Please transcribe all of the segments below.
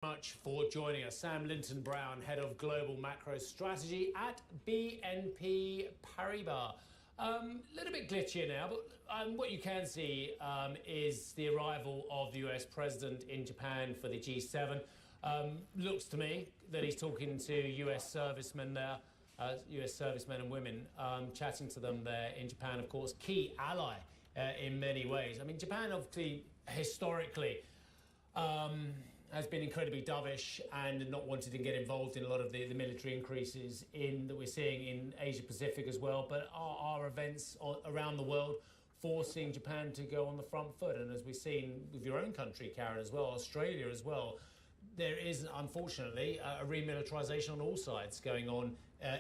Much for joining us. Sam Linton-Brown, Head of Global Macro Strategy at BNP Paribas. Little bit glitchier now, but what you can see is the arrival of the US President in Japan for the G7. Looks to me that he's talking to US servicemen there, US servicemen and women, chatting to them there in Japan, of course, key ally in many ways. I mean, Japan obviously historically has been incredibly dovish and not wanted to get involved in a lot of the military increases that we're seeing in Asia Pacific as well. But are events around the world forcing Japan to go on the front foot? And as we've seen with your own country, Karen, as well, Australia as well, there is unfortunately a remilitarization on all sides going on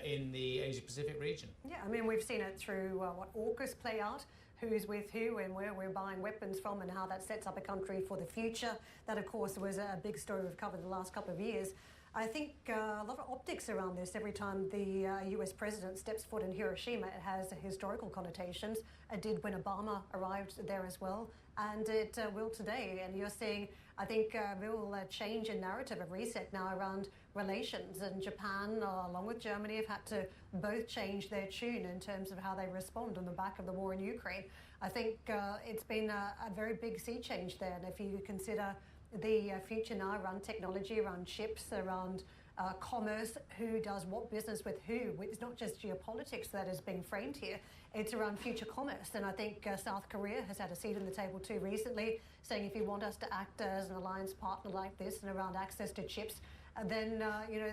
in the Asia Pacific region. Yeah, I mean, we've seen it through what AUKUS play out. Who's with who and where we're buying weapons from and how that sets up a country for the future. That, of course, was a big story we've covered the last couple of years. I think a lot of optics around this. Every time the US president steps foot in Hiroshima, it has historical connotations. It did when Obama arrived there as well, and it will today. And you're seeing, I think, real change in narrative of reset now around relations. And Japan, along with Germany, have had to both change their tune in terms of how they respond on the back of the war in Ukraine. I think it's been a very big sea change there. And if you consider the future now around technology, around chips, around commerce, who does what business with who. It's not just geopolitics that is being framed here, it's around future commerce. And I think South Korea has had a seat on the table too recently, saying if you want us to act as an alliance partner like this and around access to chips, then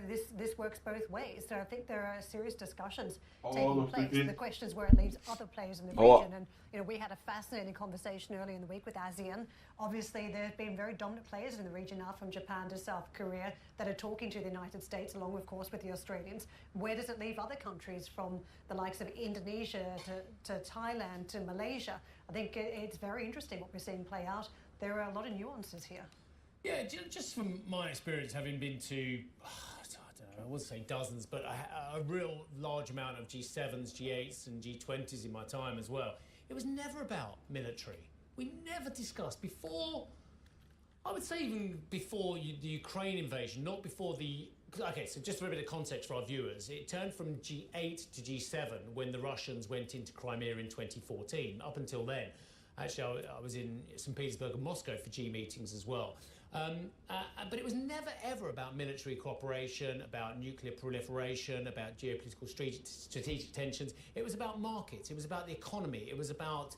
this works both ways. So I think there are serious discussions taking place. The question is where it leaves other players in the region. And we had a fascinating conversation earlier in the week with ASEAN. Obviously, there have been very dominant players in the region now, from Japan to South Korea, that are talking to the United States, along with, of course, with the Australians. Where does it leave other countries, from the likes of Indonesia to Thailand to Malaysia? I think it's very interesting what we're seeing play out. There are a lot of nuances here. Yeah, just from my experience, having been to, I wouldn't say dozens, but a real large amount of G7s, G8s and G20s in my time as well, it was never about military. We never discussed before, I would say even before the Ukraine invasion, not before okay, so just for a bit of context for our viewers, it turned from G8 to G7 when the Russians went into Crimea in 2014. Up until then, actually, I was in St. Petersburg and Moscow for G meetings as well. But it was never, ever about military cooperation, about nuclear proliferation, about geopolitical strategic tensions. It was about markets. It was about the economy. It was about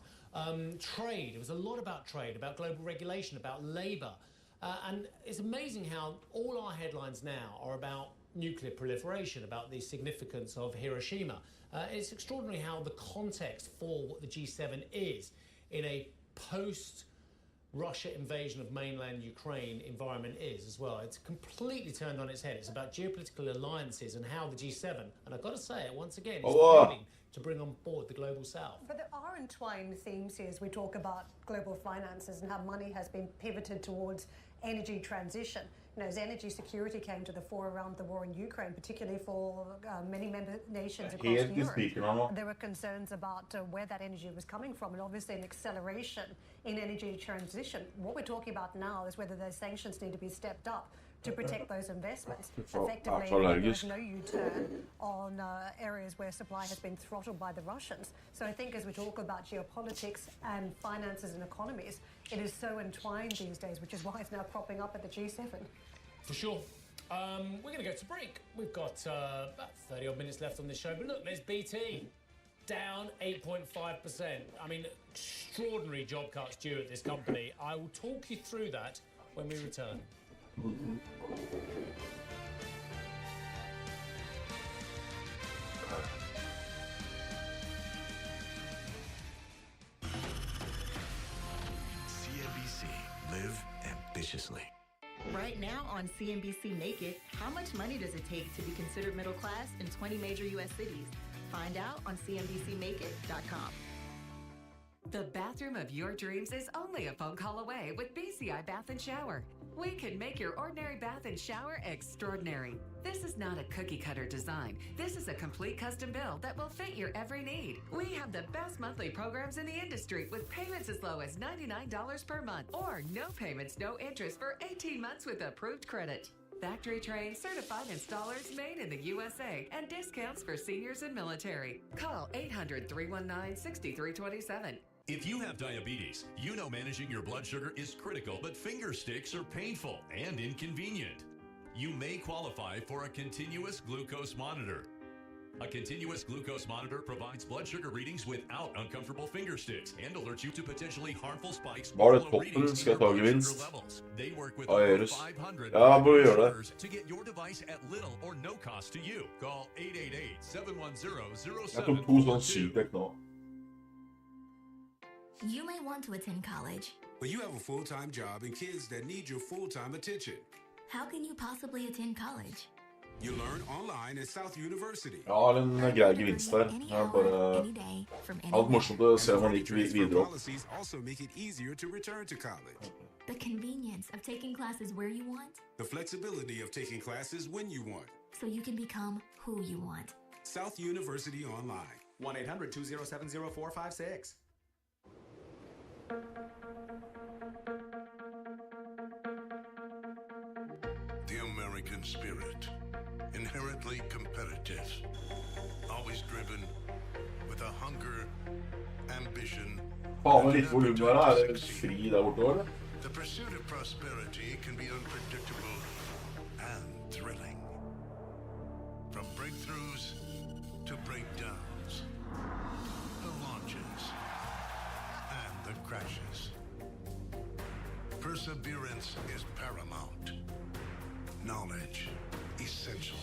trade. It was a lot about trade, about global regulation, about labour. And it's amazing how all our headlines now are about nuclear proliferation, about the significance of Hiroshima. It's extraordinary how the context for what the G7 is in a post-Russia invasion of mainland Ukraine environment is as well. It's completely turned on its head. It's about geopolitical alliances and how the G7, and I've got to say it once again, is failing to bring on board the global south. But there are entwined themes here as we talk about global finances and how money has been pivoted towards energy transition. As energy security came to the fore around the war in Ukraine, particularly for many member nations across Europe, there were concerns about where that energy was coming from, and obviously an acceleration in energy transition. What we're talking about now is whether those sanctions need to be stepped up to protect those investments. Effectively, there's no U-turn on areas where supply has been throttled by the Russians. So I think as we talk about geopolitics and finances and economies, it is so entwined these days, which is why it's now cropping up at the G7. For sure. We're going to go to break. We've got about 30 odd minutes left on this show. But look, there's BT. Down 8.5%. I mean, extraordinary job cuts due at this company. I will talk you through that when we return. CNBC. Live ambitiously. Right now on CNBC Make It, how much money does it take to be considered middle class in 20 major U.S. cities? Find out on CNBCMakeIt.com. The bathroom of your dreams is only a phone call away with BCI Bath and Shower. We can make your ordinary bath and shower extraordinary. This is not a cookie-cutter design. This is a complete custom build that will fit your every need. We have the best monthly programs in the industry with payments as low as $99 per month or no payments, no interest for 18 months with approved credit. Factory-trained, certified installers made in the USA and discounts for seniors and military. Call 800-319-6327. If you have diabetes, you know managing your blood sugar is critical, but finger sticks are painful and inconvenient. You may qualify for a continuous glucose monitor. A continuous glucose monitor provides blood sugar readings without uncomfortable finger sticks and alerts you to potentially harmful spikes Var det or toppen? readings Skal in jeg your ta blood gevinst? sugar levels. They work with Ja, over gjøres. 500 Ja, burde gjøre det. manufacturers to get your device at little or no cost to you. Call 888-710-0742. Jeg tok 2 sånn Sydtech nå. You may want to attend college. But you have a full-time job and kids that need your full-time attention. How can you possibly attend college? You learn online at South University. Jeg har en grei gevinst der. Jeg har bare Any day, from hatt morsomt å se om han gikk Transfer videre opp. policies also make it easier to return to college. The convenience of taking classes where you want, The flexibility of taking classes when you want. so you can become who you want. South University Online. 1-800-207-0456. The American spirit, inherently competitive, always driven with a hunger, ambition, Faen med and litt volum der, appetite er to det succeed. fri der borte, eller? The pursuit of prosperity can be unpredictable and thrilling. From breakthroughs to breakdowns, the launches and the crashes. Perseverance is paramount. Knowledge essential.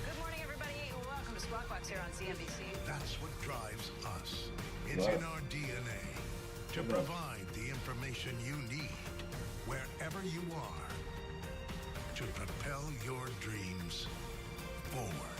Good morning, everybody. Welcome to Squawk Box here on CNBC. That's what drives us. It's Right. in our DNA to provide the information you need wherever you are to propel your dreams forward.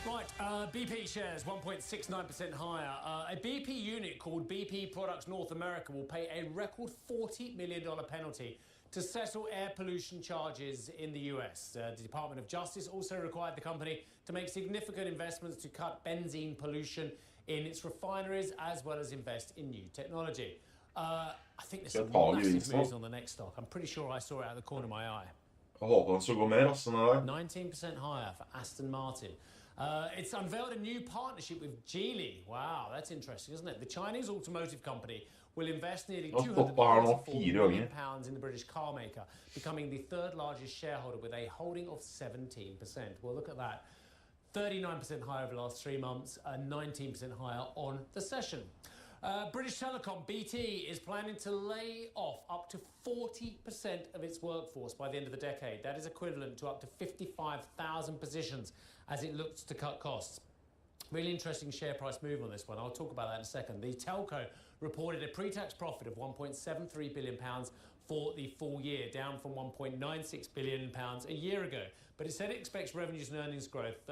Right, BP shares 1.69% higher. A BP unit called BP Products North America will pay a record $40 million penalty to settle air pollution charges in the US. The Department of Justice also required the company to make significant investments to cut benzene pollution in its refineries, as well as invest in new technology. I think there's some massive moves on the next stock. I'm pretty sure I saw it out of the corner of my eye. Jeg håper han så går mer, ass, enn det der. 19% higher for Aston Martin. It's unveiled a new partnership with Geely. Wow, that's interesting, isn't it? The Chinese automotive company will invest nearly £234 million in the British car maker, becoming the third largest shareholder with a holding of 17%. Well, look at that. 39% higher over the last 3 months, 19% higher on the session. British Telecom, BT, is planning to lay off up to 40% of its workforce by the end of the decade. That is equivalent to up to 55,000 positions as it looks to cut costs. Really interesting share price move on this one. I'll talk about that in a second. The telco reported a pre-tax profit of £1.73 billion for the full year, down from £1.96 billion a year ago. But it said it expects revenues and earnings growth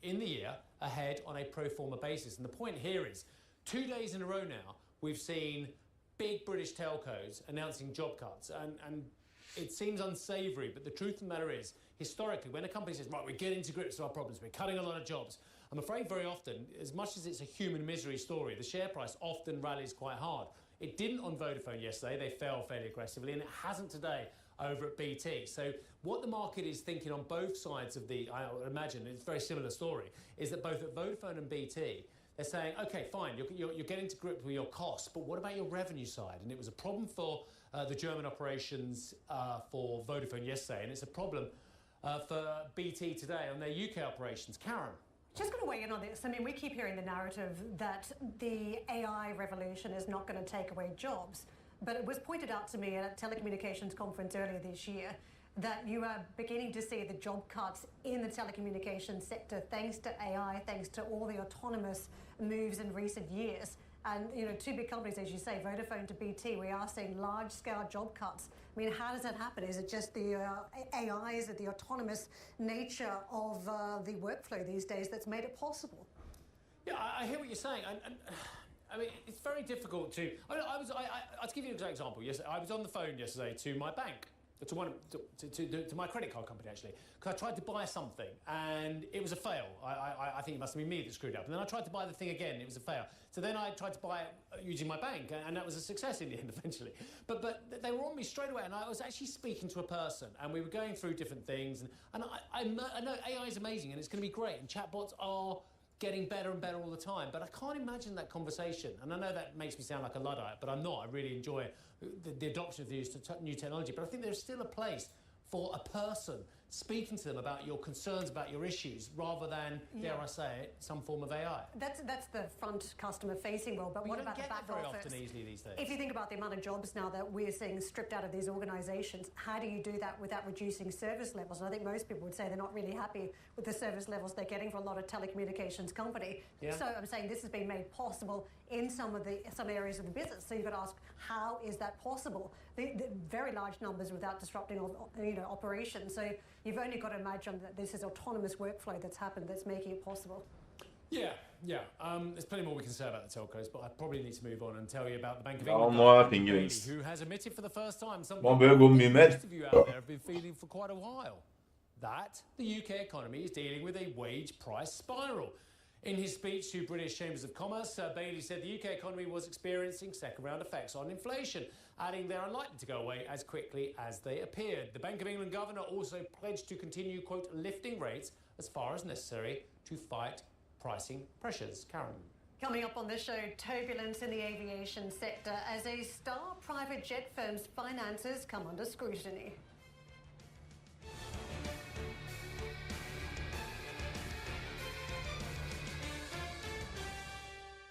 in the year ahead on a pro forma basis. And the point here is, 2 days in a row now, we've seen big British telcos announcing job cuts. And it seems unsavoury, but the truth of the matter is, historically, when a company says, right, we're getting to grips with our problems, we're cutting a lot of jobs, I'm afraid very often, as much as it's a human misery story, the share price often rallies quite hard. It didn't on Vodafone yesterday. They fell fairly aggressively, and it hasn't today over at BT. So what the market is thinking on both sides of the, I would imagine, it's a very similar story, is that both at Vodafone and BT, they're saying, okay, fine, you're getting to grip with your costs, but what about your revenue side? And it was a problem for the German operations for Vodafone yesterday, and it's a problem for BT today on their UK operations. Karen. Just going to weigh in on this. I mean, we keep hearing the narrative that the AI revolution is not going to take away jobs. But it was pointed out to me at a telecommunications conference earlier this year that you are beginning to see the job cuts in the telecommunications sector thanks to AI, thanks to all the autonomous moves in recent years. And, you know, two big companies, as you say, Vodafone to BT, we are seeing large-scale job cuts. I mean, how does that happen? Is it just the AI, is it the autonomous nature of the workflow these days that's made it possible? Yeah, I hear what you're saying. And I mean, it's very difficult to... I'll give you an example. Yes, I was on the phone yesterday to my bank, to my credit card company, actually, because I tried to buy something and it was a fail. I think it must have been me that screwed up. And then I tried to buy the thing again, it was a fail. So then I tried to buy it using my bank, and that was a success in the end, eventually. But they were on me straight away, and I was actually speaking to a person, and we were going through different things. And I know AI is amazing, and it's going to be great, and chatbots are getting better and better all the time. But I can't imagine that conversation. And I know that makes me sound like a Luddite, but I'm not. I really enjoy the adoption of these new technology. But I think there's still a place for a person speaking to them about your concerns, about your issues, rather than, dare I say it, some form of AI. That's the front customer-facing world, but what about the back office? You don't get that very often easily these days. If you think about the amount of jobs now that we're seeing stripped out of these organisations, how do you do that without reducing service levels? And I think most people would say they're not really happy with the service levels they're getting from a lot of telecommunications company. Yeah. So I'm saying this has been made possible in some areas of the business. So you've got to ask, how is that possible? The very large numbers without disrupting operations. So you've only got to imagine that this is autonomous workflow that's happened that's making it possible. Yeah. There's plenty more we can say about the telcos, but I probably need to move on and tell you about the Bank of Ja, England, nå er jeg fingervinst. who has admitted for the first time something Man bør gå mye mer. most of you out there have been feeling for quite a while. That the UK economy is dealing with a wage price spiral. In his speech to British Chambers of Commerce, Bailey said the UK economy was experiencing second-round effects on inflation, adding they're unlikely to go away as quickly as they appeared. The Bank of England governor also pledged to continue, quote, lifting rates as far as necessary to fight pricing pressures. Karen. Coming up on this show, turbulence in the aviation sector as a star private jet firm's finances come under scrutiny.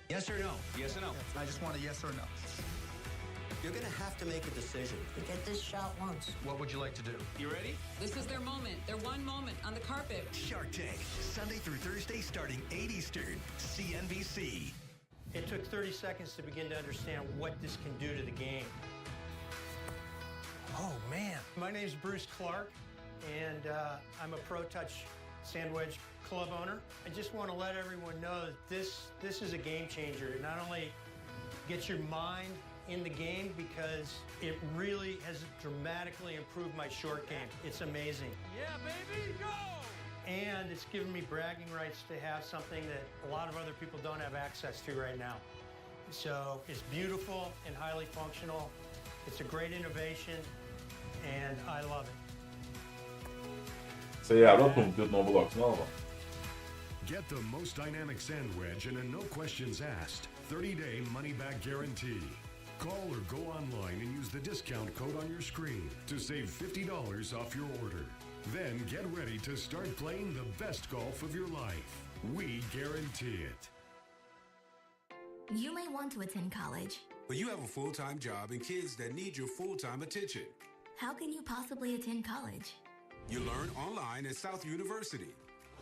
Yes or no? Yes or no? I just want a yes or no. You're going to have to make a decision. You get this shot once. What would you like to do? You ready? This is their moment, their one moment on the carpet. Shark Tank, Sunday through Thursday starting 8 Eastern, CNBC. It took 30 seconds to begin to understand what this can do to the game. Oh, man. My name's Bruce Clark, and I'm a Pro Touch Sandwich club owner. I just want to let everyone know that this is a game changer. It not only gets your mind in the game, because it really has dramatically improved my short game. It's amazing. Yeah, baby, go! And it's given me bragging rights to have something that a lot of other people don't have access to right now. So it's beautiful and highly functional. It's a great innovation, and I love it. Ser jævla tungt ut nå på dagsene, altså. Get the most dynamic sand wedge and a no questions asked 30-day money-back guarantee. Call or go online and use the discount code on your screen to save $50 off your order. Then get ready to start playing the best golf of your life. We guarantee it. You may want to attend college. But you have a full-time job and kids that need your full-time attention. How can you possibly attend college? You learn online at South University.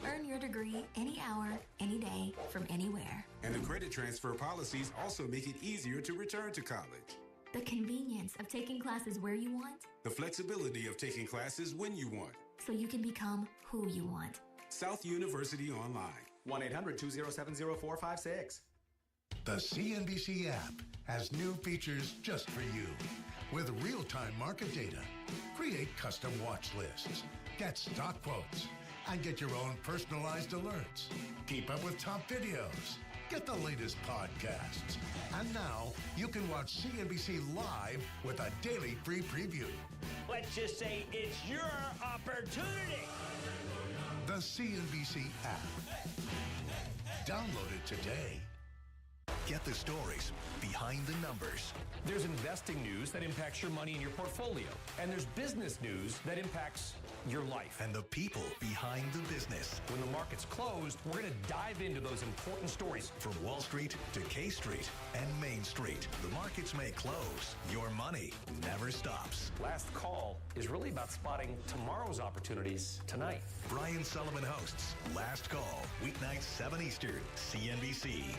Earn your degree any hour, any day, from anywhere. And the credit transfer policies also make it easier to return to college. The convenience of taking classes where you want. The flexibility of taking classes when you want. So you can become who you want. South University Online. 1-800-207-0456. The CNBC app has new features just for you. With real-time market data, create custom watch lists, get stock quotes, and get your own personalized alerts. Keep up with top videos. Get the latest podcasts. And now, you can watch CNBC live with a daily free preview. Let's just say it's your opportunity. The CNBC app. Download it today. Get the stories behind the numbers. There's investing news that impacts your money and your portfolio. And there's business news that impacts your life. And the people behind the business. When the market's closed, we're going to dive into those important stories. From Wall Street to K Street and Main Street, the markets may close. Your money never stops. Last Call is really about spotting tomorrow's opportunities tonight. Brian Sullivan hosts Last Call, weeknights 7 Eastern, CNBC.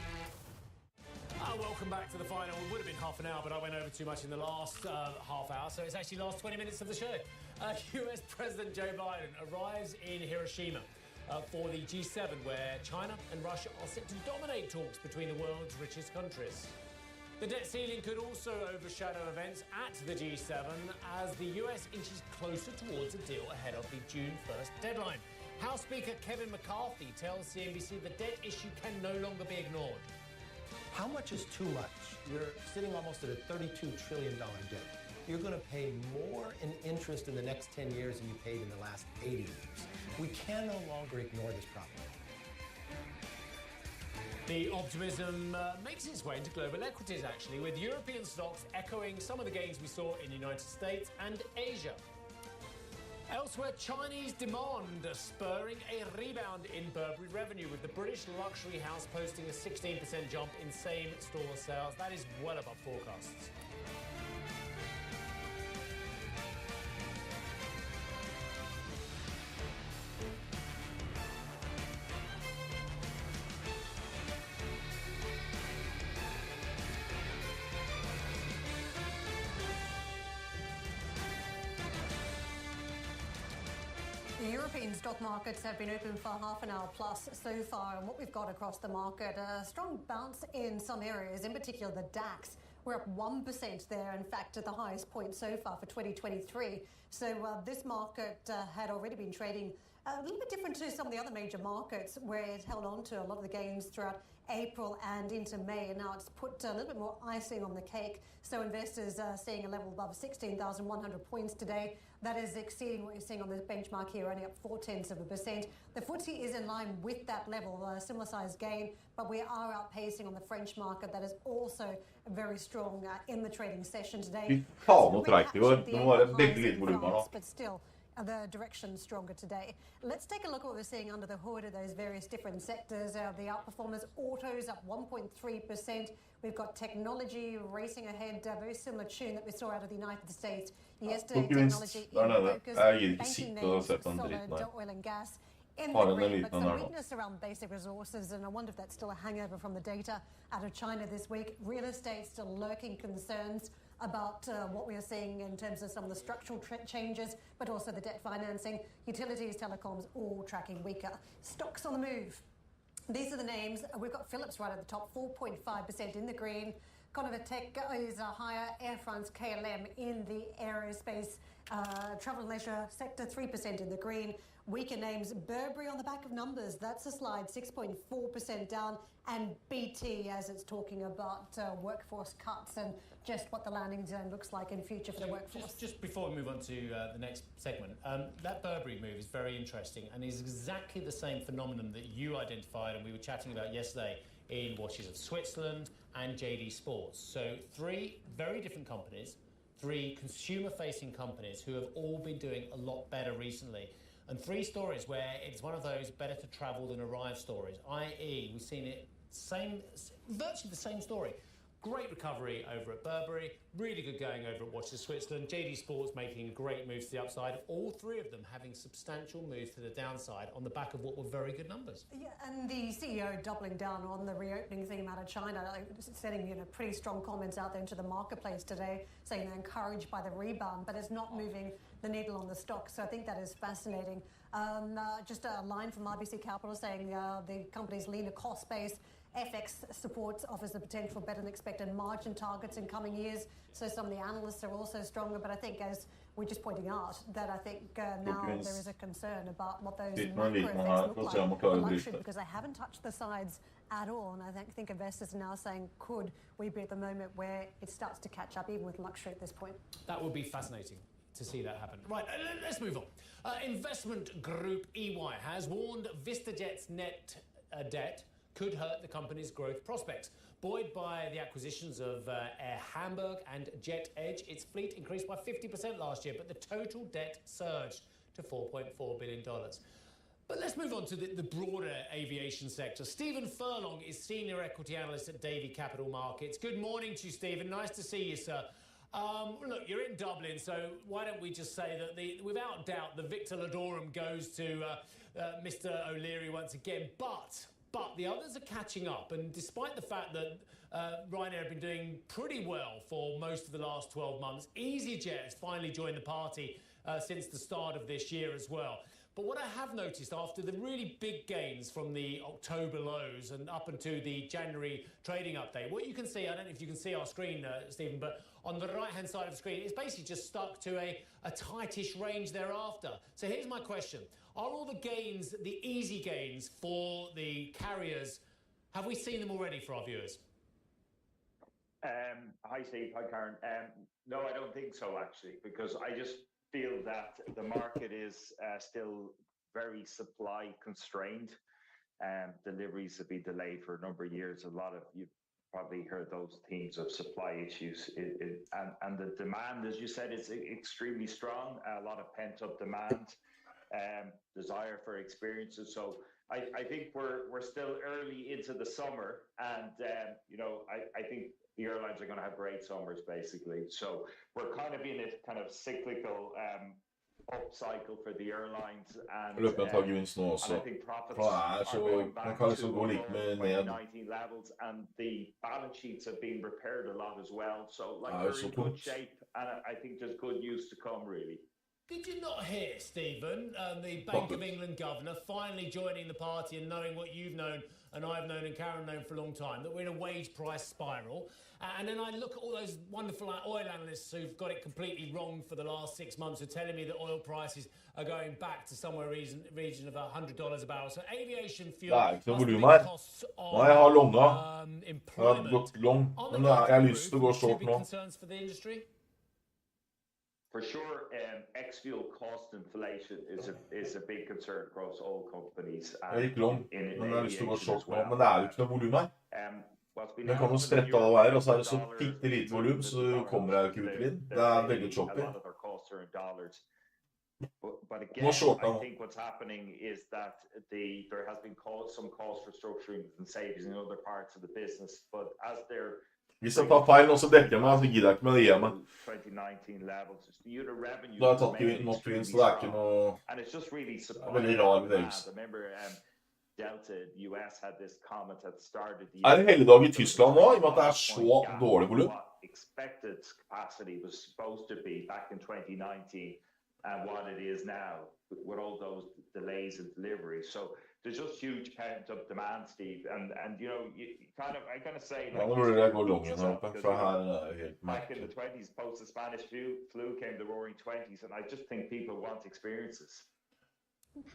Welcome back to the final. It would have been half an hour, but I went over too much in the last half hour, so it's actually last 20 minutes of the show. US President Joe Biden arrives in Hiroshima for the G7, where China and Russia are set to dominate talks between the world's richest countries. The debt ceiling could also overshadow events at the G7 as the US inches closer towards a deal ahead of the June 1st deadline. House Speaker Kevin McCarthy tells CNBC the debt issue can no longer be ignored. How much is too much? You're sitting almost at a $32 trillion debt. You're going to pay more in interest in the next 10 years than you paid in the last 80 years. We can no longer ignore this problem. The optimism makes its way into global equities, actually, with European stocks echoing some of the gains we saw in the United States and Asia. Elsewhere, Chinese demand spurring a rebound in Burberry revenue, with the British luxury house posting a 16% jump in same-store sales. That is well above forecasts. The European stock markets have been open for half an hour plus so far, and what we've got across the market, a strong bounce in some areas, in particular the DAX. We're up 1% there, in fact, at the highest point so far for 2023. So this market had already been trading a little bit different to some of the other major markets, where it held on to a lot of the gains throughout April and into May, and now it's put a little bit more icing on the cake. So investors are seeing a level above 16,100 points today. That is exceeding what you're seeing on the benchmark here, only up 0.4%. The FTSE is in line with that level, a similar size gain, but we are outpacing on the French market. That is also very strong in the trading session today. Fy faen, nå trekk det var. Nå var det veldig lite volumer nå. But still, the direction stronger today. Let's take a look at what we're seeing under the hood of those various different sectors. The outperformers, autos up 1.3%. We've got technology racing ahead, a very similar tune that we saw out of the United States yesterday. Technology in focus, banking names, solid, oil and gas in the green, but some weakness around basic resources, and I wonder if that's still a hangover from the data out of China this week. Real estate still lurking concerns about what we are seeing in terms of some of the structural changes, but also the debt financing. Utilities, telecoms, all tracking weaker. Stocks on the move. These are the names. We've got Philips right at the top, 4.5% in the green. Convatec is higher. Air France, KLM in the aerospace, travel and leisure sector, 3% in the green. Weaker names, Burberry on the back of numbers. That's a slide, 6.4% down. And BT, as it's talking about workforce cuts and just what the landing zone looks like in future for the workforce. Just before we move on to the next segment, that Burberry move is very interesting and is exactly the same phenomenon that you identified and we were chatting about yesterday in Watches of Switzerland and JD Sports. So 3 very different companies, 3 consumer-facing companies who have all been doing a lot better recently. And 3 stories where it's one of those better to travel than arrive stories, i.e. we've seen it virtually the same story. Great recovery over at Burberry, really good going over at Watches of Switzerland, JD Sports making great moves to the upside, all 3 of them having substantial moves to the downside on the back of what were very good numbers. Yeah, and the CEO doubling down on the reopening theme out of China, setting pretty strong comments out there into the marketplace today, saying they're encouraged by the rebound, but it's not moving the needle on the stock. So I think that is fascinating. Just a line from RBC Capital saying the company's leaner cost base, FX supports offers the potential better than expected margin targets in coming years. So some of the analysts are also stronger, but I think as we're just pointing out that I think now there is a concern about what those macro effects look like for luxury, because they haven't touched the sides at all. And I think investors are now saying, could we be at the moment where it starts to catch up even with luxury at this point? That would be fascinating to see that happen. Right, let's move on. Investment group EY has warned VistaJet's net debt could hurt the company's growth prospects. Buoyed by the acquisitions of Air Hamburg and Jet Edge, its fleet increased by 50% last year, but the total debt surged to $4.4 billion. But let's move on to the broader aviation sector. Stephen Furlong is Senior Equity Analyst at Davy Capital Markets. Good morning to you, Stephen. Nice to see you, sir. Look, you're in Dublin, so why don't we just say that without doubt the Victor Ladorum goes to Mr. O'Leary once again. But but the others are catching up. And despite the fact that Ryanair have been doing pretty well for most of the last 12 months, EasyJet has finally joined the party since the start of this year as well. But what I have noticed after the really big gains from the October lows and up into the January trading update, what you can see, I don't know if you can see our screen, Stephen, but on the right-hand side of the screen, it's basically just stuck to a tightish range thereafter. So here's my question. Are all the gains, the easy gains for the carriers, have we seen them already for our viewers? Hi, Steve. Hi, Karen. No, I don't think so, actually, because I just feel that the market is still very supply constrained. Deliveries have been delayed for a number of years. You've probably heard those themes of supply issues. And the demand, as you said, is extremely strong. A lot of pent-up demand, desire for experiences. So I think we're still early into the summer, and I think the airlines are going to have great summers, basically. So we're kind of in a kind of cyclical upcycle for the airlines, and Løper antageligvis nå også. I think profits Man kan liksom gå litt med ned. 2019 levels, and the balance sheets have been repaired a lot as well. So we're in good shape, and I think there's good news to come, really. Did you not hear, Stephen, the Bank of England governor finally joining the party and knowing what you've known and I've known and Karen known for a long time, that we're in a wage price spiral? And then I look at all those wonderful oil analysts who've got it completely wrong for the last 6 months, who are telling me that oil prices are going back to somewhere region of $100 a barrel. So aviation fuel Det ikke noe volum her. Nå jeg har longa. Jeg har gått long, men jeg har lyst til å gå short nå. For sure, ex-fuel cost inflation is a big concern across all companies. Jeg gikk long, men jeg har lyst til å gå short nå. Men det jo ikke noe volum her. Den kan jo sprette av hver, og så det så bitte lite volum, så kommer jeg jo ikke ut i vind. Det veldig choppy. But again, I think what's happening is that there has been some cost restructuring and savings in other parts of the business, but as they're Hvis jeg tar feil nå, så dekker jeg meg, så gidder jeg ikke med det hjemme. Da har jeg tatt i nok vind, så det ikke noe veldig rar bevegelse. Det helligdag i Tyskland nå, i og med at det så dårlig volum? Expected capacity was supposed to be back in 2019 and what it is now with all those delays in delivery. So there's just huge pent-up demand, Steve, and you kind of I'm going to say like back in the 20s, post the Spanish flu came the roaring 20s, and I just think people want experiences.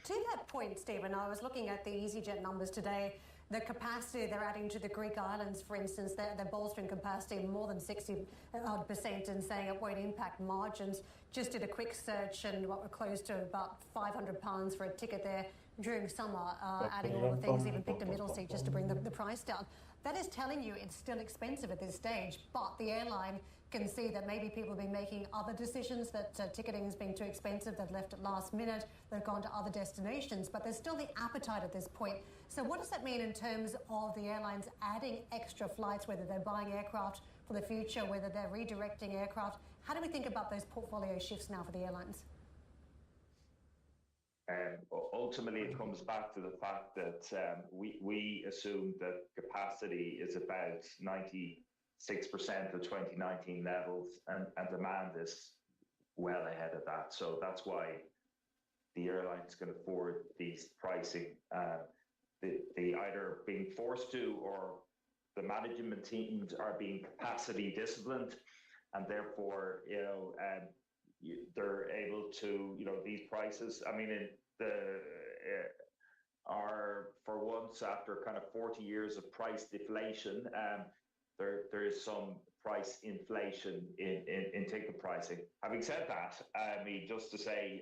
To that point, Stephen, I was looking at the EasyJet numbers today. The capacity they're adding to the Greek islands, for instance, they're bolstering capacity more than 60% and saying it won't impact margins. Just did a quick search, and we're close to about £500 for a ticket there during summer, adding all the things, even picked a middle seat just to bring the price down. That is telling you it's still expensive at this stage, but the airline can see that maybe people have been making other decisions, that ticketing has been too expensive, they've left it last minute, they've gone to other destinations, but there's still the appetite at this point. So what does that mean in terms of the airlines adding extra flights, whether they're buying aircraft for the future, whether they're redirecting aircraft? How do we think about those portfolio shifts now for the airlines? Ultimately, it comes back to the fact that we assume that capacity is about 96% of 2019 levels, and demand is well ahead of that. So that's why the airlines can afford these pricing. They either being forced to, or the management teams are being capacity disciplined, and therefore, they're able to, these prices. I mean, are for once, after kind of 40 years of price deflation, there is some price inflation in ticket pricing. Having said that, I mean, just to say,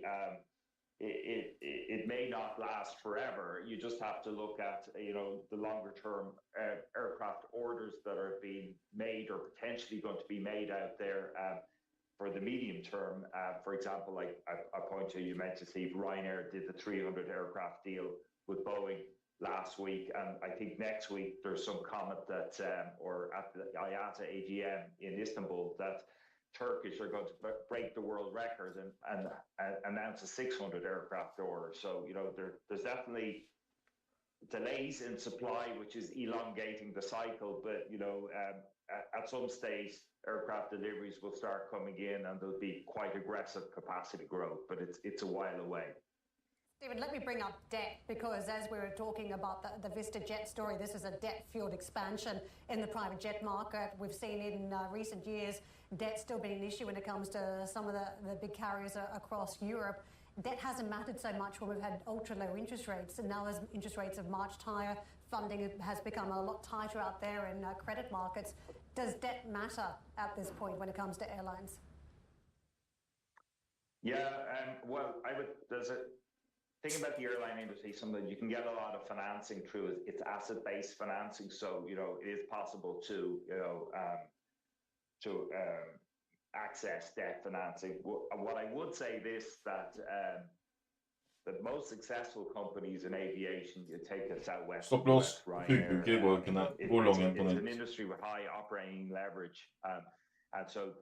it may not last forever. You just have to look at, the longer term aircraft orders that are being made or potentially going to be made out there for the medium term. For example, like I point to, you mentioned, Steve, Ryanair did the 300 aircraft deal with Boeing last week, and I think next week there's some comment that, or at the IATA AGM in Istanbul, that Turkish are going to break the world record and announce a 600 aircraft order. So, there's definitely delays in supply, which is elongating the cycle. But at some stage, aircraft deliveries will start coming in, and there'll be quite aggressive capacity growth. But it's a while away. Stephen, let me bring up debt, because as we were talking about the Vista Jet story, this is a debt-fueled expansion in the private jet market. We've seen in recent years debt still being an issue when it comes to some of the big carriers across Europe. Debt hasn't mattered so much when we've had ultra-low interest rates, and now as interest rates have marched higher, funding has become a lot tighter out there in credit markets. Does debt matter at this point when it comes to airlines? Yeah, well, there's a thing about the airline industry, something you can get a lot of financing through it's asset-based financing. So, it is possible to, access debt financing. What I would say that the most successful companies in aviation, you take a Southwest, Stopplås huvudgrej går att kunna gå långt in på it's an nytt. industry with high operating leverage, and so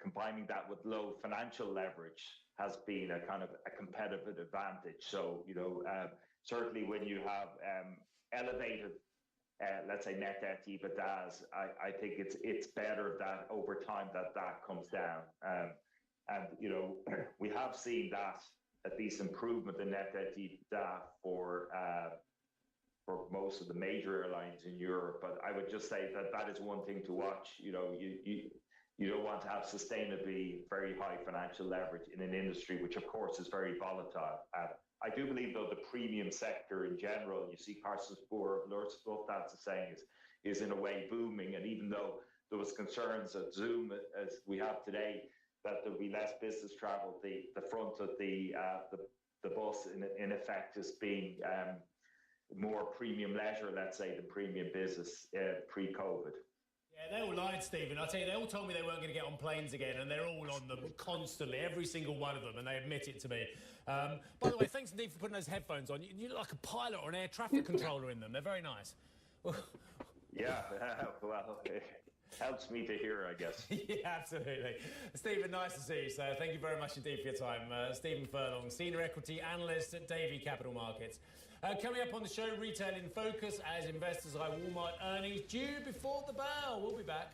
combining that with low financial leverage has been a kind of a competitive advantage. So, certainly when you have elevated, let's say, net debt to EBITDAs, I think it's better that over time that comes down. And, we have seen that at least improvement in net debt to EBITDA for most of the major airlines in Europe. But I would just say that is one thing to watch. You don't want to have sustainably very high financial leverage in an industry which, of course, is very volatile. I do believe, though, the premium sector in general, you see Carsten Spohr of Lufthansa saying is in a way booming. And even though there was concerns at Zoom, as we have today, that there'll be less business travel, the front of the bus, in effect, is being more premium leisure, let's say, than premium business pre-COVID. Yeah, they all lied, Stephen. I tell you, they all told me they weren't going to get on planes again, and they're all on them constantly, every single one of them, and they admit it to me. By the way, thanks indeed for putting those headphones on. You look like a pilot or an air traffic controller in them. They're very nice. Yeah, well, it helps me to hear, I guess. Yeah, absolutely. Stephen, nice to see you, sir. Thank you very much indeed for your time. Stephen Furlong, Senior Equity Analyst at Davy Capital Markets. Coming up on the show, Retail in Focus, as investors eye Walmart earnings due before the bell. We'll be back.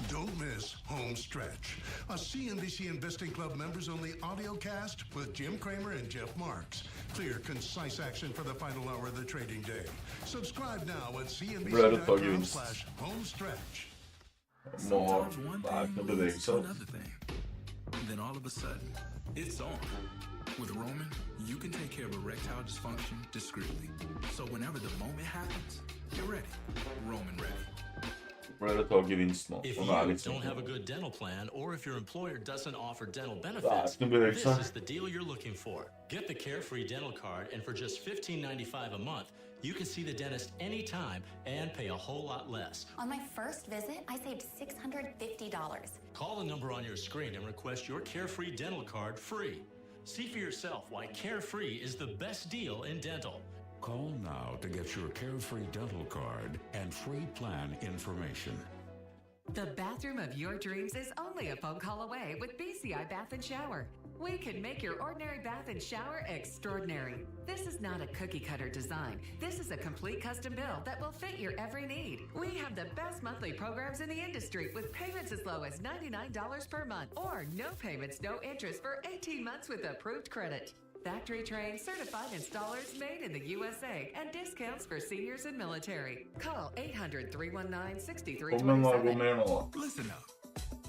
Don't miss Home Stretch, a CNBC Investing Club members-only audio cast with Jim Cramer and Jeff Marks. Clear, concise action for the final hour of the trading day. Subscribe now at cnbc.com/homestretch. Sometimes one thing leads to another thing. Then all of a sudden, it's on. With Roman, you can take care of erectile dysfunction discreetly. So whenever the moment happens, you're ready. Roman ready. If you don't have a good dental plan, or if your employer doesn't offer dental benefits, this is the deal you're looking for. Get the Carefree Dental Card, and for just $15.95 a month, you can see the dentist anytime and pay a whole lot less. On my first visit, I saved $650. Call the number on your screen and request your Carefree Dental Card free. See for yourself why Carefree is the best deal in dental. Call now to get your Carefree Dental Card and free plan information. The bathroom of your dreams is only a phone call away with BCI Bath and Shower. We can make your ordinary bath and shower extraordinary. This is not a cookie cutter design. This is a complete custom build that will fit your every need. We have the best monthly programs in the industry with payments as low as $99 per month or no payments, no interest for 18 months with approved credit. Factory trained, certified installers made in the USA and discounts for seniors and military. Call 800-319-6327. Listen up.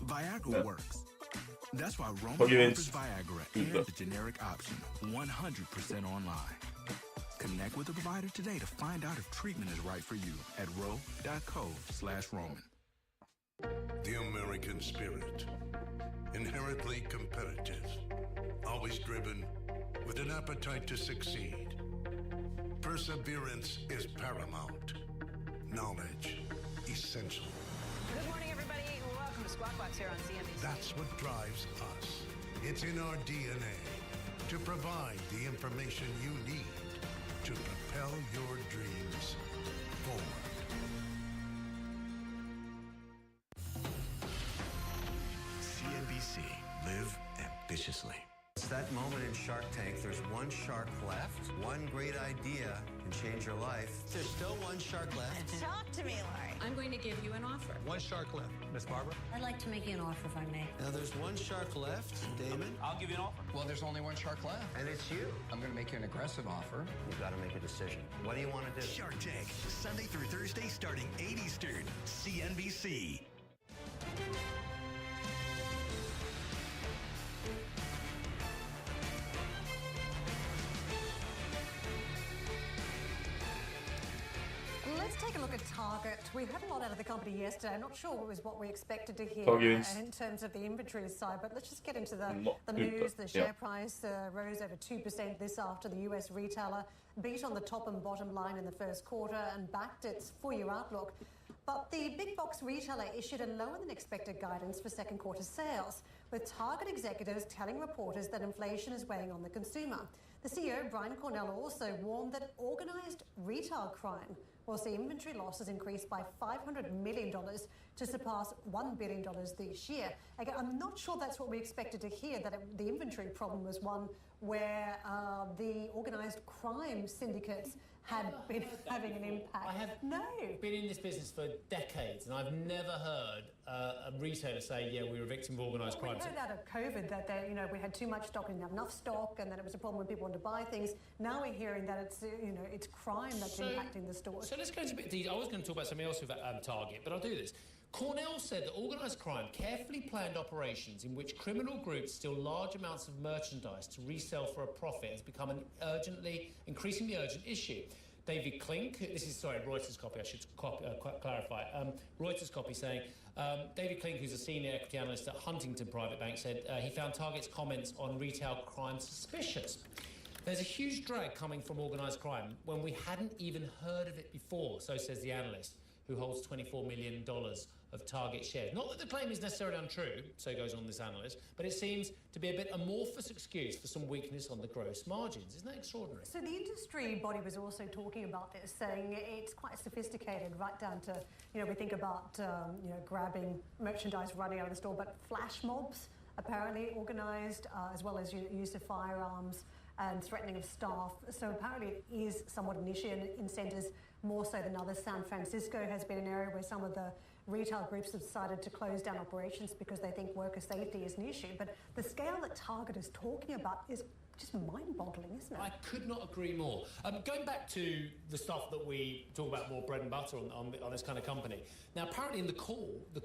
Viagra works. That's why Roman offers Viagra and the generic option 100% online. Connect with a provider today to find out if treatment is right for you at ro.co/Roman. The American spirit. Inherently competitive. Always driven with an appetite to succeed. Perseverance is paramount. Knowledge essential. Good morning, everybody. Welcome to Squawk Box here on CNBC. That's what drives us. It's in our DNA to provide the information you need to propel your dreams forward. judiciously. It's that moment in Shark Tank. There's one shark left. One great idea can change your life. There's still one shark left. Talk to me, Laurie. I'm going to give you an offer. One shark left. Miss Barbara? I'd like to make you an offer if I may. Now there's one shark left, Damon. I'll give you an offer. Well, there's only one shark left. And it's you. I'm going to make you an aggressive offer. You've got to make a decision. What do you want to do? Shark Tank, Sunday through Thursday starting 8 Eastern, CNBC. Let's take a look at Target. We heard a lot out of the company yesterday. I'm not sure it was what we expected to hear in terms of the inventory side, but let's just get into the news. The share price rose over 2% this after the US retailer beat on the top and bottom line in the first quarter and backed its full-year outlook. But the big box retailer issued a lower than expected guidance for second quarter sales, with Target executives telling reporters that inflation is weighing on the consumer. The CEO, Brian Cornell, also warned that organised retail crime will see inventory losses increase by $500 million to surpass $1 billion this year. Again, I'm not sure that's what we expected to hear, that the inventory problem was one where the organised crime syndicates had been having an impact. I have been in this business for decades, and I've never heard a retailer say, "Yeah, we were a victim of organised crime." We heard out of COVID that we had too much stock and didn't have enough stock, and then it was a problem when people wanted to buy things. Now we're hearing that it's crime that's impacting the stores. So let's go into a bit of detail. I was going to talk about something else with Target, but I'll do this. Cornell said that organised crime carefully planned operations in which criminal groups steal large amounts of merchandise to resell for a profit has become an increasingly urgent issue. David Klink, Reuters copy, I should clarify. Reuters copy saying, David Klink, who's a senior equity analyst at Huntington Private Bank, said he found Target's comments on retail crime suspicious. There's a huge drag coming from organised crime when we hadn't even heard of it before, so says the analyst, who holds $24 million of Target shares. Not that the claim is necessarily untrue, so goes on this analyst, but it seems to be a bit amorphous excuse for some weakness on the gross margins. Isn't that extraordinary? So the industry body was also talking about this, saying it's quite sophisticated, right down to, we think about, grabbing merchandise running out of the store, but flash mobs apparently organised, as well as use of firearms and threatening of staff. So apparently it is somewhat an issue in centres more so than others. San Francisco has been an area where some of the retail groups have decided to close down operations because they think worker safety is an issue. But the scale that Target is talking about is just mind-boggling, isn't it? I could not agree more. Going back to the stuff that we talk about more bread and butter on this kind of company. Now, apparently in the call, the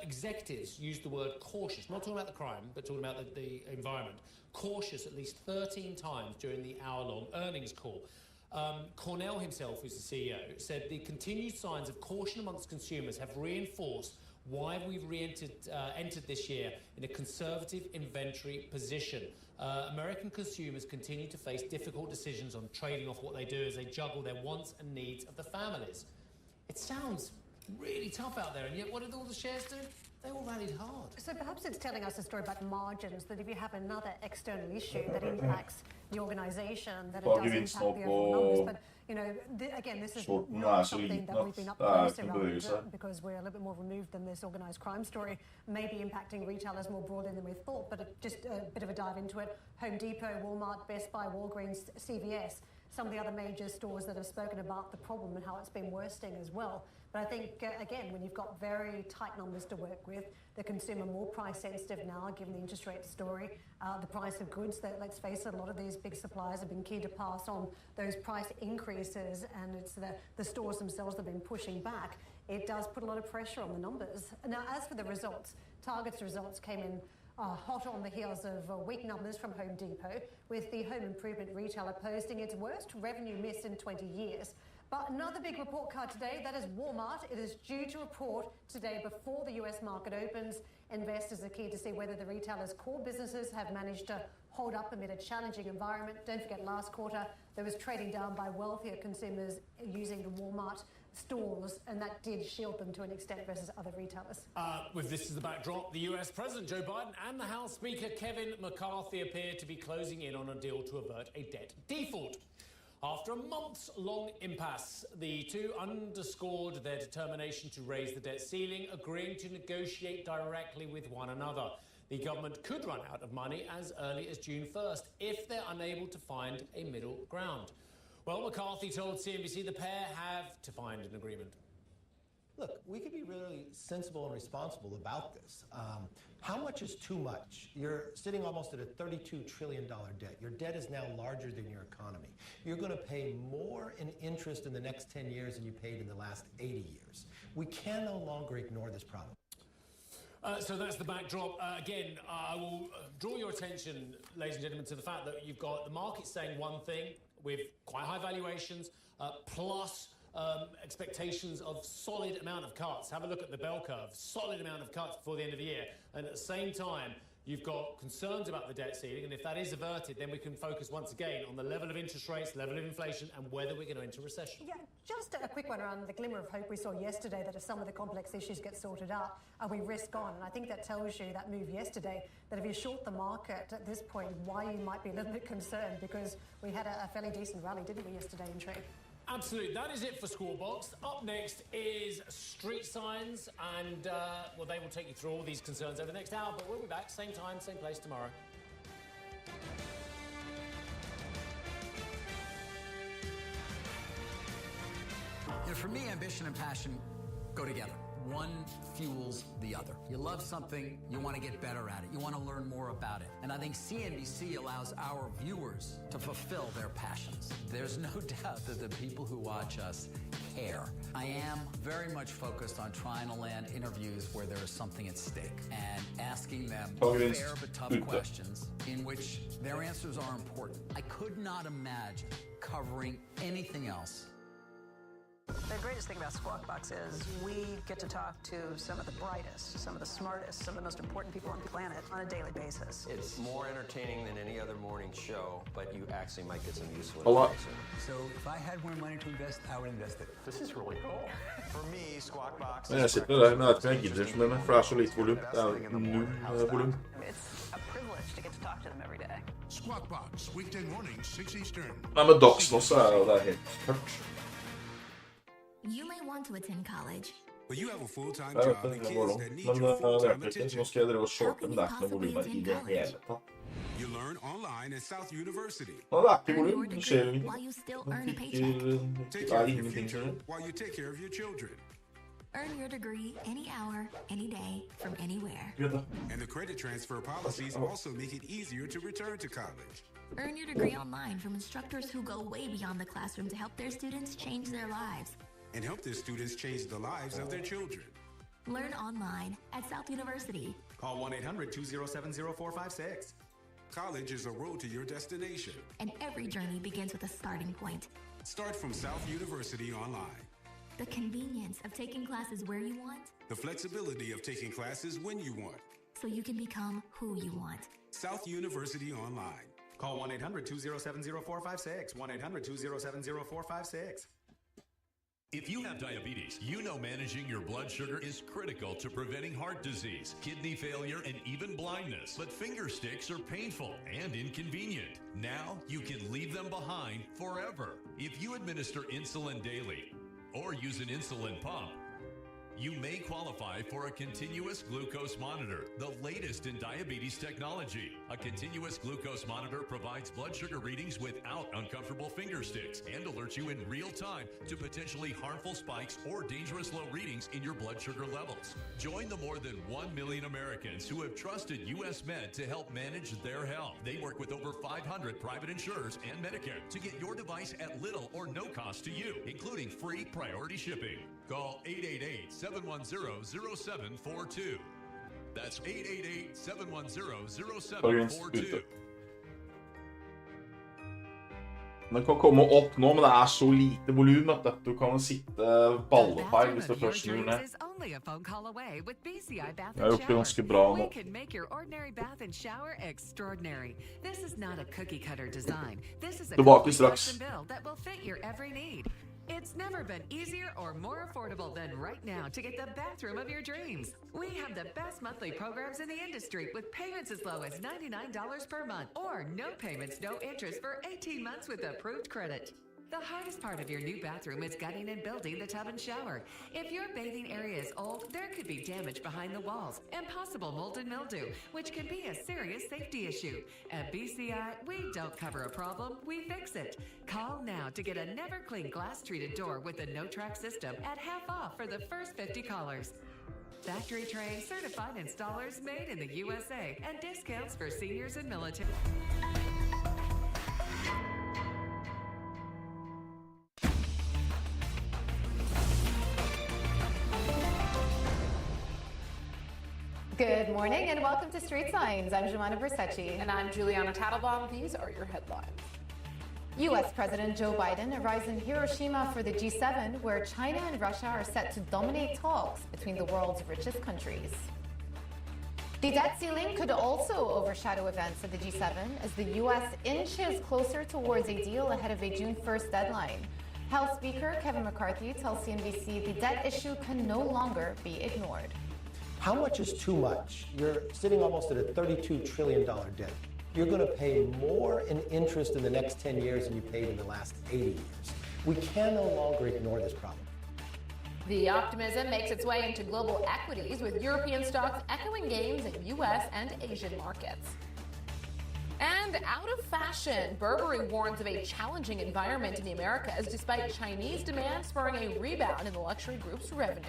executives used the word cautious, not talking about the crime, but talking about the environment. Cautious at least 13 times during the hour-long earnings call. Cornell himself, who's the CEO, said the continued signs of caution amongst consumers have reinforced why we've entered this year in a conservative inventory position. American consumers continue to face difficult decisions on trading off what they do as they juggle their wants and needs of the families. It sounds really tough out there, and yet what did all the shares do? They all rallied hard. So perhaps it's telling us a story about margins, that if you have another external issue that impacts the organisation, that it does impact the overall numbers. But, again, this is not something that we've been up close around because we're a little bit more removed than this organised crime story, maybe impacting retailers more broadly than we thought. But just a bit of a dive into it. Home Depot, Walmart, Best Buy, Walgreens, CVS, some of the other major stores that have spoken about the problem and how it's been worsening as well. But I think, again, when you've got very tight numbers to work with, the consumer more price sensitive now, given the interest rate story, the price of goods, that, let's face it, a lot of these big suppliers have been keen to pass on those price increases, and it's the stores themselves that have been pushing back. It does put a lot of pressure on the numbers. Now, as for the results, Target's results came in hot on the heels of weak numbers from Home Depot, with the home improvement retailer posting its worst revenue miss in 20 years. But another big report card today, that is Walmart. It is due to report today before the US market opens. Investors are keen to see whether the retailer's core businesses have managed to hold up amid a challenging environment. Don't forget, last quarter, there was trading down by wealthier consumers using the Walmart stores, and that did shield them to an extent versus other retailers. With this as the backdrop, the US President Joe Biden and the House Speaker Kevin McCarthy appear to be closing in on a deal to avert a debt default. After a months-long impasse, the two underscored their determination to raise the debt ceiling, agreeing to negotiate directly with one another. the government could run out of money as early as June 1st if they're unable to find a middle ground. Well, McCarthy told CNBC the pair have to find an agreement. Look, we could be really sensible and responsible about this. How much is too much? You're sitting almost at a $32 trillion debt. Your debt is now larger than your economy. You're going to pay more in interest in the next 10 years than you paid in the last 80 years. We can no longer ignore this problem. So that's the backdrop. Again, I will draw your attention, ladies and gentlemen, to the fact that you've got the market saying one thing with quite high valuations, plus expectations of solid amount of cuts. Have a look at the bell curve. Solid amount of cuts before the end of the year. And at the same time, you've got concerns about the debt ceiling. And if that is averted, then we can focus once again on the level of interest rates, level of inflation, and whether we're going to enter recession. Yeah, just a quick one around the glimmer of hope we saw yesterday that if some of the complex issues get sorted out, we risk on. And I think that tells you, that move yesterday, that if you short the market at this point, why you might be a little bit concerned, because we had a fairly decent rally, didn't we, yesterday in trade? Absolutely. That is it for Squawk Box. Up next is Street Signs, and well, they will take you through all these concerns over the next hour, but we'll be back same time, same place tomorrow. You know, for me, ambition and passion go together. One fuels the other. You love something, you want to get better at it. You want to learn more about it. And I think CNBC allows our viewers to fulfill their passions. There's no doubt that the people who watch us care. I am very much focused on trying to land interviews where there is something at stake and asking them fair but tough questions in which their answers are important. I could not imagine covering anything else. The greatest thing about Squawk Box is we get to talk to some of the brightest, some of the smartest, some of the most important people on the planet on a daily basis. It's more entertaining than any other morning show, but you actually might get some useful information. So if I had more money to invest, I would invest it. This is really cool. For me, Squawk Box. Men jeg sitter der, men jeg vet ikke om jeg gidder så mye, for det er så lite volum. Det er null volum. It's a privilege to get to talk to them every day. Squawk Box, weekday morning, 6 Eastern. Nei, men Dagsen også er jo det helt tørt. You may want to attend college. But you have a full-time Jeg job vet and det, kids det that need men your det full-time hjelper ikke. attention. Nå skal jeg drive og shorte, men det er ikke noe volum her i det hele tatt. You learn online at South University. Nå, det er ikke volum, det skjer jo ingenting. Take care of your future while you take care of your children. Earn your degree any hour, any day, from anywhere. And the credit transfer policies also make it easier to return to college. Earn your degree online from instructors who go way beyond the classroom to help their students change their lives. And help their students change the lives of their children. Learn online at South University. Call 1-800-207-0456. College is a road to your destination. And every journey begins with a starting point. Start from South University online. The convenience of taking classes where you want. The flexibility of taking classes when you want. So you can become who you want. South University online. Call 1-800-207-0456. 1-800-207-0456. If you have diabetes, you know managing your blood sugar is critical to preventing heart disease, kidney failure, and even blindness. But finger sticks are painful and inconvenient. Now you can leave them behind forever. If you administer insulin daily or use an insulin pump, you may qualify for a continuous glucose monitor, the latest in diabetes technology. A continuous glucose monitor provides blood sugar readings without uncomfortable finger sticks and alerts you in real time to potentially harmful spikes or dangerous low readings in your blood sugar levels. Join the more than 1 million Americans who have trusted U.S. Med to help manage their health. They work with over 500 private insurers and Medicare to get your device at little or no cost to you, including free priority shipping. Call 888-710-0742. That's 888-710-0742. Den kan komme opp nå, men det er så lite volum at du kan sitte ballefeil hvis du først snur ned. Jeg har gjort det ganske bra nå. Tilbake straks. It's never been easier or more affordable than right now to get the bathroom of your dreams. We have the best monthly programs in the industry with payments as low as $99 per month or no payments, no interest for 18 months with approved credit. The hardest part of your new bathroom is gutting and building the tub and shower. If your bathing area is old, there could be damage behind the walls and possible mold and mildew, which can be a serious safety issue. At BCI, we don't cover a problem, we fix it. Call now to get a never clean glass treated door with a no-track system at half off for the first 50 callers. Factory trained, certified installers made in the USA, and discounts for seniors and military. Good morning and welcome to Street Signs. I'm Jemana Versace. And I'm Juliana Tattlebaum. These are your headlines. U.S. President Joe Biden arrives in Hiroshima for the G7, where China and Russia are set to dominate talks between the world's richest countries. The debt ceiling could also overshadow events at the G7 as the U.S. inches closer towards a deal ahead of a June 1st deadline. House Speaker Kevin McCarthy tells CNBC the debt issue can no longer be ignored. How much is too much? You're sitting almost at a $32 trillion debt. You're going to pay more in interest in the next 10 years than you paid in the last 80 years. We can no longer ignore this problem. The optimism makes its way into global equities, with European stocks echoing gains in U.S. and Asian markets. And out of fashion, Burberry warns of a challenging environment in the Americas despite Chinese demand spurring a rebound in the luxury group's revenue.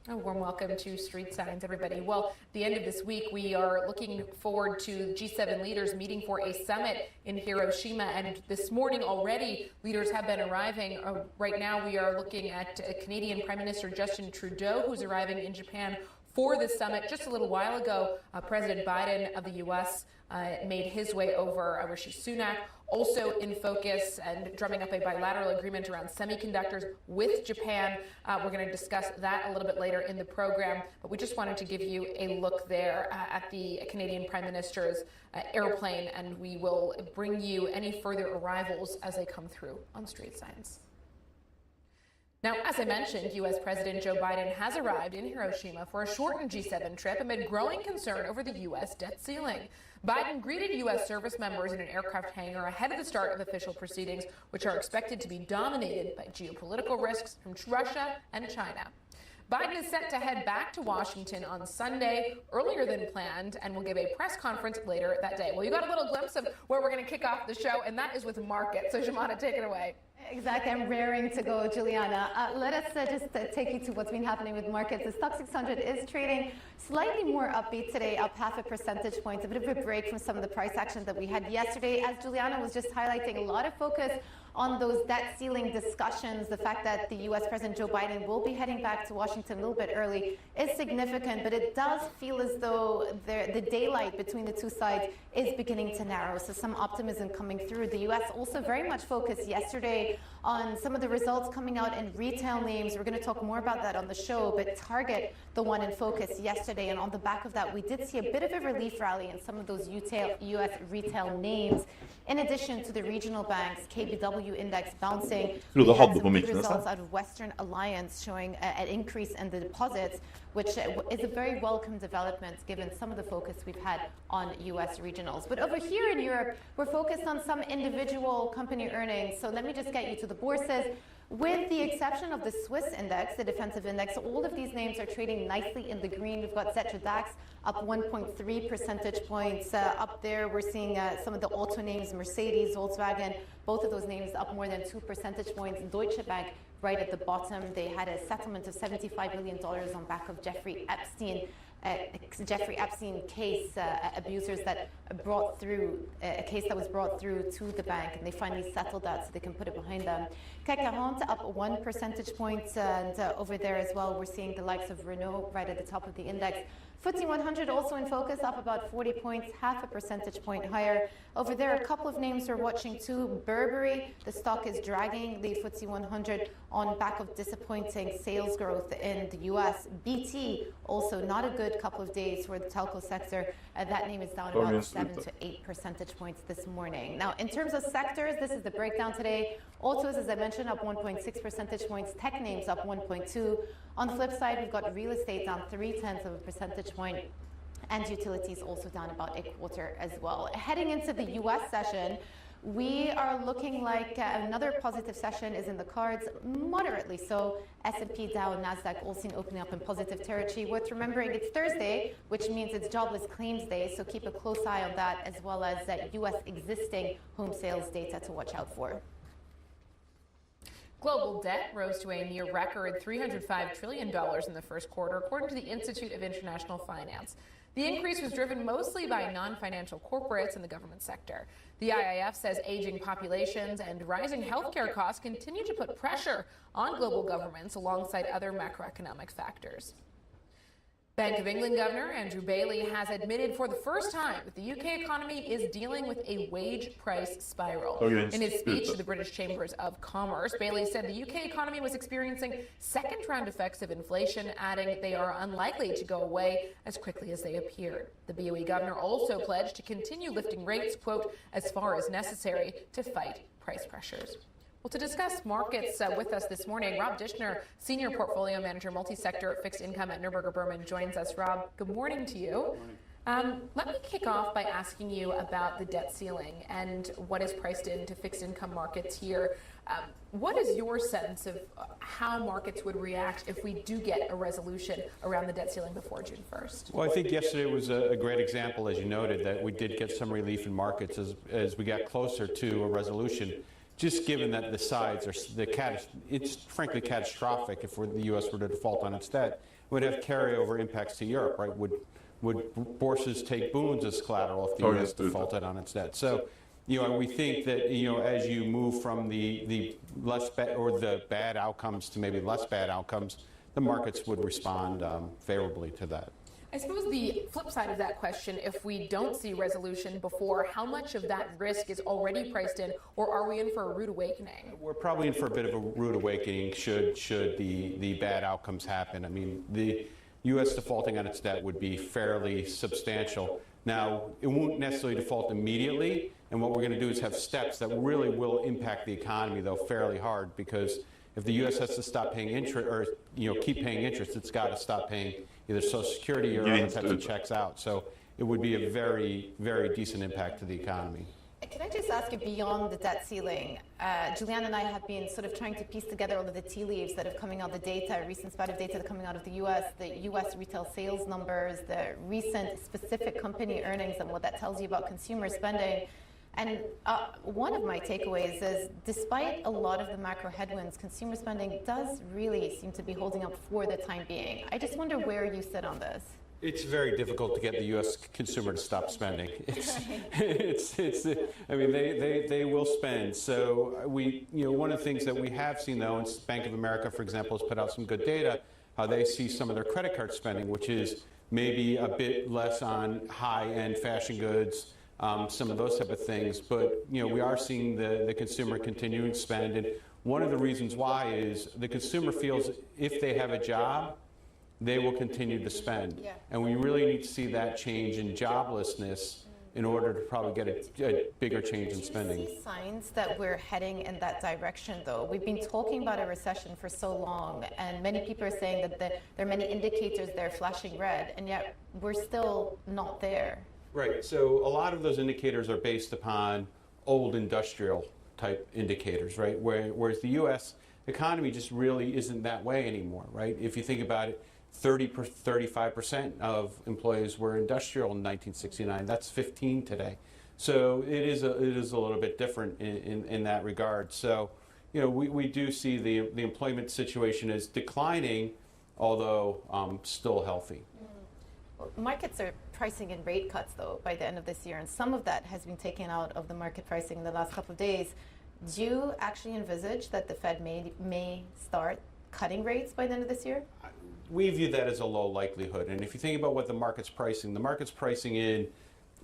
A warm welcome to Street Signs, everybody. Well, the end of this week, we are looking forward to G7 leaders meeting for a summit in Hiroshima. And this morning already, leaders have been arriving. Right now, we are looking at Canadian Prime Minister Justin Trudeau, who's arriving in Japan for this summit. Just a little while ago, President Biden of the U.S. Made his way over. Rishi Sunak also in focus and drumming up a bilateral agreement around semiconductors with Japan. We're going to discuss that a little bit later in the program, but we just wanted to give you a look there at the Canadian Prime Minister's airplane, and we will bring you any further arrivals as they come through on Street Signs. Now, as I mentioned, U.S. President Joe Biden has arrived in Hiroshima for a shortened G7 trip amid growing concern over the U.S. debt ceiling. Biden greeted U.S. service members in an aircraft hangar ahead of the start of official proceedings, which are expected to be dominated by geopolitical risks from Russia and China. Biden is set to head back to Washington on Sunday, earlier than planned, and will give a press conference later that day. Well, you got a little glimpse of where we're going to kick off the show, and that is with markets. So, Jemana, take it away. Exactly. I'm raring to go, Juliana. Let us just take you to what's been happening with markets. The Stoxx 600 is trading slightly more upbeat today, up 0.5 percentage point, a bit of a break from some of the price action that we had yesterday. As Juliana was just highlighting, a lot of focus on those debt ceiling discussions. The fact that the U.S. President Joe Biden will be heading back to Washington a little bit early is significant, but it does feel as though the daylight between the two sides is beginning to narrow. So some optimism coming through. The U.S. also very much focused yesterday on some of the results coming out in retail names. We're going to talk more about that on the show, but Target, the one in focus yesterday. And on the back of that, we did see a bit of a relief rally in some of those U.S. retail names. In addition to the regional banks, KBW index bouncing. We had some good results out of Western Alliance showing an increase in the deposits, which is a very welcome development given some of the focus we've had on U.S. regionals. But over here in Europe, we're focused on some individual company earnings. So let me just get you to the bourses. With the exception of the Swiss index, the defensive index, all of these names are trading nicely in the green. We've got Zetra DAX up 1.3 percentage points. Up there, we're seeing some of the auto names, Mercedes, Volkswagen, both of those names up more than 2 percentage points. Deutsche Bank right at the bottom. They had a settlement of $75 million on back of Jeffrey Epstein case, abusers that brought through a case that was brought through to the bank, and they finally settled that so they can put it behind them. CAC 40 up 1 percentage point, and over there as well, we're seeing the likes of Renault right at the top of the index. FTSE 100 also in focus, up about 40 points, 0.5 percentage point higher. Over there, a couple of names we're watching too. Burberry, the stock is dragging the FTSE 100 on back of disappointing sales growth in the U.S. BT, also not a good good couple of days for the telco sector. That name is down about 7 to 8 percentage points this morning. Now, in terms of sectors, this is the breakdown today. Autos, as I mentioned, up 1.6 percentage points. Tech names up 1.2. On the flip side, we've got real estate down 0.3 of a percentage point. And utilities also down about 1/4 as well. Heading into the U.S. session, we are looking like another positive session is in the cards, moderately so. S&P, Dow, NASDAQ all seen opening up in positive territory. Worth remembering it's Thursday, which means it's jobless claims day, so keep a close eye on that, as well as U.S. existing home sales data to watch out for. Global debt rose to a near record $305 trillion in the first quarter, according to the Institute of International Finance. The increase was driven mostly by non-financial corporates in the government sector. The IIF says aging populations and rising healthcare costs continue to put pressure on global governments alongside other macroeconomic factors. Bank of England Governor Andrew Bailey has admitted for the first time that the UK economy is dealing with a wage price spiral. In his speech to the British Chambers of Commerce, Bailey said the UK economy was experiencing second-round effects of inflation, adding they are unlikely to go away as quickly as they appeared. The BOE governor also pledged to continue lifting rates, quote, as far as necessary to fight price pressures. Well, to discuss markets with us this morning, Rob Dishner, Senior Portfolio Manager, Multi-Sector Fixed Income at Neuberger Berman, joins us. Rob, good morning to you. Let me kick off by asking you about the debt ceiling and what is priced into fixed income markets here. What is your sense of how markets would react if we do get a resolution around the debt ceiling before June 1st? Well, I think yesterday was a great example, as you noted, that we did get some relief in markets as we got closer to a resolution. Just given that the sides are, it's frankly catastrophic if the U.S. were to default on its debt. It would have carryover impacts to Europe, right? Would Bourses take bonds as collateral if the U.S. defaulted on its debt? So, we think that, as you move from the less bad or the bad outcomes to maybe less bad outcomes, the markets would respond favorably to that. I suppose the flip side of that question, if we don't see resolution before, how much of that risk is already priced in, or are we in for a rude awakening? We're probably in for a bit of a rude awakening should the bad outcomes happen. I mean, the U.S. defaulting on its debt would be fairly substantial. Now, it won't necessarily default immediately, and what we're going to do is have steps that really will impact the economy, though, fairly hard, because if the U.S. has to stop paying interest, or keep paying interest, it's got to stop paying either Social Security or other types of checks out. So it would be a very, very decent impact to the economy. Can I just ask you beyond the debt ceiling? Juliana and I have been sort of trying to piece together all of the tea leaves that have coming out, the data, recent spat of data that are coming out of the U.S. retail sales numbers, the recent specific company earnings and what that tells you about consumer spending. And one of my takeaways is, despite a lot of the macro headwinds, consumer spending does really seem to be holding up for the time being. I just wonder where you sit on this. It's very difficult to get the U.S. consumer to stop spending. I mean, they will spend. So one of the things that we have seen, though, and Bank of America, for example, has put out some good data, how they see some of their credit card spending, which is maybe a bit less on high-end fashion goods, some of those type of things. But, we are seeing the consumer continuing to spend. And one of the reasons why is the consumer feels if they have a job, they will continue to spend. Yeah. And we really need to see that change in joblessness in order to probably get a bigger change in spending. Do you see signs that we're heading in that direction, though? We've been talking about a recession for so long, and many people are saying that there are many indicators there flashing red, and yet we're still not there. Right. So a lot of those indicators are based upon old industrial type indicators, right? Whereas the U.S. economy just really isn't that way anymore, right? If you think about it, 35% of employees were industrial in 1969. That's 15 today. So it is a little bit different in that regard. So, we do see the employment situation is declining, although still healthy. Markets are pricing in rate cuts, though, by the end of this year, and some of that has been taken out of the market pricing in the last couple of days. Do you actually envisage that the Fed may start cutting rates by the end of this year? We view that as a low likelihood. And if you think about what the market's pricing in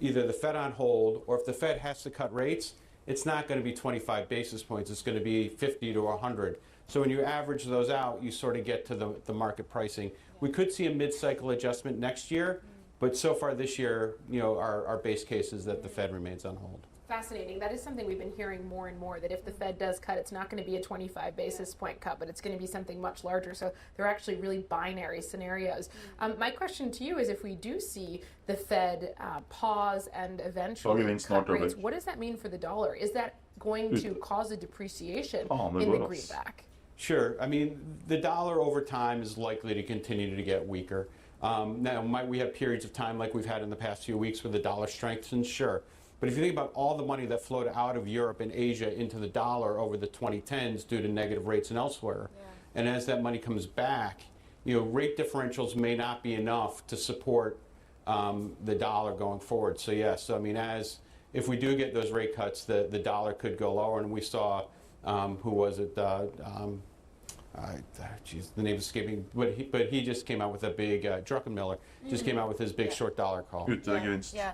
either the Fed on hold, or if the Fed has to cut rates, it's not going to be 25 basis points. It's going to be 50 to 100. So when you average those out, you sort of get to the market pricing. We could see a mid-cycle adjustment next year, but so far this year, our base case is that the Fed remains on hold. Fascinating. That is something we've been hearing more and more, that if the Fed does cut, it's not going to be a 25 basis point cut, but it's going to be something much larger. So they're actually really binary scenarios. My question to you is, if we do see the Fed pause and eventually cut rates, what does that mean for the dollar? Is that going to cause a depreciation in the greenback? Sure. I mean, the dollar over time is likely to continue to get weaker. Now, might we have periods of time like we've had in the past few weeks where the dollar strengthens? Sure. But if you think about all the money that flowed out of Europe and Asia into the dollar over the 2010s due to negative rates and elsewhere, and as that money comes back, rate differentials may not be enough to support the dollar going forward. So yes, I mean, if we do get those rate cuts, the dollar could go lower, and we saw, who was it? The name is escaping, but he just came out with a big, Druckenmiller just came out with his big short dollar call. Yeah.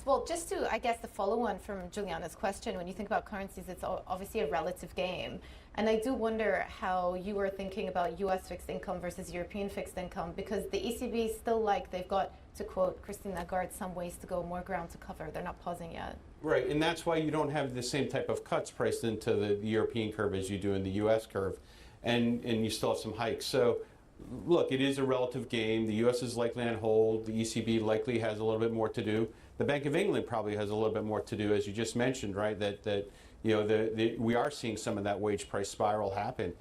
Well, just to, I guess, the follow-on from Juliana's question, when you think about currencies, it's obviously a relative game. And I do wonder how you are thinking about U.S. fixed income versus European fixed income, because the ECB still they've got, to quote Christine Lagarde, some ways to go, more ground to cover. They're not pausing yet. Right, and that's why you don't have the same type of cuts priced into the European curve as you do in the U.S. curve. And you still have some hikes. So, look, it is a relative game. The U.S. is likely on hold. The ECB likely has a little bit more to do. The Bank of England probably has a little bit more to do, as you just mentioned, right? That we are seeing some of that wage price spiral happen.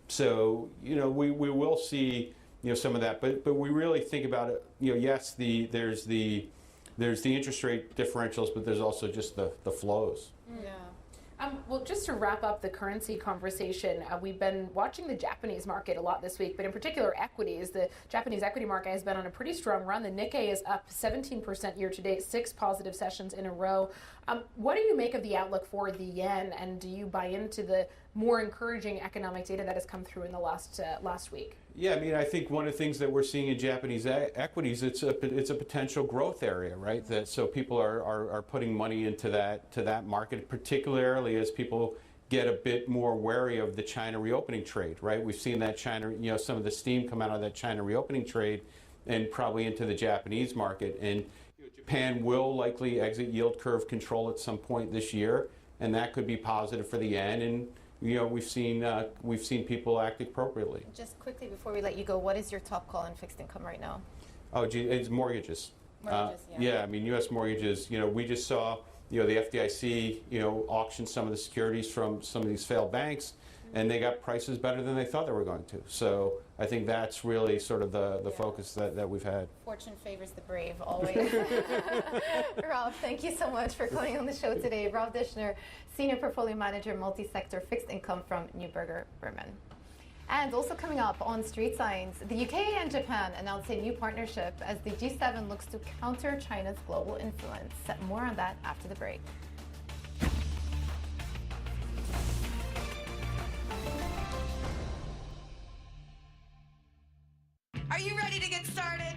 So, we will see some of that. But we really think about it. Yes, there's the interest rate differentials, but there's also just the flows. Yeah. Well, just to wrap up the currency conversation, we've been watching the Japanese market a lot this week, but in particular equities. The Japanese equity market has been on a pretty strong run. The Nikkei is up 17% year to date, 6 positive sessions in a row. What do you make of the outlook for the yen, and do you buy into the more encouraging economic data that has come through in the last week? Yeah, I mean, I think one of the things that we're seeing in Japanese equities, it's a potential growth area, right? So people are putting money into that market, particularly as people get a bit more wary of the China reopening trade, right? We've seen that China, some of the steam come out of that China reopening trade, and probably into the Japanese market. And Japan will likely exit yield curve control at some point this year, and that could be positive for the yen. And we've seen people act appropriately. Just quickly before we let you go, what is your top call in fixed income right now? Oh, gee, it's mortgages. Yeah, I mean, U.S. mortgages. We just saw the FDIC auction some of the securities from some of these failed banks, and they got prices better than they thought they were going to. So I think that's really sort of the focus that we've had. Fortune favors the brave, always. Rob, thank you so much for coming on the show today. Rob Dishner, Senior Portfolio Manager, Multi-Sector Fixed Income from Neuberger Berman. And also coming up on Street Signs, the UK and Japan announced a new partnership as the G7 looks to counter China's global influence. More on that after the break. Are you ready to get started?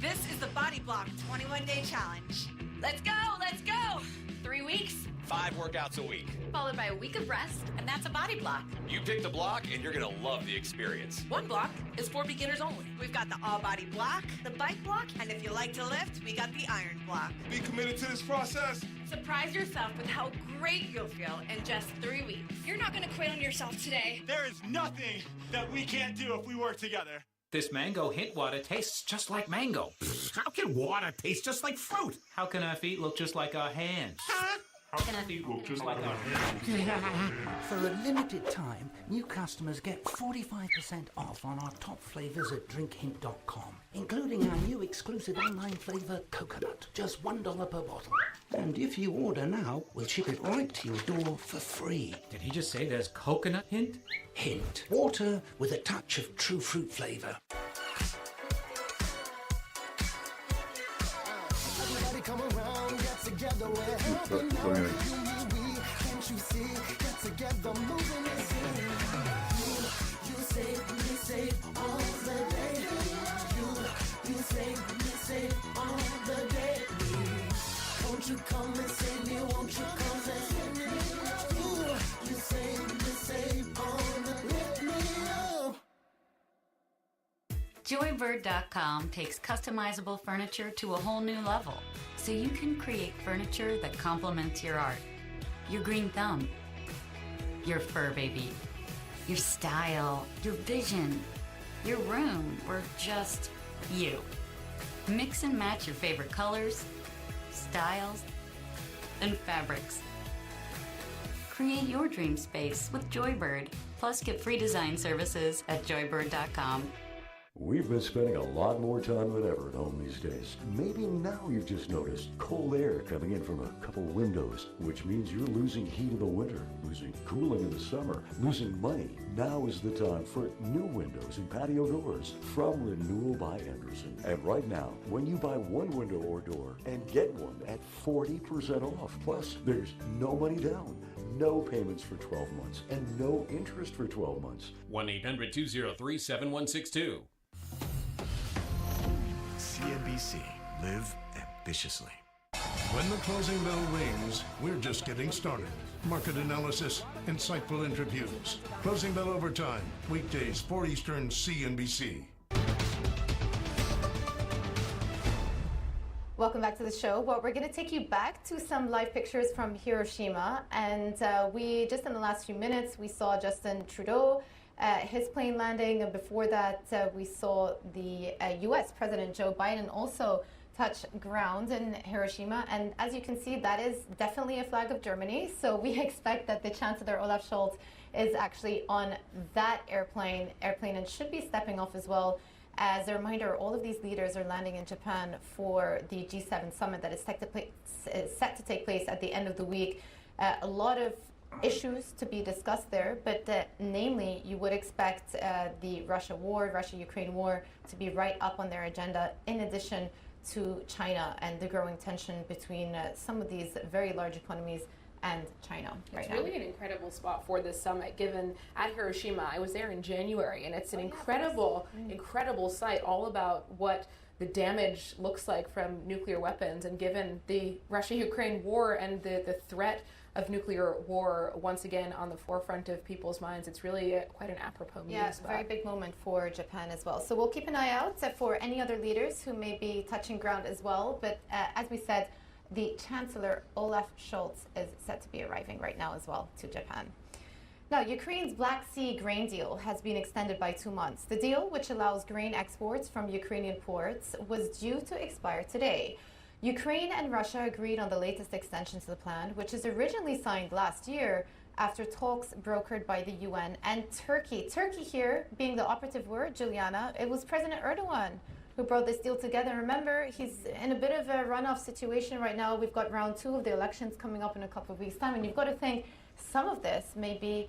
This is the Body Block 21-Day Challenge. Let's go, let's go! 3 weeks, 5 workouts a week, followed by a week of rest, and that's a body block. You pick the block and you're gonna love the experience. One block is for beginners only. We've got the all-body block, the bike block, and if you like to lift, we got the iron block. Be committed to this process. Surprise yourself with how great you'll feel in just 3 weeks. You're not gonna quit on yourself today. There is nothing that we can't do if we work together. This mango hint water tastes just like mango. How can water taste just like fruit? How can our feet look just like our hands? How can our feet look just like our hands? For a limited time, new customers get 45% off on our top flavors at drinkhint.com, including our new exclusive online flavor, coconut, just $1 per bottle. And if you order now, we'll ship it right to your door for free. Did he just say there's coconut hint? Hint. Water with a touch of true fruit flavor. Everybody come around, get together, we're helping out. Can't you see? Get together, moving and singing. You save me, save all the day. You save me, save all the day. Won't you come and save me? Won't you come and save me? You save me, save all Joybird.com takes customizable furniture to a whole new level, so you can create furniture that complements your art, your green thumb, your fur baby, your style, your vision, your room, or just you. Mix and match your favorite colors, styles, and fabrics. Create your dream space with Joybird, plus get free design services at joybird.com. We've been spending a lot more time than ever at home these days. Maybe now you've just noticed cold air coming in from a couple windows, which means you're losing heat in the winter, losing cooling in the summer, losing money. Now is the time for new windows and patio doors from Renewal by Andersen. And right now, when you buy one window or door and get one at 40% off, plus there's no money down, no payments for 12 months, and no interest for 12 months. 1-800-203-7162. CNBC. Live ambitiously. When the closing bell rings, we're just getting started. Market analysis, insightful interviews. Closing Bell Overtime, weekdays 4 Eastern, CNBC. Welcome back to the show. Well, we're going to take you back to some live pictures from Hiroshima. And we, just in the last few minutes, we saw Justin Trudeau, his plane landing. And before that, we saw the U.S. President Joe Biden also touch ground in Hiroshima. And as you can see, that is definitely a flag of Germany. So we expect that the Chancellor Olaf Scholz is actually on that airplane and should be stepping off as well. As a reminder, all of these leaders are landing in Japan for the G7 summit that is set to take place at the end of the week. A lot of issues to be discussed there, but namely, you would expect the Russia-Ukraine war to be right up on their agenda, in addition to China and the growing tension between some of these very large economies and China right now. It's really an incredible spot for this summit, given at Hiroshima. I was there in January, and it's an incredible site, all about what the damage looks like from nuclear weapons. And given the Russia-Ukraine war and the threat of nuclear war once again on the forefront of people's minds, it's really quite an apropos meeting spot. Very big moment for Japan as well. So we'll keep an eye out for any other leaders who may be touching ground as well. But as we said, the Chancellor Olaf Scholz is set to be arriving right now as well to Japan. Now, Ukraine's Black Sea grain deal has been extended by 2 months. The deal, which allows grain exports from Ukrainian ports, was due to expire today. Ukraine and Russia agreed on the latest extension to the plan, which is originally signed last year after talks brokered by the UN and Turkey. Turkey here being the operative word, Juliana. It was President Erdogan who brought this deal together. Remember, he's in a bit of a runoff situation right now. We've got round 2 of the elections coming up in a couple of weeks' time, and you've got to think some of this may be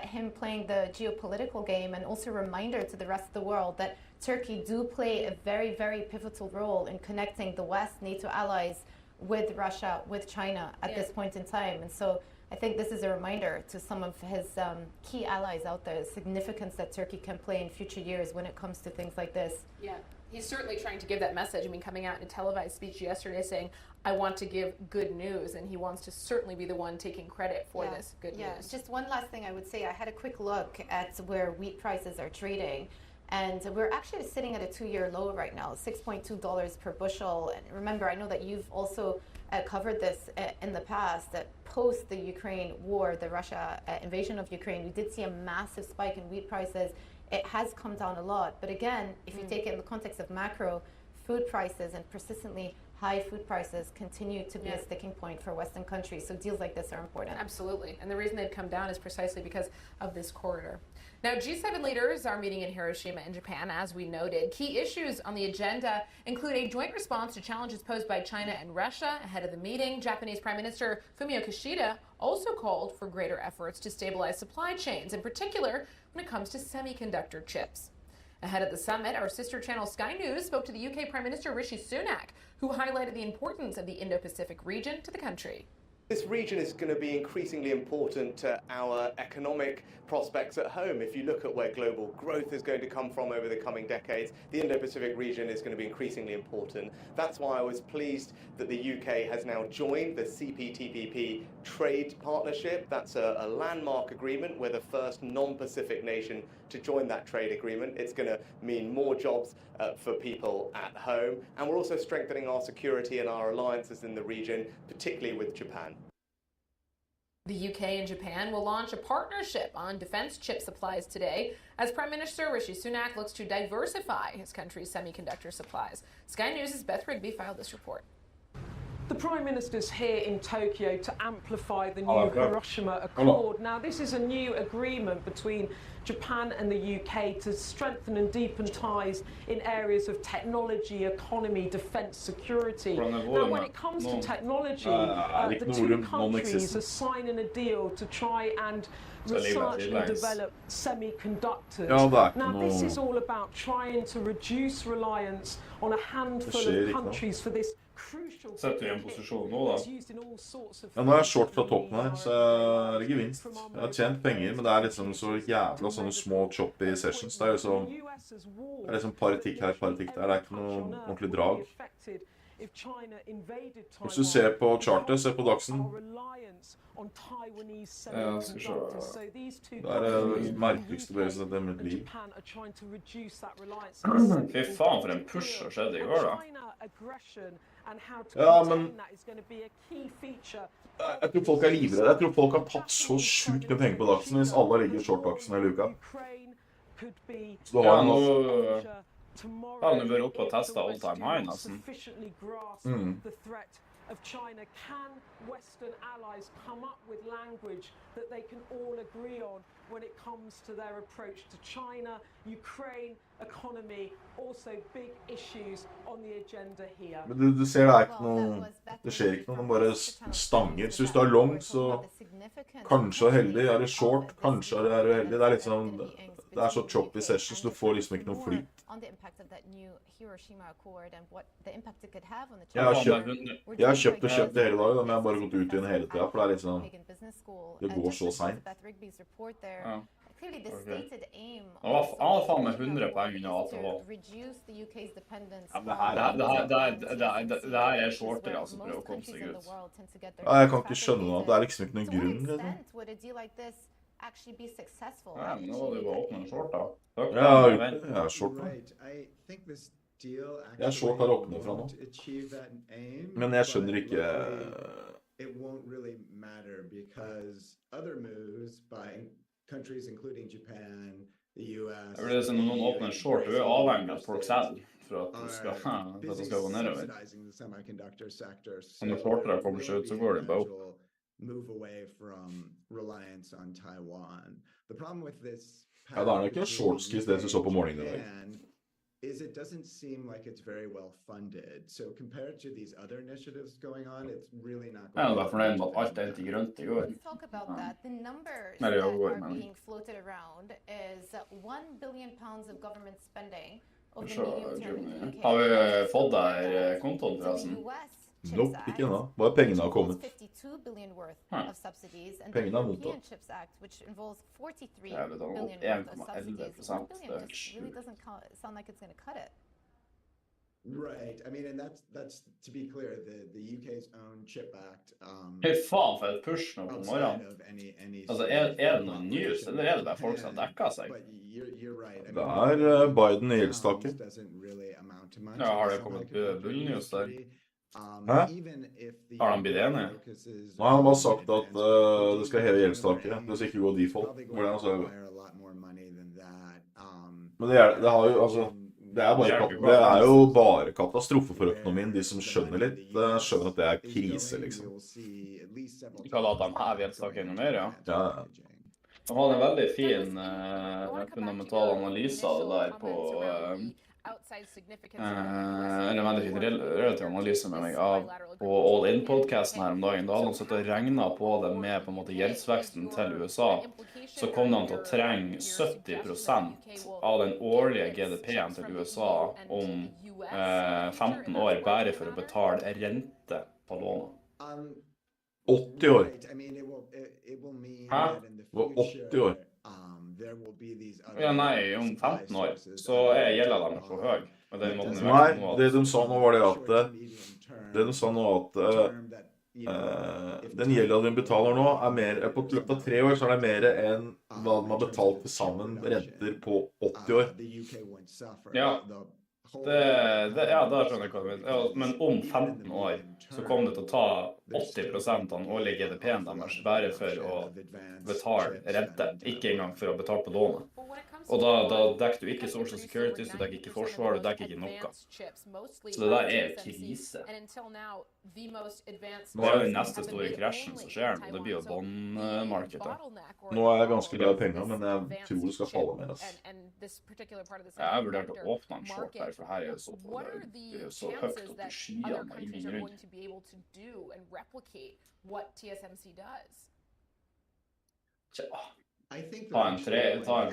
him playing the geopolitical game, and also a reminder to the rest of the world that Turkey do play a very, very pivotal role in connecting the West, NATO allies, with Russia, with China at this point in time. And so I think this is a reminder to some of his key allies out there, the significance that Turkey can play in future years when it comes to things like this. Yeah. He's certainly trying to give that message. I mean, coming out in a televised speech yesterday saying, I want to give good news, and he wants to certainly be the one taking credit for this good news. Just one last thing I would say. I had a quick look at where wheat prices are trading, and we're actually sitting at a 2-year low right now, $6.2 per bushel. And remember, I know that you've also covered this in the past, that post the Ukraine war, the Russia invasion of Ukraine, we did see a massive spike in wheat prices. It has come down a lot. But again, if you take it in the context of macro, food prices and persistently high food prices continue to be a sticking point for Western countries. So deals like this are important. Absolutely. And the reason they've come down is precisely because of this corridor. Now, G7 leaders are meeting in Hiroshima in Japan, as we noted. Key issues on the agenda include a joint response to challenges posed by China and Russia. Ahead of the meeting, Japanese Prime Minister Fumio Kishida also called for greater efforts to stabilize supply chains, in particular when it comes to semiconductor chips. Ahead of the summit, our sister channel Sky News spoke to the UK Prime Minister Rishi Sunak, who highlighted the importance of the Indo-Pacific region to the country. This region is going to be increasingly important to our economic prospects at home. If you look at where global growth is going to come from over the coming decades, the Indo-Pacific region is going to be increasingly important. That's why I was pleased that the UK has now joined the CPTPP trade partnership. That's a landmark agreement. We're the first non-Pacific nation to join that trade agreement. It's going to mean more jobs for people at home, and we're also strengthening our security and our alliances in the region, particularly with Japan. The UK and Japan will launch a partnership on defense chip supplies today as Prime Minister Rishi Sunak looks to diversify his country's semiconductor supplies. Sky News' Beth Rigby filed this report. The Prime Minister's here in Tokyo to amplify the new Hiroshima Accord. Now, this is a new agreement between Japan and the UK to strengthen and deepen ties in areas of technology, economy, defence, security. Now, when it comes to technology, the two countries are signing a deal to try and research and develop semiconductors. Now, this is all about trying to reduce reliance on a handful of countries for this crucial. Setter igjen posisjonen nå da. Ja, nå er jeg short fra toppen her, så jeg er gevinst. Jeg har tjent penger, men det er liksom så jævla sånne små choppy sessions. Det er liksom par tikk her, par tikk der. Det er ikke noe ordentlig drag. Hvis du ser på chartet, se på dagsen. Ja, skal se. Det er det merkeligste bevegelsen av mitt liv. Fy faen, for en push har skjedd I går da. Ja, men jeg tror folk er livredde. Jeg tror folk har tatt så sjukt med penger på dagsen hvis alle ligger I short-dagsen hele uka. Så du har noe... Da har du vært oppe og testet all-time high nesten. Of China, can Western allies come up with language that they can all agree on when it comes to their approach to China, Ukraine, economy, also big issues on the agenda here. Men du ser det ikke noe, det skjer ikke noe, de bare stanger. Så hvis du har long, så kanskje er heldig, er det short, kanskje er det heldig. Det er litt sånn, det er så choppy sessions, du får liksom ikke noe flyt. Jeg har kjøpt og kjøpt det hele dagen, men jeg har bare gått ut I den hele tiden, for det er litt sånn, det går så sent. Ja. Han var faen med 100 poeng under ATH. Ja, det her shorter altså for å komme seg ut. Ja, jeg kan ikke skjønne noe, det er liksom ikke noen grunn, liksom. Ja, men nå var det jo åpnet en short da. Ja, jeg er short da. Jeg er short her åpnet fra nå. Men jeg skjønner ikke... It won't really matter because other moves by countries including Japan, the US... Det blir som noen åpner en short, du avhengig av folk selv for at det skal gå nedover. Når shortere kommer seg ut, så går det bare opp. Move away from reliance on Taiwan. The problem with this ja, det er nok en shortskis det du så på morgenen I dag. Is it doesn't seem like it's very well funded. So compared to these other initiatives going on, it's really not going Jeg var fornøyd med at alt endte grønt I går. Let's talk about that. The numbers that are being floated around is 1 billion pounds of government spending over the medium term in the UK. Har vi fått der kontoen forresten? Nope, ikke ennå. Bare pengene har kommet. Pengene har mottatt. Jeg vet om 1,11%. Det er sjukt. Right. I mean, and that's to be clear, the UK's own Chip Act. Hei faen for et push nå på morgenen. Altså, det noen news, eller det bare folk som dekker seg? Det Biden I gjeldstaket. Ja, har det kommet bullnews der? Hæ? Har han blitt enig? Nei, han har bare sagt at det skal heve gjeldstaket. Det skal ikke gå default. Men det har jo, altså, det jo bare katastrofe for økonomien. De som skjønner litt, skjønner at det krise, liksom. Ikke at han hever gjeldstaket enda mer, ja? Ja. Han hadde en veldig fin fundamental analyse av det der på... en veldig fin relativ analyse med meg av på All-In-podcasten her om dagen. Da hadde han satt og regnet på det med på en måte gjeldsveksten til USA. Så kom han til å trenge 70% av den årlige GDP-en til USA om 15 år bare for å betale rente på lånet. 80 år. Hæ? 80 år. Ja, nei, om 15 år så gjelder de for høy. Nei, det de sa nå var det at den gjelden du betaler nå mer, på løpet av 3 år så det mer enn hva de har betalt til sammen renter på 80 år. Ja, da skjønner jeg hva du mener. Ja, men om 15 år så kommer det til å ta 80% av den årlige GDP-en deres bare for å betale rente, ikke engang for å betale på lånet. Og da dekker du ikke Social Security, du dekker ikke forsvar, du dekker ikke noe. Så det der jo krise. Nå jo den neste store krasjen som skjer, og det blir jo bondmarkedet. Nå jeg ganske glad i penger, men jeg tror det skal falle mer. Jeg har vurdert å åpne en short her, for her det jo så høyt opp i skyene med ingen grunn. Tja. Ta en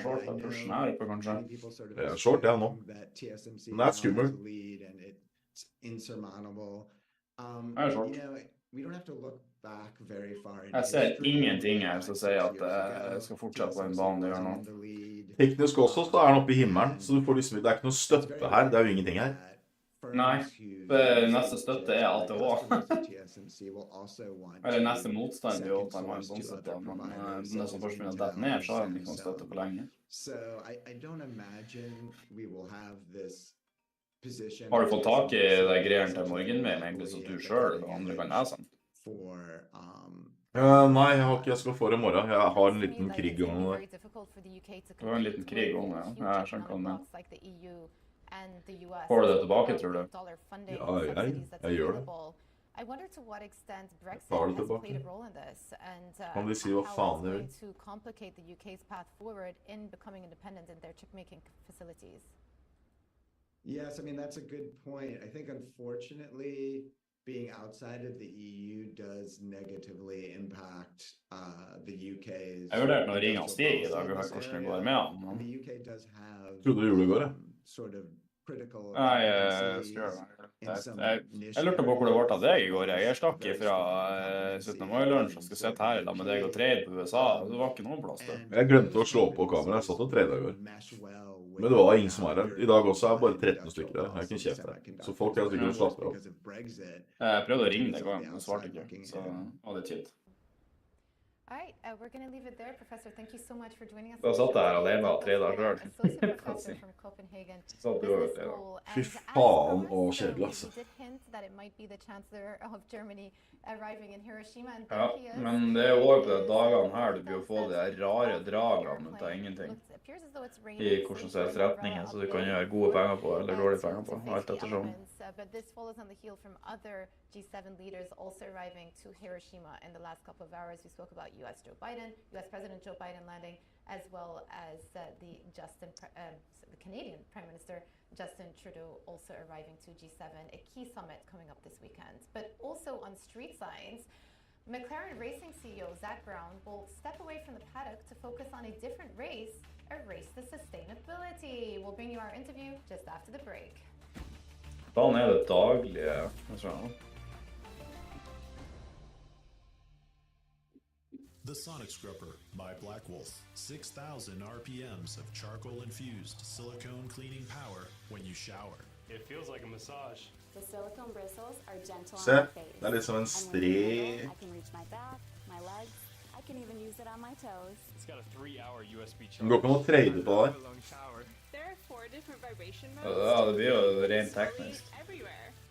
short av kursen her oppe, kanskje. Det en short, ja, nå. Den skummel. Short. Jeg ser ingenting her som sier at jeg skal fortsette på en bane det gjør nå. Teknisk også, så den oppe i himmelen, så du får liksom, det ikke noe støtte her, det jo ingenting her. Nei, neste støtte alt det også. Eller neste motstand jo at han har en sånn støtte, men det som først begynner å dette ned, så har han ikke noen støtte på lenge. Har du fått tak i det greiene til morgenveien, egentlig, så du selv og andre kan lese den? Nei, jeg skal få det i morgen. Jeg har en liten krig om det. Du har en liten krig om det, ja. Jeg skjønner hva du mener. Får du det tilbake, tror du? Ja, jeg gjør det. Jeg tar det tilbake. Kan de si hva faen de vil? Yes, I mean, that's a good point. I think, unfortunately, being outside of the EU does negatively impact the UK's... Jeg vurderte å ringe han Stig I dag og høre hvordan det går med han. The UK does have... Trodde du gjorde det i går, sort of critical... Nei, jeg lurte på hvor det ble av deg I går. Jeg stakk fra 17. mai-lunsj og skulle sitte her med deg og trade på USA. Det var ikke noen plass der. Jeg glemte å slå på kameraet. Jeg satt og trade I går. Men det var ingen som her. I dag også bare 13 stykker der. Jeg ikke kjeft der. Så folk sikkert slapper av. Jeg prøvde å ringe deg en gang, men det svarte ikke. Så det kjipt. All right, we're going to leave it there, Professor. Thank you so much for joining us. Da satt jeg her alene og tredet selv. Associate Professor from Copenhagen Business School. Fy faen og kjedelig, altså. You did hint that it might be the Chancellor of Germany arriving in Hiroshima. And ja, men det også på de dagene her du blir å få de rare dragene ut av ingenting. I hvordan ser retningen, så du kan gjøre gode penger på, eller dårlige penger på, alt ettersom. But this follows on the heel from other G7 leaders also arriving to Hiroshima in the last couple of hours. We spoke about US President Joe Biden landing, as well as the Canadian Prime Minister Justin Trudeau also arriving to G7, a key summit coming up this weekend. But also on street signs, McLaren Racing CEO Zach Brown will step away from the paddock to focus on a different race, a race to sustainability. We'll bring you our interview just after the break. Hva det daglige? The Sonic Scrubber by Black Wolf. 6,000 RPMs of charcoal-infused silicone cleaning power when you shower. It feels like a massage. The silicone bristles are gentle Se, on the face. det liksom en stre. I can reach my back, my legs. I can even use it on my toes. It's got a 3-hour USB charge. Det går ikke an å trade på det. There are 4 different vibration modes. Ja, det blir jo rent teknisk.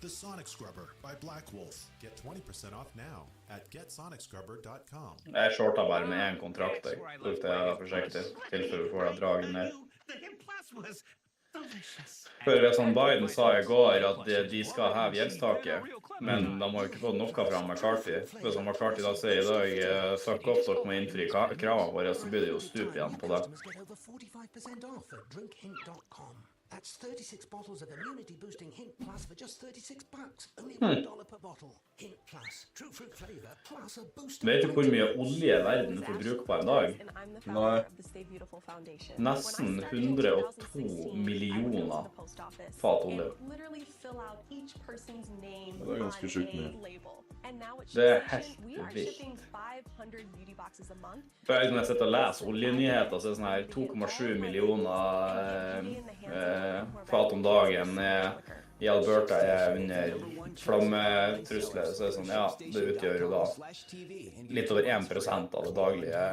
The Sonic Scrubber by Black Wolf. Get 20% off now at getsonicscrubber.com. Jeg shorta bare med en kontrakt, jeg. Så det er forsiktig, tilfelle vi får dragen ned. For som Biden sa I går at de skal heve gjeldstaket, men de har jo ikke fått noe fra McCarthy. For som McCarthy da sier I dag, fuck off, dere må innfri kravene våre, så blir det jo stup igjen på det. That's 36 bottles of immunity-boosting Hint Plus for just $36. Only $1 per bottle. Hint Plus, true fruit flavor plus a booster. Vet du hvor mye olje verden får bruke på en dag? Nei. Nesten 102 millioner fat olje. Literally fill out each person's name Det ganske sjukt mye. Det helt vilt. For når jeg sitter og leser oljenyheter, så det sånn her 2,7 millioner fat om dagen I Alberta under flammetrusler, så det sånn, ja, det utgjør jo da litt over 1% av det daglige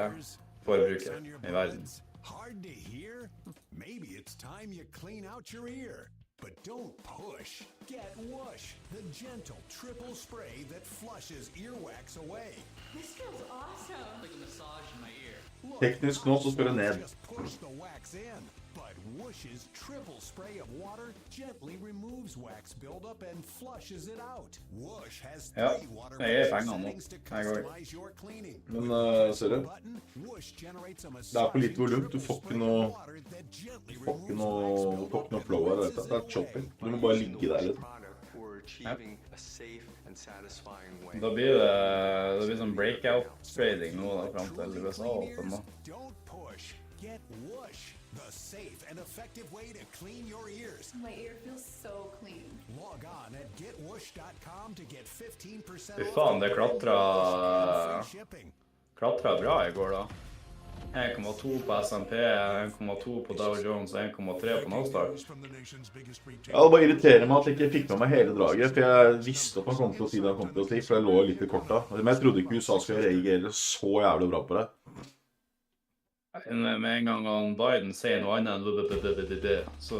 forbruket I verden. Hard to hear? Maybe it's time you clean out your ear. But don't push. Get Whoosh, the gentle triple spray that flushes earwax away. This feels awesome. Like a massage in my ear. Teknisk nå så spør jeg ned. Just push the wax in. But Whoosh's triple spray of water gently removes wax buildup and flushes it out. Whoosh has Ja, 3 water jeg penger nå. settings to Jeg går. customize your cleaning. Men ser du? Whoosh generates a Det for litt volum, du får ikke noe flow her, vet du. Det chopping. Du må bare ligge der litt. Ja. Da blir det sånn breakout trading nå da, frem til USA åpen da. Don't push. Get Whoosh, the safe and effective way to clean your ears. My ear feels so clean. Log on at getwhoosh.com to get 15% Fy faen, det klatra bra I går da. 1,2 på S&P, 1,2 på Dow Jones, 1,3 på Nasdaq. Ja, det bare irriterer meg at jeg ikke fikk med meg hele draget, for jeg visste at man kom til å si det han kom til å si, for jeg lå litt I korta. Men jeg trodde ikke USA skulle reagere så jævlig bra på det. Med en gang Biden sier noe annet enn så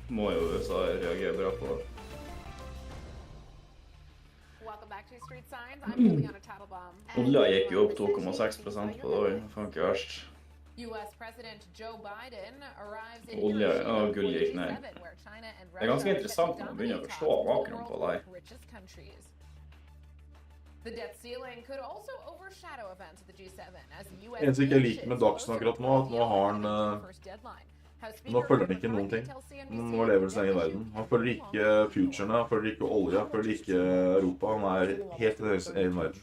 må jo USA reagere bra på det. Olja gikk jo opp 2,6% på det år, det var ikke verst. Olje og gull gikk ned. Det ganske interessant når man begynner å forstå makroen på det her. En som ikke jeg liker med Daxen akkurat nå, at nå har han nå følger han ikke noen ting. Nå lever det seg I verden. Han følger ikke futurene, han følger ikke olje, han følger ikke Europa. Han helt I sin egen verden.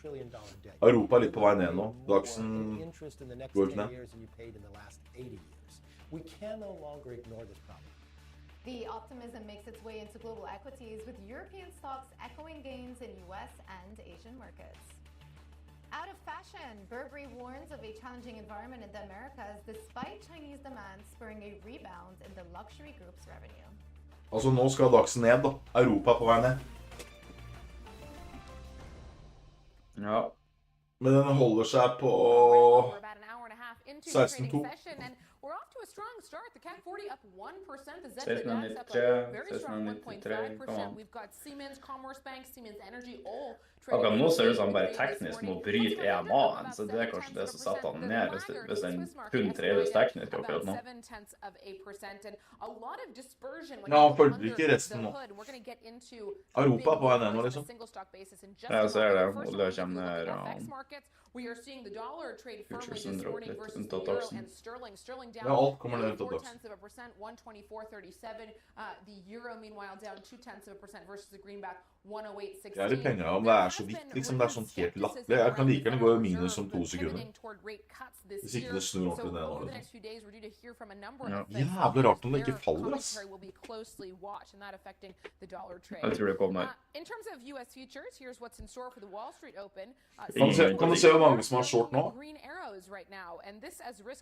Europa litt på vei ned nå. Daxen går ikke ned. The optimism makes its way into global equities with European stocks echoing gains in US and Asian markets. Out of fashion, Burberry warns of a challenging environment in the Americas despite Chinese demand spurring a rebound in the luxury group's revenue. Altså nå skal Daxen ned da. Europa på vei ned. Ja. Men den holder seg på 16,2. We're off to a strong start. The CAC 40 up 1%. The Z up a very strong 1.5%. We've got Siemens, Commerce Bank, Siemens Energy, all Akkurat nå ser det ut som han bare teknisk må bryte EMA-en, så det kanskje det som satt han ned hvis den kun tredes teknisk akkurat nå. Ja, han følger ikke resten nå. Europa på vei ned nå liksom. Jeg ser det, Olje kommer ned We are seeing the dollar trade firmly Futures this morning litt versus unntatt the euro Daxen. and sterling. Sterling down Ja, alt kommer ned unntatt 0.4%, 124.37. The euro meanwhile down 0.2% versus the greenback 108.16. Jeg I penger om det så vidt, liksom det sånn helt latterlig. Jeg kan like gjerne gå I minus om 2 sekunder. Hvis ikke det snur ordentlig ned nå, liksom. Ja, jævlig rart om det ikke faller, ass. Jeg tror det kommer. In terms of US futures, here's what's in store for the Wall Street Open. Kan du se hvor mange som har short nå?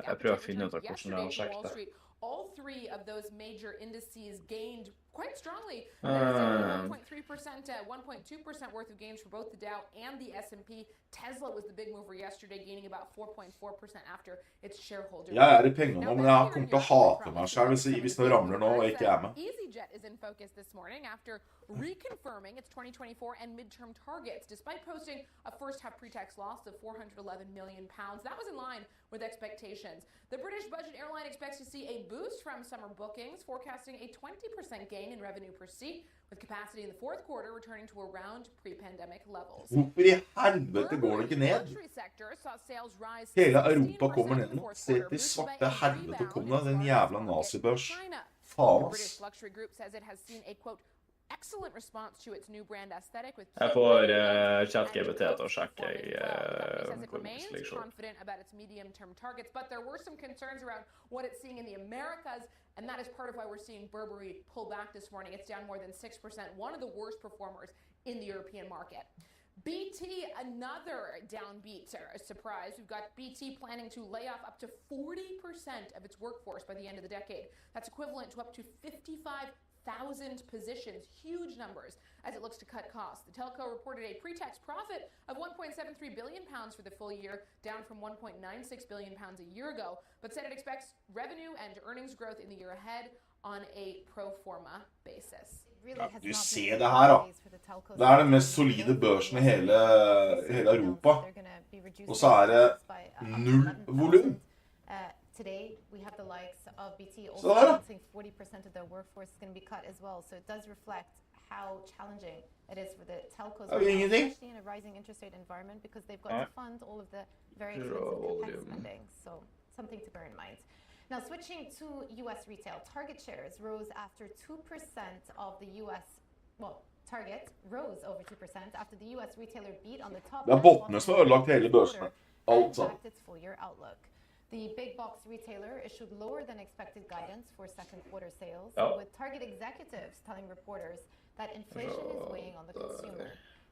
Jeg prøver å finne ut av hvordan jeg har sjekket det. All 3 of those major indices gained quite strongly. 1.3%, 1.2% worth of gains for both the Dow and the S&P. Tesla was the big mover yesterday, gaining about 4.4% after its shareholder. Jeg I penger nå, men jeg kommer til å hate meg selv hvis det ramler nå og ikke med. EasyJet is in focus this morning after reconfirming its 2024 and midterm targets, despite posting a first-half pre-tax loss of £411 million. That was in line with expectations. The British budget airline expects to see a boost from summer bookings, forecasting a 20% gain in revenue per seat, with capacity in the fourth quarter returning to around pre-pandemic levels. Hvorfor I helvete går det ikke ned? Hele Europa kommer ned nå. Se til svarte helvete kom det, den jævla nazibørs. Faen, ass. Excellent response to its new brand aesthetic with Jeg får chat-GBT til å sjekke confident about its medium-term targets, but there were some concerns around what it's seeing in the Americas, and that is part of why we're seeing Burberry pull back this morning. It's down more than 6%, one of the worst performers in the European market. BT, another downbeat surprise. We've got BT planning to lay off up to 40% of its workforce by the end of the decade. That's equivalent to up to 55,000 positions, huge numbers, as it looks to cut costs. The telco reported a pre-tax profit of £1.73 billion for the full year, down from £1.96 billion a year ago, but said it expects revenue and earnings growth in the year ahead on a pro forma basis. Ja, du ser det her, da. Det er den mest solide børsen i hele Europa. Og så er det null volum. Today we have the likes of BT also Så der, da. announcing 40% of their workforce is going to be cut as well. So it does reflect how challenging it is for the telcos, especially in a rising interest rate environment, because they've got to fund all of the very expensive capex spending. So something to bear in mind. Now, switching to U.S. retail, Target shares rose after 2% of the U.S. Well, Target rose over 2% after the U.S. retailer beat on the top. Det er bottene som har ødelagt hele børsen. Alt sammen. Its full-year outlook. The big box retailer issued lower than expected guidance for second quarter sales, with Target executives telling reporters that inflation is weighing on the consumer.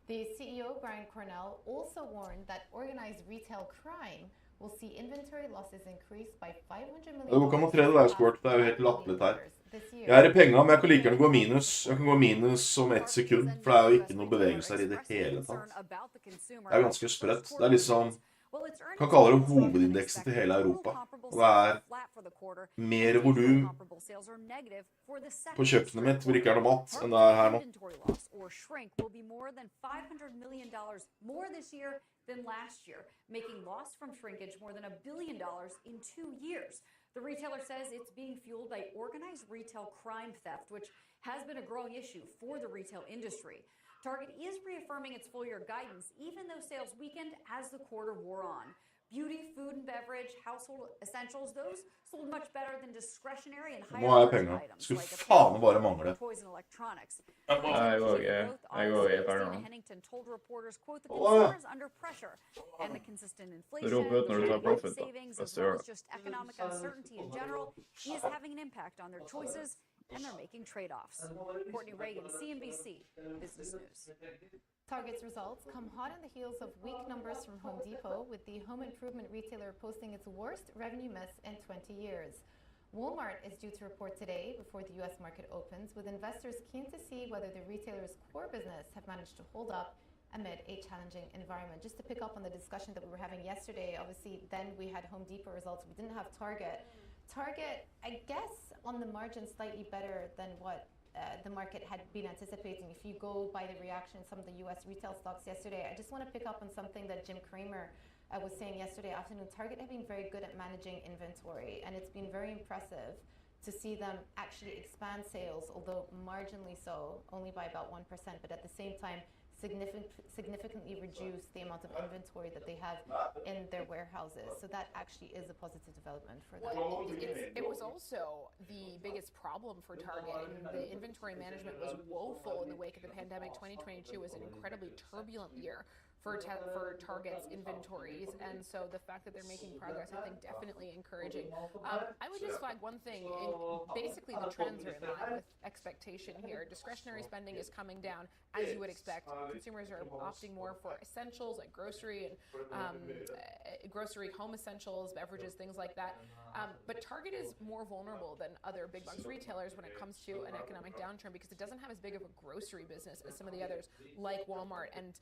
The CEO, Brian Cornell, also warned that organized retail crime will see inventory losses increase by $500 million. Hvor kan man trede deg, Skort? Det er jo helt latterlig her. Jeg er i penger, men jeg kan like gjerne gå minus. Jeg kan gå minus om 1 sekund, for det er jo ikke noen bevegelser i det hele tatt. Det er ganske sprøtt. Det er liksom, kan kalle det hovedindeksen til hele Europa. Og det er mer volum på kjøkkenet mitt, hvor det ikke er noe mat, enn det er her nå. Than last year, making loss from shrinkage more than $1 billion in 2 years. The retailer says it's being fueled by organized retail crime theft, which has been a growing issue for the retail industry. Target is reaffirming its full-year guidance, even though sales weakened as the quarter wore on. Beauty, food and beverage, household essentials, those sold much better than discretionary and higher margin items like apparel, toys and electronics. Jeg går i ferdig. Hennington told reporters, quote, the consumers under pressure and the consistent inflation, savings, as well as just economic uncertainty in general is having an impact on their choices, and they're making trade-offs. Courtney Reagan, CNBC Business News. Target's results come hot on the heels of weak numbers from Home Depot, with the home improvement retailer posting its worst revenue miss in 20 years. Walmart is due to report today before the U.S. market opens, with investors keen to see whether the retailer's core business have managed to hold up amid a challenging environment. Just to pick up on the discussion that we were having yesterday, obviously then we had Home Depot results, we didn't have Target. Target, I guess, on the margin slightly better than what the market had been anticipating. If you go by the reaction of some of the U.S. retail stocks yesterday, I just want to pick up on something that Jim Cramer was saying yesterday afternoon. Target have been very good at managing inventory, and it's been very impressive to see them actually expand sales, although marginally so, only by about 1%, but at the same time, significantly reduce the amount of inventory that they have in their warehouses. So that actually is a positive development for them. It was also the biggest problem for Target, and the inventory management was woeful in the wake of the pandemic. 2022 was an incredibly turbulent year for Target's inventories, and so the fact that they're making progress, I think, definitely encouraging. I would just flag one thing. Basically, the trends are in line with expectation here. Discretionary spending is coming down, as you would expect. Consumers are opting more for essentials like grocery and grocery, home essentials, beverages, things like that. But Target is more vulnerable than other big box retailers when it comes to an economic downturn, because it doesn't have as big of a grocery business as some of the others, like Walmart, and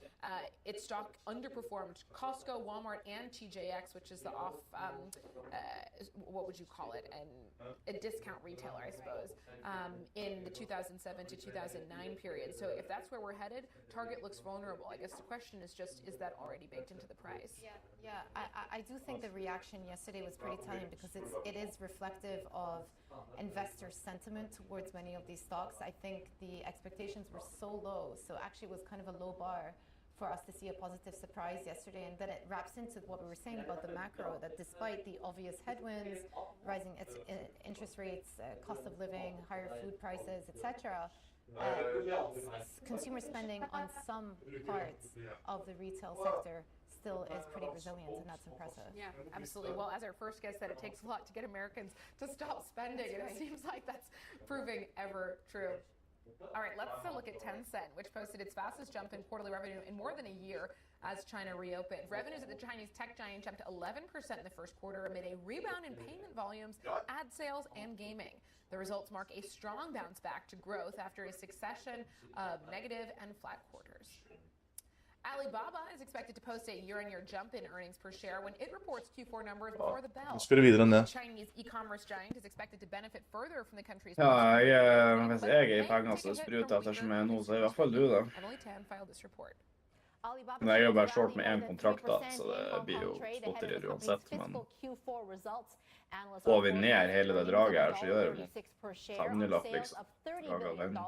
its stock underperformed Costco, Walmart, and TJX, which is the what would you call it, a discount retailer, I suppose, in the 2007 to 2009 period. So if that's where we're headed, Target looks vulnerable. I guess the question is just, is that already baked into the price? Yeah, I do think the reaction yesterday was pretty telling, because it is reflective of investor sentiment towards many of these stocks. I think the expectations were so low, so actually it was kind of a low bar for us to see a positive surprise yesterday. And then it wraps into what we were saying about the macro, that despite the obvious headwinds, rising interest rates, cost of living, higher food prices, etc., consumer spending on some parts of the retail sector still is pretty resilient, and that's impressive. Yeah, absolutely. Well, as our first guest said, it takes a lot to get Americans to stop spending, and it seems like that's proving ever true. All right, let's look at Tencent, which posted its fastest jump in quarterly revenue in more than a year as China reopened. Revenues at the Chinese tech giant jumped 11% in the first quarter amid a rebound in payment volumes, ad sales, and gaming. The results mark a strong bounce back to growth after a succession of negative and flat quarters. Alibaba is expected to post a year-on-year jump in earnings per share when it reports Q4 numbers before the bell. The Chinese e-commerce giant is expected to benefit further from the country's Ja, hvis jeg er i pengene som spruter ettersom jeg er nå, så er i hvert fall du det. Emily Tan filed this report. Men jeg er jo bare short med én kontrakt, da, så det blir jo spotterier uansett. Men får vi ned hele det draget her, så gjør vi 5-0 liksom. Draget av den.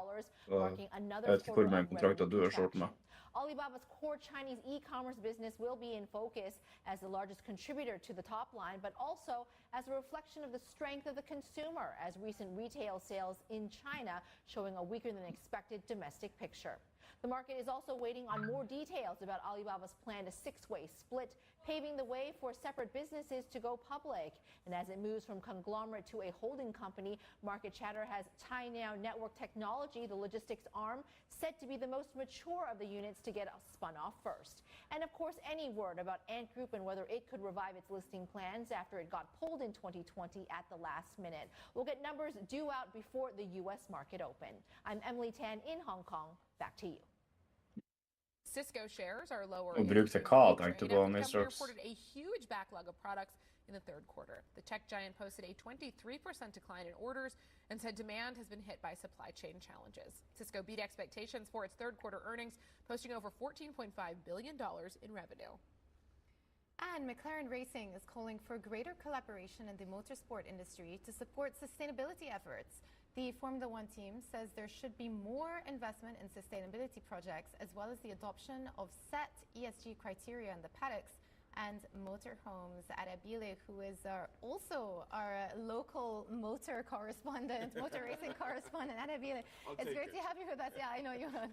Så jeg vet ikke hvor mange kontrakter du er short med. Alibaba's core Chinese e-commerce business will be in focus as the largest contributor to the top line, but also as a reflection of the strength of the consumer, as recent retail sales in China showing a weaker than expected domestic picture. The market is also waiting on more details about Alibaba's planned six-way split, paving the way for separate businesses to go public. And as it moves from conglomerate to a holding company, market chatter has Cainiao Network Technology, the logistics arm, said to be the most mature of the units to get spun off first. And of course, any word about Ant Group and whether it could revive its listing plans after it got pulled in 2020 at the last minute. We'll get numbers due out before the U.S. market open. I'm Emily Tan in Hong Kong. Back to you. Cisco shares are lower. Og bruk til hva, tenkte du på, Miss Rocks? Reported a huge backlog of products in the third quarter. The tech giant posted a 23% decline in orders and said demand has been hit by supply chain challenges. Cisco beat expectations for its third quarter earnings, posting over $14.5 billion in revenue. And McLaren Racing is calling for greater collaboration in the motorsport industry to support sustainability efforts. The Formula One team says there should be more investment in sustainability projects, as well as the adoption of set ESG criteria in the paddocks and motorhomes. Arabile, who is also our local motor correspondent, motor racing correspondent. Arabile, it's great to have you with us. Yeah, I know you would.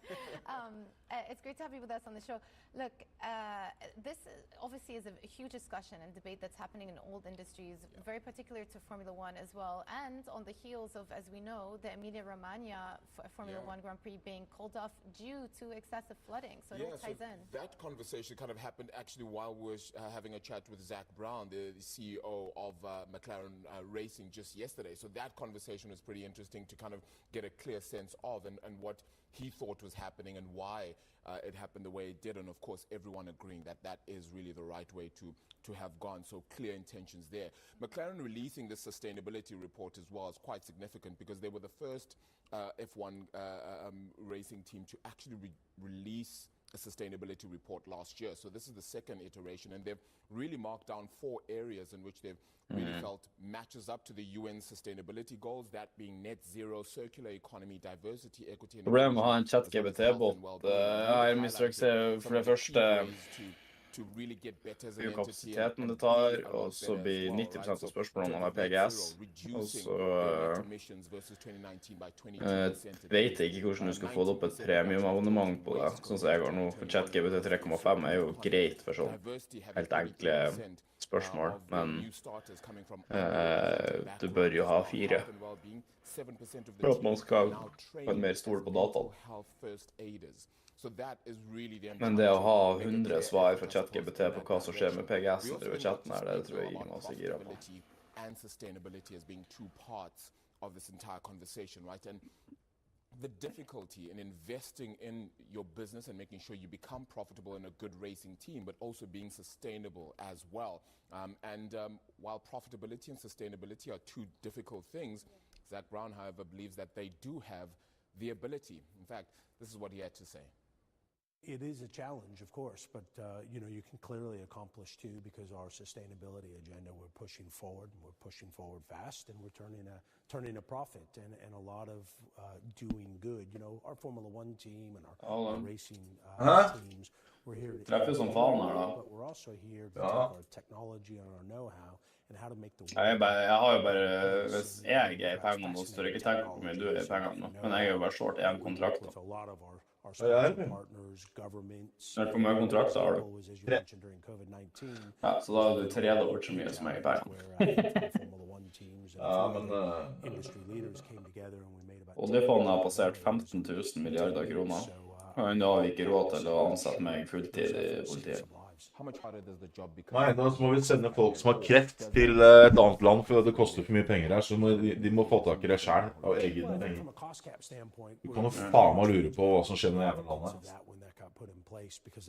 It's great to have you with us on the show. Look, this obviously is a huge discussion and debate that's happening in all industries, very particular to Formula One as well, and on the heels of, as we know, the Emilia-Romagna Formula One Grand Prix being called off due to excessive flooding. So it all ties in. That conversation kind of happened actually while we're having a chat with Zach Brown, the CEO of McLaren Racing, just yesterday. So that conversation was pretty interesting to kind of get a clear sense of and what he thought was happening and why it happened the way it did. And of course, everyone agreeing that that is really the right way to have gone. So clear intentions there. McLaren releasing the sustainability report as well is quite significant because they were the first F1 racing team to actually release a sustainability report last year. So this is the second iteration, and they've really marked down 4 areas in which they've really felt matches up to the UN sustainability goals, that being net zero, circular economy, diversity, equity and Problemet med å ha en chat-GBT-bot er misrøkse for det første kapasiteten det tar, og så blir 90% av spørsmålene om PGS, og så vet jeg ikke hvordan du skal få opp et premiumabonnement på det, sånn som jeg har nå, for chat-GBT 3,5 er jo greit for sånn helt enkle spørsmål, men du bør jo ha 4 for at man skal få en mer stol på dataen. Men det å ha 100 svar fra chat-GBT på hva som skjer med PGS i chatten her, det tror jeg ingen av oss er gira på. And sustainability as being 2 parts of this entire conversation, right? And the difficulty in investing in your business and making sure you become profitable in a good racing team, but also being sustainable as well. While profitability and sustainability are 2 difficult things, Zach Brown, however, believes that they do have the ability. In fact, this is what he had to say. It is a challenge, of course, but you know, you can clearly accomplish 2 because our sustainability agenda, we're pushing forward fast, and we're turning a profit and a lot of doing good. You know, our Formula One team and our racing teams, We're here to treffer som faen her da. but we're also here to take our technology and our know-how and how to make the Jeg har jo bare, hvis jeg er i pengene nå, så tør jeg ikke tenke på hvor mye du er i pengene nå. Men jeg er jo bare short en kontrakt da. Hvor mye kontrakter har du? 3. Ja, så da har du tredoblet så mye som jeg i pengene. Ja, men... Oljefondet har passert 15 000 milliarder kroner. Og enda har vi ikke råd til å ansette meg fulltid i politiet. Nei, da må vi sende folk som har kreft til et annet land, for det koster for mye penger her, så de må få tak i det selv av egne penger. Du kan jo faen meg lure på hva som skjer med det jævla landet.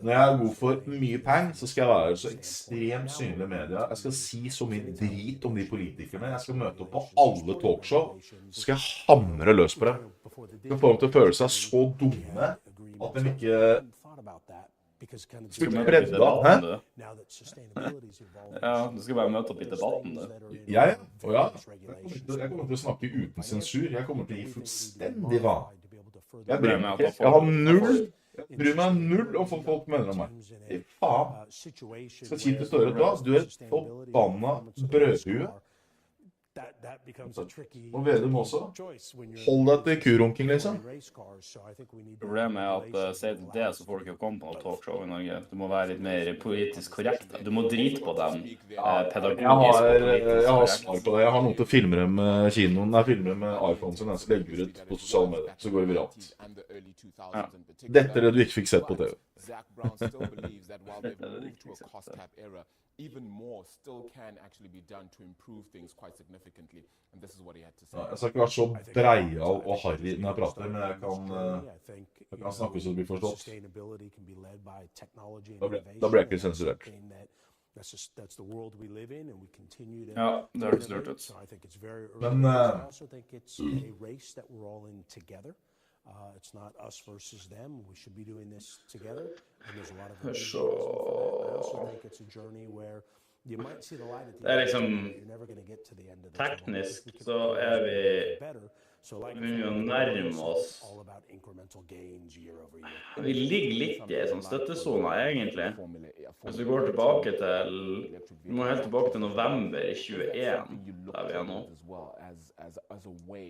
Når jeg er god for mye penger, så skal jeg være så ekstremt synlig i media. Jeg skal si så mye drit om de politikerne. Jeg skal møte opp på alle talkshow, så skal jeg hamre løs på det. Jeg skal få dem til å føle seg så dumme at de ikke... Skal vi bredde da, hæ? Ja, du skal bare møte opp i debatten, du. Jeg kommer til å snakke uten sensur. Jeg kommer til å gi fullstendig hva. Jeg bryr meg null om hva folk mener om meg. Fy faen. Skal si til Støre, du er et forbanna brødhue. Og Vedum også. Hold deg til kurunking, liksom. Problemet er at sier du det, så får du ikke komme på noe talkshow i Norge. Du må være litt mer politisk korrekt. Du må drite på dem pedagogisk. Jeg har svar på det. Jeg har noen til å filme dem med kinoen. Jeg filmer dem med iPhone sin, så legger ut på sosiale medier. Så går det viralt. Ja. Dette er det du ikke fikk sett på TV. Even more still can actually be done to improve things quite significantly, and this is what he had to say. Jeg skal ikke være så breial og harry når jeg prater, men jeg kan snakke så det blir forstått. Da blir jeg ikke sensurert. Ja, det har du lurt ut. Men... It's not us versus them. We should be doing this together. And there's a lot of I also think it's a journey where you might see the light at the end. You're never going to get to the end of the teknisk så vi begynner å nærme oss. Vi ligger litt i sånn støttesone egentlig. Hvis vi går tilbake til, vi må helt tilbake til november i 21, der vi er nå.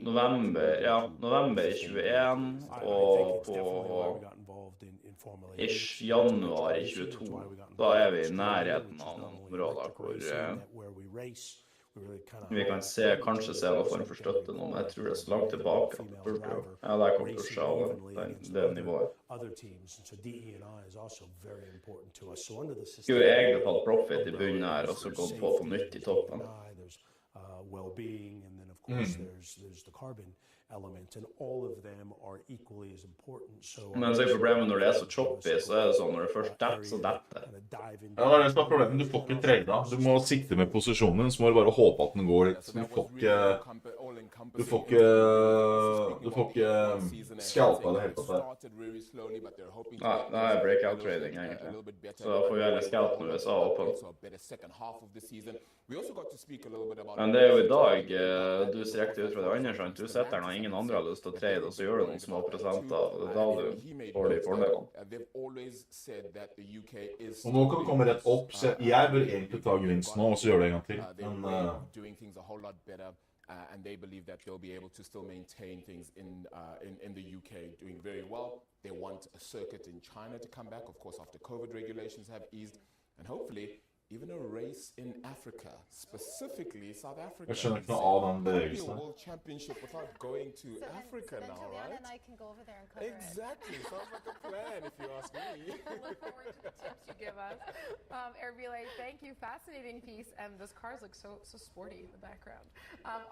November i 21 og på januar i 22. Da er vi i nærheten av noen områder hvor vi kan kanskje se noen form for støtte nå, men jeg tror det er så langt tilbake. Ja, der kommer det til å se det nivået. Skulle egentlig tatt profit i bunnen her, og så gått på nytt i toppen. Men så er problemet når det er så choppy, så er det sånn, når det først detter, så detter. Ja, det er det som er problemet. Du får ikke trade. Du må sikte med posisjonen, så må du bare håpe at den går litt. Du får ikke skalpa det helt opp her. Nei, det er breakout trading egentlig. Så da får vi heller skalp når USA åpen. Men det er jo i dag, du strekte ut fra det andre, sant? Du setter når ingen andre har lyst til å trade, og så gjør du noen små prosenter, og det er da du får de fordelene. Og nå kan du komme rett opp, så jeg bør egentlig ta gevinst nå, og så gjør det en gang til. And they believe that they'll be able to still maintain things in the UK doing very well. They want a circuit in China to come back, of course, after COVID regulations have eased, and hopefully even a race in Africa, specifically South Africa. Jeg skjønner ikke noe av den bevegelsen. World Championship without going to Africa now, right? And I can go over there and cover Exactly. Sounds like a plan, if you ask me. Look forward to the tips you give us. Airbulay, thank you. Fascinating piece. And those cars look so sporty in the background.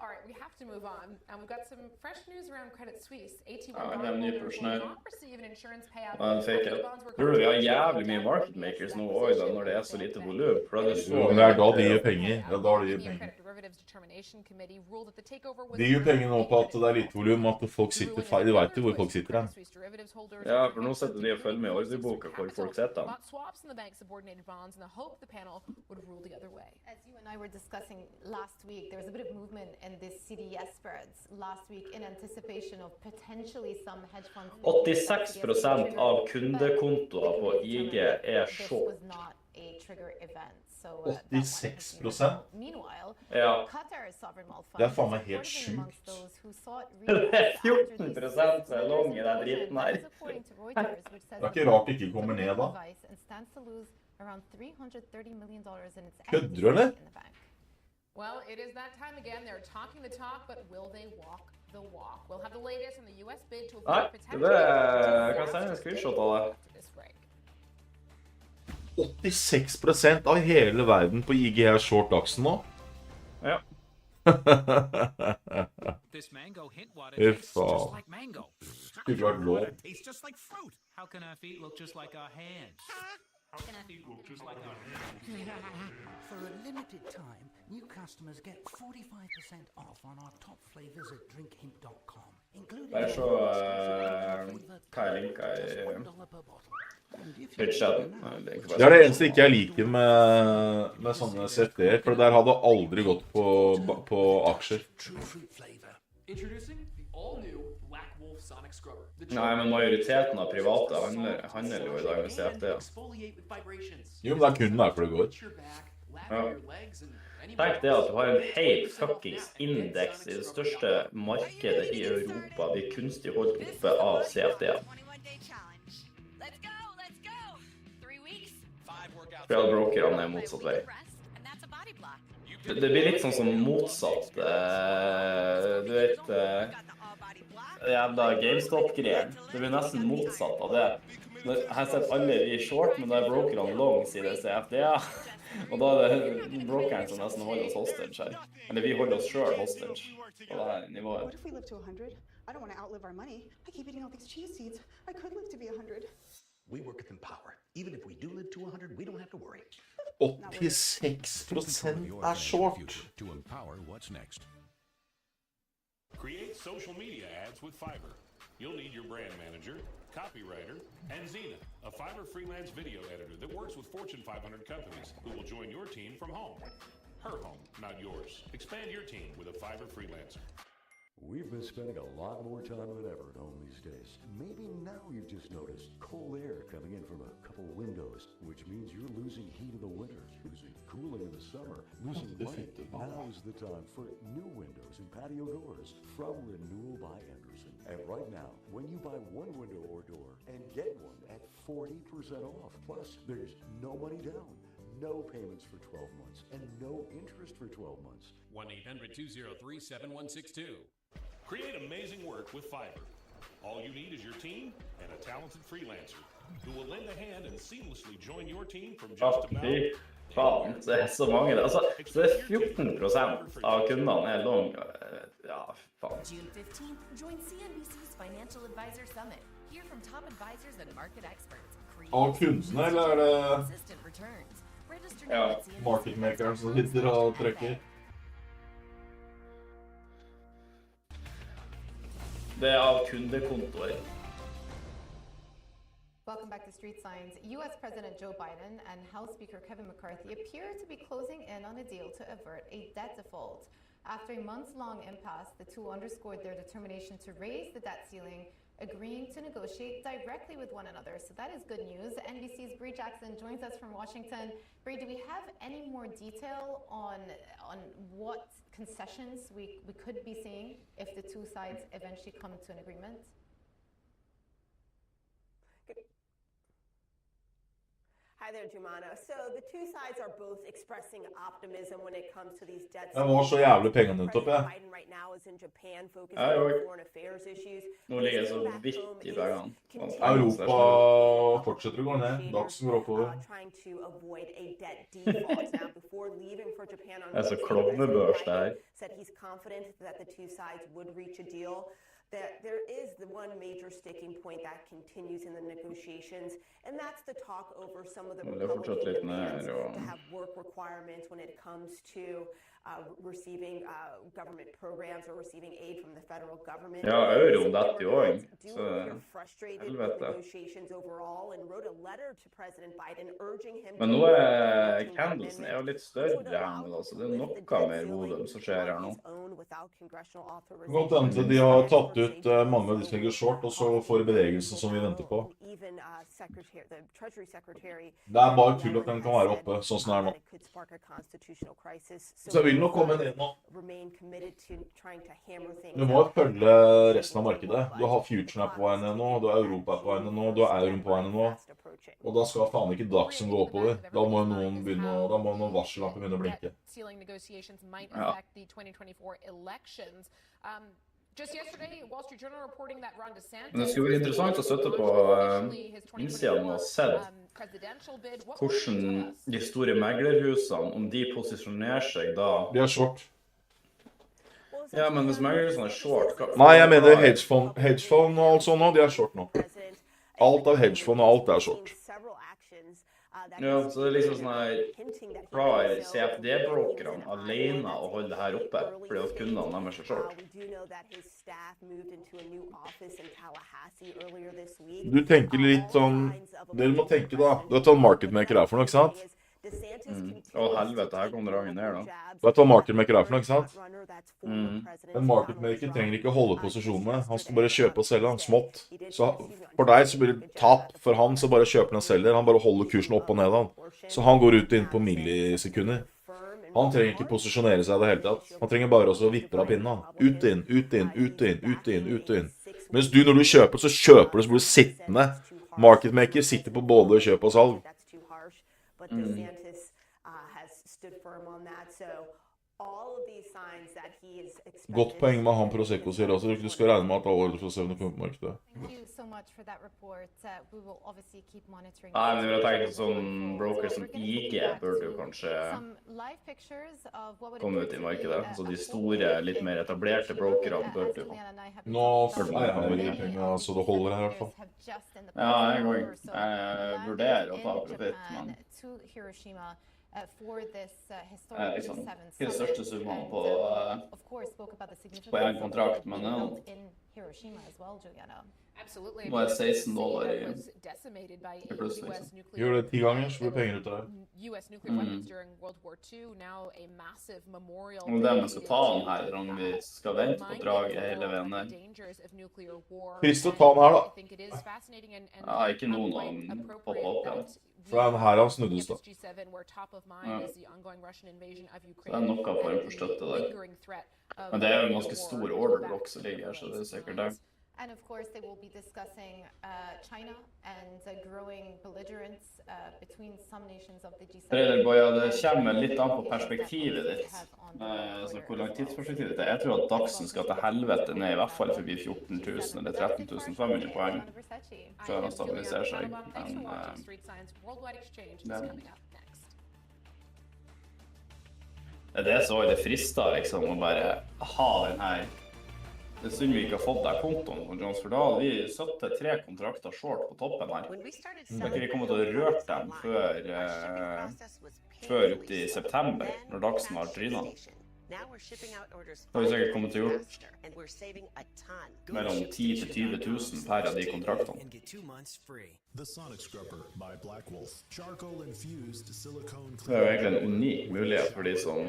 All right, we have to move on. We've got some fresh news around Credit Suisse. AT1 bondholders will not receive an insurance payout. Tror du vi har jævlig mye market makers nå også, når det er så lite volum? Det er da de gir penger. Det er da de gir penger. Derivatives Determination Committee ruled that the takeover was De gir penger nå på at det er lite volum, at folk sitter feil. De vet jo hvor folk sitter hen. Ja, for nå sitter de og følger med i ordreboka hvor folk sitter. Bought swaps in the bank subordinated bonds in the hope the panel would rule the other way. As you and I were discussing last week, there was a bit of movement in the CDS spreads last week in anticipation of potentially some hedge funds. 86% av kundekontoer på IG er short. 86%? Ja. Det er faen meg helt sjukt. Det er 14% som er long i den driten her. Det er ikke rart det ikke kommer ned da. Kødder du, eller? Well, it is that time again. They're talking the talk, but will they walk the walk? We'll have the latest on the US bid to avoid potential. Nei, kan jeg sende en screenshot av det? 86% av hele verden på IG er short aksen nå. Ja. This mango hint water If, tastes just like mango. Skulle vært lov. Tastes just like fruit. How can our feet look just like our hands? How can our feet look just like our hands? For a limited time, new customers get 45% off on our top flavors at drinkhint.com, including Bare så hva jeg linker i pitchaten. Det er det eneste ikke jeg liker med sånne CFD-er, for det der hadde aldri gått på aksjer. Nei, men majoriteten av private handler jo i dag med CFD. Jo, men det er kun derfor det går. Ja. Tenk det at du har en hel fuckings indeks i det største markedet i Europa blir kunstig holdt oppe av CFD. For alle brokerne er motsatt vei. Det blir litt sånn som motsatt, du vet, jævla GameStop-greien. Det blir nesten motsatt av det. Her sitter alle i short, men da er brokerne long, sier det CFD. Og da er det brokeren som nesten holder oss hostage her. Eller vi holder oss selv hostage på det her nivået. What if we live to 100? I don't want to outlive our money. I keep eating all these cheese seeds. I could live to be 100. We work at Empower. Even if we do live to 100, we don't have to worry. 86% er short. To empower what's next. Create social media ads with Fiverr. You'll need your brand manager, copywriter, and Zena, a Fiverr freelance video editor that works with Fortune 500 companies who will join your team from home. Her home, not yours. Expand your team with a Fiverr freelancer. We've been spending a lot more time than ever at home these days. Maybe now you've just noticed cold air coming in from a couple windows, which means you're losing heat in the winter, losing cooling in the summer, losing light. Now's the time for new windows and patio doors from Renewal by Anderson. And right now, when you buy one window or door and get one at 40% off, plus there's no money down, no payments for 12 months, and no interest for 12 months. 1-800-203-7162. Create amazing work with Fiverr. All you need is your team and a talented freelancer who will lend a hand and seamlessly join your team from just about... Fy faen, det er så mange. Altså, så det er 14% av kundene er long. Ja, faen. June 15th, join CNBC's Financial Advisor Summit. Hear from top advisors and market experts. Av kundene, eller er det... Ja, market makeren som sitter og trykker. Det er av kundekontoer. Welcome back to Street Signs. U.S. President Joe Biden and House Speaker Kevin McCarthy appear to be closing in on a deal to avert a debt default. After a months-long impasse, the two underscored their determination to raise the debt ceiling, agreeing to negotiate directly with one another. So that is good news. NBC's Bree Jackson joins us from Washington. Bree, do we have any more detail on what concessions we could be seeing if the two sides eventually come to an agreement? Hi there, Jumana. So the two sides are both expressing optimism when it comes to these debt. Jeg må så jævlig pengene ut opp, President Biden right now is in Japan focusing on foreign affairs issues. Nå ligger jeg så vidt i pengene. Europa fortsetter å gå ned. Dagsen går oppover. Trying to avoid a debt default. Now, before leaving for Japan on Monday, Biden said he's confident that the two sides would reach a deal. That there is the one major sticking point that continues in the negotiations, and that's the talk over some of the Republican demands to have work requirements when it comes to receiving government programs or receiving aid from the federal government. Ja, euroen detter jo også, Do så appear frustrated with helvete. negotiations overall and wrote a letter to President Biden urging him Men to nå vote candlesen jo litt større her nå, så det noe mer volum som skjer her nå. Godt hende de har tatt ut mange av de som ligger short, og så får de bevegelsen som vi venter på. Det bare tull at den kan være oppe, sånn som den er nå. Så jeg vil nok komme ned nå. Du må følge resten av markedet. Du har futurene på vei ned nå, du har Europa på vei ned nå, du har euroen på vei ned nå. Og da skal faen ikke DAXen gå oppover. Da må noen begynne, da må noen varsellamper begynne å blinke. Ja. Men det skulle være interessant å støtte på innsiden og sett hvordan de store meglerhusene, om de posisjonerer seg da. De er short. Ja, men hvis meglerhusene er short... Nei, jeg mener hedgefond og alt sånt nå, de er short nå. Alt av hedgefond og alt er short. Ja, så det er liksom sånn her, klarer CFD-brokerne alene å holde det her oppe, fordi at kundene nærmer seg short. Du tenker litt sånn, dere må tenke da, du vet hva en market maker er for noe, ikke sant? Å helvete, her kommer dragen ned da. Du vet hva en market maker er for noe, ikke sant? En market maker trenger ikke holde posisjonene, han skal bare kjøpe og selge, han smått. Så for deg så blir det tap, for han så bare kjøper han og selger, han bare holder kursen opp og ned han. Så han går ut og inn på millisekunder. Han trenger ikke posisjonere seg i det hele tatt. Han trenger bare også vippe av pinnen han. Ut inn, ut inn, ut inn, ut inn, ut inn. Mens du når du kjøper, så kjøper du, så blir du sittende. Market maker sitter på både kjøp og salg. But DeSantis has stood firm on that. So all of these signs that he is expected. Godt poeng med han Prosecco sier også. Du skal regne med at alle får se om det kommer på markedet. Nei, men jeg tenker sånn broker som IG burde jo kanskje komme ut i markedet. Så de store, litt mer etablerte brokerne burde jo. Nå får jeg med de pengene, så det holder her i hvert fall. Ja, jeg vurderer å ta profitt, men liksom, ikke det største summene på en kontrakt, men ja. Nå er $16 i plutselig. Gjør det 10 ganger, så blir penger ut av det. Og det man skal ta den her, om vi skal vente på draget hele veien der. Trist å ta den her da. Ja, ikke noen av dem poppet opp igjen. For det her han snuddes da. Ja. Så det noe form for støtte der. Men det jo en ganske stor orderblokk som ligger her, så det sikkert det. And of course, they will be discussing China and growing belligerence between some nations of the G7. Det kommer litt an på perspektivet ditt. Så hvor lang tidsperspektivet det jeg tror at DAXen skal til helvete ned i hvert fall forbi 14.000 eller 13.500 poeng. Før han stabiliserer seg. Men det så det frister liksom å bare ha den her. Det er synd vi ikke har fått der kontoen på Jones, for da hadde vi satt 3 kontrakter short på toppen her. Da ikke vi kommer til å røre dem før ut i september, når DAXen har trynet. Da har vi sikkert kommet til å gjøre mellom 10 til 20 000 per av de kontraktene. The Sonic Scrubber by Black Wolf. Charcoal-infused silicone. Det jo egentlig en unik mulighet for de som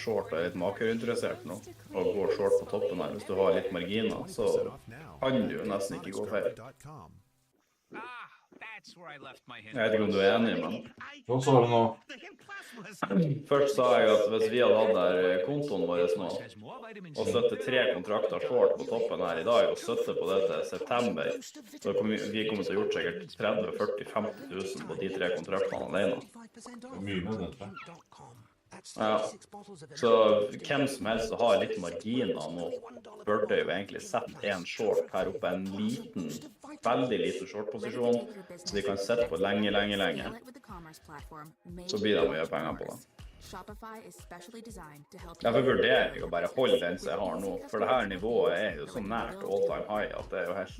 short og litt makerinteressert nå, og går short på toppen her. Hvis du har litt marginer, så kan du jo nesten ikke gå feil. Jeg vet ikke om du enig, men... Hva sa du nå? Først sa jeg at hvis vi hadde hatt der kontoen vår nå, og støtte 3 kontrakter short på toppen her i dag, og støtte på det til september, så vi kommer til å gjort sikkert 30, 40, 50 000 på de 3 kontraktene alene. Mye med dette. Ja, så hvem som helst som har litt marginer nå, burde jo egentlig sette en short her oppe, en liten, veldig liten short-posisjon, så de kan sette på lenge. Så blir de å gjøre penger på det. Derfor vurderer jeg å bare holde den som jeg har nå, for det her nivået er jo så nært all-time high at det er jo helt...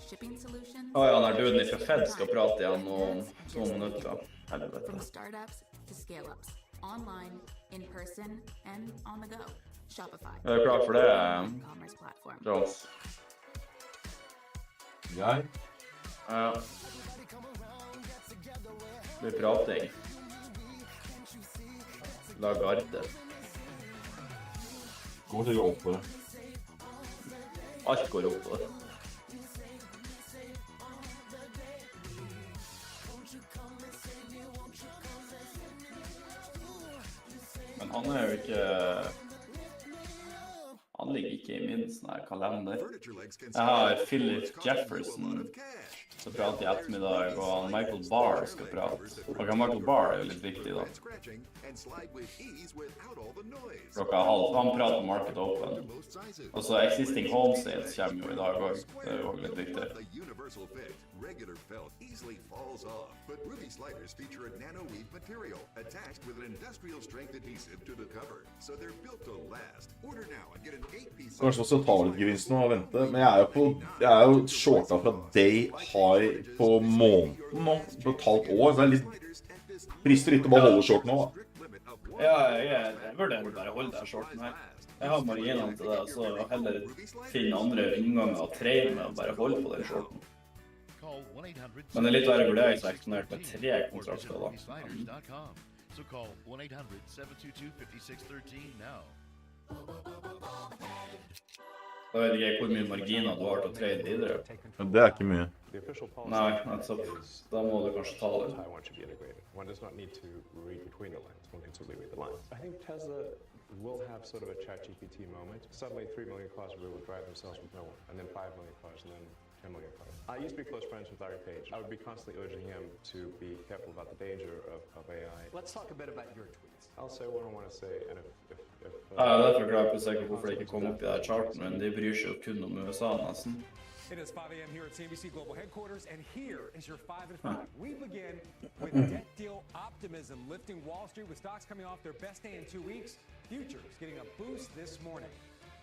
shipping solutions. Ja, han duden ifra Fed skal prate igjen om 2 minutter. Helvete. From startups to scale-ups, online, in person, and on the go. Shopify. Er du klar for det, E-commerce platform. Jones? Jeg? Ja. Det blir prating. La garde. Går sikkert opp på det. Alt går opp på det. Men han jo ikke... Han ligger ikke I min sånn her kalender. Jeg har Philip Jefferson som prater I ettermiddag, og Michael Barr skal prate. Og Michael Barr jo litt viktig da. Klokka 12:30. Han prater om Market Open. Og så Existing Home Sales kommer jo I dag også. Det jo også litt viktig. Regular felt easily falls off, but Ruby sliders feature a nano-weave material attached with an industrial strength adhesive to the cover, so they're built to last. Order now and get an 8-piece. Kanskje også ta litt gevinst nå og vente, men jeg jo shorta fra day high på måneden nå, på et halvt år, så litt frister litt å bare holde short nå da. Ja, jeg vurderer bare å holde den shorten her. Jeg har marginene til det, så heller finne andre innganger og trade med og bare holde på den shorten. Men det litt verre vurdering så eksponert med 3 kontrakter da. So call 1-800-722-5613 now. Da vet jeg ikke hvor mye marginer du har til å trade videre. Men det ikke mye. Nei, nettopp. Da må du kanskje ta det. One does not need to read between the lines, one can simply read the lines. I think Tesla will have sort of a ChatGPT moment. Suddenly 3 million cars will drive themselves with no one, and then 5 million cars, and then 10 million cars. I used to be close friends with Larry Page. I would be constantly urging him to be careful about the danger of AI. Let's talk a bit about your tweets. I'll say what I want to say, and if Ja, det forklarer på seg hvorfor det ikke kom opp I det charten, men de bryr seg jo kun om USA nesten. It is 5 a.m. here at CNBC Global Headquarters, and here is your 5 at 5. We begin with debt deal optimism, lifting Wall Street with stocks coming off their best day in 2 weeks. Futures getting a boost this morning.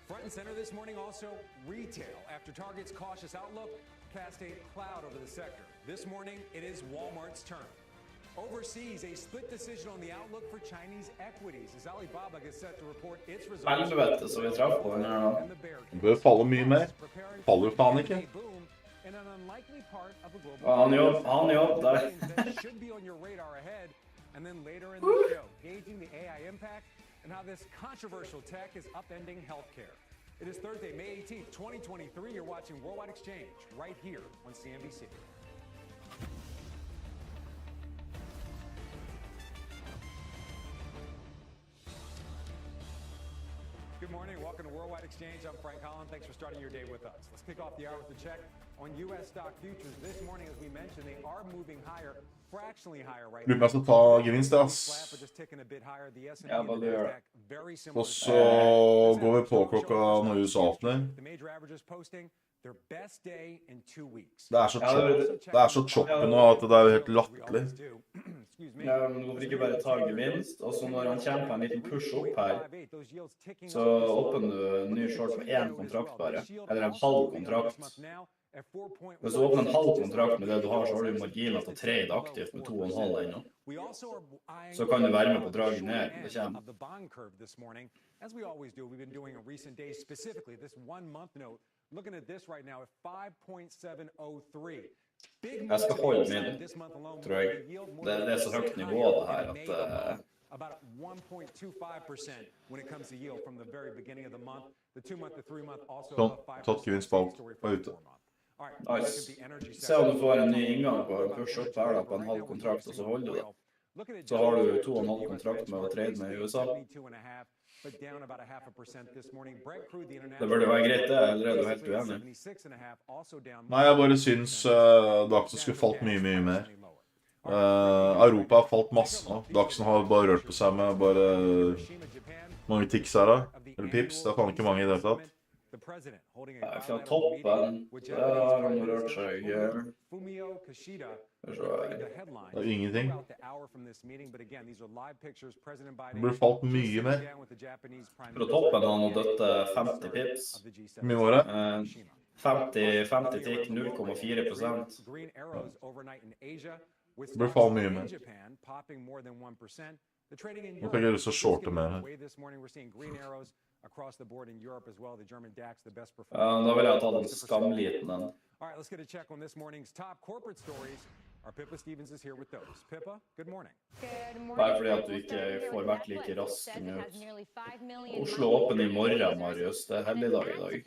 Front and center this morning also retail. After Target's cautious outlook, cast a cloud over the sector. This morning, it is Walmart's turn. Overseas, a split decision on the outlook for Chinese equities as Alibaba gets set to report its results. Helvete, så vi traff på den her da. Det bør falle mye mer. Faller jo faen ikke. Han jobb der. Should be on your radar ahead, and then later in the show, gauging the AI impact and how this controversial tech is upending healthcare. It is Thursday, May 18th, 2023. You're watching Worldwide Exchange right here on CNBC. Good morning. Welcome to Worldwide Exchange. I'm Frank Holland. Thanks for starting your day with us. Let's kick off the hour with a check on U.S. stock futures. This morning, as we mentioned, they are moving higher, fractionally higher right now. Lurer meg ta gevinst, ass. Ja, hva det gjør. Og så går vi på klokka når USA åpner. Det så choppy nå at det jo helt latterlig. Ja, men hvorfor ikke bare ta gevinst? Og så når han kommer på en liten push opp her, så åpner du en ny short på 1 kontrakt bare, eller en halv kontrakt. Hvis du åpner en halv kontrakt med det du har, så har du marginer til å trade aktivt med 2,5 ennå. Så kan du være med på draget ned, det kommer. Looking at this right now at 5.703. Jeg skal holde min, tror jeg. Det så høyt nivå det her at... About 1.25% when it comes to yield from the very beginning of the month. The 2-month, the 3-month also up 5%. Tatt gevinst på ute. Nice. Se om du får en ny inngang på push up her da, på en halv kontrakt, og så holder du det. Så har du 2,5 kontrakt med å trade med I USA. Det burde være greit det, eller du helt uenig? Nei, jeg bare synes Daxen skulle falt mye mer. Europa har falt masse nå. Daxen har bare rørt på seg med bare mange tics her da. Eller pips, det faen ikke mange I det hele tatt. Nei, fra toppen, der har han rørt seg. Det ingenting. Det burde falt mye mer. Fra toppen har han døtt 50 pips. Hvor mye var det? 50 tikk, 0,4%. Det blir faen mye mer. Nå fikk jeg lyst til å shorte mer her. Da vil jeg ta den skamliten den. All right, let's get a check on this morning's top corporate stories. Our Pippa Stevens is here with those. Pippa, good morning. Bare fordi at du ikke får vært like raskt ut. Oslo åpen I morgen, Marius. Det helligdag I dag.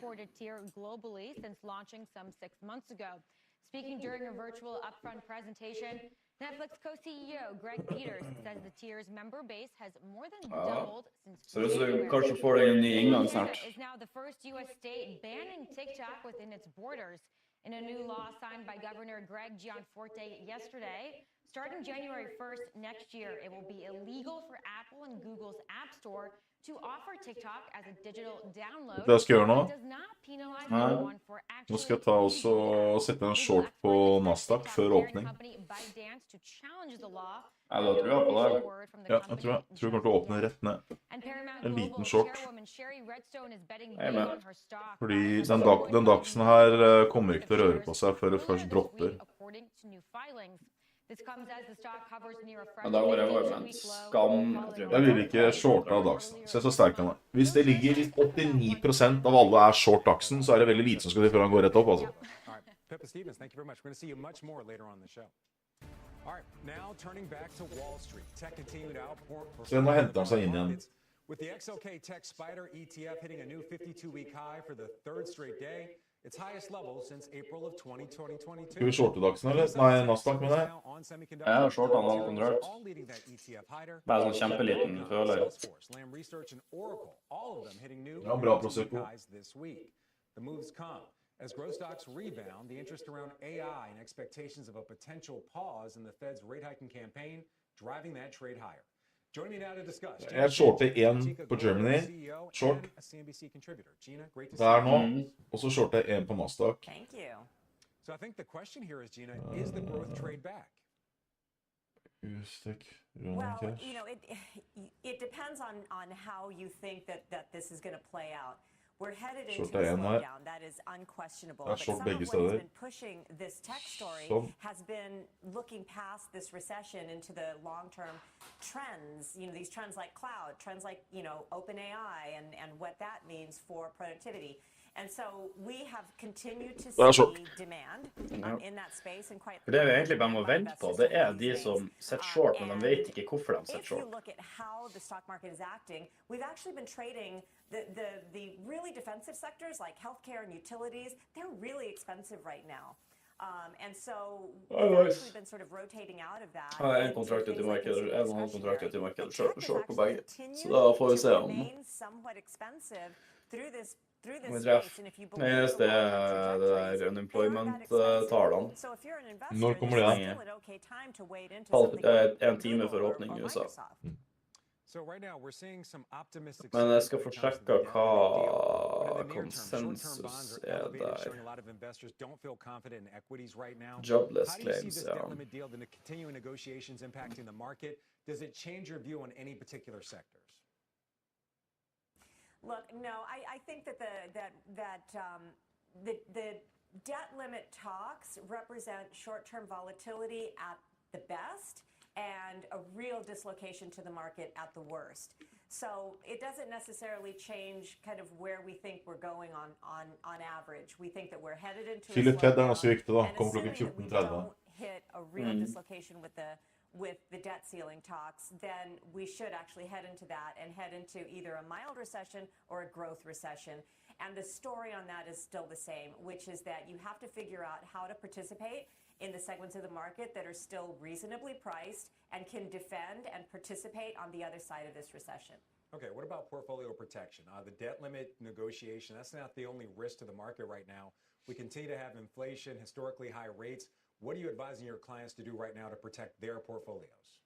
Speaking during a virtual upfront presentation, Netflix co-CEO Greg Peters says the tier's member base has more than doubled since Så du kanskje får deg en ny inngang snart. is now the first U.S. state banning TikTok within its borders. In a new law signed by Governor Greg Gianforte yesterday, starting January 1st next year, it will be illegal for Apple and Google's App Store to offer TikTok as a digital download. Det jeg skal gjøre nå, It does not penalize anyone for nå skal jeg ta og sette en short på Nasdaq før åpning. Ja, da tror jeg på det. Ja, jeg tror jeg kommer til å åpne rett ned. En liten short. Jeg er med. Fordi den dagsen her kommer ikke til å røre på seg før det først dropper. Ja, da går jeg over med en skam. Jeg vil ikke shorte av dagsen. Se så sterk den er. Hvis det ligger 89% av alle short dagsen, så det veldig lite som skal til før han går rett opp, altså. Pippa Stevens, thank you very much. We're going to see you much more later on the show. All right, now turning back to Wall Street. Tech continued to outperform. Så nå henter han seg inn igjen. With the XLK Tech Spider ETF hitting a new 52-week high for the third straight day, its highest level since April of 2022. Skal vi shorte dagsen, eller? Nei, Nasdaq med det. Jeg har shortet han alt kontrollert. Bare sånn kjempeliten føler. Ja, bra Prosecco. The moves come as growth stocks rebound, the interest around AI and expectations of a potential pause in the Fed's rate hiking campaign driving that trade higher. Joining me now to discuss. Jeg shorter en på Germany, short. Der nå, og så shorter jeg en på Nasdaq. Thank you. So I think the question here is, Gina, is the growth trade back? Well, you know, it depends on how you think that this is going to play out. We're headed into a slowdown, that is unquestionable. But some of what has been pushing this tech story has been looking past this recession into the long-term trends, you know, these trends like cloud, trends like, you know, OpenAI and what that means for productivity. And so we have continued to see demand in that space and quite. For det vi egentlig bare må vente på, det de som setter short, men de vet ikke hvorfor de setter short. If you look at how the stock market is acting, we've actually been trading the really defensive sectors like healthcare and utilities. They're really expensive right now. And so we've actually been sort of rotating out of that. En kontrakt ut I markedet, en annen kontrakt ut I markedet, short på begge. Så da får vi se om. Vi treffer. Det eneste det der unemployment-tallene. Når kommer det da? En time før åpning I USA. Men jeg skal få sjekke hva konsensus der. Jobless claims, ja. Does it change your view on any particular sectors? Look, no, I think that the debt limit talks represent short-term volatility at the best and a real dislocation to the market at the worst. So it doesn't necessarily change kind of where we think we're going on average. We think that we're headed into a slowdown, and assuming that we don't hit a real dislocation with the debt ceiling talks, then we should actually head into that and head into either a mild recession or a growth recession. And the story on that is still the same, which is that you have to figure out how to participate in the segments of the market that are still reasonably priced and can defend and participate on the other side of this recession. Okay, what about portfolio protection? The debt limit negotiation, that's not the only risk to the market right now. We continue to have inflation, historically high rates. What are you advising your clients to do right now to protect their portfolios?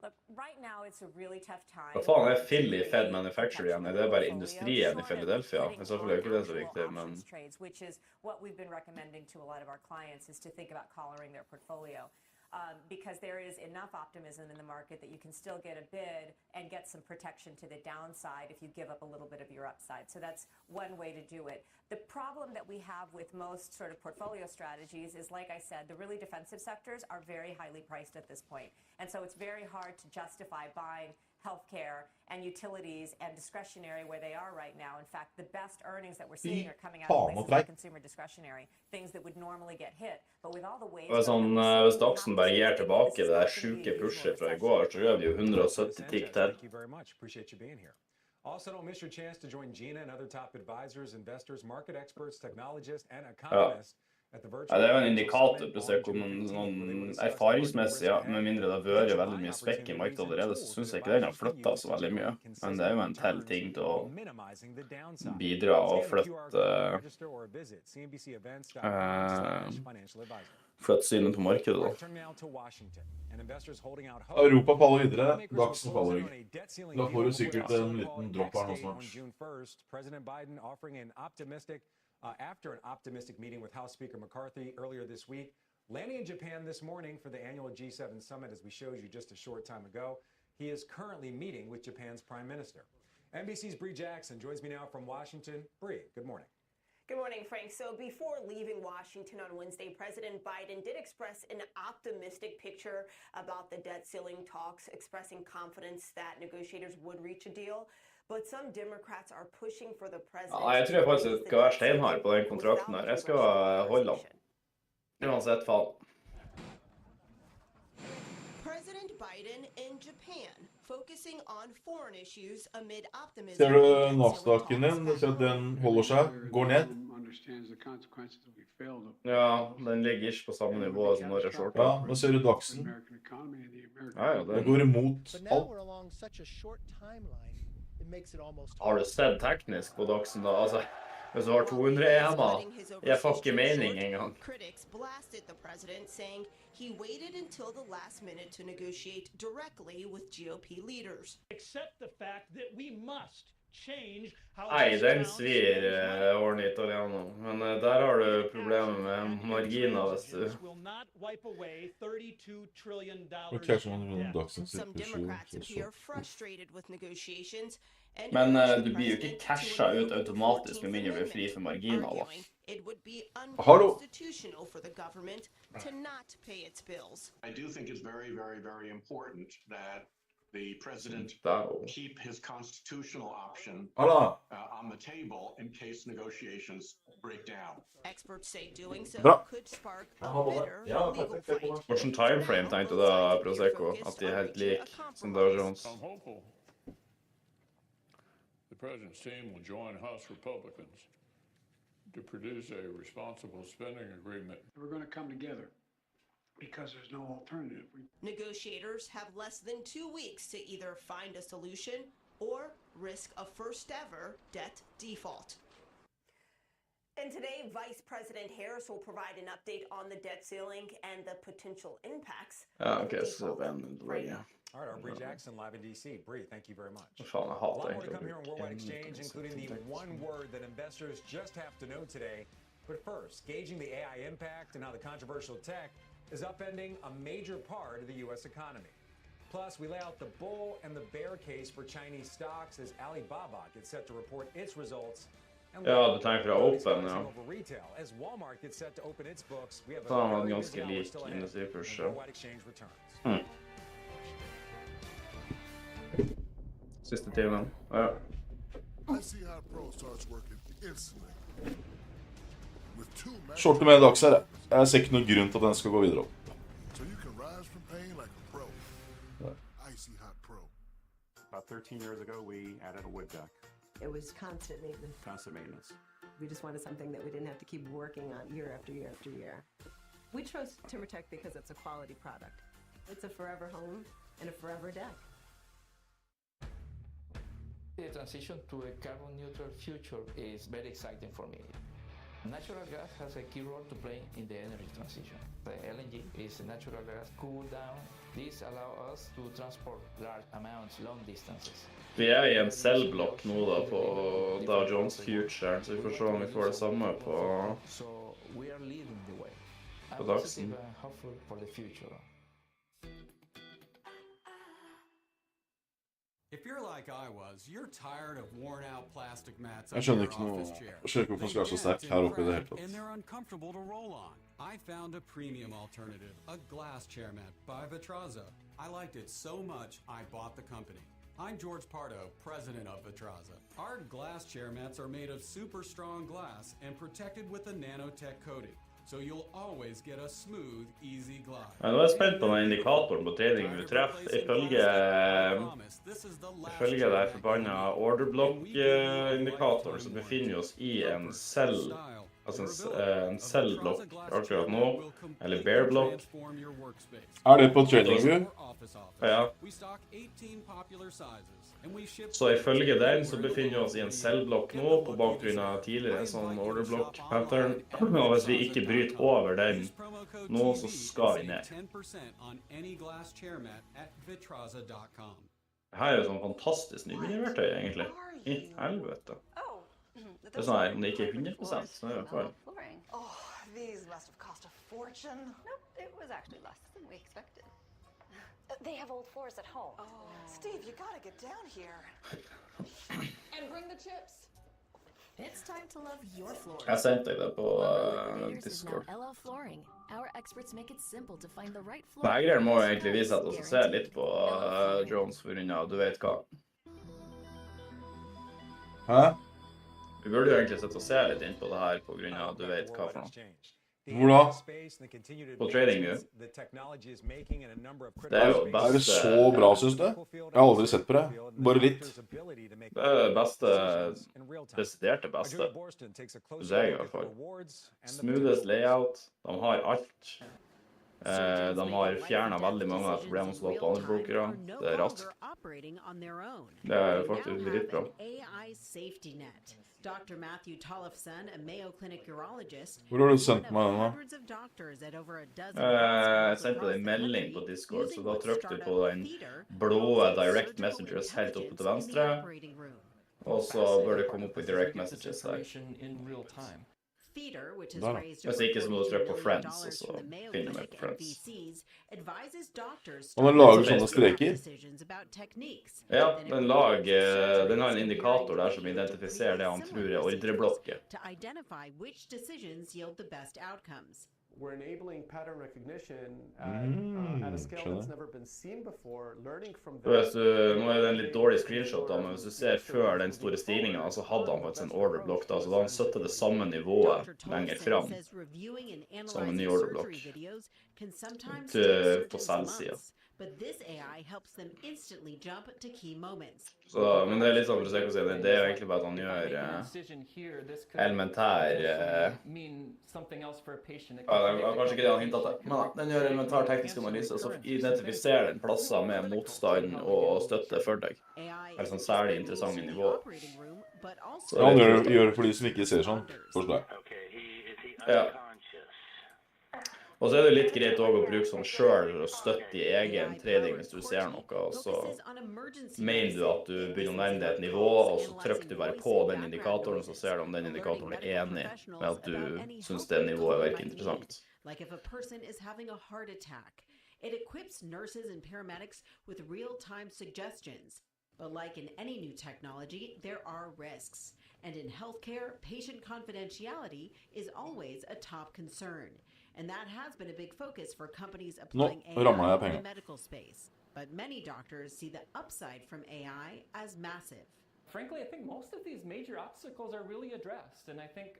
Look, right now it's a really tough time. Hva faen Philly Fed Manufacturing igjen? Det bare industrien I Philadelphia? Selvfølgelig ikke det så viktig, men... Which is what we've been recommending to a lot of our clients is to think about collaring their portfolio. because there is enough optimism in the market that you can still get a bid and get some protection to the downside if you give up a little bit of your upside. So that's one way to do it. The problem that we have with most sort of portfolio strategies is, like I said, the really defensive sectors are very highly priced at this point. And so it's very hard to justify buying healthcare and utilities and discretionary where they are right now. In fact, the best earnings that we're seeing are coming out of places like consumer discretionary, things that would normally get hit. But with all the waves... Det sånn, hvis Daxenberg gir tilbake det der sjuke pushet fra I går, så gjør de jo 170 tikk til. Thank you very much. Appreciate you being here. Also, don't miss your chance to join Gina and other top advisors, investors, market experts, technologists, and economists. Ja, det er jo en indikator på hvor man erfaringsmessig, ja, med mindre det har vært veldig mye spekk I markedet allerede, så synes jeg ikke den har flyttet så veldig mye. Men det er jo en til ting til å bidra og flytte synet på markedet da. Europa faller videre, Daxen faller ikke. Da får du sikkert en liten dropp her nå snart. After an optimistic meeting with House Speaker McCarthy earlier this week, landing in Japan this morning for the annual G7 summit, as we showed you just a short time ago. He is currently meeting with Japan's Prime Minister. NBC's Bree Jackson joins me now from Washington. Bree, good morning. Good morning, Frank. So before leaving Washington on Wednesday, President Biden did express an optimistic picture about the debt ceiling talks, expressing confidence that negotiators would reach a deal. But some Democrats are pushing for the president. Ja, jeg tror faktisk det skal være steinhard på den kontrakten her. Jeg skal holde den. Uansett fall. President Biden in Japan, focusing on foreign issues amid optimism. Ser du Nasdaqen din? Ser at den holder seg, går ned? Ja, den ligger ikke på samme nivå som når jeg shortet. Ja, men ser du Daxen? Ja, den går imot alt. Har du sett teknisk på Daxen da? Altså, hvis du har 200 EMA, jeg får ikke mening engang. Critics blasted the president, saying he waited until the last minute to negotiate directly with GOP leaders. Accept the fact that we must change how... Nei, den svir årene italiano. Men der har du problemer med marginer, hvis du... Some Democrats appear frustrated with negotiations. Men du blir jo ikke cashet ut automatisk med mindre du blir fri for marginer da. It would be Hallo? unconstitutional for the government to not pay its bills. I do think it's very, very, very important that the president keep his constitutional option on the table in case negotiations break down. Experts say doing so could spark a bitter Ja, legal fight. Hvilken timeframe tenkte du da, Prosecco, at de helt lik som Dow Jones? I'm hopeful the president's team will join House Republicans to produce a responsible spending agreement. We're going to come together because there's no alternative. Negotiators have less than 2 weeks to either find a solution or risk a first ever debt default. And today, Vice President Harris will provide an update on the debt ceiling and the potential impacts. Okay, so then, yeah. All right, our Bree Jackson live in D.C. Bree, thank you very much. A lot more to come here on Worldwide Exchange, including the one word that investors just have to know today. But first, gauging the AI impact and how the controversial tech is upending a major part of the U.S. economy. Plus, we lay out the bull and the bear case for Chinese stocks as Alibaba gets set to report its results. Ja, det tenker jeg åpen, ja. As Walmart gets set to open its books, we have Da har man ganske lik industrikurs, ja. Siste timen, ja. Shorten med Dax her, jeg ser ikke noen grunn til at den skal gå videre opp. About 13 years ago, we added a wood deck. It was constant maintenance. Constant maintenance. We just wanted something that we didn't have to keep working on year after year after year. We chose TimberTech because it's a quality product. It's a forever home and a forever deck. The transition to a carbon neutral future is very exciting for me. Natural gas has a key role to play in the energy transition. The LNG is natural gas cooled down. This allows us to transport large amounts long distances. Vi er I en cellblokk nå da på Dow Jones Future, så vi får se om vi får det samme på So we are leading the way. Daxen. I'm hopeful for the future. If you're like I was, you're tired of worn-out plastic mats Jeg skjønner ikke hvorfor den skal være så sterk her oppe I det hele tatt. and they're uncomfortable to roll on. I found a premium alternative, a glass chair mat by Vitraza. I liked it so much, I bought the company. I'm George Pardo, president of Vitraza. Our glass chair mats are made of super strong glass and protected with a nanotech coating, so you'll always get a smooth, easy glide. Ja, nå jeg spent på den indikatoren på trening du treffer. Ifølge det her forbanna orderblock-indikatoren så befinner vi oss I en cell, altså en cellblokk akkurat nå, eller bear-blokk. Det på TradingView? Ja. Så ifølge den så befinner vi oss I en cellblokk nå på bakgrunn av tidligere en sånn orderblock-pattern. Og hvis vi ikke bryter over den nå, så skal vi ned. Her jo sånn fantastisk nybegynnerverktøy egentlig. I helvete. Det sånn her, om det ikke 100%, så det I hvert fall. Oh, these must have cost a fortune. Nope, it was actually less than we expected. They have old floors at home. Oh. Steve, you gotta get down here. And bring the chips. It's time to love your floors. Jeg sendte deg det på Discord. LL Flooring. Our experts make it simple to find the right floor. Nei, greier må jeg egentlig vise at vi ser litt på Jones for grunn av du vet hva. Hæ? Vi burde jo egentlig sette og se litt inn på det her på grunn av du vet hva for noe. Hvor da? På TradingView. Det jo det så bra, synes du? Jeg har aldri sett på det. Bare litt. Det det beste, desiderte beste. Det I hvert fall. Smoothest layout. De har alt. De har fjernet veldig mange av problemene som var på andre brokere. Det raskt. Det faktisk litt bra. Dr. Matthew Tollefson, a Mayo Clinic urologist, Hvor har du sendt meg den da? Jeg sendte deg en melding på Discord, så da trykte du på den blå Direct Messages helt oppe til venstre, og så bør det komme opp I Direct Messages der. Hvis ikke så må du trykke på Friends, og så finner du meg på Friends. Og den lager sånne streker? Ja, den har en indikator der som identifiserer det han tror ordreblokket. We're enabling pattern recognition at a scale that's never been seen before, learning from Nå det en litt dårlig screenshot da, men hvis du ser før den store stigningen, så hadde han faktisk en orderblokk da, så da han søtte det samme nivået lenger frem, som en ny orderblokk, på selvsiden. But this AI helps them instantly jump to key moments. Så, men det litt sånn for å se hva si, det jo egentlig bare at han gjør elementær kanskje ikke det han hintet til, men den gjør elementær teknisk analyse, og så identifiserer den plasser med motstand og støtte for deg. Eller sånn særlig interessante nivå. Ja, han gjør det for de som ikke ser sånn, forstår jeg. Ja. Og så det litt greit også å bruke sånn selv og støtte I egen trading hvis du ser noe, og så mener du at du begynner å nærme deg et nivå, og så trykker du bare på den indikatoren, og så ser du om den indikatoren enig med at du synes det nivået virker interessant. Like if a person is having a heart attack, it equips nurses and paramedics with real-time suggestions. But like in any new technology, there are risks. And in healthcare, patient confidentiality is always a top concern. And that has been a big focus for companies applying AI in the medical space. But many doctors see the upside from AI as massive. Frankly, I think most of these major obstacles are really addressed. And I think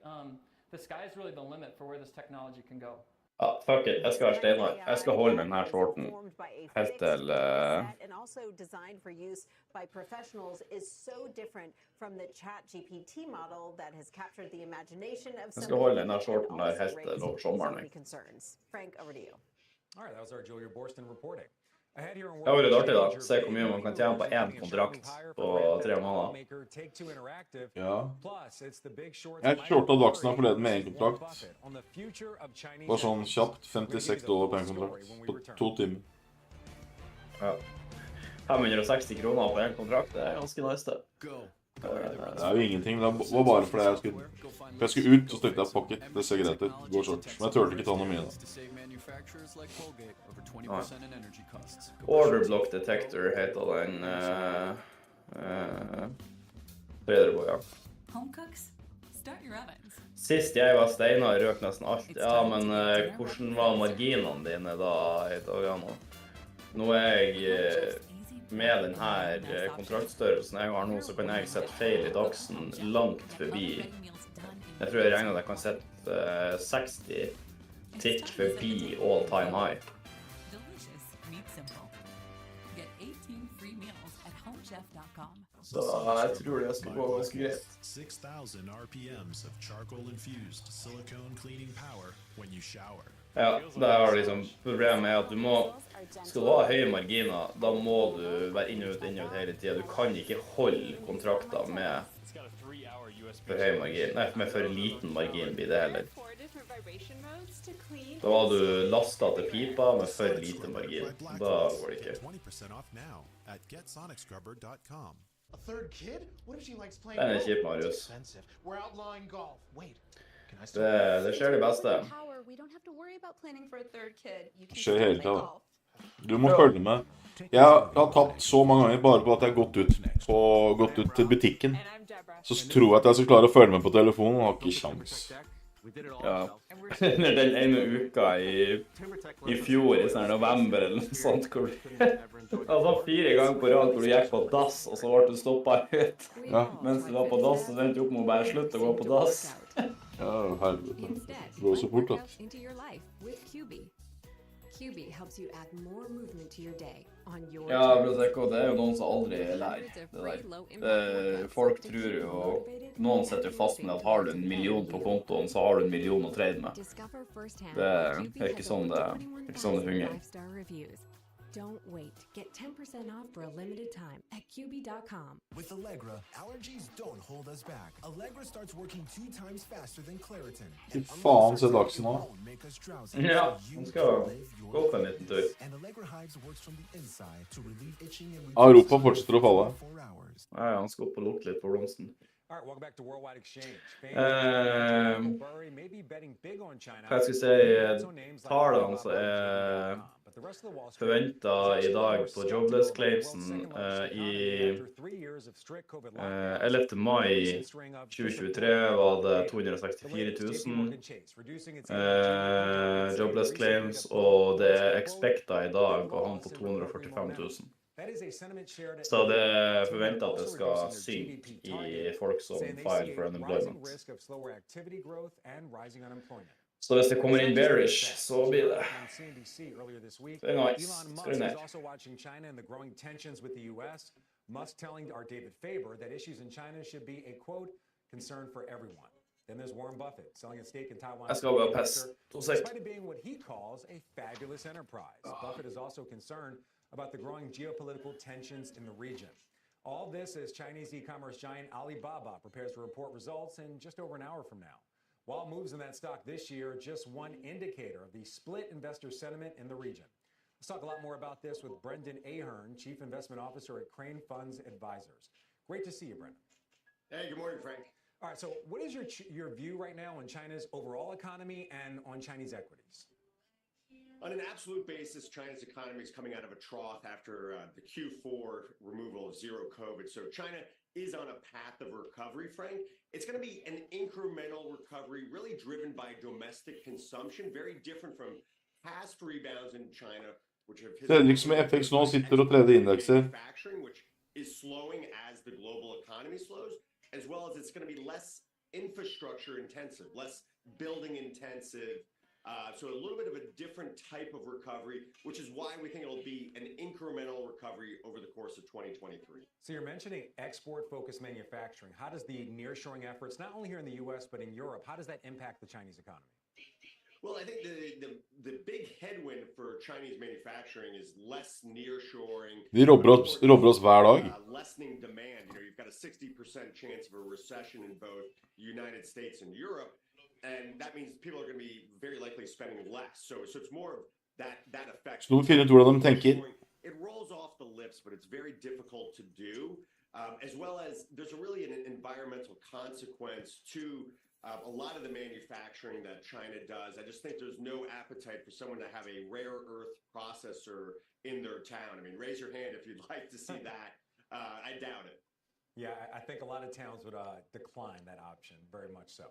the sky is really the limit for where this technology can go. Ja, fuck it. Jeg skal være steinhard. Jeg skal holde den her shorten helt til... And also designed for use by professionals is so different from the ChatGPT model that has captured the imagination of Jeg skal holde den her shorten der helt til over sommeren. Frank, over to you. All right, that was our Julia Borston reporting. Det har vært artig da, se hvor mye man kan tjene på en kontrakt på 3 måneder. Ja. Jeg shortet Dagsna forleden med en kontrakt. Bare sånn kjapt, $56 på en kontrakt, på 2 timer. Ja. 560 kroner på en kontrakt, det ganske nice det. Det jo ingenting, men det var bare fordi jeg skulle ut, så tenkte jeg pocket, det ser greit ut, går short. Men jeg tørte ikke ta noe mye da. Order block detector heter den Tredje på, ja. Home cooks, start your ovens. Sist jeg var Steinar, røk nesten alt. Ja, men hvordan var marginene dine da i dagene? Nå er jeg med denne kontraktstørrelsen jeg har nå, så kan jeg sette feil i dagsen langt forbi. Jeg tror jeg regner at jeg kan sette 60 tick forbi all time high. Delicious, meat simple. Get 18 free meals at homechef.com. Så jeg tror det skal gå ganske greit. 6,000 RPMs of charcoal-infused silicone cleaning power when you shower. Ja, det er liksom problemet er at du må, skal du ha høye marginer, da må du være inn og ut hele tiden. Du kan ikke holde kontrakter med for høy margin, nei, med for liten margin blir det heller. Da har du lastet til pipa med for lite margin, da går det ikke. 20% off now at getsonicscrubber.com. A third kid? What if she likes playing Den er golf? kjip, Marius. Expensive. We're outlawing golf. Wait. Can I still Det skjer det beste. We don't have to worry about planning for a third kid. You can Skjer hele still play tiden. golf. Du må følge med. Jeg har tapt så mange ganger bare på at jeg har gått ut til butikken. Så tror jeg at jeg skal klare å følge med på telefonen, og har ikke sjans. Ja, den ene uka i fjor, i sånn november eller noe sånt, hvor altså 4 ganger på rad hvor du gikk på dass, og så ble du stoppet ut. Ja. Mens du var på dass, så endte du opp med å bare slutte å gå på dass. Ja, helvete. Det går så fort, da. Into your life with QB. QB helps you add more movement to your day on your Ja, det er jo noen som aldri lærer det der. Folk tror jo, noen setter fast med at har du 1 million på kontoen, så har du 1 million å trade med. Det er ikke sånn det fungerer. Don't wait. Get 10% off for a limited time at QB.com. With Allegra, allergies don't hold us back. Allegra starts working 2 times faster than Claritin. Fy faen, se dagsen nå. Ja, han skal gå på en liten tur. And Allegra Hives works from the inside to relieve itching and Europa fortsetter å falle. Nei, han skal opp og lukte litt på blomsten. All right, welcome back to Worldwide Exchange. Hva skal jeg si, tallene som er forventet i dag på jobless claimsen i 11. mai 2023 var det 264 000 jobless claims, og det er expectet i dag å havne på 245 000. Så det er forventet at det skal synke i folk som file for unemployment. Så hvis det kommer inn bearish, så blir det nice. Skal det ned. Musk telling our David Faber that issues in China should be a quote concern for everyone. Then there's Warren Buffett selling a stake in Taiwan. Jeg skal bare passe. Despite it being what he calls a fabulous enterprise, Buffett is also concerned about the growing geopolitical tensions in the region. All this as Chinese e-commerce giant Alibaba prepares to report results in just over an hour from now. While moves in that stock this year are just one indicator of the split investor sentiment in the region. Let's talk a lot more about this with Brendan Ahern, Chief Investment Officer at Crane Funds Advisors. Great to see you, Brendan. Hey, good morning, Frank. All right, so what is your view right now on China's overall economy and on Chinese equities? On an absolute basis, China's economy is coming out of a trough after the Q4 removal of zero COVID. So China is on a path of recovery, Frank. It's going to be an incremental recovery, really driven by domestic consumption, very different from past rebounds in China, which have Fredrik som er FX nå sitter og treder indekser. Manufacturing, which is slowing as the global economy slows, as well as it's going to be less infrastructure intensive, less building intensive. So a little bit of a different type of recovery, which is why we think it'll be an incremental recovery over the course of 2023. So you're mentioning export-focused manufacturing. How does the nearshoring efforts, not only here in the U.S., but in Europe, how does that impact the Chinese economy? Well, I think the big headwind for Chinese manufacturing is less nearshoring. De robber oss hver dag. Lessening demand. You know, you've got a 60% chance of a recession in both the United States and Europe. And that means people are going to be very likely spending less. So it's more of that effect. Så nå må vi finne ut hvordan de tenker. It rolls off the lips, but it's very difficult to do. As well as there's really an environmental consequence to a lot of the manufacturing that China does. I just think there's no appetite for someone to have a rare earth processor in their town. I mean, raise your hand if you'd like to see that. I doubt it. Yeah, I think a lot of towns would decline that option, very much so.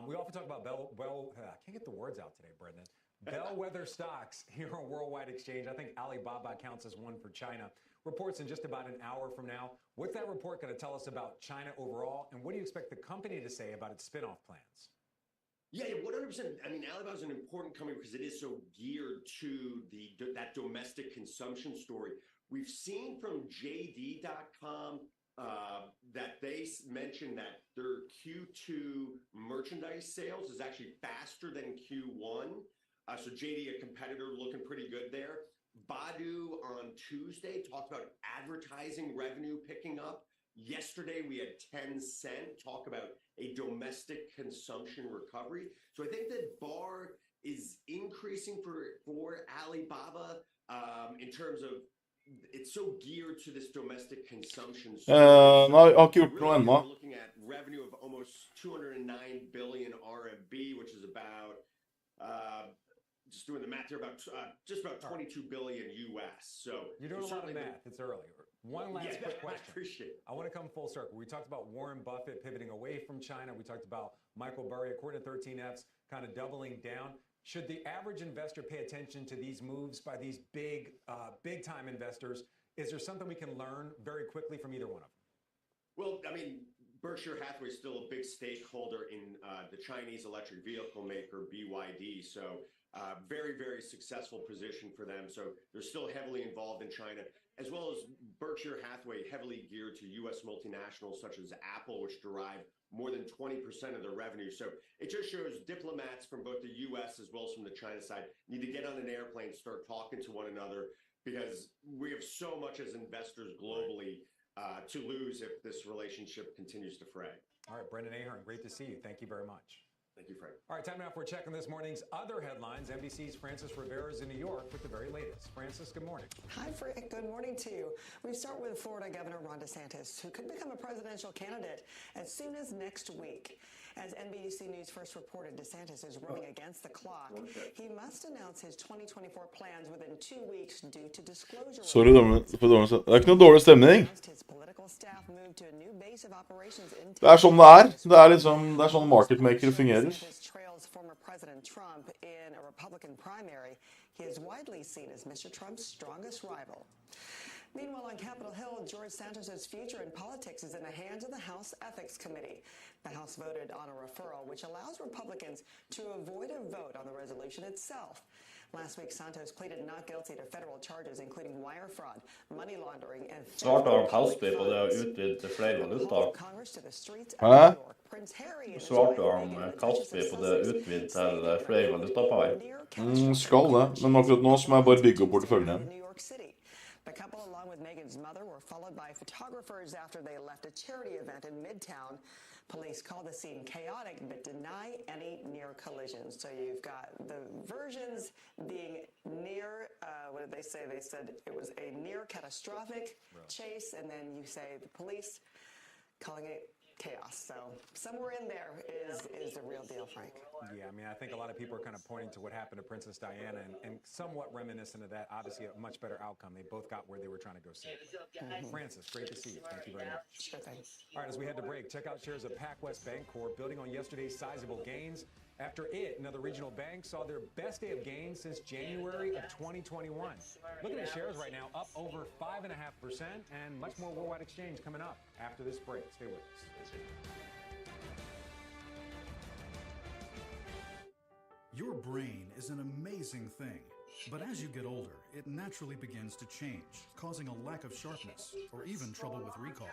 We often talk about I can't get the words out today, Brendan. Bellwether stocks here on Worldwide Exchange. I think Alibaba counts as one for China. Reports in just about an hour from now. What's that report going to tell us about China overall, and what do you expect the company to say about its spin-off plans? Yeah, 100%. I mean, Alibaba's an important company because it is so geared to that domestic consumption story. We've seen from JD.com that they mentioned that their Q2 merchandise sales is actually faster than Q1. So JD, a competitor, looking pretty good there. Baidu on Tuesday talked about advertising revenue picking up. Yesterday, we had Tencent talk about a domestic consumption recovery. So I think that bar is increasing for Alibaba in terms of it's so geared to this domestic consumption. Nei, jeg har ikke gjort noe ennå. We're looking at revenue of almost 209 billion RMB, which is about just doing the math here, about just about 22 billion US. So you're doing a lot of math. It's early. One last quick question. I appreciate it. I want to come full circle. We talked about Warren Buffett pivoting away from China. We talked about Michael Burry, according to 13Fs, kind of doubling down. Should the average investor pay attention to these moves by these big-time investors? Is there something we can learn very quickly from either one of them? Well, I mean, Berkshire Hathaway is still a big stakeholder in the Chinese electric vehicle maker BYD. So very, very successful position for them. So they're still heavily involved in China, as well as Berkshire Hathaway heavily geared to U.S. multinationals such as Apple, which derive more than 20% of their revenue. So it just shows diplomats from both the U.S. as well as from the China side need to get on an airplane, start talking to one another, because we have so much as investors globally to lose if this relationship continues to fray. All right, Brendan Ahern, great to see you. Thank you very much. Thank you, Frank. All right, time now for checking this morning's other headlines. NBC's Francis Rivera is in New York with the very latest. Francis, good morning. Hi, Frank. Good morning to you. We start with Florida Governor Ron DeSantis, who could become a presidential candidate as soon as next week. As NBC News first reported, DeSantis is running against the clock. He must announce his 2024 plans within 2 weeks due to disclosure. Sorry, det er ikke noe dårlig stemning. Det er sånn det er. Det er sånn marketmaker fungerer. Trails former President Trump in a Republican primary. He is widely seen as Mr. Trump's strongest rival. Meanwhile, on Capitol Hill, George Santos' future in politics is in the hands of the House Ethics Committee. The House voted on a referral, which allows Republicans to avoid a vote on the resolution itself. Last week, Santos pleaded not guilty to federal charges, including wire fraud, money laundering, and Svarte han Kasper på det å utvide til flere valutaer? Hæ? Svarte han Kasper på det å utvide til flere valutapar? Skal det, men akkurat nå så må jeg bare bygge opp porteføljen. The couple, along with Meghan's mother, were followed by photographers after they left a charity event in Midtown. Police call the scene chaotic, but deny any near collisions. So you've got the versions being near, what did they say? They said it was a near catastrophic chase, and then you say the police calling it chaos. So somewhere in there is the real deal, Frank. Yeah, I mean, I think a lot of people are kind of pointing to what happened to Princess Diana and somewhat reminiscent of that. Obviously, a much better outcome. They both got where they were trying to go see. Francis, great to see you. Thank you very much. Sure thing. All right, as we head to break, check out shares of PacWest Bancorp building on yesterday's sizable gains. After it, another regional bank saw their best day of gains since January of 2021. Looking at shares right now, up over 5.5%, and much more Worldwide Exchange coming up after this break. Stay with us. Your brain is an amazing thing, but as you get older, it naturally begins to change, causing a lack of sharpness or even trouble with recall.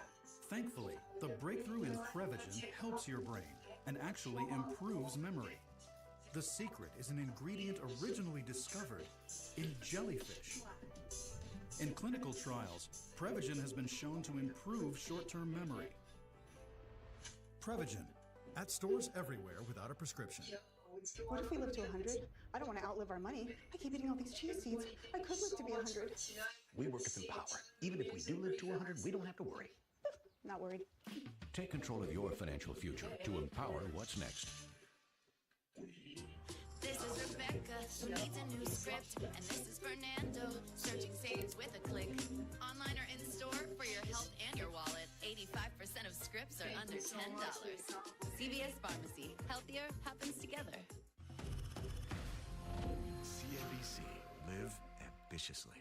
Thankfully, the breakthrough in Prevagen helps your brain and actually improves memory. The secret is an ingredient originally discovered in jellyfish. In clinical trials, Prevagen has been shown to improve short-term memory. Prevagen, at stores everywhere without a prescription. What if we live to 100? I don't want to outlive our money. I keep eating all these chia seeds. I could live to be 100. We work at Empower. Even if we do live to 100, we don't have to worry. Not worried. Take control of your financial future to empower what's next. This is Rebecca. Who needs a new script? And this is Fernando, searching saves with a click. Online or in store for your health and your wallet. 85% of scripts are under $10. CVS Pharmacy. Healthier happens together. CNBC. Live ambitiously.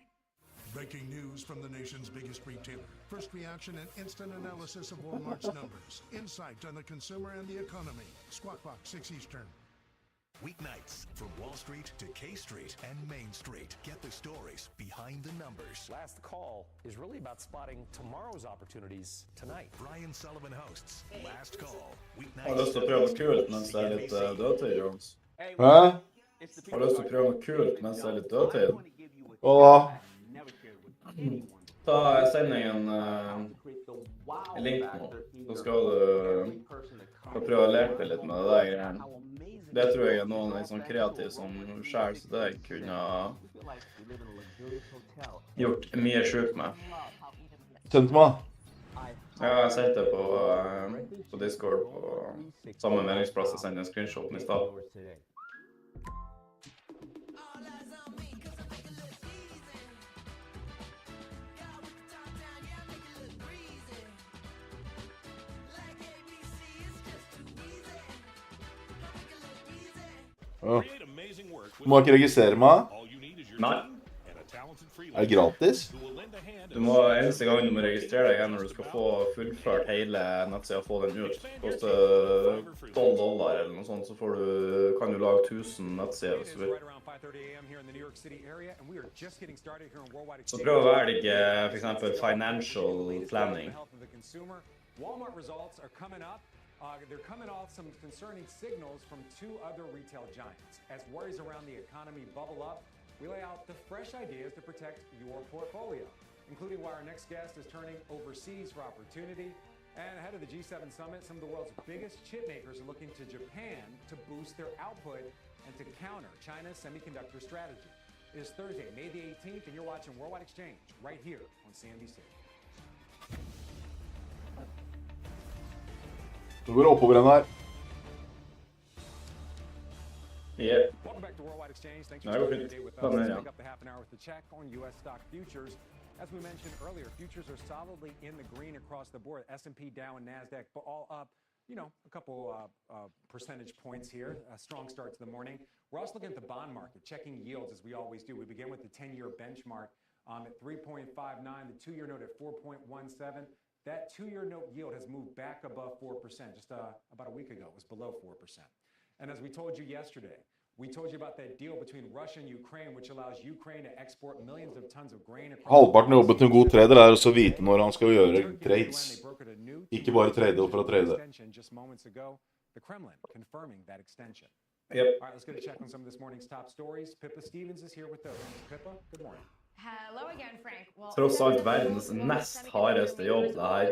Breaking news from the nation's biggest retailer. First reaction and instant analysis of Walmart's numbers. Insight on the consumer and the economy. Squawk Box 6 Eastern. Weeknights from Wall Street to K Street and Main Street. Get the stories behind the numbers. Last Call is really about spotting tomorrow's opportunities tonight. Brian Sullivan hosts Last Call. Har du lyst til å prøve noe kult mens det litt dødtid, Jones? Hæ? Har du lyst til å prøve noe kult mens det litt dødtid? Hva da? Send meg en link nå, så skal du prøve å leke litt med det der greiene. Det tror jeg noen sånn kreativ som selv, så det kunne gjort mye sjukt med. Sendt meg? Ja, jeg sendte det på Discord på samme meningsplass. Jeg sendte en screenshot i stad. Må ikke registrere meg? Nei. Det gratis? Eneste gang du må registrere deg når du skal få fullført hele nettsiden og få den ut. Det koster $12 eller noe sånt, så kan du lage 1000 nettsider. Så prøv å være ikke for eksempel financial planning. Walmart results are coming up. They're coming off some concerning signals from two other retail giants. As worries around the economy bubble up, we lay out the fresh ideas to protect your portfolio, including why our next guest is turning overseas for opportunity. And ahead of the G7 summit, some of the world's biggest chip makers are looking to Japan to boost their output and to counter China's semiconductor strategy. It is Thursday, May the 18th, and you're watching Worldwide Exchange right here on CNBC. Så går det oppover den her. Yeah. Welcome back to Worldwide Exchange. Thanks for joining me today with us. Let's pick up the half an hour with the check on U.S. stock futures. As we mentioned earlier, futures are solidly in the green across the board. S&P, Dow, and NASDAQ all up, a couple percentage points here. A strong start to the morning. We're also looking at the bond market, checking yields as we always do. We begin with the 10-year benchmark at 3.59, the 2-year note at 4.17. That 2-year note yield has moved back above 4%. Just about a week ago, it was below 4%. And as we told you yesterday, we told you about that deal between Russia and Ukraine, which allows Ukraine to export millions of tons of grain. Halvparten av jobben til en god trader også vite når han skal gjøre trades. Ikke bare trade for å trade. Just moments ago, the Kremlin confirming that extension. Yep. All right, let's get a check on some of this morning's top stories. Pippa Stevens is here with those. Pippa, good morning. Hello again, Frank. Tross alt verdens nest hardeste jobb det her.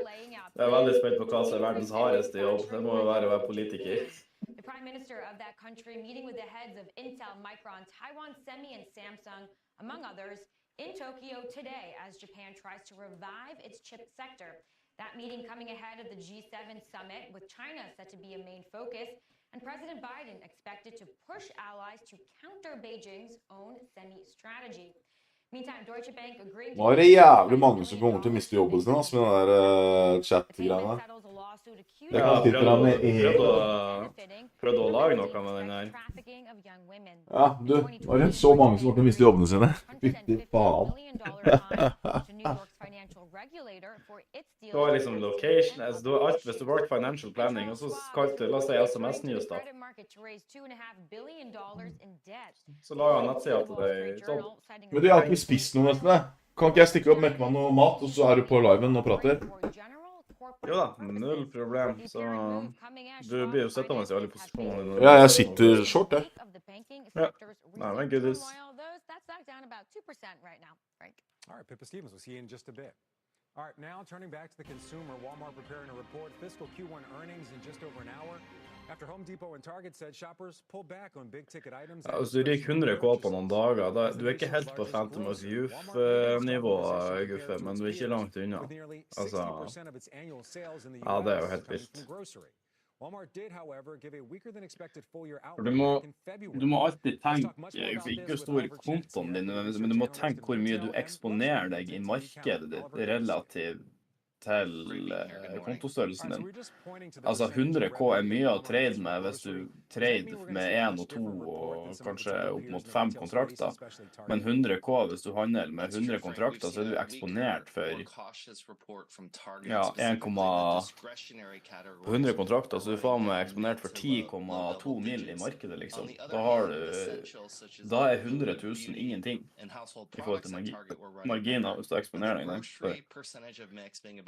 Jeg veldig spent på hva som verdens hardeste jobb. Det må jo være å være politiker. The Prime Minister of that country meeting with the heads of Intel, Micron, Taiwan Semi, and Samsung, among others, in Tokyo today as Japan tries to revive its chip sector. That meeting coming ahead of the G7 summit with China set to be a main focus and President Biden expected to push allies to counter Beijing's own semi-strategy. Nå det jævlig mange som kommer til å miste jobben sin med den der chat-greiene. Det kan sitte der med Prøvde å lage noe med den her. Ja, du, var det så mange som kommer til å miste jobbene sine? Fytti faen. Det var liksom location, det var alt hvis du valgte financial planning, og så kalte la oss si SMS News da. Så la jeg nettsida til deg sånn. Men du har ikke spist noe nesten det. Kan ikke jeg stikke opp med meg noe mat, og så er du på liven og prater? Jo da, null problem, så du blir jo sittende i alle posisjoner. Ja, jeg sitter short, jeg. Ja, nei, men goodies. All right, Pippa Stevens, we'll see you in just a bit. All right, now turning back to the consumer, Walmart preparing to report fiscal Q1 earnings in just over an hour. After Home Depot and Target said shoppers pulled back on big-ticket items. Ja, så du gikk 100 K på noen dager. Du ikke helt på Phantom of Youth-nivå, Guffe, men du ikke langt unna. Altså, ja, det jo helt vilt. Walmart did, however, give a weaker than expected full-year For outlook back in February. du må alltid tenke, ikke hvor stor kontoen din er, men du må tenke hvor mye du eksponerer deg i markedet ditt relativt til kontostørrelsen din. Altså 100K er mye å trade med hvis du trade med 1 og 2 og kanskje opp mot 5 kontrakter. Men 100K, hvis du handler med 100 kontrakter, så er du eksponert for 100 kontrakter, så du får med eksponert for 10,2 mil i markedet, liksom. Da er 100 000 ingenting i forhold til marginer hvis du eksponerer deg der.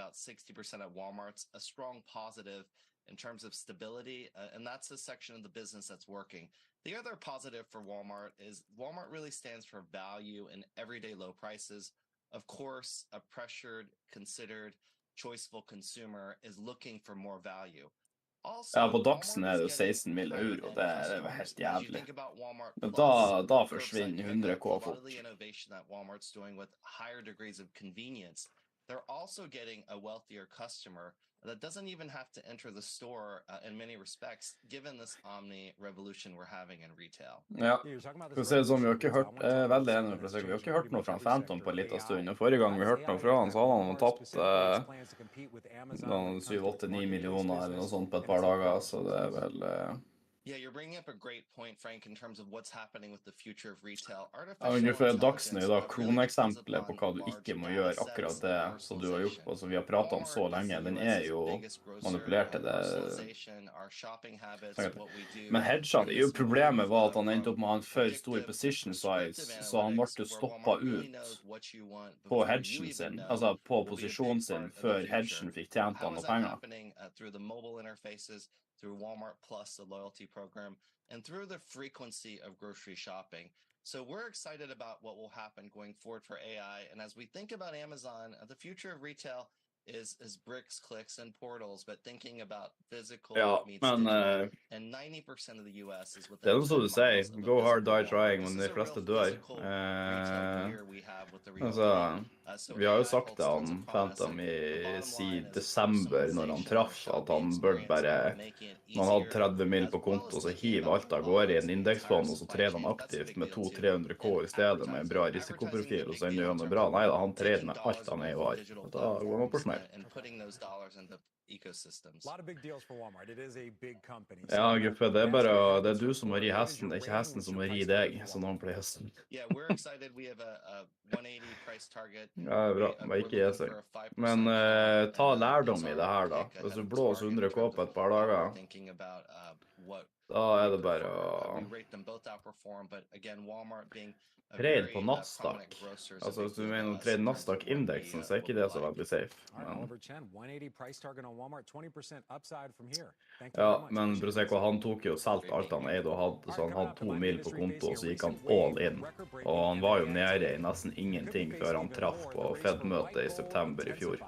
About 60% at Walmart's a strong positive in terms of stability, and that's a section of the business that's working. The other positive for Walmart is Walmart really stands for value and everyday low prices. Of course, a pressured, considered, choiceful consumer is looking for more value. Ja, på dagsen er det 16 mil euro, det er helt jævlig. Men da forsvinner 100K fort. They're also getting a wealthier customer that doesn't even have to enter the store in many respects, given this omni-revolution we're having in retail. Ja, skal vi se sånn, vi har ikke hørt, veldig enig med Prosecco, vi har ikke hørt noe fra Phantom på en liten stund, og forrige gang vi hørte noe fra han, så hadde han tapt 7-8-9 millioner eller noe sånt på et par dager, så det er vel... Yeah, you're bringing up a great point, Frank, in terms of what's happening with the future of retail. Dagsen er jo da kroneksempler på hva du ikke må gjøre akkurat det som du har gjort på, som vi har pratet om så lenge. Den er jo manipulert til det. Men hedgene, problemet var at han endte opp med en for stor position size, så han ble stoppet ut på hedgen sin, altså på posisjonen sin, før hedgen fikk tjent han noe penger. Through Walmart Plus, the loyalty program, and through the frequency of grocery shopping. So we're excited about what will happen going forward for AI. And as we think about Amazon, the future of retail is bricks, clicks, and portals, but thinking about physical meets digital. And 90% of the US is what det er noe som du sier, go hard, die trying, men de fleste dør. Vi har jo sagt det han Phantom i desember når han traff, at han burde bare, når han hadde 30 mil på konto, så hiv alt av går i en indeksfond, og så trer han aktivt med 200-300K i stedet med en bra risikoprofil, og så ender han det bra. Nei da, han trer med alt han er i år. Da går man på smell. And putting those dollars into ecosystems. A lot of big deals for Walmart. It is a big company. Ja, Guffe, det er du som må ri hesten, det er ikke hesten som må ri deg, så noen blir hesten. Yeah, we're excited. We have a 180 price target. Ja, det er bra, men ikke gi seg. Men ta lærdom i det her da. Hvis du blåser 100K på et par dager, da er det bare å trade på Nasdaq. Altså, hvis du mener å trade Nasdaq-indeksen, så er ikke det så veldig safe. Ja, men Prosecco, han tok jo selv alt han eide og hadde, så han hadde 2 mil på konto, og så gikk han all in. Og han var jo nede i nesten ingenting før han traff på Fed-møtet i september i fjor.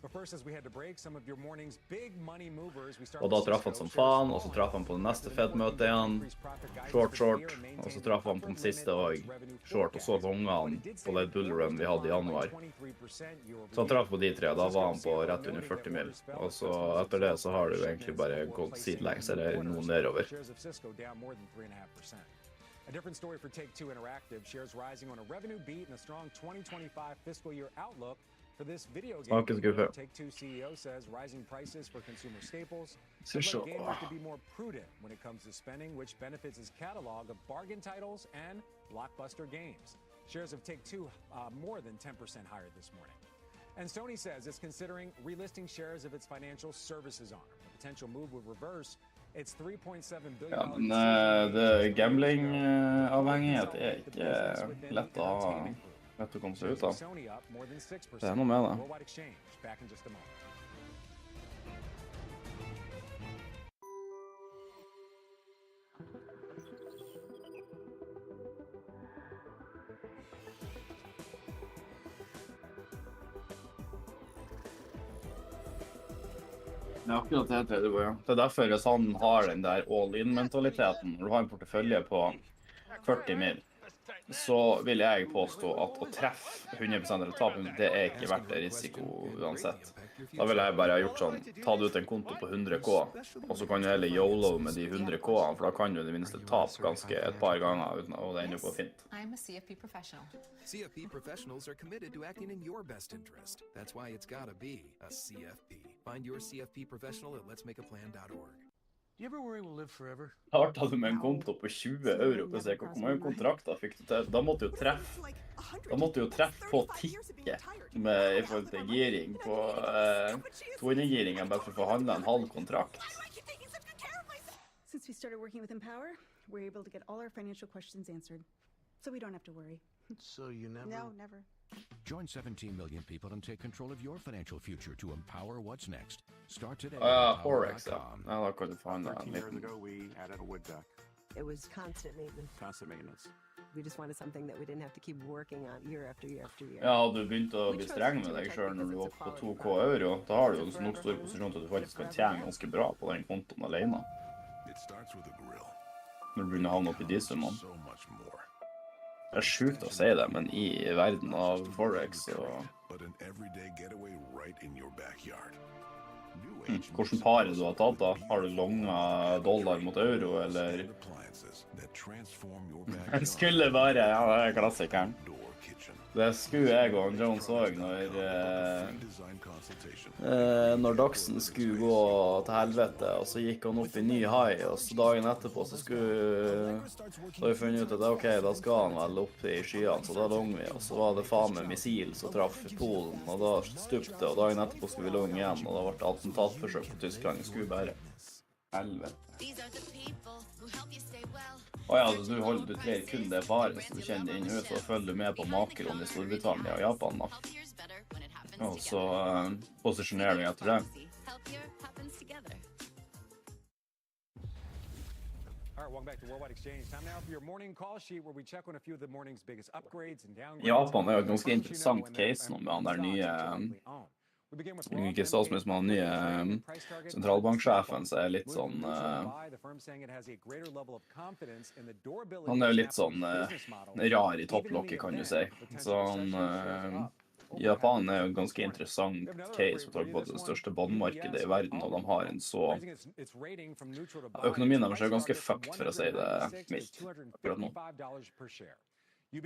Og da traff han som faen, og så traff han på det neste Fed-møtet igjen, short, og så traff han på den siste og short, og så longa han på det bullrun vi hadde i januar. Så han traff på de tre, da var han på rett under 40 mil. Og så etter det så har det jo egentlig bare gått sidelengs, eller noe nedover. A different story for Take-Two Interactive. Shares rising on a revenue beat and a strong 2025 fiscal year outlook. For this video game, Take-Two CEO says rising prices for consumer staples led gamers to be more prudent when it comes to spending, which benefits its catalog of bargain titles and blockbuster games. Shares of Take-Two more than 10% higher this morning. And Sony says it's considering relisting shares of its financial services arm. A potential move would reverse its $3.7 billion. Ja, men det gambling-avhengighet er ikke lett å komme seg ut av. Det er noe med det. Det er akkurat det tredje går, ja. Det er derfor hvis han har den der all-in-mentaliteten, når du har en portefølje på 40 mil, så vil jeg påstå at å treffe 100% eller tape, det ikke verdt det risiko uansett. Da vil jeg bare ha gjort sånn, ta ut en konto på 100K, og så kan du heller YOLO med de 100K-ene, for da kan du i det minste tape ganske et par ganger uten at det ender på fint. I'm a CFP professional. CFP professionals are committed to acting in your best interest. That's why it's gotta be a CFP. Find your CFP professional at letsmakeaplan.org. Do you ever worry we'll live forever? Startet du med en konto på 20 euro for å se hvor mange kontrakter fikk du til? Da måtte du jo treffe på tikket med, i forhold til giring på 200-giringen bare for å få handlet en halv kontrakt. Since we started working with Empower, we're able to get all our financial questions answered. So we don't have to worry. So you never... No, never. Join 17 million people and take control of your financial future to empower what's next. Start today. Forex, ja. Ja, da kan du få handle en 13 years liten. ago, we added a wood duck. It was constant maintenance. Constant maintenance. We just wanted something that we didn't have to keep working on year after year after year. Ja, du begynte å bli streng med deg selv når du var på 2K euro. Da har du jo nok stor posisjon til at du faktisk kan tjene ganske bra på den kontoen alene. Når du begynner å havne opp i de summene. Det er sjukt å si det, men i verden av Forex og... Hvordan paret du har tatt da? Har du longet dollar mot euro, eller? Jeg skulle bare, ja, det er klassikeren. Det skulle jeg og Jones også når Daxen skulle gå til helvete, og så gikk han opp i ny high, og så dagen etterpå så har vi funnet ut at ok, da skal han vel opp i skyene, så da long vi, og så var det faen med missil som traff i Polen, og da stupte, og dagen etterpå skulle vi long igjen, og da ble det attentatforsøk på Tyskland. Det skulle bare helvete. Ja, du trer kun det bare, så du kjenner inn ut, så følger du med på makroen i Storbritannia og Japan da. Og så posisjonerer du etter det. Japan er jo et ganske interessant case nå med han der nye... Ikke statsminister, men han nye sentralbanksjefen, så er litt sånn... Han er jo litt sånn rar i topplokket, kan du si. Så han... Japan er jo en ganske interessant case for på det største båndmarkedet i verden, og de har en så... Økonomien deres er ganske fucked, for å si det mildt, akkurat nå.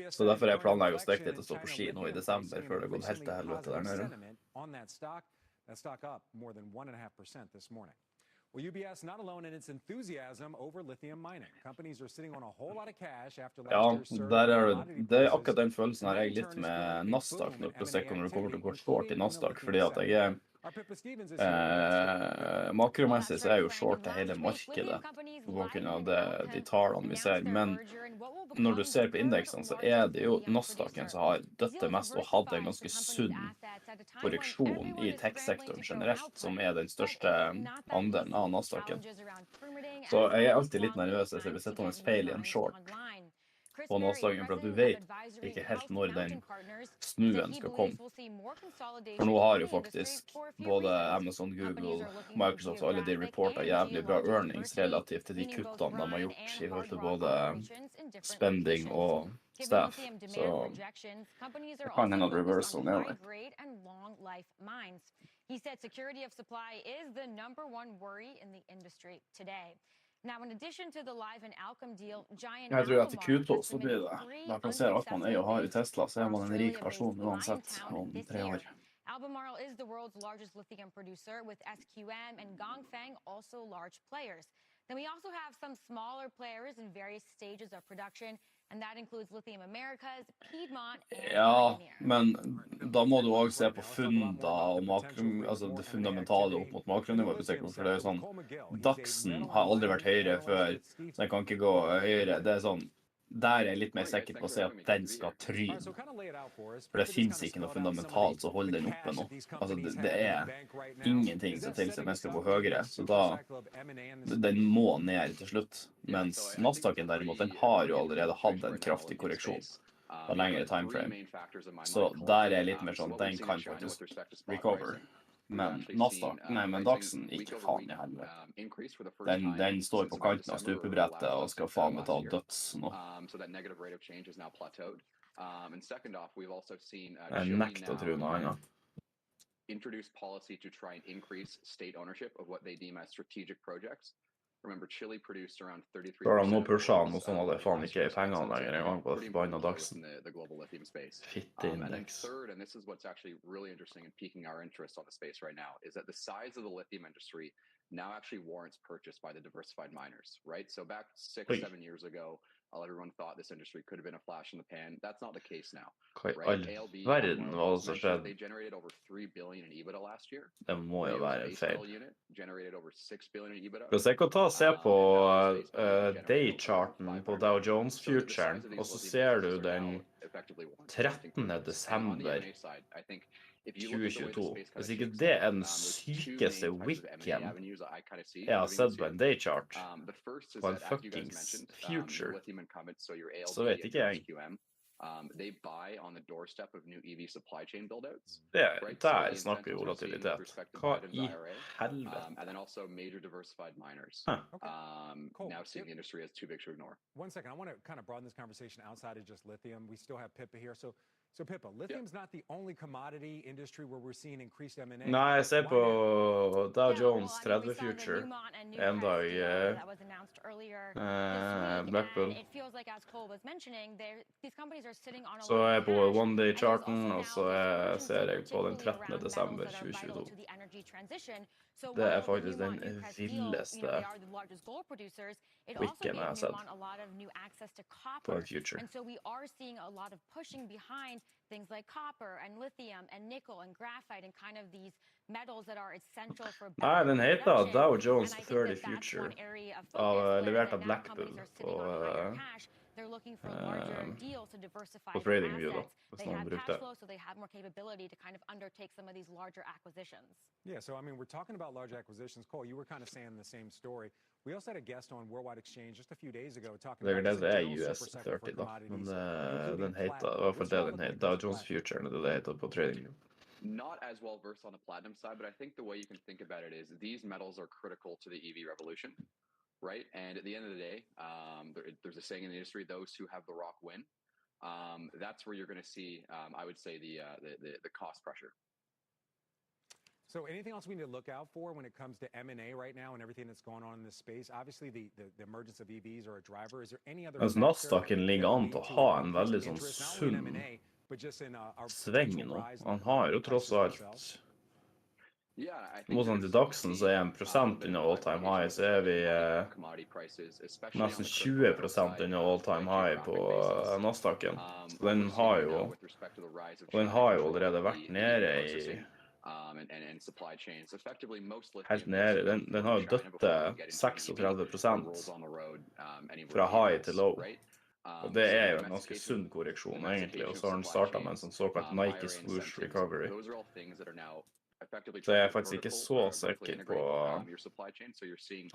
Så derfor er planlegget å stikke litt og stå på ski nå i desember, før det går helt til helvete der nede. That stock up more than 1.5% this morning. Well, UBS not alone in its enthusiasm over lithium mining. Companies are sitting on a whole lot of cash after last year's surge. Det er akkurat den følelsen her jeg litt med Nasdaq når du kommer til å gå short i Nasdaq, fordi at jeg er makromessig så er jeg jo short til hele markedet på bakgrunn av de tallene vi ser, men når du ser på indeksene så er det jo Nasdaqen som har døtte mest og hadde en ganske sunn korreksjon i tech-sektoren generelt, som er den største andelen av Nasdaqen. Så jeg er alltid litt nervøs hvis jeg vil sette en feil i en short på Nasdaqen, for at du vet ikke helt når den snuen skal komme. For nå har jo faktisk både Amazon, Google, Microsoft og alle de reporter jævlig bra earnings relativt til de kuttene de har gjort i forhold til både spending og staff. Så det kan hende reversal nedover. He said security of supply is the #1 worry in the industry today. Now, in addition to the Live and Alchem deal, giant Jeg tror etter Q2 så blir det. Da kan se alt man er og har i Tesla, så er man en rik person uansett om 3 år. Albemarle is the world's largest lithium producer, with SQM and Gongfeng also large players. Then we also have some smaller players in various stages of production, and that includes Lithium Americas, Piedmont, and Ja, men da må du også se på funda og altså det fundamentale opp mot makronivå, for det er jo sånn, DAXen har aldri vært høyere før, så den kan ikke gå høyere. Det er sånn, der er jeg litt mer sikker på å si at den skal tryne. For det finnes ikke noe fundamentalt som holder den oppe nå. Altså, det er ingenting som tilsier at den skal gå høyere, så da, den må ned til slutt. Mens Nasdaqen derimot, den har jo allerede hatt en kraftig korreksjon på lengre timeframe. Så der er jeg litt mer sånn, den kan faktisk recover. Men Nasdaq, nei, men Dachsen, ikke faen I helvete. Den står på kanten av stupebrettet og skal faen betale døds nå. Jeg nekter å tro noe annet. Introduce policy to try and increase state ownership of what they deem as strategic projects. Remember, Chile produced around 33% Så har de nå pushet han, og sånn at det faen ikke pengene lenger en gang på forbanna Dachsen. the global lithium space. Fitteindex. And then third, and this is what's actually really interesting and piquing our interest on the space right now, is that the size of the lithium industry now actually warrants purchase by the diversified miners, right? So back 6-7 years ago, everyone thought this industry could have been a flash in the pan. That's not the case now. Right? ALB, they generated over $3 billion in EBITDA last year. Det må jo være en feil. Generated over $6 billion in EBITDA. Hvis jeg kan ta og se på day-charten på Dow Jones-futuren, og så ser du den 13. desember 2022. Hvis ikke det den sykeste weekend jeg har sett på en day-chart, på en fuckings future, så vet ikke jeg. They buy on the doorstep of new EV supply chain build-outs. Der snakker vi volatilitet. Hva I helvete? And then also major diversified miners. Now seeing the industry as too big to ignore. One second, I want to kind of broaden this conversation outside of just lithium. We still have Pippa here. So Pippa, lithium's not the only commodity industry where we're seeing increased M&A. Nei, jeg ser på Dow Jones 30 future en dag Blackbull. Så jeg på one day charten, og så ser jeg på den 13. desember 2022. Det faktisk den villeste weekenden jeg har sett på en future. Things like copper and lithium and nickel and graphite and kind of these metals that are essential for Nei, den heter Dow Jones 30 Future levert av Blackbull they're looking for larger deals to diversify på TradingView da, hvis noen bruker det. So they have more capability to kind of undertake some of these larger acquisitions. Yeah, so I mean, we're talking about large acquisitions. Cole, you were kind of saying the same story. We also had a guest on Worldwide Exchange just a few days ago talking about det US 30 da, men den heter, I hvert fall det den heter, Dow Jones Future, det heter på TradingView. Not as well versed on the platinum side, but I think the way you can think about it is these metals are critical to the EV revolution. Right, and at the end of the day, there's a saying in the industry: "Those who have the rock win." That's where you're going to see, I would say, the cost pressure. So, anything else we need to look out for when it comes to M&A right now and everything that's going on in this space? Obviously, the emergence of EVs are a driver. Is there any other? Nasdaqen ligger an til å ha en veldig sånn sunn sving nå. Han har jo tross alt. Mot til Dachsen så 1% under all-time high, så vi nesten 20% under all-time high på Nasdaqen. Så den har jo allerede vært nede I helt nede. Den har jo døtt 36% fra high til low. Og det jo en ganske sunn korreksjon egentlig, og så har den startet med en sånn såkalt Nike swoosh recovery. Så jeg faktisk ikke så sikker på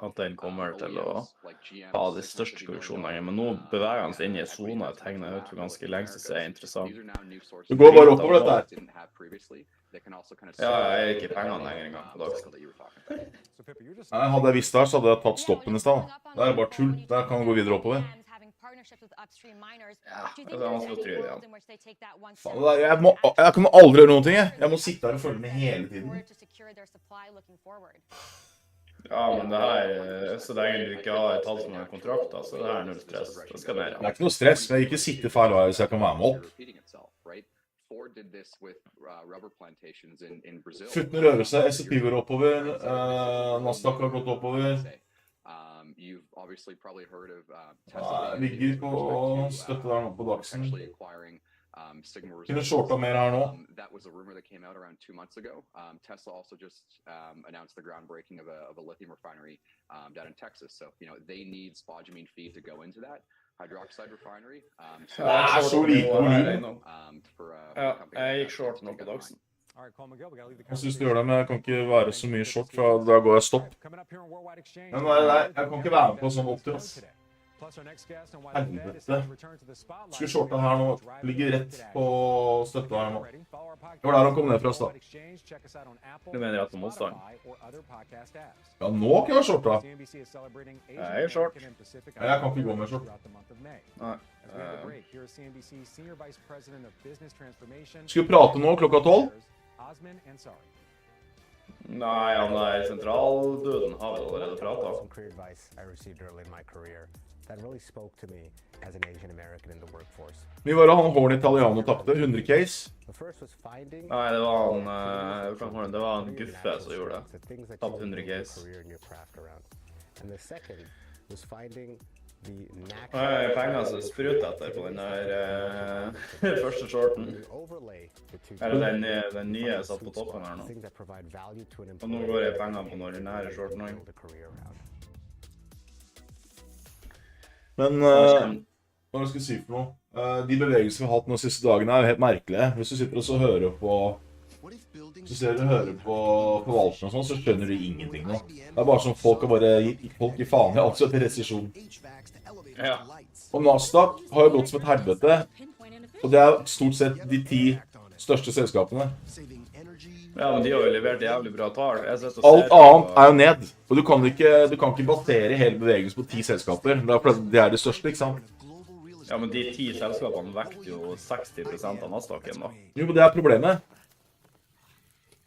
at den kommer til å ha de største korreksjonene, men nå beveger han seg inn I zone, jeg tegner ut for ganske lengst, så interessant. Du går bare oppover dette her. Ja, jeg ikke pengene lenger en gang på dagen. Nei, hadde jeg visst det her, så hadde jeg tatt stoppen I sted. Det bare tull, der kan du gå videre oppover. Ja, det vanskelig å tro det, ja. Jeg kan aldri gjøre noen ting, jeg. Jeg må sitte her og følge med hele tiden. Ja, men det her, så lenge du ikke har tatt sånne kontrakter, så det null stress. Det skal ned. Det ikke noe stress, men jeg ikke sitte feil vei, så jeg kan være med opp. Futtene rører seg, S&P går oppover, Nasdaq har gått oppover. You've obviously probably heard of ligger på støtte der nå på Dachsen. Kunne shorta mer her nå. That was a rumor that came out around 2 months ago. Tesla also just announced the groundbreaking of a lithium refinery down in Texas. So, you know, they need spodumene feed to go into that hydroxide refinery. Så lite Ja, jeg gikk short nå på Dachsen. Jeg synes du gjør det, men jeg kan ikke være så mye short, for da går jeg stopp. Men nei, jeg kan ikke være med på sånn 80, ass. Helvete. Skulle shorta her nå. Ligger rett på støtta her nå. Det var der han kom ned fra stad. Du mener rett på motstand? Ja, nå kan jeg shorta. Jeg short. Jeg kan ikke gå med short. Nei. Skal vi prate nå klokka 12? Nei, han sentraldøden har vi allerede pratet. Vi var han Horn Italiano tappte, 100 case. Nei, det var en Guffe som gjorde det. Tappte 100 case. Penger som spruter etter på den der første shorten. Eller den nye satt på toppen her nå. Og nå går jeg penger på den ordinære shorten også. Men hva skal jeg si for noe? De bevegelsene vi har hatt de siste dagene er jo helt merkelige. Hvis du sitter og så hører på forvaltningen og sånn, så skjønner du ingenting nå. Det er bare som folk har bare gitt folk i faen i alt som heter resesjon. Ja. Og Nasdaq har jo gått som et helvete, og det er stort sett de 10 største selskapene. Ja, men de har jo levert jævlig bra tall. Alt annet er jo ned, og du kan ikke basere hele bevegelsen på 10 selskaper. Det er det største, ikke sant? Ja, men de 10 selskapene vekter jo 60% av Nasdaqen da. Jo, men det er problemet.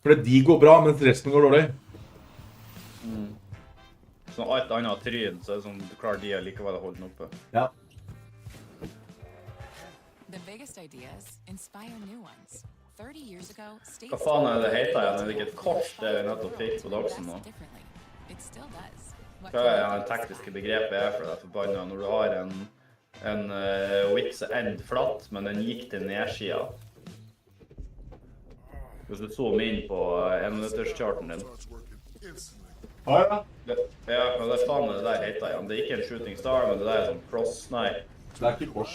Fordi de går bra, mens resten går dårlig. Så alt annet tryn, så er det sånn, du klarer de likevel å holde den oppe. Ja. Hva faen er det heter igjen? Er det ikke et kors det vi nettopp fikk på dagsen nå? Hva er det tekniske begrepet for det forbannet når du har en wick som end flatt, men den gikk til nedsida? Hvis du zoom inn på 1-minutterscharten din. Ja, men det faen det der heter igjen. Det er ikke en shooting star, men det der er sånn cross, nei. Det er ikke kors.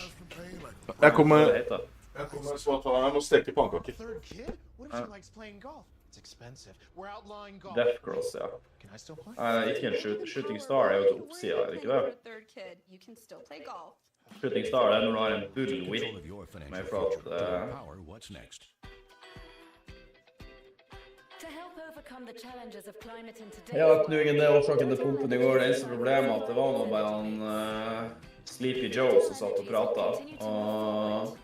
Jeg kommer jeg må steke pannekaker. Death cross, ja. Ikke en shooting star, er jo til oppsida, er det ikke det? Shooting star er når du har en bull whip med flat. Ja, Knugen, det var årsaken til pumpen i går. Det eneste problemet at det var nå bare han Sleepy Joe som satt og pratet. Og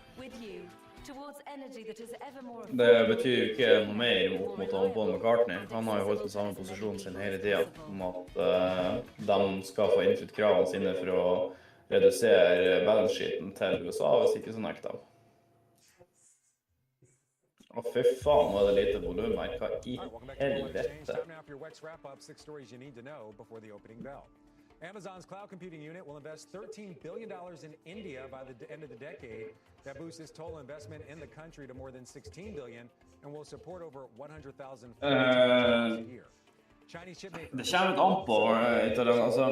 det betyr jo ikke noe mer mot han Paul McCartney. Han har jo holdt på samme posisjon sin hele tiden, om at de skal få innfridd kravene sine for å redusere balance sheeten til USA, hvis ikke så nekter de. Å, fy faen, nå er det lite volum her. Hva i helvete? Amazon's cloud computing unit will invest $13 billion in India by the end of the decade. That boosts its total investment in the country to more than $16 billion and will support over 100,000 a year. Det kommer litt an på, altså,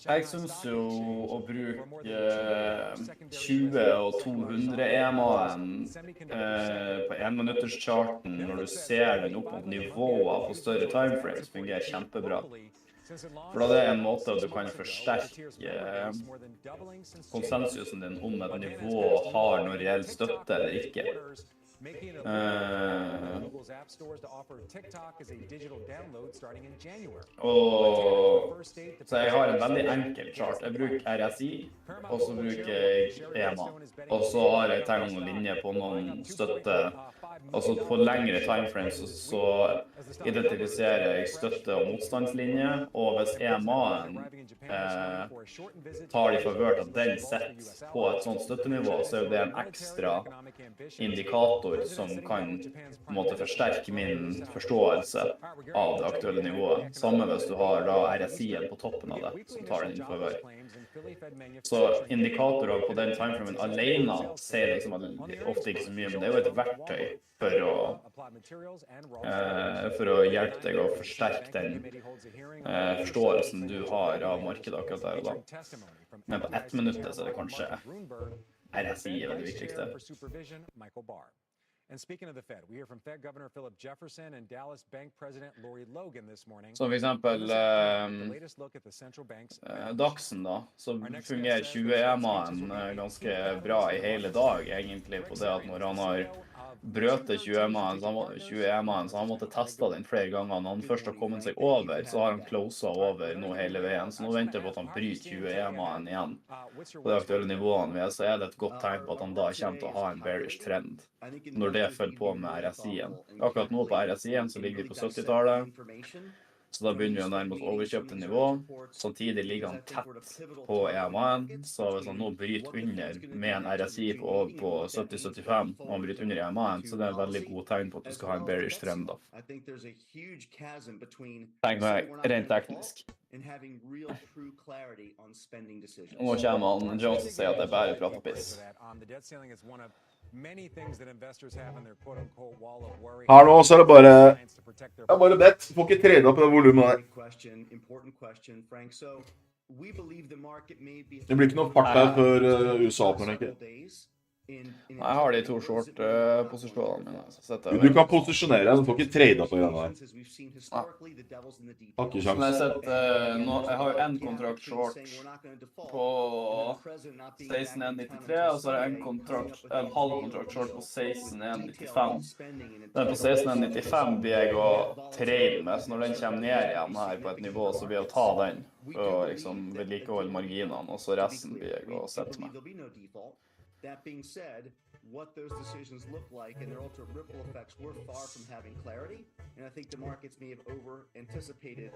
jeg synes jo å bruke 20 og 200 EMA-en på 1-minutterscharten når du ser den opp mot nivåer på større timeframes fungerer kjempebra. For da det er en måte at du kan forsterke konsensusen din om et nivå har noe reell støtte eller ikke. Så jeg har en veldig enkel chart. Jeg bruker RSI, og så bruker jeg EMA. Og så har jeg tegnet noen linjer på noen støtte. Altså på lengre timeframes så identifiserer jeg støtte- og motstandslinje, og hvis EMA-en tar de favør at den setter på et sånt støttenivå, så er det en ekstra indikator som kan på en måte forsterke min forståelse av det aktuelle nivået. Samme hvis du har da RSI-en på toppen av det, som tar den inn favør. Så indikatorer på den timeframen alene sier liksom ofte ikke så mye, men det er jo et verktøy for å hjelpe deg å forsterke den forståelsen du har av markedet akkurat der og da. Men på 1 minutt så er det kanskje RSI er det viktigste. And speaking of the Fed, we hear from Fed Governor Philip Jefferson and Dallas Bank President Lori Logan this morning. Så for eksempel Dagsen da, så fungerer 20-EMA-en ganske bra i hele dag, egentlig, på det at når han har brøtet 20-EMA-en, så han måtte teste den flere ganger. Når han først har kommet seg over, så har han closet over nå hele veien. Så nå venter jeg på at han bryter 20-EMA-en igjen på de aktuelle nivåene. Så er det et godt tegn på at han da kommer til å ha en bearish trend når det følger på med RSI-en. Akkurat nå på RSI-en så ligger vi på 70-tallet, så da begynner vi å nærme oss overkjøpte nivå. Samtidig ligger han tett på EMA-en, så hvis han nå bryter under med en RSI på 70-75, og han bryter under EMA-en, så det er en veldig god tegn på at du skal ha en bearish trend da. Tenk meg, rent teknisk. Og nå kommer han Jones og sier at det er bare pratepiss. Her nå så er det bare bedt. Får ikke trade opp det volumet der. Det blir ikke noe fart der før USA åpner, ikke? Jeg har de to short-posisjonene mine. Du kan posisjonere, du får ikke trade på den der. Har ikke sjans. Jeg har en kontrakt short på 16,193, og så har jeg en halv kontrakt short på 16,195. Den på 16,195 blir jeg å trade med, så når den kommer ned igjen her på et nivå, så blir jeg å ta den og liksom vedlikeholde marginene, og så resten blir jeg å sette med. That being said, what those decisions look like and their ultimate ripple effects, we're far from having clarity, and I think the markets may have over-anticipated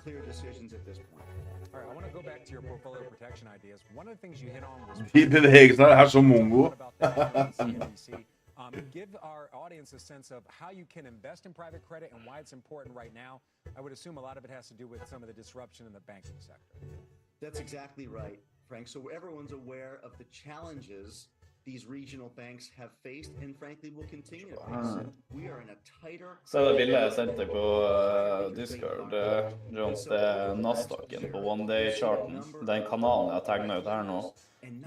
clear decisions at this point. All right, I want to go back to your portfolio protection ideas. One of the things you hit on was... De bevegelsene her som mongo. Give our audience a sense of how you can invest in private credit and why it's important right now. I would assume a lot of it has to do with some of the disruption in the banking sector. That's exactly right, Frank. So everyone's aware of the challenges these regional banks have faced and frankly will continue to face. We are in a tighter... Så det bildet jeg sendte på Discord, Jones, det er Nasdaqen på one-day-charten. Den kanalen jeg har tegnet ut her nå.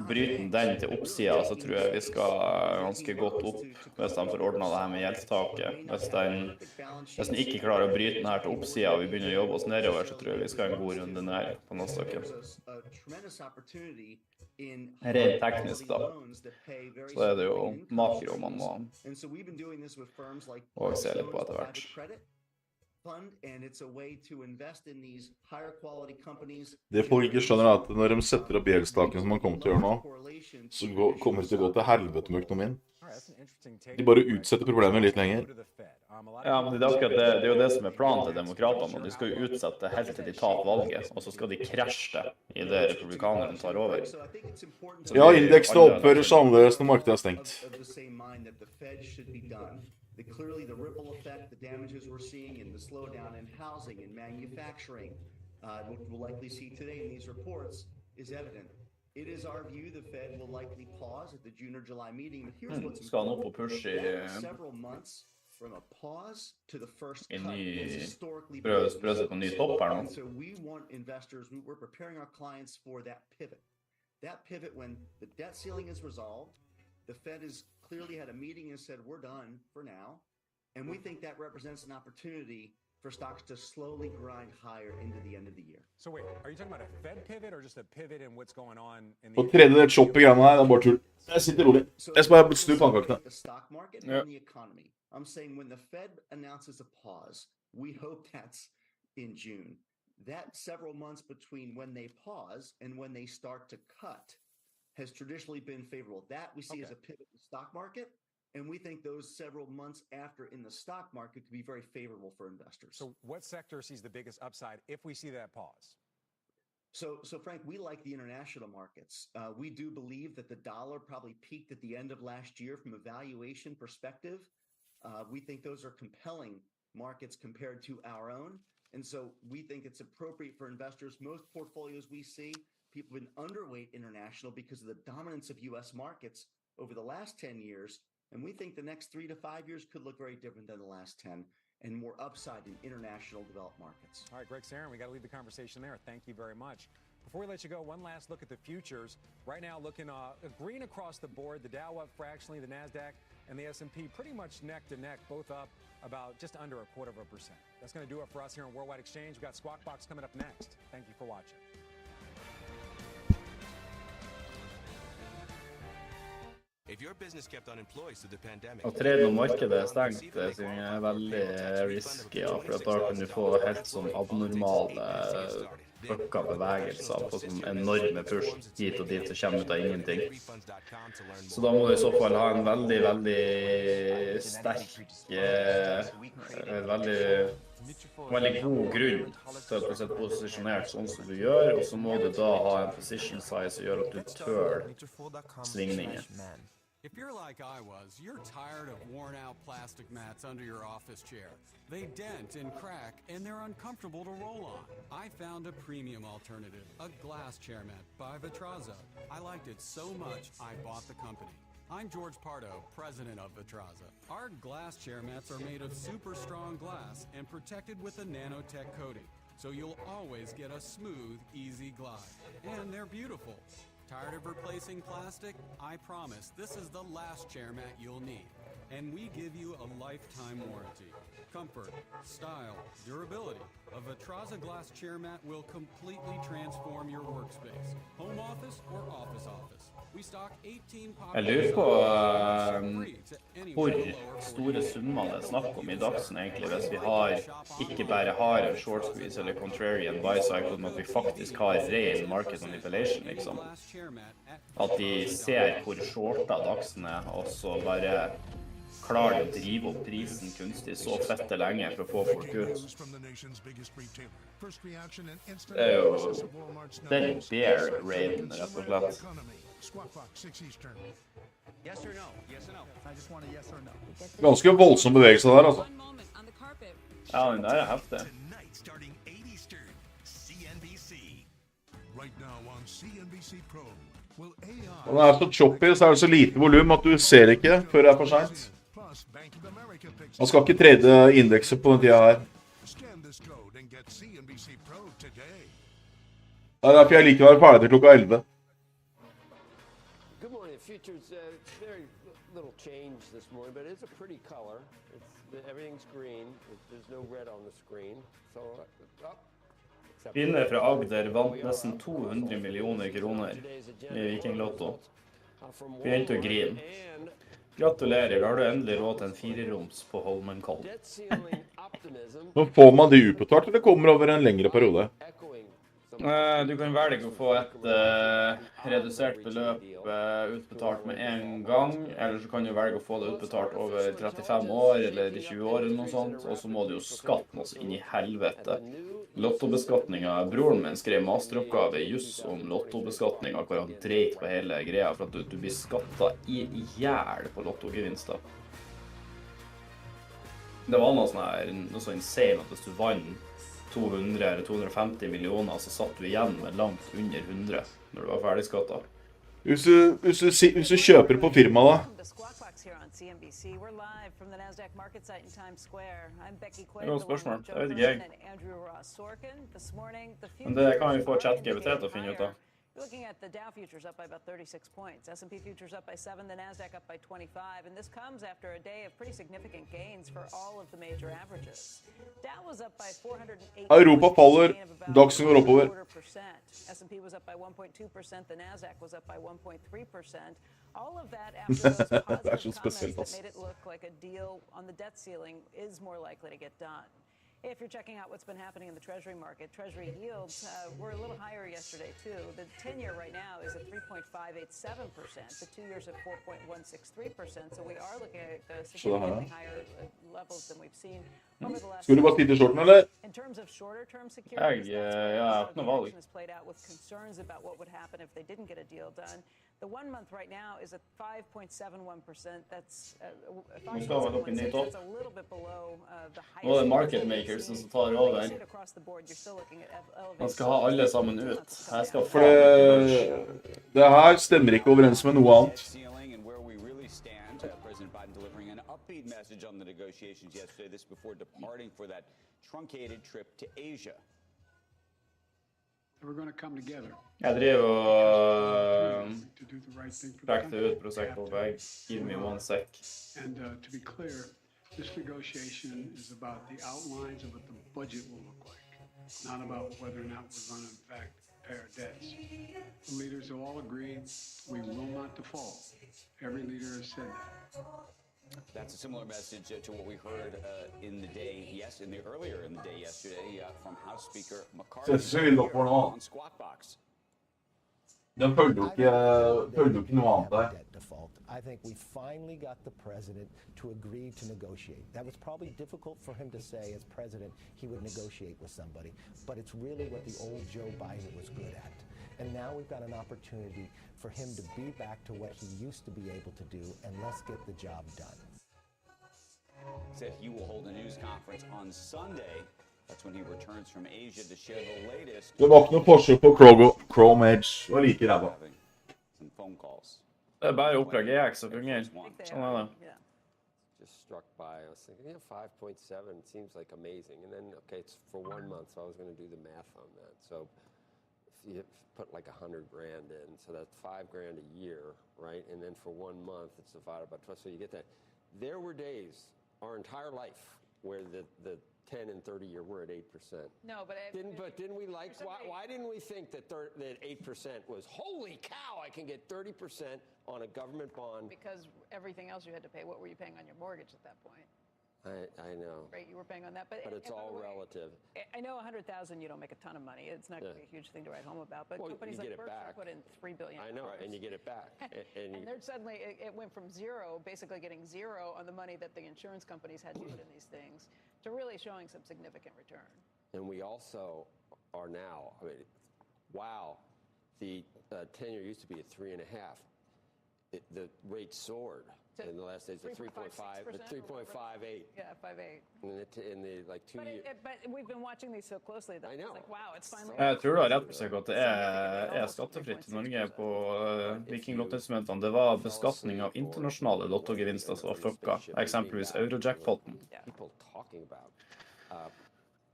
Bryter den til oppsiden, så tror jeg vi skal ganske godt opp hvis de får ordnet det her med gjeldstaket. Hvis den ikke klarer å bryte den her til oppsiden, og vi begynner å jobbe oss nedover, så tror jeg vi skal ha en god runde ned på Nasdaqen. Rent teknisk da, så er det jo makro man må også se litt på etter hvert. Det folk ikke skjønner er at når de setter opp gjeldstaken som man kommer til å gjøre nå, så kommer det til å gå til helvete med økonomien. De bare utsetter problemet litt lenger. Ja, men det er akkurat det. Det er jo det som er planen til demokratene. De skal jo utsette helt til de tar valget, og så skal de krasje det i det republikanerne tar over. Ja, indeksene oppfører seg annerledes når markedet er stengt. Clearly, the ripple effect, the damages we're seeing in the slowdown in housing and manufacturing, which we'll likely see today in these reports, is evident. It is our view the Fed will likely pause at the June or July meeting. But here's what's important. Several months from a pause to the first cut is historically big. So we want investors, we're preparing our clients for that pivot. That pivot when the debt ceiling is resolved, the Fed has clearly had a meeting and said, we're done for now. And we think that represents an opportunity for stocks to slowly grind higher into the end of the year. So wait, are you talking about a Fed pivot or just a pivot in what's going on in the... Og tredje del shop-greiene her, det er bare tull. Jeg sitter rolig. Jeg skal bare snu pannekakene. The stock market and the economy. I'm saying when the Fed announces a pause, we hope that's in June. That several months between when they pause and when they start to cut has traditionally been favorable. That we see as a pivot in the stock market, and we think those several months after in the stock market could be very favorable for investors. So what sector sees the biggest upside if we see that pause? So Frank, we like the international markets. We do believe that the dollar probably peaked at the end of last year from a valuation perspective. We think those are compelling markets compared to our own. And so we think it's appropriate for investors. Most portfolios we see, people have been underweight international because of the dominance of U.S. markets over the last 10 years. And we think the next 3 to 5 years could look very different than the last 10 and more upside in international developed markets. All right, Greg Sarin, we got to leave the conversation there. Thank you very much. Before we let you go, one last look at the futures. Right now, looking green across the board. The Dow up fractionally, the NASDAQ and the S&P pretty much neck to neck, both up about just under 0.25%. That's going to do it for us here on Worldwide Exchange. We've got Squawk Box coming up next. Thank you for watching. Og treden og markedet er stengt, det er veldig risky, ja, for da kan du få helt sånn abnormale bevegelser på sånn enorme push hit og dit, så kommer ut av ingenting. Så da må du I så fall ha en veldig, veldig sterk, veldig god grunn til å sette posisjonert sånn som du gjør, og så må du da ha en position size som gjør at du tør svingninger. If you're like I was, you're tired of worn-out plastic mats under your office chair. They dent and crack, and they're uncomfortable to roll on. I found a premium alternative, a glass chair mat by Vitraza. I liked it so much, I bought the company. I'm George Pardo, president of Vitraza. Our glass chair mats are made of super strong glass and protected with a nanotech coating, so you'll always get a smooth, easy glide. And they're beautiful. Tired of replacing plastic? I promise this is the last chair mat you'll need. And we give you a lifetime warranty. Comfort, style, durability. A Vitraza glass chair mat will completely transform your workspace. Home office or office office. We stock 18 Jeg lurer på hvor store summer det snakk om I dagsen egentlig, hvis vi ikke bare har en short squeeze eller contrarian bicycle, men at vi faktisk har ren market manipulation, liksom. At de ser hvor shorta dagsen og så bare klarer å drive opp prisen kunstig så fette lenge for å få folk ut. Det jo den bear-raiden, rett og slett. Ganske voldsom bevegelse der, altså. Ja, den der heftig. Når den så choppy, så det så lite volum at du ser ikke før det for sent. Man skal ikke trade indekset på den tida her. Det derfor jeg liker å være ferdig til klokka 11. Futures, very little change this morning, but it's a pretty color. Everything's green. There's no red on the screen. So, Vinner fra Agder vant nesten 200 millioner kroner I Viking Lotto. Begynte å grine. Gratulerer, da har du endelig råd til en 4-roms på Holmenkollen. Nå får man de utbetalt, eller kommer over en lengre periode? Du kan velge å få et redusert beløp utbetalt med en gang, eller så kan du velge å få det utbetalt over 35 år eller 20 år eller noe sånt, og så må du jo skatte noe inn I helvete. Lottobeskatningen, broren min skrev masteroppgave I juss om lottobeskatningen, hvor han dreit på hele greia, for at du blir skattet I hjel på lottogevinster. Det var noe så insane at hvis du vann 200 eller 250 millioner, så satt du igjen med langt under 100 når du var ferdig skattet. Hvis du kjøper på firma da? Det godt spørsmål, det vet ikke jeg. Men det kan vi få ChatGPT til å finne ut av. You're looking at the Dow futures up by about 36 points, S&P futures up by 7, the NASDAQ up by 25, and this comes after a day of pretty significant gains for all of the major averages. Dow was up by 408 Europa faller, Dagsen går oppover. S&P was up by 1.2%, the NASDAQ was up by 1.3%. All of that after those positive comments that made it look like a deal on the debt ceiling is more likely to get done. If you're checking out what's been happening in the Treasury market, Treasury yields were a little higher yesterday, too. The 10-year right now is at 3.587%. The 2 years at 4.163%. So we are looking at significantly higher levels than we've seen over the last. Skulle du bare titte I shorten, eller? In terms of shorter-term securities, has played out with concerns about what would happen if they didn't get a deal done. The 1 month right now is at 5.71%. That's a little bit below the highest. Nå det market makers som tar over. Man skal ha alle sammen ut. Jeg skal få det her stemmer ikke overens med noe annet. President Biden delivering an upbeat message on the negotiations yesterday, this before departing for that truncated trip to Asia. Jeg driver og trekte ut prosjekt på vei. Give me one sec. And to be clear, this negotiation is about the outlines of what the budget will look like, not about whether or not we're going to, in fact, pay our debts. The leaders have all agreed we will not default. Every leader has said that. That's a similar message to what we heard in the day, earlier in the day yesterday from House Speaker McCarthy on Squawk Box. Den følger jo ikke noe annet der. I think we finally got the president to agree to negotiate. That was probably difficult for him to say as president he would negotiate with somebody, but it's really what the old Joe Biden was good at. And now we've got an opportunity for him to be back to what he used to be able to do, and let's get the job done. Said he will hold a news conference on Sunday. That's when he returns from Asia to share the latest. Det var ikke noe forskjell på Chrome Edge og like ræva. Some phone calls. Det bare opplegg EX som fungerer. Sånn det. Just struck by, I was thinking, 5.7 seems like amazing. And then, okay, it's for 1 month, so I was going to do the math on that. So if you put like $100,000 in, so that's $5,000 a year, right? And then for 1 month, it's divided by 12, so you get that. There were days, our entire life, where the 10 and 30 year we're at 8%. No, but didn't we like why didn't we think that 8% was holy cow? I can get 30% on a government bond because everything else you had to pay. What were you paying on your mortgage at that point? I know. Right, you were paying on that, but it's all relative. I know $100,000 you don't make a ton of money. It's not going to be a huge thing to write home about, but companies like Berkshire put in $3 billion. I know, and you get it back. and then suddenly it went from zero, basically getting zero on the money that the insurance companies had to put in these things, to really showing some significant return. And we also are now, I mean, wow, the 10-year used to be at 3.5. The rate soared in the last days to 3.5, 3.58. Yeah, 5.8. In the like 2 years. But we've been watching these so closely that it's like, wow, it's finally. Jeg tror du har rett på seg at det er skattefritt i Norge på Viking-lottoinstrumentene. Det var beskatning av internasjonale lottogevinster som var fucka, eksempelvis Eurojackpotten. People talking about.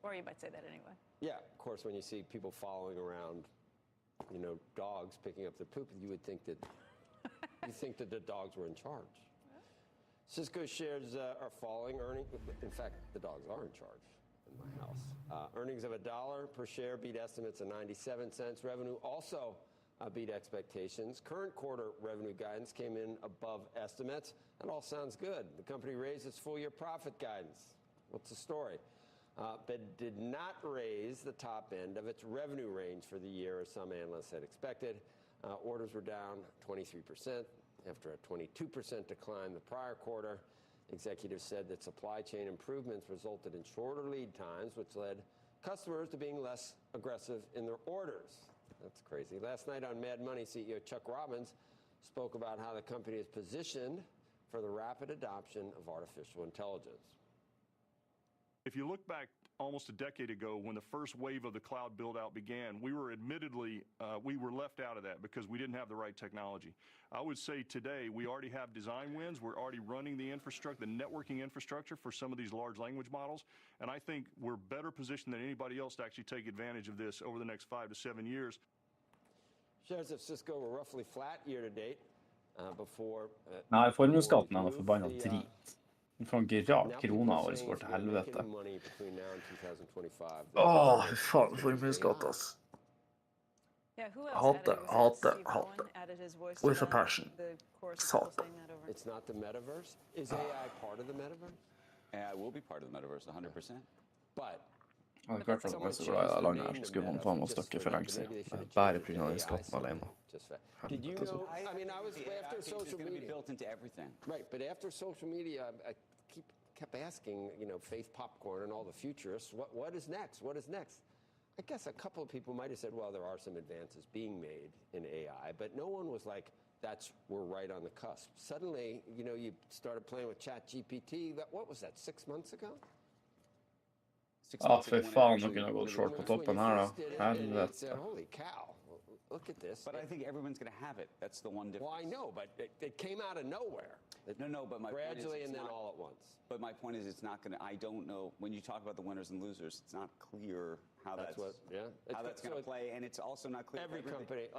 Or you might say that anyway. Yeah, of course, when you see people following around, dogs picking up the poop, you would think that the dogs were in charge. Cisco shares are falling. In fact, the dogs are in charge in my house. Earnings of $1 per share beat estimates of 97 cents. Revenue also beat expectations. Current quarter revenue guidance came in above estimates. That all sounds good. The company raised its full-year profit guidance. What's the story? But did not raise the top end of its revenue range for the year, as some analysts had expected. Orders were down 23% after a 22% decline the prior quarter. Executives said that supply chain improvements resulted in shorter lead times, which led customers to being less aggressive in their orders. That's crazy. Last night on Mad Money, CEO Chuck Robbins spoke about how the company is positioned for the rapid adoption of artificial intelligence. If you look back almost a decade ago when the first wave of the cloud build-out began, we were admittedly, we were left out of that because we didn't have the right technology. I would say today we already have design wins. We're already running the infrastructure, the networking infrastructure for some of these large language models. And I think we're better positioned than anybody else to actually take advantage of this over the next 5 to 7 years. Shares of Cisco were roughly flat year to date before. Nei, formuesskatten er noe forbannet drit. Faen, krona vår går til helvete. Faen, formuesskatt, ass. Hater. With a passion. Satan. It's not the metaverse. Is AI part of the metaverse? AI will be part of the metaverse, 100%. But Det er klart at man er så glad i det landet her, så skulle man faen meg støkke for lenge siden. Bare på grunn av den skatten alene. Did you know? I mean, I was after social media. Built into everything. Right, but after social media, I kept asking, Faith Popcorn and all the futurists, what is next? What is next? I guess a couple of people might have said, well, there are some advances being made in AI, but no one was like, we're right on the cusp. Suddenly, you started playing with ChatGPT. What was that, 6 months ago? Ja, for faen, nå kunne jeg gått short på toppen her, da. Helvete. Holy cow. look at this. But I think everyone's going to have it. That's the one difference. Well, I know, but it came out of nowhere. No, but my gradually point is and then not, all at once. But my point is, it's not going to. I don't know when you talk about the winners and losers. It's not clear how that's going to play, and it's also not clear. Every company,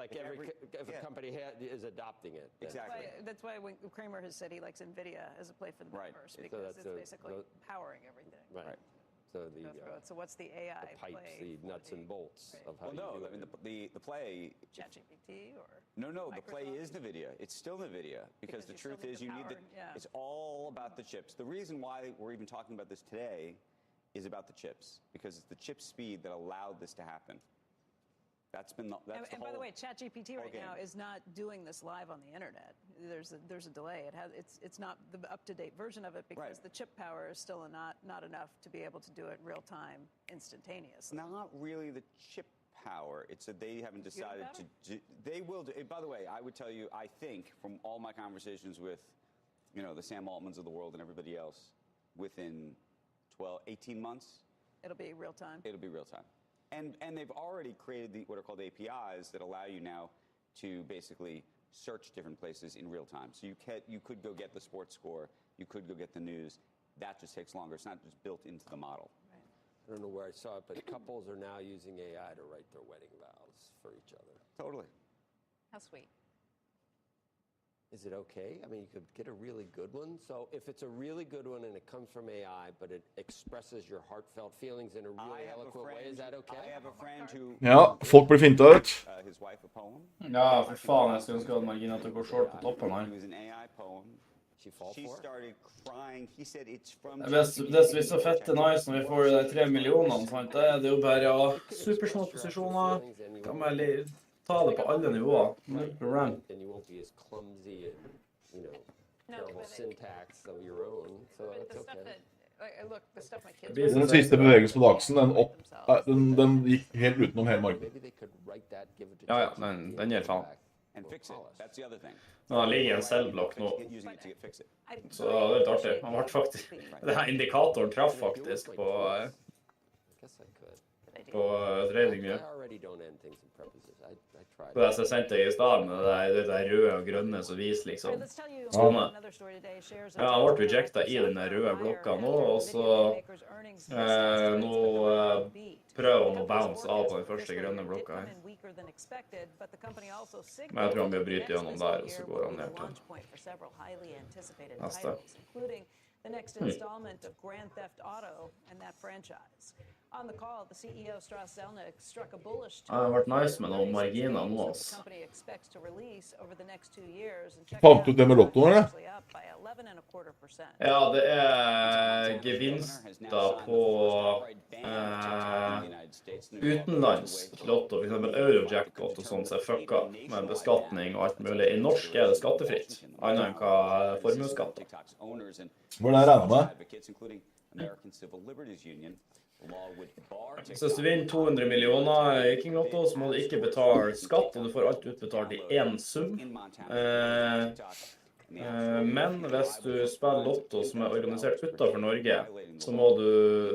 if a company is adopting it. Exactly. That's why when Kramer has said he likes NVIDIA as a play for the metaverse because it's basically powering everything. Right. So what's the AI pipes, play? The nuts and bolts of how you do it. I mean, the play. ChatGPT or No. The play is NVIDIA. It's still NVIDIA because the truth is, you need the. It's all about the chips. The reason why we're even talking about this today is about the chips because it's the chip speed that allowed this to happen. That's been and by the way, ChatGPT right now is not doing this live on the internet. There's a delay. It's not the up-to-date version of it because the chip power is still not enough to be able to do it real time, instantaneously. Not really the chip power. It's that they haven't decided to. They will do. By the way, I would tell you, I think from all my conversations with, the Sam Altmans of the world and everybody else, within 18 months, it'll be real time. It'll be real time. And they've already created what are called APIs that allow you now to basically search different places in real time. So you could go get the sports score, you could go get the news. That just takes longer. It's not just built into the model. Right. I don't know where I saw it, but couples are now using AI to write their wedding vows for each other. Totally. How sweet. Is it okay? I mean, you could get a really good one. So if it's a really good one and it comes from AI, but it expresses your heartfelt feelings in a really eloquent way, is that okay? I have a friend who. Ja, folk blir finta ut. His wife a poem. Ja, for faen, jeg skulle ønske at Margina til å gå short på toppen her. It was an AI poem. She started crying. He said it's from. Det som blir så fette nice når vi får de 3 millionene, sant? Det er jo bare supersmå posisjoner. Kan man ta det på alle nivåer. No problem. And you won't be as clumsy and, terrible syntax of your own. So it's okay. Look, the stuff my kids. Den siste bevegelsen på aksen, den gikk helt utenom hele markedet. Ja, den gir faen. Nå ligger en cellblokk nå. Så det er litt artig. Han ble faktisk, denne indikatoren traff faktisk på trading mye. Det jeg sendte deg i stedet med det der røde og grønne som viser liksom sånne. Ja, han ble rejectet i den røde blokka nå, og så nå prøver han å bounce av på den første grønne blokka her. Men jeg tror han blir bryte gjennom der, og så går han ned til neste. The next installment of Grand Theft Auto and that franchise. On the call, the CEO Strauss Zelnick struck a bullish tone. Det har vært nice med noen marginer nå, the company expects to release over the next 2 years. Fant du det med lotto, eller? Ja, det er gevinster på utenlands lotto, for eksempel Eurojackpot og sånt, så er fucka med beskatning og alt mulig. I norsk er det skattefritt, annet enn hva formuesskatt. Hvor er det regnet med? Så hvis du vinner 200 millioner i King Lotto, så må du ikke betale skatt, og du får alt utbetalt i én sum. Men hvis du spiller lotto som er organisert utenfor Norge, så må du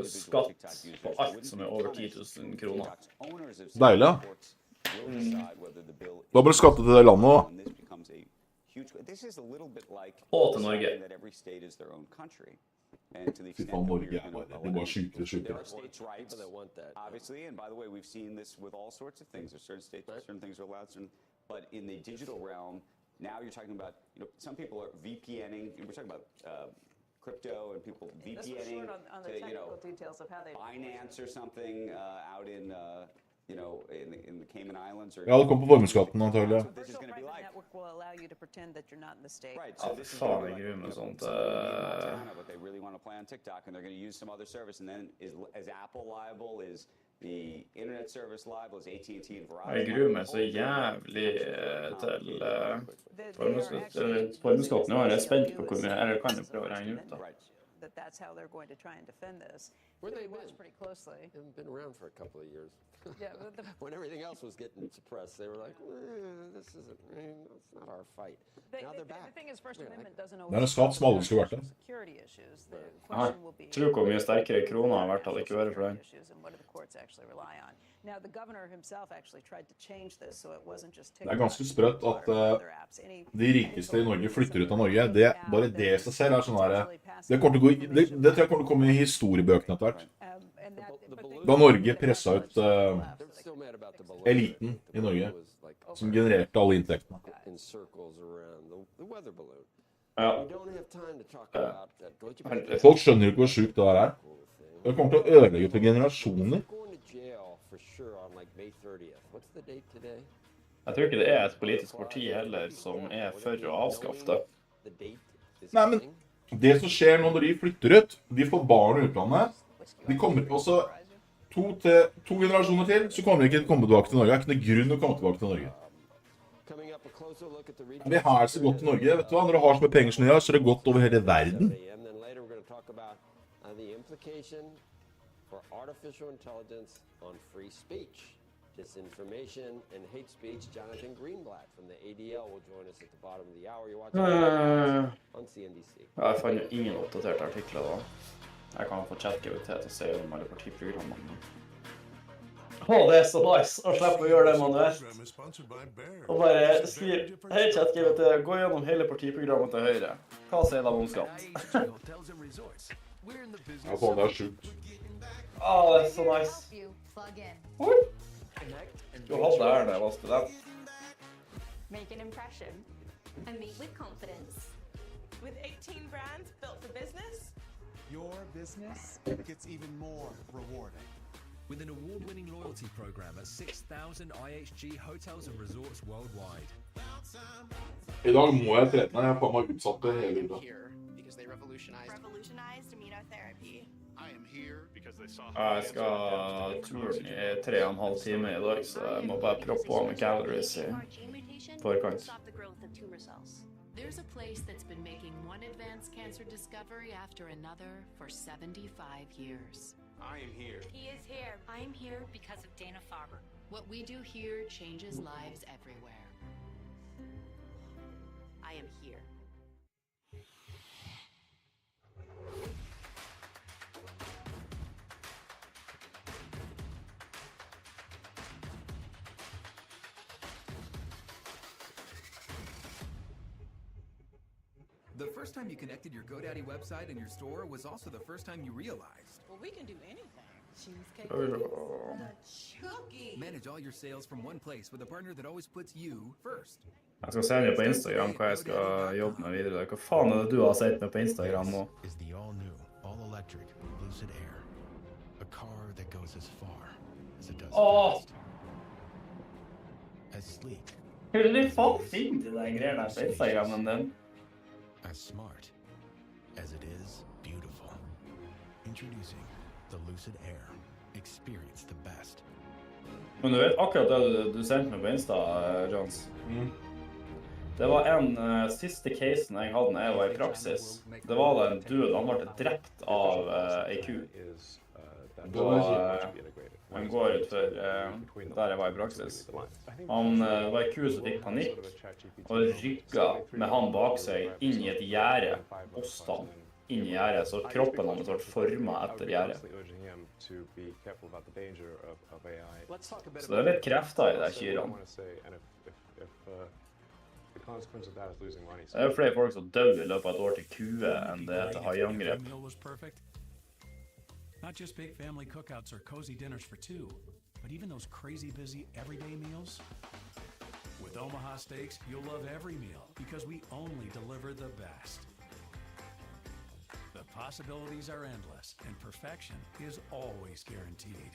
skatte på alt som er over 10 000 kroner. Deilig, ja. Da må du skatte til det landet også. Og til Norge. Fy faen, Norge er bare sykere. Obviously, and by the way, we've seen this with all sorts of things. There's certain states, certain things are allowed, but in the digital realm, now you're talking about, some people are VPNing. We're talking about crypto and people VPNing to, Binance or something out in, in the Cayman Islands. Ja, det kom på formuesskatten antagelig. Ja, faen, jeg gruer meg sånt. But they really want to play on TikTok, and they're going to use some other service. And then is Apple liable? Is the internet service liable? Is AT&T and Verizon? Jeg gruer meg så jævlig til formuesskatten. Nå er jeg spent på hvor mye, eller kan jeg prøve å regne ut da. That's how they're going to try and defend this. Where they watch pretty closely. They haven't been around for a couple of years. Yeah, when everything else was getting suppressed, they were like, "This isn't. It's not our fight." Now they're back. The thing is, First Amendment doesn't Det en skatt som aldri skulle vært der. security issues. The Jeg question will be tror ikke hvor mye sterkere krona har vært av ikke være for den. issues and what do the courts actually rely on. Now the governor himself actually tried to change this so it wasn't just Det er ganske sprøtt at de rikeste i Norge flytter ut av Norge. Bare det i seg selv er sånn her. Det tror jeg kommer til å komme i historiebøkene etter hvert. Da Norge presset ut eliten i Norge, som genererte alle inntektene. Ja. Folk skjønner ikke hvor sykt det der er. Det kommer til å ødelegge for generasjoner. Jeg tror ikke det er et politisk parti heller som er for å avskaffe det. Nei, men det som skjer nå når de flytter ut, de får barn i utlandet, de kommer også 2 generasjoner til, så kommer de ikke til å komme tilbake til Norge. Det er ikke noe grunn å komme tilbake til Norge. Vi har så godt i Norge, vet du hva? Når du har så mye penger som de har, så er det godt over hele verden. Disinformation and hate speech. Jonathan Greenblatt from the ADL will join us at the bottom of the hour. You're watching on CNBC. Jeg fant jo ingen oppdaterte artikler da. Jeg kan få ChatGPT til å se gjennom alle partiprogrammene. Det er så nice å slippe å gjøre det manuelt. Og bare skrive, hei ChatGPT, gå gjennom hele partiprogrammet til Høyre. Hva sier de om skatt? Ja, faen, det er sjukt. Det er så nice. Oi! Du hadde det her når jeg var student. Make an impression and meet with confidence. With 18 brands built for business, your business gets even more rewarding. With an award-winning loyalty program at 6,000 IHG hotels and resorts worldwide. I dag må jeg trene. Jeg har faen meg utsatt det hele livet. revolutionized immunotherapy. Jeg skal turen i 3,5 timer i dag, så jeg må bare proppe på med calories i forkant. There's a place that's been making one advanced cancer discovery after another for 75 years. I am here. He is here. I am here because of Dana-Farber. What we do here changes lives everywhere. I am here. The first time you connected your GoDaddy website and your store was also the first time you realized. Well, we can do anything. Cheesecake. Manage all your sales from one place with a partner that always puts you first. Jeg skal se ned på Instagram hva jeg skal jobbe med videre. Hva faen er det du har sett med på Instagram nå? Is the all-new, all-electric Lucid Air. A car that goes as far as it does fast. As sleek. Hvordan er faen finner du den greien her på Instagramen din? As smart as it is beautiful. Introducing the Lucid Air. Experience the best. Men du vet akkurat det du sendte meg på Insta, Johns. Det var en siste casen jeg hadde når jeg var i praksis. Det var da en dude, han ble drept av ei ku. Han går ut for der jeg var i praksis. Han var en ku som fikk panikk og rygget med han bak seg inn i et gjerde, ostan inn i gjerdet, så kroppen hans ble formet etter gjerdet. Så det er litt krefter i de kyrene. Det er jo flere folk som dør i løpet av et år til kue enn det til haiangrep. Not just big family cookouts or cozy dinners for two, but even those crazy busy everyday meals. With Omaha Steaks, you'll love every meal because we only deliver the best. The possibilities are endless and perfection is always guaranteed.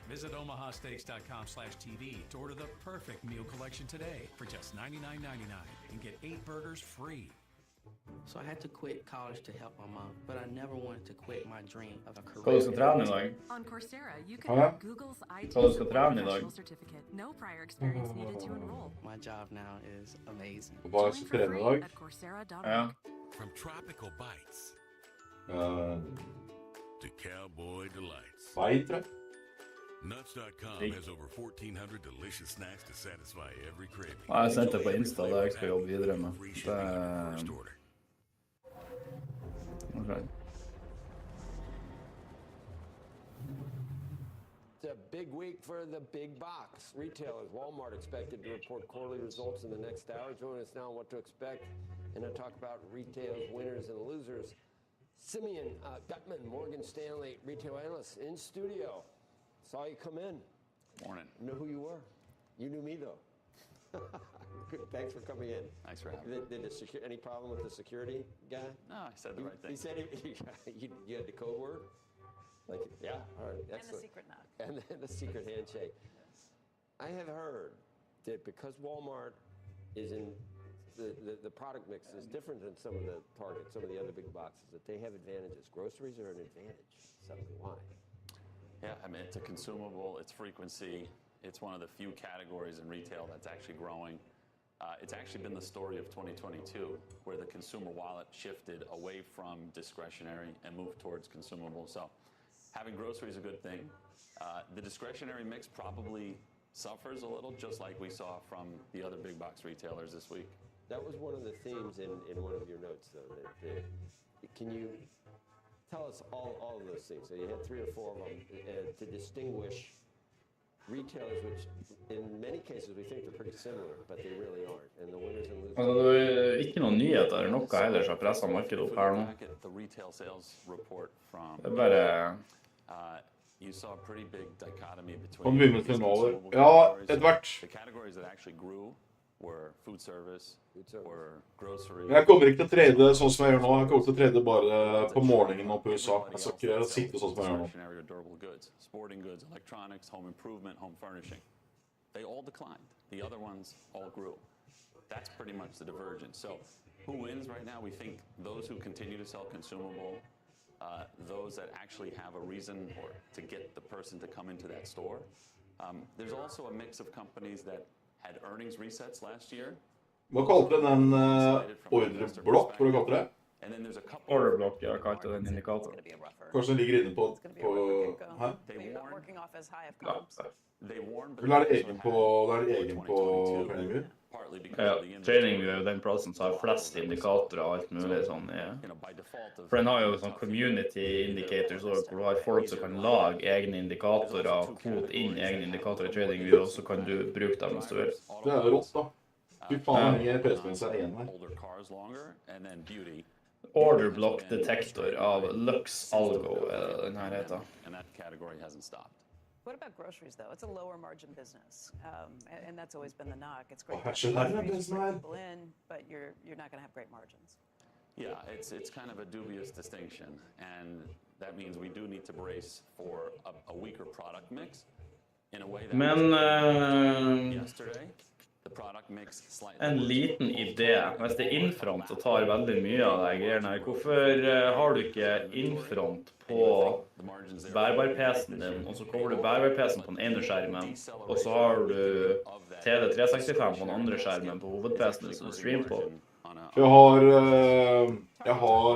Visit omahasteaks.com/TV to order the perfect meal collection today for just $99.99 and get 8 burgers free. So I had to quit college to help my mom, but I never wanted to quit my dream of a career. Hva du skal trene i dag? On Coursera, you can earn Google's IT Hva du skal trene i dag? professional certificate. No prior experience needed to enroll. My job now is amazing. Hva skal du trene i dag? Coursera.org. Ja. From tropical bites to cowboy delights. Vei, tror jeg. Nuts.com has over 1,400 delicious snacks to satisfy every craving. Jeg sendte det på Insta, det jeg skal jobbe videre med. Okay. It's a big week for the big box retailers. Walmart expected to report quarterly results in the next hour. Join us now on what to expect and to talk about retail's winners and losers. Simeon Gutman, Morgan Stanley retail analyst in studio. Saw you come in. Morning. Know who you were. You knew me though. Good. Thanks for coming in. Thanks for having me. Any problem with the security guy? No, I said the right thing. He said you had the code word? Like, yeah, all right, excellent. And the secret knock. And then the secret handshake. I have heard that because Walmart is in the product mix is different than some of the Target, some of the other big boxes, that they have advantages. Groceries are an advantage. Suddenly, why? Yeah, I mean, it's a consumable, it's frequency. It's one of the few categories in retail that's actually growing. It's actually been the story of 2022, where the consumer wallet shifted away from discretionary and moved towards consumables. So having groceries is a good thing. The discretionary mix probably suffers a little, just like we saw from the other big box retailers this week. That was one of the themes in one of your notes, though. Can you tell us all of those things? So you had 3 or 4 of them to distinguish retailers, which in many cases we think they're pretty similar, but they really aren't. And the winners and losers. Altså, det ikke noen nyheter eller noe heller som har presset markedet opp her nå. The retail sales report from Det bare you saw a pretty big dichotomy Om between vi må over. Ja, hvert. the categories that actually grew were food service, were grocery. Jeg kommer ikke til å trade sånn som jeg gjør nå. Jeg kommer til å trade bare på morgenen nå på USA. Jeg skal ikke sitte sånn som jeg gjør nå. Discretionary or durable goods, sporting goods, electronics, home improvement, home furnishing. They all declined. The other ones all grew. That's pretty much the divergence. So who wins right now? We think those who continue to sell consumable, those that actually have a reason or to get the person to come into that store. There's also a mix of companies that had earnings resets last year. Hva kalte du den ordreblokk, hva du kalte det? Orderblokk, jeg kalte den indikator. Kanskje den ligger inne på her? Eller er det egen på TradingView? Ja, TradingView er jo den plassen som har flest indikatorer og alt mulig sånn. For den har jo sånn community indicators hvor du har folk som kan lage egne indikatorer, kode inn egne indikatorer i TradingView, og så kan du bruke dem hvis du vil. Det er rått da. Fy faen, jeg PC-en er en her. Order block detector av Lux Algo, den her heter. What about groceries, though? It's a lower margin business, and that's always been the knock. It's great to bring people in, but you're not going to have great margins. Yeah, it's kind of a dubious distinction, and that means we do need to brace for a weaker product mix in a way that yesterday. En liten idé. Hvis det er infront så tar veldig mye av de greiene her. Hvorfor har du ikke infront på bærbar-PC-en din, og så kommer du bærbar-PC-en på den ene skjermen, og så har du TD365 på den andre skjermen på hovedPC-en din som du streamer på? Jeg har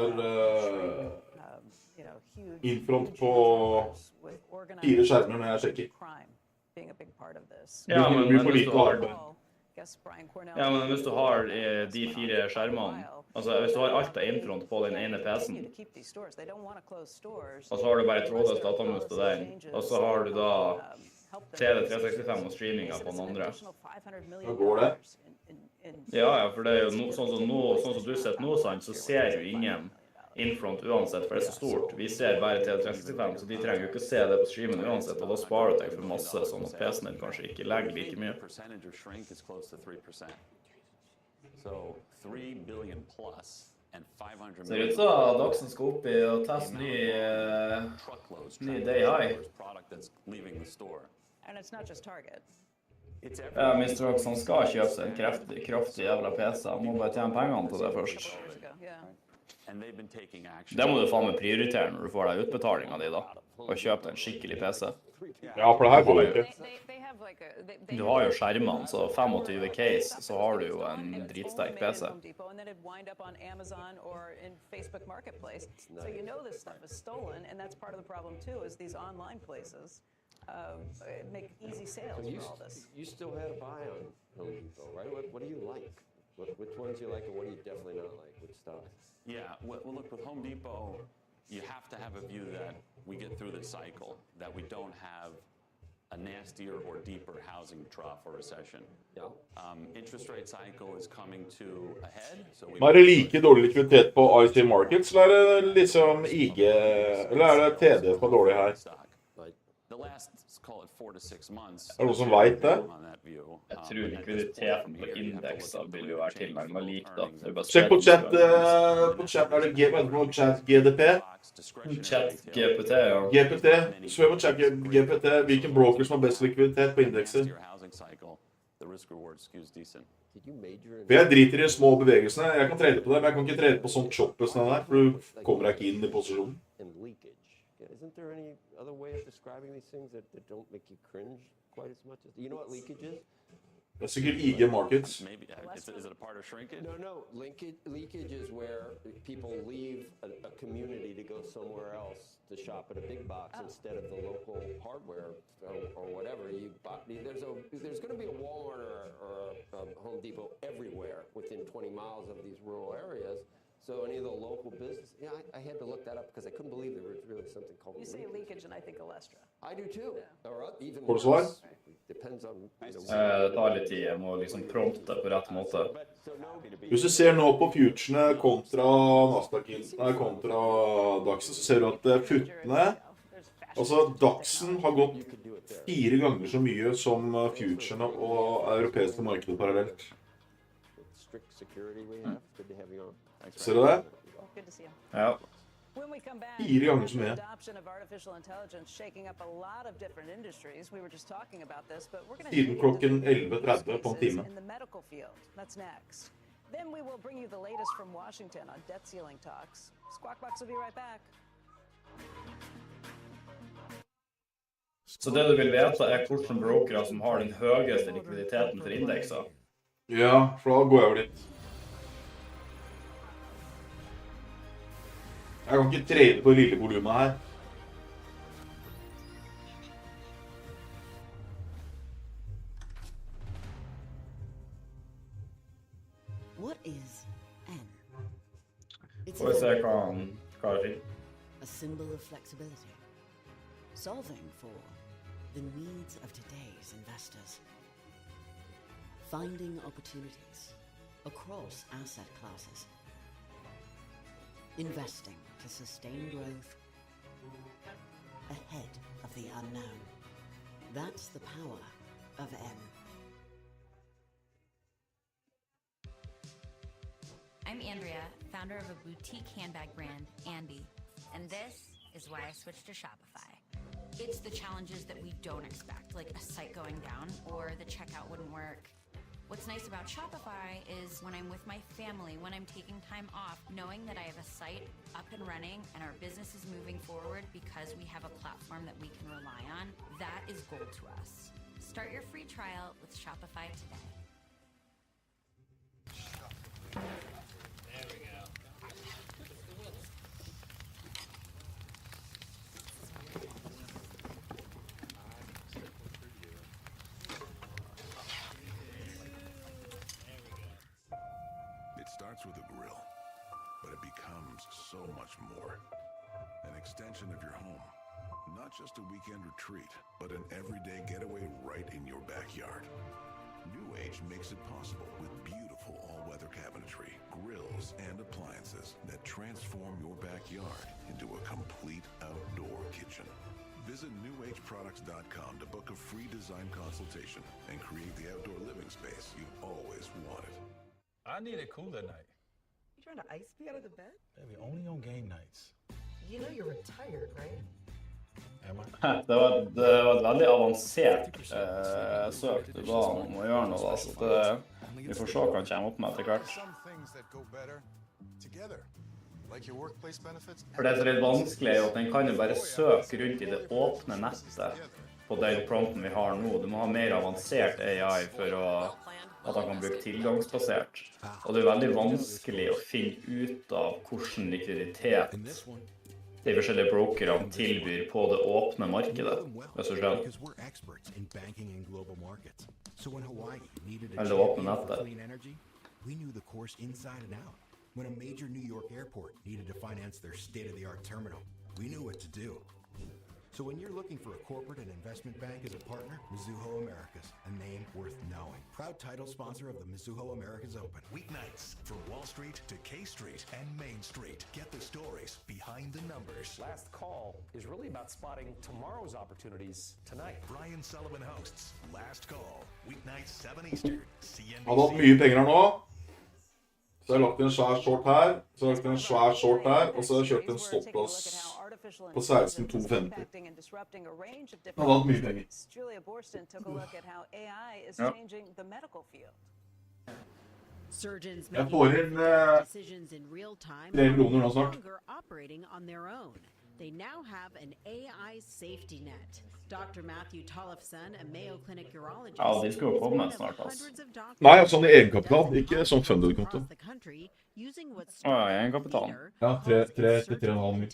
infront på 4 skjermer når jeg sjekker. Ja, men hvis du har de 4 skjermene, altså hvis du har alt av infront på den ene PC-en, og så har du bare trådløs datamus til den, og så har du da TD365 og streaminga på den andre. Hva går det? Ja, for det er jo sånn som du sett nå, så ser jo ingen infront uansett, for det er så stort. Vi ser bare TD365, så de trenger jo ikke å se det på streamen uansett, og da sparer du deg for masse, sånn at PC-en din kanskje ikke legger like mye. Ser ut som Daxen skal opp i og teste ny day high. Ja, Mr. Daxen skal kjøpe seg en kraftig jævla PC, han må bare tjene pengene på det først. Det må du faen meg prioritere når du får deg utbetalinga di da. å kjøpe en skikkelig PC. Ja, for det her går ikke. Du har jo skjermene, så 25 case, så har du jo en dritsterk PC. And then it'd wind up on Amazon or in Facebook Marketplace. So you know this stuff is stolen, and that's part of the problem too, is these online places make easy sales for all this. You still had a buy on Home Depot, right? What do you like? Which ones you like, and what do you definitely not like? Which stocks? Yeah, well, look, with Home Depot, you have to have a view that we get through this cycle, that we don't have a nastier or deeper housing trough or recession. Interest rate cycle is coming to a head. So Men det like dårlig likviditet på IC Markets, eller er det liksom IG, eller er det TD som er dårlig her? The last, call it 4 to 6 months. Er det noen som vet det? Jeg tror likviditeten på indekser vil jo være tilnærmet lik da. Sjekk på chat, er det chat GDP? Chat GPT, ja. GPT, spør på chat GPT, hvilken broker som har best likviditet på indekser? For jeg driter i små bevegelsene, jeg kan trade på det, men jeg kan ikke trade på sånn chop og sånn der, for du kommer ikke inn i posisjonen. Isn't there any other way of describing these things that don't make you cringe quite as much? You know what leakage is? Det er sikkert IG Markets. Maybe, is it a part of shrinkage? No. Leakage is where people leave a community to go somewhere else to shop at a big box instead of the local hardware or whatever. There's going to be a Walmart or a Home Depot everywhere within 20 miles of these rural areas. So any of the local business, I had to look that up because I couldn't believe there was really something called leakage. You say leakage and I think Alestra. I do too. Yeah. Or even worse. Depends on. Det tar litt tid, jeg må liksom prompte på rett måte. Hvis du ser nå på futurene kontra kontra DAXen, så ser du at futtene, altså DAXen har gått 4 ganger så mye som futurene og europeiske markedet parallelt. Ser du det? Ja. 4 ganger så mye. Siden klokken 11:30 på en time. Then we will bring you the latest from Washington on debt ceiling talks. Squawk Box will be right back. Så det du vil vite er hvilke brokere som har den høyeste likviditeten for indekser? Ja, for da går jeg over dit. Jeg kan ikke trade på lille volumet her. What is N? It's Får vi se hva det er. A symbol of flexibility, solving for the needs of today's investors, finding opportunities across asset classes, investing to sustain growth ahead of the unknown. That's the power of N. I'm Andrea, founder of a boutique handbag brand, Andy, and this is why I switched to Shopify. It's the challenges that we don't expect, like a site going down or the checkout wouldn't work. What's nice about Shopify is when I'm with my family, when I'm taking time off, knowing that I have a site up and running and our business is moving forward because we have a platform that we can rely on, that is gold to us. Start your free trial with Shopify today. There we go. It starts with a grill, but it becomes so much more. An extension of your home. Not just a weekend retreat, but an everyday getaway right in your backyard. New Age makes it possible with beautiful all-weather cabinetry, grills, and appliances that transform your backyard into a complete outdoor kitchen. Visit newAgeProducts.com to book a free design consultation and create the outdoor living space you've always wanted. I need it cooler night. You trying to ice me out of the bed? Baby, only on game nights. You know you're retired, right? Am I? Det var et veldig avansert søk du ba om å gjøre noe, så vi får se hva han kommer opp med etter hvert. For det som er litt vanskelig er jo at den kan jo bare søke rundt I det åpne nettet på den prompten vi har nå. Du må ha mer avansert AI for at han kan bruke tilgangsbasert. Og det er veldig vanskelig å finne ut av hvordan likviditet de forskjellige brokerne tilbyr på det åpne markedet, hvis du skjønner. Eller det åpne nettet. We knew the course inside and out. When a major New York airport needed to finance their state-of-the-art terminal, we knew what to do. So when you're looking for a corporate and investment bank as a partner, Mizuho Americas, a name worth knowing. Proud title sponsor of the Mizuho Americas Open. Weeknights from Wall Street to K Street and Main Street. Get the stories behind the numbers. Last Call is really about spotting tomorrow's opportunities tonight. Brian Sullivan hosts Last Call, weeknights 7 Eastern, CNBC. Han har hatt mye penger her nå. Så jeg har lagt en svær short her, så har jeg lagt en svær short her, og så har jeg kjørt en stopplass på 16,250. Han har hatt mye penger. Jeg får inn 3 millioner nå snart. They now have an AI safety net. Dr. Matthew Tollefson, a Mayo Clinic urologist, Ja, de skal jo komme snart, altså. Nei, sånn I egenkapital, ikke sånn funded-konto. Egenkapital. Ja, 3,5 mil.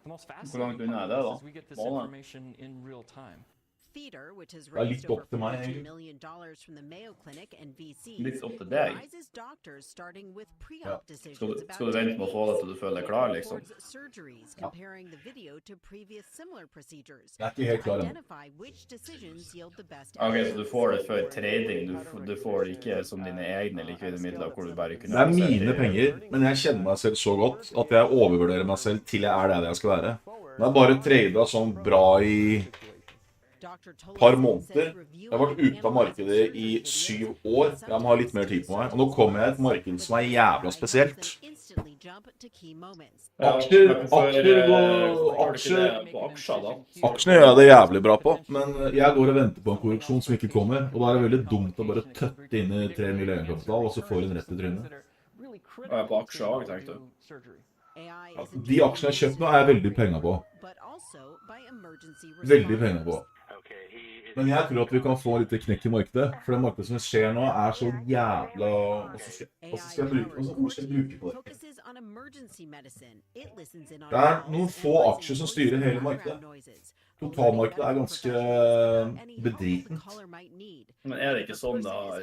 Hvor langt unna det da? Måneden? Theater, which has Det raised litt opp over til meg, $42 egentlig. million from the Mayo Clinic and VCs, Litt opp til deg. advises doctors starting with Ja. pre-op decisions Skal du vente med å få det til du føler deg klar, liksom? towards surgeries, Ja. comparing the video to previous similar procedures. Jeg ikke helt klar ennå. Identify which decisions yield the best Ok, så du får det for trading, du får det ikke som dine egne likvide midler, hvor du bare kunne... Det mine penger, men jeg kjenner meg selv så godt at jeg overvurderer meg selv til jeg det jeg skal være. Jeg har bare tradet sånn bra I par måneder. Jeg har vært ute av markedet I 7 år. Jeg må ha litt mer tid på meg. Og nå kommer jeg I et marked som jævla spesielt. Aksjene gjør jeg det jævlig bra på, men jeg går og venter på en korreksjon som ikke kommer, og da det veldig dumt å bare tøtte inn I 3 mil egenkapital, og så får en rett I trynet. Hva på aksjer også, tenkte du? De aksjene jeg kjøpt nå jeg veldig penger på. Veldig penger på. Men jeg tror at vi kan få litt knekk I markedet, for det markedet som skjer nå så jævla... Hva skal jeg bruke på det? Det noen få aksjer som styrer hele markedet. Totalmarkedet ganske bedritent. Men det ikke sånn det har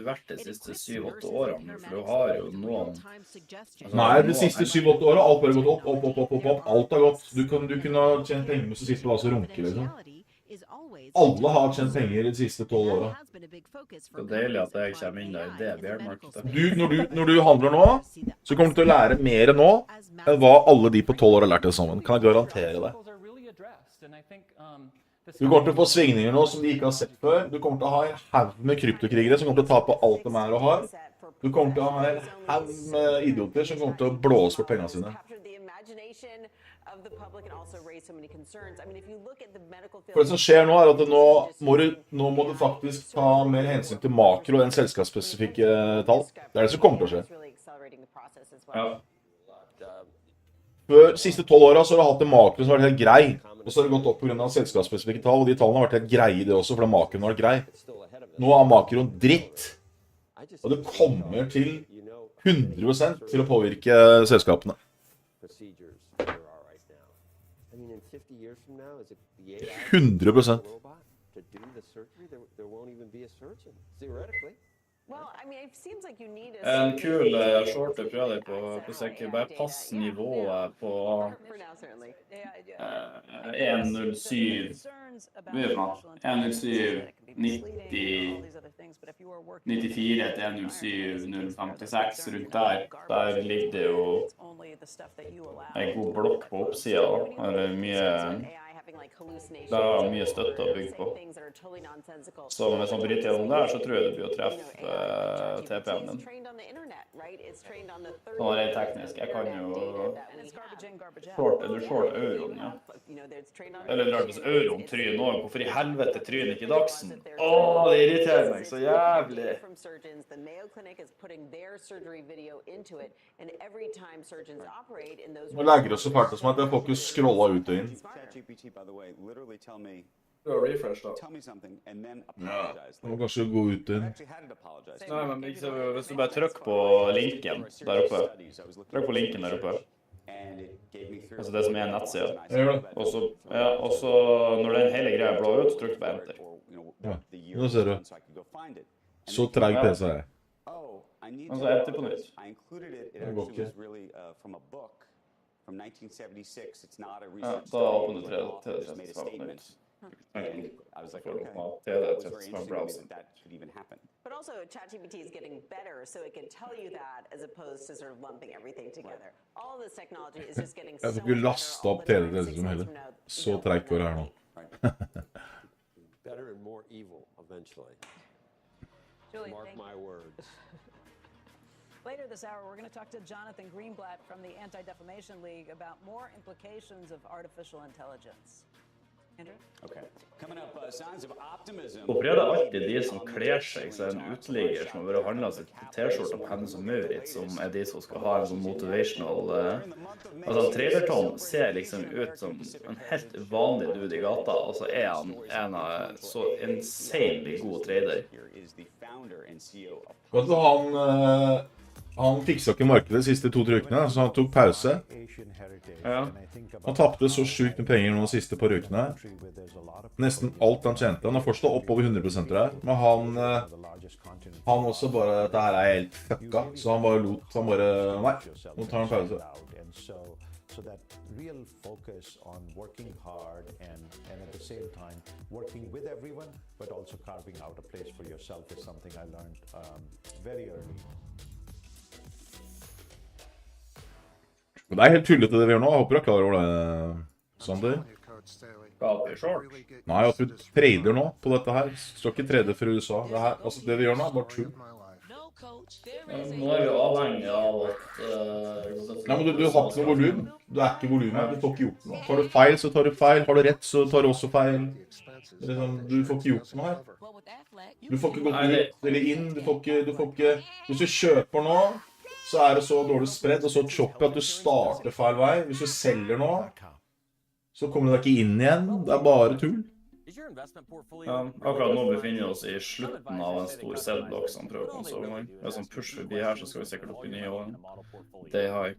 vært de siste 7-8 årene? For du har jo noen... Nei, de siste 7-8 årene, alt bare gått opp. Alt har gått. Du kunne ha tjent penger med så siste du så runker, liksom. Alle har tjent penger de siste 12 årene. Det deilig at jeg kommer inn I det bear-markedet. Når du handler nå, så kommer du til å lære mer nå enn hva alle de på 12 år har lært det sammen. Kan jeg garantere det. Du kommer til å få svingninger nå som de ikke har sett før. Du kommer til å ha en haug med kryptokrigere som kommer til å ta på alt de og har. Du kommer til å ha en haug med idioter som kommer til å blåse for pengene sine. For det som skjer nå at nå må du faktisk ta mer hensyn til makro enn selskapsspesifikke tall. Det det som kommer til å skje. Ja. For de siste 12 årene så har du hatt en makro som har vært helt grei, og så har det gått opp på grunn av selskapsspesifikke tall, og de tallene har vært helt greie det også, fordi makroen har vært grei. Nå makroen dritt, og det kommer til 100% til å påvirke selskapene. 100%. En kul short jeg prøvde på, hvis jeg ikke bare passer nivået på 1.07, 94 til 1.07.056 rundt der ligger det jo en god blokk på oppsiden, eller det har mye støtte å bygge på. Så hvis han bryter gjennom der, så tror jeg det blir å treffe TP-en din. right? It's trained on the 30 Sånn er det teknisk. Jeg kan jo and it's garbage in, garbage out. short euroen, ja. You know, it's trained on Eller rart hvis euroen tryner òg. Hvorfor i helvete tryner ikke Dagsen? Det irriterer meg så jævlig. From surgeons, the Mayo Clinic is putting their surgery video into it, and every time surgeons operate in those Nå legger det så fælt som at jeg får ikke scrolla ut og inn. ChatGPT, by the way, literally tell me. Refresh, da. Tell me something and then Ja, apologize. du må kanskje gå ut og inn. Nei, men hvis du bare trykker på linken der oppe. Trykk på linken der oppe. Altså det som er nettsiden. Og så når den hele greia er blå ut, så trykker du på enter. Ja, nå ser du. Så treg PC er jeg. Og så enter på nytt. Det går ikke. Ja, da åpner du 3D-35 I was like, okay. That could even happen. But also, ChatGPT is getting better, so it can tell you that as opposed to sort of lumping everything together. All this technology is just getting so Jeg skal ikke laste opp TV-det heller. Så tregt går det her nå. Better and more evil eventually. Julie, Mark my words. Later this hour, we're going to talk to Jonathan Greenblatt from the Anti-Defamation League about more implications of artificial intelligence. Andrew? Okay. Coming up, signs of optimism. Hvorfor er det alltid de som kler seg som en uteligger som har vært handlet seg til T-skjorte på Hennes og Mauritz, som er de som skal ha en sånn motivational... Altså, Trailerton ser liksom ut som en helt vanlig dude i gata, og så er han en av så insanely god trader. Vet du, han fiksa ikke markedet de siste 2-3 ukene, så han tok pause. Ja. Han tappte så sykt med penger de siste par ukene. Nesten alt han tjente. Han har fortsatt opp over 100% der. Men han også bare, dette her er helt fucka. Så han bare nei, nå tar han pause. So that real focus on working hard and at the same time working with everyone, but also carving out a place for yourself is something I learned very early. Men det er helt tullete det vi gjør nå. Jeg håper du er klar over det, Sander. Nei, at du trader nå på dette her. Skal ikke trade for USA. Det vi gjør nå er bare tull. Nå er vi avhengig av at... Nei, men du har ikke noe volum. Du er ikke volumet. Du får ikke gjort noe. Tar du feil, så tar du feil. Har du rett, så tar du også feil. Du får ikke gjort noe her. Du får ikke gått ut eller inn. Du får ikke... Hvis du kjøper nå, så er det så dårlig spredd og så choppy at du starter feil vei. Hvis du selger nå, så kommer du deg ikke inn igjen. Det er bare tull. Ja, akkurat nå befinner vi oss i slutten av en stor sell-block som prøver å konsumere. Hvis han pusher forbi her, så skal vi sikkert opp i nye år.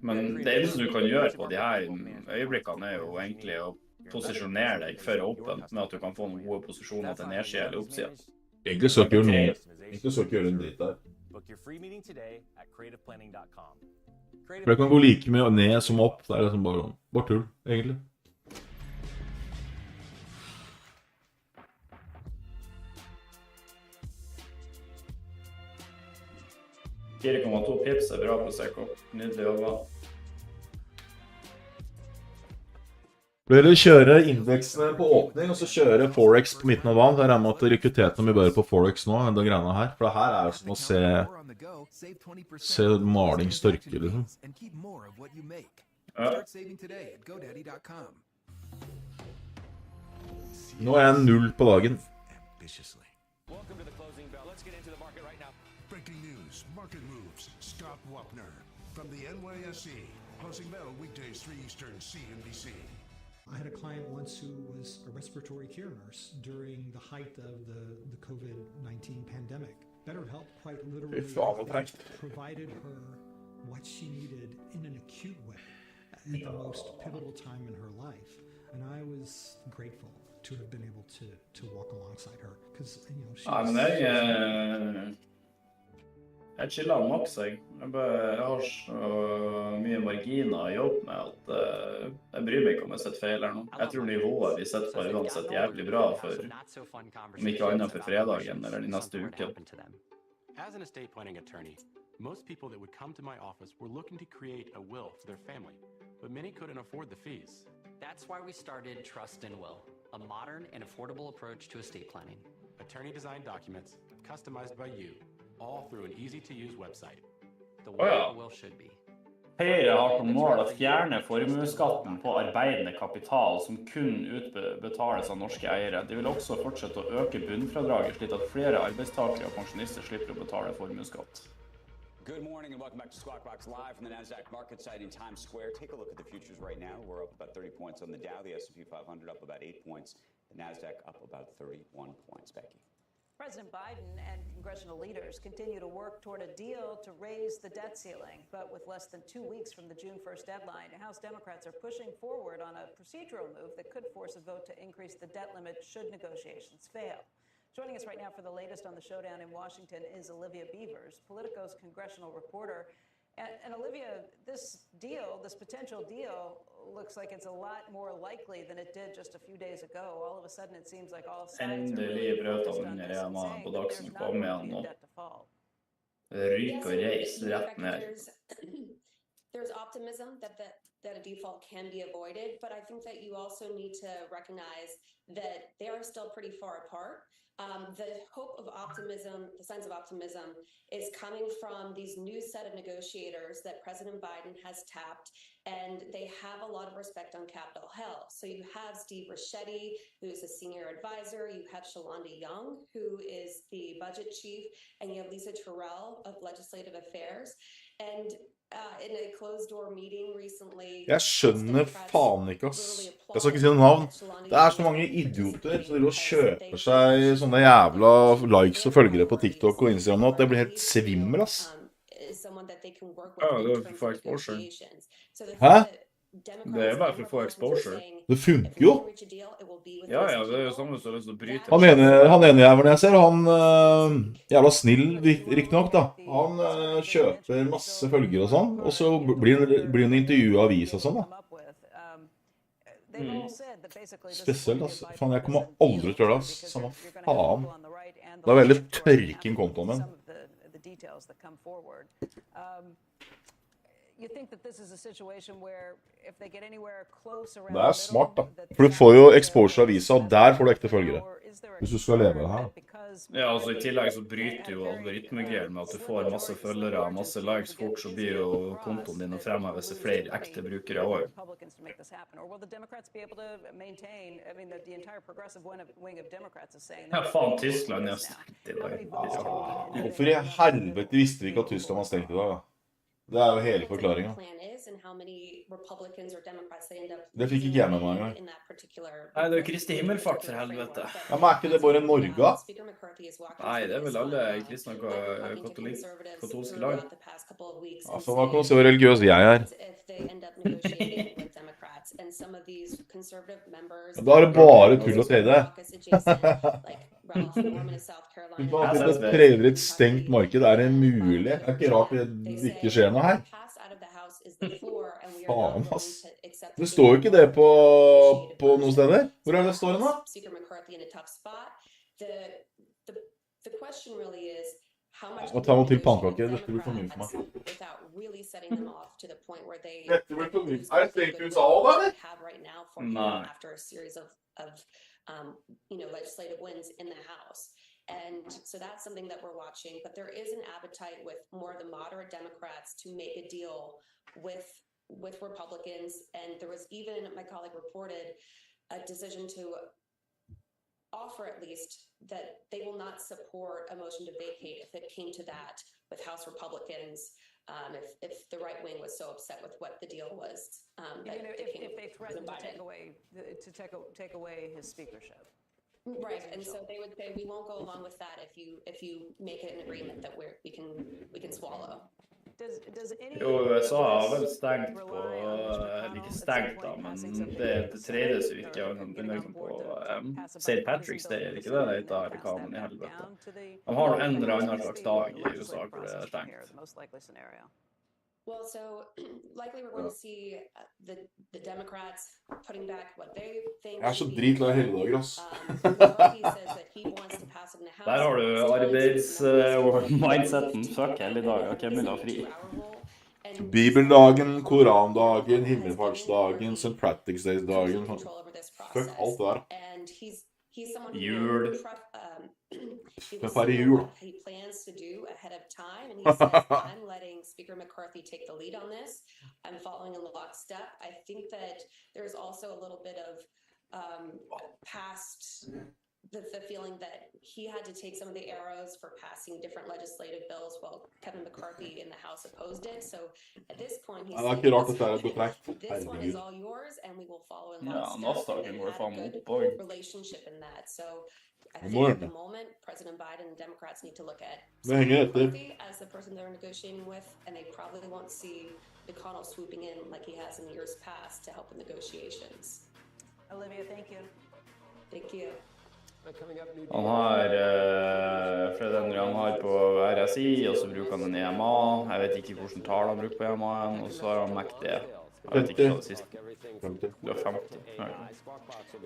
Men det eneste du kan gjøre på de her øyeblikkene er jo egentlig å posisjonere deg for åpen, med at du kan få noen gode posisjoner til nedsida eller oppsida. Egentlig så ikke gjøre noe. Egentlig så ikke gjøre en dritt der. For det kan gå like mye ned som opp. Det er liksom bare tull, egentlig. 4,2 pips er bra på Seiko. Nydelig jobba. Blir det kjøre indeksene på åpning, og så kjøre Forex på midten av dagen. Jeg regner med at rekrutterte mye bedre på Forex nå enn det greiene her. For det her er jo som å se maling størke, liksom. Ja. Nå er jeg 0 på dagen. Breaking news, market moves, Scott Wapner from the NYSE. Closing bell weekdays 3 Eastern, CNBC. I had a client once who was a respiratory care nurse during the height of the COVID-19 pandemic. BetterHelp quite literally provided her what she needed in an acute way at the most pivotal time in her life. And I was grateful to have been able to walk alongside her because, you know, she was... Jeg chiller maks, jeg. Jeg har så mye marginer å jobbe med at jeg bryr meg ikke om jeg setter feil her nå. Jeg tror nivået vi setter på uansett jævlig bra for, om ikke annet for fredagen eller de neste uken. As an estate planning attorney, most people that would come to my office were looking to create a will for their family, but many couldn't afford the fees. That's why we started Trust and Will, a modern and affordable approach to estate planning. Attorney-designed documents, customized by you, all through an easy-to-use website. the Å way ja. a will should be. Høyre har som mål å fjerne formueskatten på arbeidende kapital som kun utbetales av norske eiere. De vil også fortsette å øke bunnfradraget slik at flere arbeidstakere og pensjonister slipper å betale formuesskatt. Good morning and welcome back to Squawk Box Live from the NASDAQ market site in Times Square. Take a look at the futures right now. We're up about 30 points on the Dow, the S&P 500 up about 8 points, the NASDAQ up about 31 points. Becky. President Biden and congressional leaders continue to work toward a deal to raise the debt ceiling. But with less than 2 weeks from the June 1st deadline, House Democrats are pushing forward on a procedural move that could force a vote to increase the debt limit should negotiations fail. Joining us right now for the latest on the showdown in Washington is Olivia Beavers, Politico's congressional reporter. And Olivia, this potential deal, looks like it's a lot more likely than it did just a few days ago. All of a sudden, it seems like all sides are really focused on this and saying that there's not going to be a debt default. Ryk og reis rett ned. There's optimism that a default can be avoided, but I think that you also need to recognize that they are still pretty far apart. The hope of optimism, the sense of optimism, is coming from these new set of negotiators that President Biden has tapped, and they have a lot of respect on Capitol Hill. So you have Steve Ricchetti, who's a senior advisor. You have Shalonda Young, who is the budget chief, and you have Lisa Terrell of Legislative Affairs. And in a closed-door meeting recently, Jeg skjønner faen ikke, ass. Jeg skal ikke si noe navn. Det så mange idioter som driver og kjøper seg sånne jævla likes og følgere på TikTok og Instagram nå, at det blir helt svimmel, ass. Ja, det er for exposure. Hæ? Det er bare for å få exposure. Det funker jo. Ja, det er jo samme som å bryte. Han ene jævlen jeg ser, han jævla snill, riktig nok da. Han kjøper masse følger og sånn, og så blir han intervjuet av avis og sånn da. Spesielt, altså. Faen, jeg kommer aldri til å gjøre det, ass. Samme faen. Det er veldig tørking kontoen min. Det smart da. For du får jo exposure av avisa, og der får du ekte følgere. Hvis du skal leve det her. Ja, altså I tillegg så bryter jo algoritmegreier med at du får masse følgere, masse likes fort, så blir jo kontoen din å fremheve seg flere ekte brukere også. Ja, faen, Tyskland er stengt I dag. Hvorfor I helvete visste vi ikke at Tyskland var stengt I dag da? Det jo hele forklaringen. Det fikk ikke jeg med meg engang. Nei, det jo Kristi himmelfart for helvete. Ja, men ikke det bare Norge da? Nei, det vel alle kristne og katolske lag. Altså, hva kan du se hvor religiøs jeg Da det bare tull å trede. Du kan alltid trede litt stengt marked, det mulig? Det ikke rart det ikke skjer noe her. Faen, ass. Det står jo ikke det på noen steder. Hvor det står det nå? Jeg må ta noe til pannkaker, dette blir for mye for meg. Dette blir for mye. Det stengt ut av det, eller? Nei. Legislative wins in the House. And so that's something that we're watching. But there is an appetite with more of the moderate Democrats to make a deal with Republicans. And there was even, my colleague reported, a decision to offer at least that they will not support a motion to vacate if it came to that with House Republicans. If the right wing was so upset with what the deal was, if they threatened to take away his speakership, right? And so they would say, we won't go along with that if you make an agreement that we can swallow. Jo, USA har vel stengt på, ikke stengt da, men det tredje så vidt jeg begynner på St. Patrick's Day, ikke det det heter amerikanen I helvete. De har en eller annen slags dag I USA hvor det stengt. Well, so likely we're going to see the Democrats putting back what they think. Jeg så dritlei helligdager, ass. Der har du arbeids-mindseten. Fuck helligdager, hvem vil ha fri? Bibeldagen, Korandagen, Himmelfartsdagen, St. Patrick's Day-dagen. Fuck alt det der. Jul. Hva jul? Speaker McCarthy take the lead on this. I'm following in lockstep. I think that there's also a little bit of past the feeling that he had to take some of the arrows for passing different legislative bills while Kevin McCarthy in the House opposed it. So at this point, he's saying, this one is all yours, and we will follow in lockstep. And they had a good relationship in that. So I think at the moment, President Biden and Democrats need to look at Speaker McCarthy as the person they're negotiating with, and they probably won't see McConnell swooping in like he has in years past to help with negotiations. Olivia, thank you. Thank you. Han har Fred Henry, han har på RSI, og så bruker han en EMA. Jeg vet ikke hvordan tall han bruker på EMA-en, og så har han MACD. Jeg vet ikke hva det siste. Du har 50.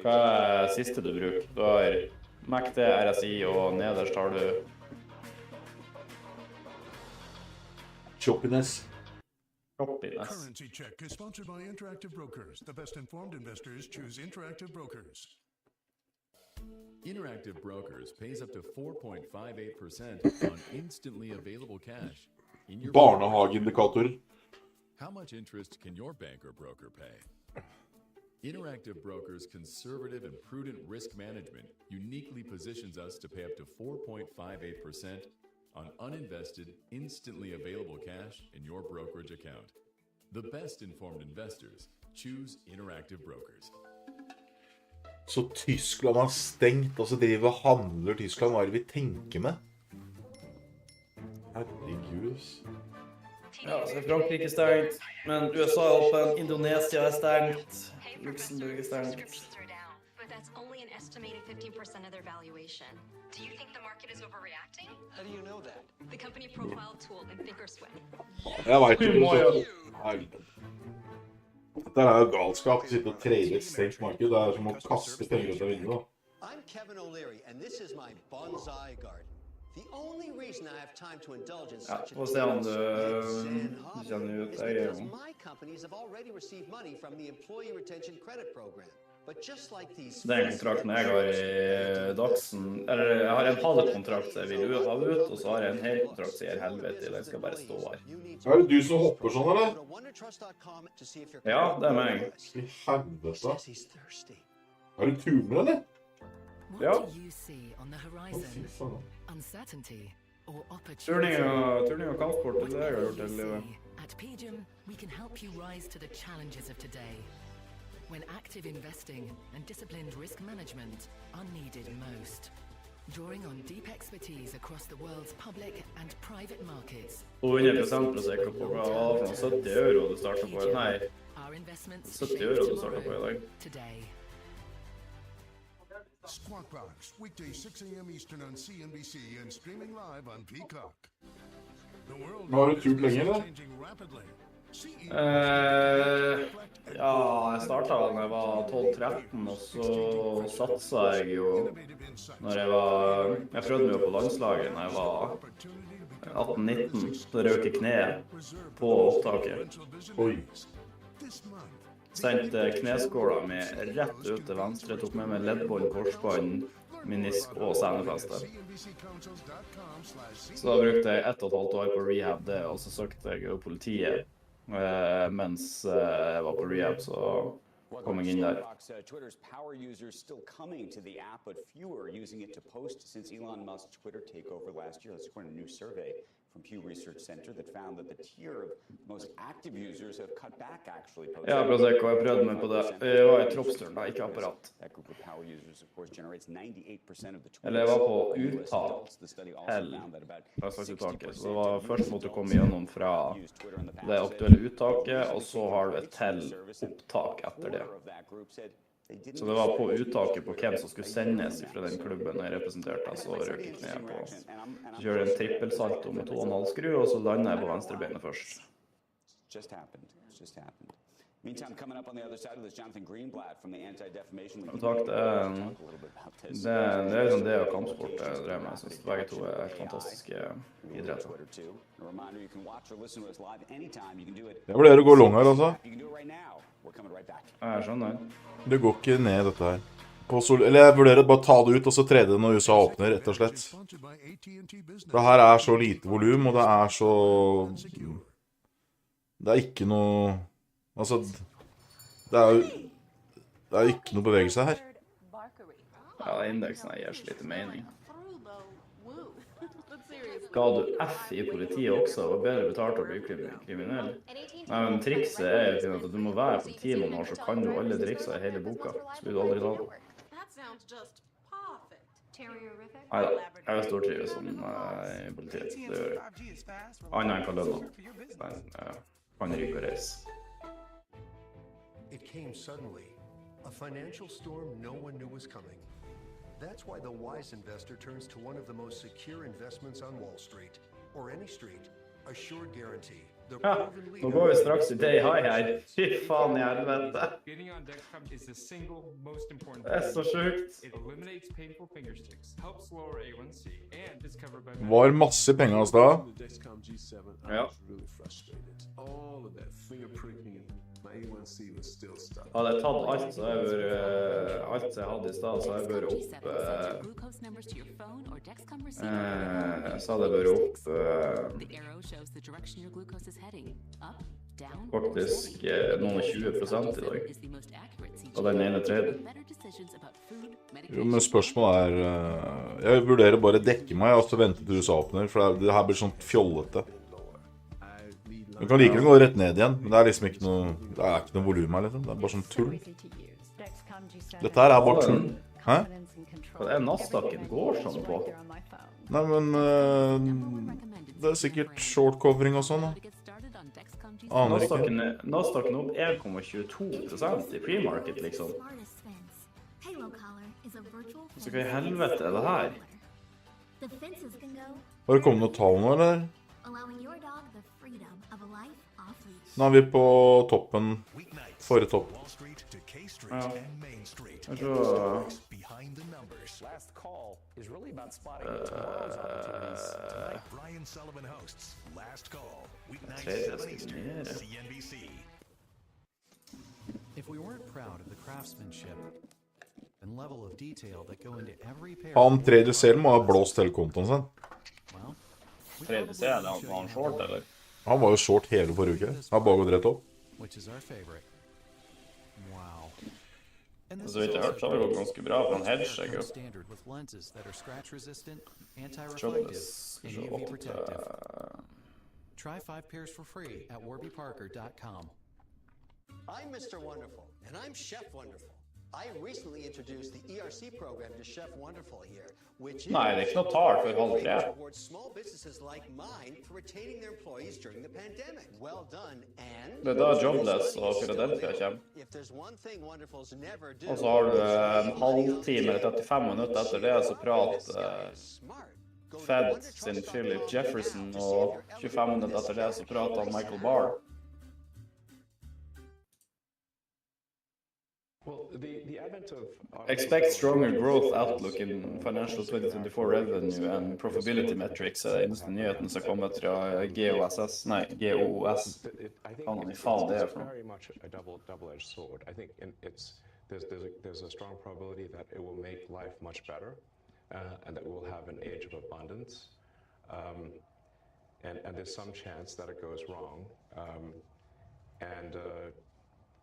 Hva er siste du bruker? Du har MACD, RSI, og nederst har du Choppiness. Currency Check is sponsored by Interactive Brokers. The best informed investors choose Interactive Brokers. Interactive Brokers pays up to 4.58% on instantly available cash in your Barnehageindikator. How much interest can your bank or broker pay? Interactive Brokers' conservative and prudent risk management uniquely positions us to pay up to 4.58% on uninvested, instantly available cash in your brokerage account. The best informed investors choose Interactive Brokers. Så Tyskland har stengt, og så driver og handler Tyskland. Hva er det vi tenker med? Herregud. Ja, så Frankrike er stengt, men USA er åpen, Indonesia er stengt, Luxembourg er stengt. That's only an estimated 15% of their valuation. Do you think the market is overreacting? How do you know that? The company profile tool in Thinkorswim. Jeg vet ikke. Dette er jo galskap. Å sitte og trade et stengt marked. Det er som å kaste penger ut av vinduet. I'm Kevin O'Leary, and this is my bonsai garden. The only reason I have time to indulge in such Få se om du kjenner ut deg. because my companies have already received money from the Employee Retention Credit Program. But just like these Den kontrakten jeg har I Dagsen, eller jeg har en halv kontrakt som jeg vil ha ut, og så har jeg en hel kontrakt som jeg helvete, den skal bare stå her. Er det du som hopper sånn, eller? Ja, det meg. I helvete. Er du turner, eller? Ja. Turning og kampsport, det har jeg gjort hele livet. At PGIM, we can help you rise to the challenges of today. When active investing and disciplined risk management are needed most. Drawing on deep expertise across the world's public and private markets. Og 100% på sikker på hva var for 70 euro du startet på. Nei, 70 euro du startet på I dag. Squawk Box, weekday 6 a.m. Eastern on CNBC and streaming live on Peacock. The world Har du turt lenge, eller? Ja, jeg startet da jeg var 12-13, og så satset jeg jo når jeg prøvde meg på landslaget når jeg var 18-19, så røk jeg kneet på opptaket. Oi. Sendte kneskåla mi rett ut til venstre, tok med meg leddbånd, korsbånd, menisk og senefeste. Så da brukte jeg 1,5 år på rehab det, og så søkte jeg jo politiet. Mens jeg var på rehab, så kom jeg inn der. Twitter's power users still coming to the app, but fewer using it to post since Elon Musk's Twitter takeover last year. That's according to a new survey from Pew Research Center that found that the tier of most active users have cut back actually. Ja, jeg prøvde meg på det. Jeg var I troppsturn da, ikke apparat. That group of power users, of course, generates 98% of the Eller jeg var på uttak uttaket. Så det var først måtte komme gjennom fra det aktuelle uttaket, og så har du et til opptak etter det. Så det var på uttaket på hvem som skulle sendes fra den klubben jeg representerte, så røk jeg ned på. Så kjører jeg en trippelsalto med 2,5 skru, og så lander jeg på venstrebeinet først. Just happened. Meantime, coming up on the other side of this, Jonathan Greenblatt from the Anti-Defamation League. Takk, det liksom det og kampsport jeg drev med. Jeg synes begge to fantastiske idretter. Jeg vurderer å gå long her, altså. Jeg skjønner. Det går ikke ned dette her. Eller jeg vurderer bare ta det ut, og så trede det når USA åpner, rett og slett. Det her så lite volum, og det så Det er ikke noe... Altså, det er jo ikke noe bevegelse her. Ja, indeksen gir så lite mening. Ga du F i politiet også, og bedre betalt å bli kriminell? Nei, men trikset er jo at du må være politimann, så kan du alle trikser i hele boka, så blir du aldri tatt. Neida, jeg stortrives som i politiet, det gjør jeg. Annet enn hva lønna. Men kan ryke og reise. It came suddenly, a financial storm no one knew was coming. That's why the wise investor turns to one of the most secure investments on Wall Street, or any street, Assured Guarantee. Ja, nå går vi straks i day high her. Fy faen i helvete. Det er så sjukt. Var masse penger hos da. Ja. Hadde jeg tatt alt, så jeg bør alt jeg hadde i sted, så jeg bør opp så hadde jeg bør opp faktisk noen 20% i dag av den ene traden. Jo, men spørsmålet jeg vurderer bare å dekke meg og så vente til USA åpner, for det her blir sånn fjollete. Du kan like gå rett ned igjen, men det er liksom ikke noe, det er ikke noe volum her, liksom. Det er bare sånn tull. Dette her er bare tull. Hæ? Hva er Nasdaqen går sånn på? Nei, men det er sikkert short covering og sånn, da. Aner ikke. Nasdaqen opp 1,22% i pre-market, liksom. Så hva i helvete er det her? Har det kommet noe tall nå, eller? Nå er vi på toppen, forrige topp. Ja. Jeg tror... Han trader selv må ha blåst hele kontoen sin. Trader selv, var han short, eller? Han var jo short hele forrige uke. Han har bare gått rett opp. Så vidt jeg har hørt, så har det gått ganske bra, for han hedger seg jo. Jobless, Try 5 pairs for free at warbyparker.com. I'm Mr. Wonderful, and I'm Chef Wonderful. I recently introduced the ERC program to Chef Wonderful here, which is Nei, det ikke noe tar for halv tre. towards small businesses like mine for retaining their employees during the pandemic. Well done, and Det da Jobless og Philadelphia kommer. if there's one thing Wonderfuls never do, Og så har du en halvtime eller 35 minutter etter det, så prater Fed sin Philip Jefferson, og 25 minutter etter det, så prater han Michael Barr. Expect stronger growth outlook in financial 2024 revenue and profitability metrics. Eneste nyheten som kommer fra GOS. Kan han I faen det for noe? Very much a double-edged sword. I think there's a strong probability that it will make life much better, and that we will have an age of abundance. And there's some chance that it goes wrong, and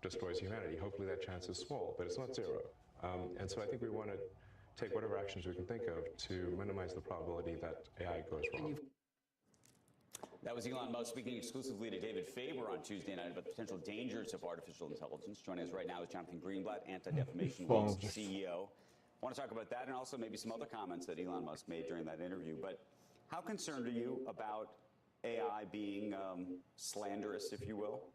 destroys humanity. Hopefully that chance is small, but it's not zero. And so I think we want to take whatever actions we can think of to minimize the probability that AI goes wrong. That was Elon Musk speaking exclusively to David Faber on Tuesday night about the potential dangers of artificial intelligence. Joining us right now is Jonathan Greenblatt, Anti-Defamation League's CEO. I want to talk about that and also maybe some other comments that Elon Musk made during that interview. But how concerned are you about AI being slanderous, if you will?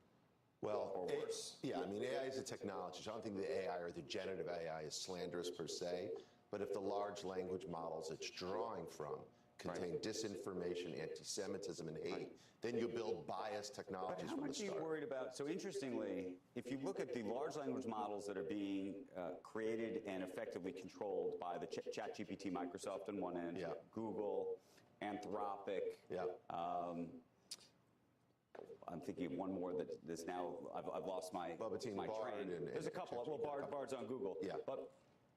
Well, or worse? Yeah, I mean, AI is a technology. So I don't think the AI or the generative AI is slanderous per se. But if the large language models it's drawing from contain disinformation, anti-Semitism, and hate, then you build biased technologies from the start. But how much are you worried about? So interestingly, if you look at the large language models that are being created and effectively controlled by the ChatGPT, Microsoft on one end, Google, Anthropic, I'm thinking of one more that is now, I've lost my train. There's a couple, Bard's on Google. Yeah. But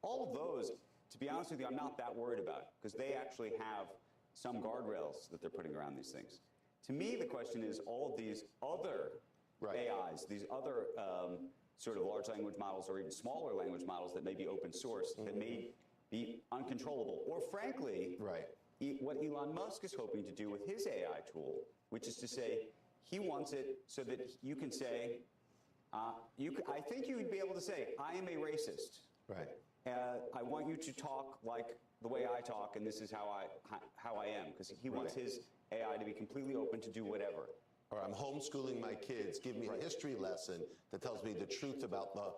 all of those, to be honest with you, I'm not that worried about because they actually have some guardrails that they're putting around these things. To me, the question is all of these other AIs, these other sort of large language models or even smaller language models that may be open source, that may be uncontrollable. Or frankly, what Elon Musk is hoping to do with his AI tool, which is to say, he wants it so that you can say, I think you would be able to say, I am a racist. Right. I want you to talk like the way I talk, and this is how I am, because he wants his AI to be completely open to do whatever. Or I'm homeschooling my kids. Give me a history lesson that tells me the truth about the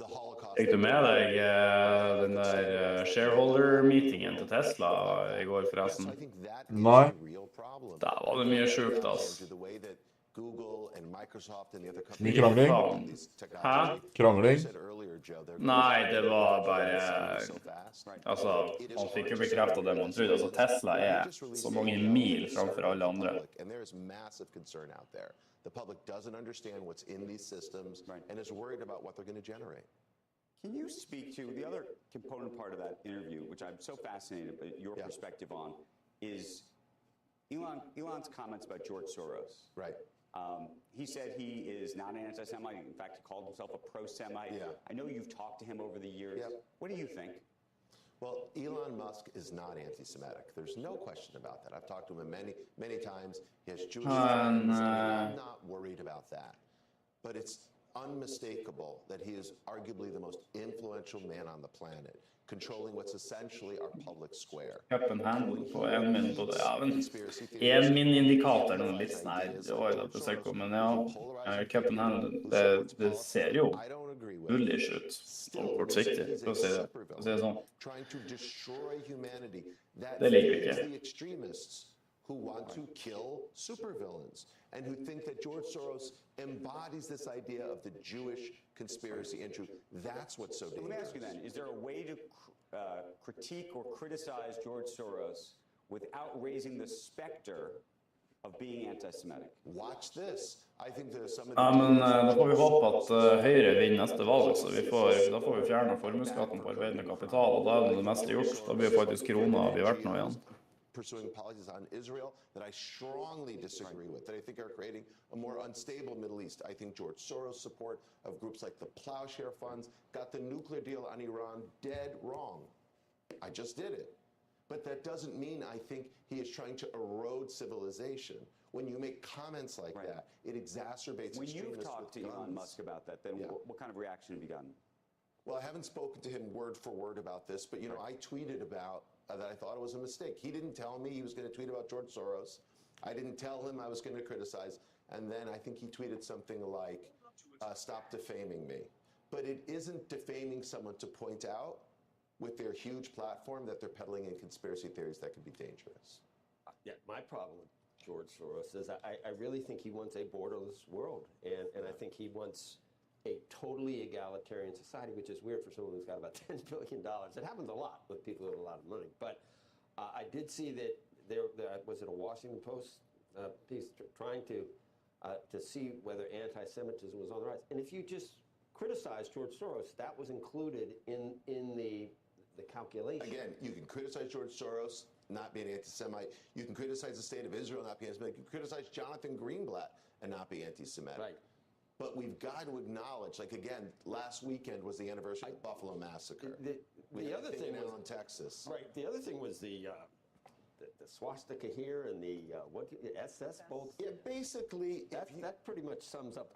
Holocaust. Fikk du med deg den der shareholder-meetingen til Tesla I går, forresten? Nei. Der var det mye sjukt, altså. Mye krangling? Hæ? Krangling? Nei, det var bare... Altså, man fikk jo bekreftet det man trodde. Altså, Tesla så mange mil framfor alle andre. The public doesn't understand what's in these systems and is worried about what they're going to generate. Can you speak to the other component part of that interview, which I'm so fascinated by your perspective on, is Elon's comments about George Soros. Right. He said he is not an anti-Semite. In fact, he called himself a pro-Semite. Yeah. I know you've talked to him over the years. Yep. What do you think? Well, Elon Musk is not anti-Semitic. There's no question about that. I've talked to him many, many times. He has Jewish friends. I'm not worried about that. But it's unmistakable that he is arguably the most influential man on the planet, controlling what's essentially our public square. Cup and handle på en min på det, ja, men en min-indikator noen litt sånn det var jo da på søk men ja, cup and handle, det ser jo bullish ut, og kortsiktig, for å si det sånn. Det liker vi ikke. Who want to kill supervillains and who think that George Soros embodies this idea of the Jewish conspiracy and truth. That's what's so dangerous. Let me ask you then, is there a way to critique or criticize George Soros without raising the specter of being anti-Semitic? Watch this. I think there's some of Ja, men da får vi håpe at Høyre vinner neste valg, så da får vi fjernet formueskatten på arbeidende kapital, og da det meste gjort. Da blir faktisk krona vi verdt nå igjen. Pursuing policies on Israel that I strongly disagree with, that I think are creating a more unstable Middle East. I think George Soros' support of groups like the Plowshare Funds got the nuclear deal on Iran dead wrong. I just did it. But that doesn't mean I think he is trying to erode civilization. When you make comments like that, it exacerbates when extremists you've talked to Elon Musk about that, then what kind of reaction have you gotten? Well, I haven't spoken to him word for word about this, but, you know, I tweeted about that I thought it was a mistake. He didn't tell me he was going to tweet about George Soros. I didn't tell him I was going to criticize. And then I think he tweeted something like, stop defaming me. But it isn't defaming someone to point out with their huge platform that they're peddling in conspiracy theories that could be dangerous. Yeah, my problem with George Soros is I really think he wants a borderless world. And I think he wants a totally egalitarian society, which is weird for someone who's got about $10 billion. It happens a lot with people who have a lot of money. But I did see that there was it a Washington Post piece trying to see whether anti-Semitism was on the rise. And if you just criticize George Soros, that was included in the calculation. Again, you can criticize George Soros, not be an anti-Semite. You can criticize the state of Israel, not be anti-Semitic. You can criticize Jonathan Greenblatt and not be anti-Semitic. Right. But we've got to acknowledge, like, again, last weekend was the anniversary of the Buffalo Massacre. The other thing was in Texas. Right. The other thing was the swastika here and the SS both. Yeah, basically, that pretty much sums up.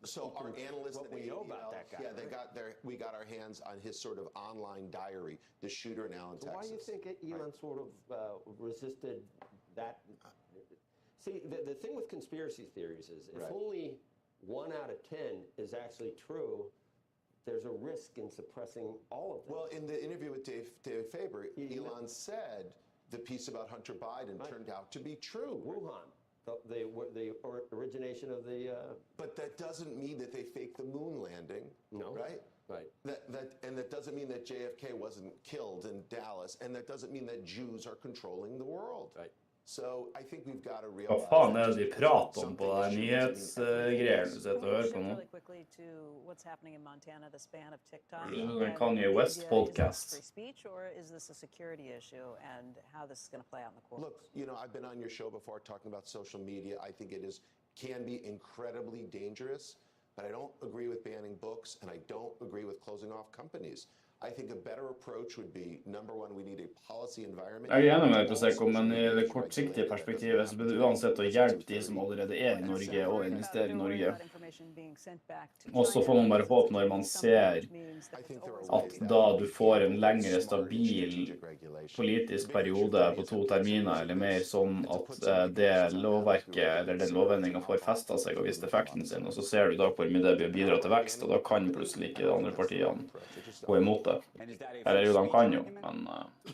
So our analysts what we know about that guy. Yeah, we got our hands on his sort of online diary, the shooter in Allen, Texas. Why do you think Elon sort of resisted that? See, the thing with conspiracy theories is if only 1 out of 10 is actually true, there's a risk in suppressing all of them. Well, in the interview with David Faber, Elon said the piece about Hunter Biden turned out to be true. Wuhan, the origination of the... But that doesn't mean that they faked the moon landing, right? Right. And that doesn't mean that JFK wasn't killed in Dallas, and that doesn't mean that Jews are controlling the world. Right. So I think we've got to realize. Hva faen det de prater om på de nyhetsgreiene du sitter og hører på nå? Really quickly to what's happening in Montana, the span of TikTok. The Kanye West podcast. Is this free speech or is this a security issue and how this is going to play out in the courts? Look, you know, I've been on your show before talking about social media. I think it is can be incredibly dangerous, but I don't agree with banning books, and I don't agree with closing off companies. I think a better approach would be, number one, we need a policy environment. Jeg enig med deg, Prosecco, men i det kortsiktige perspektivet så blir det uansett å hjelpe de som allerede i Norge og investere i Norge. Og så får man bare håpe når man ser at da du får en lengre stabil politisk periode på 2 terminer eller mer, sånn at det lovverket eller den lovendringen får festet seg og vist effekten sin, og så ser du da hvor mye det bidrar til vekst, og da kan plutselig ikke de andre partiene gå imot det. Eller jo, de kan jo, men det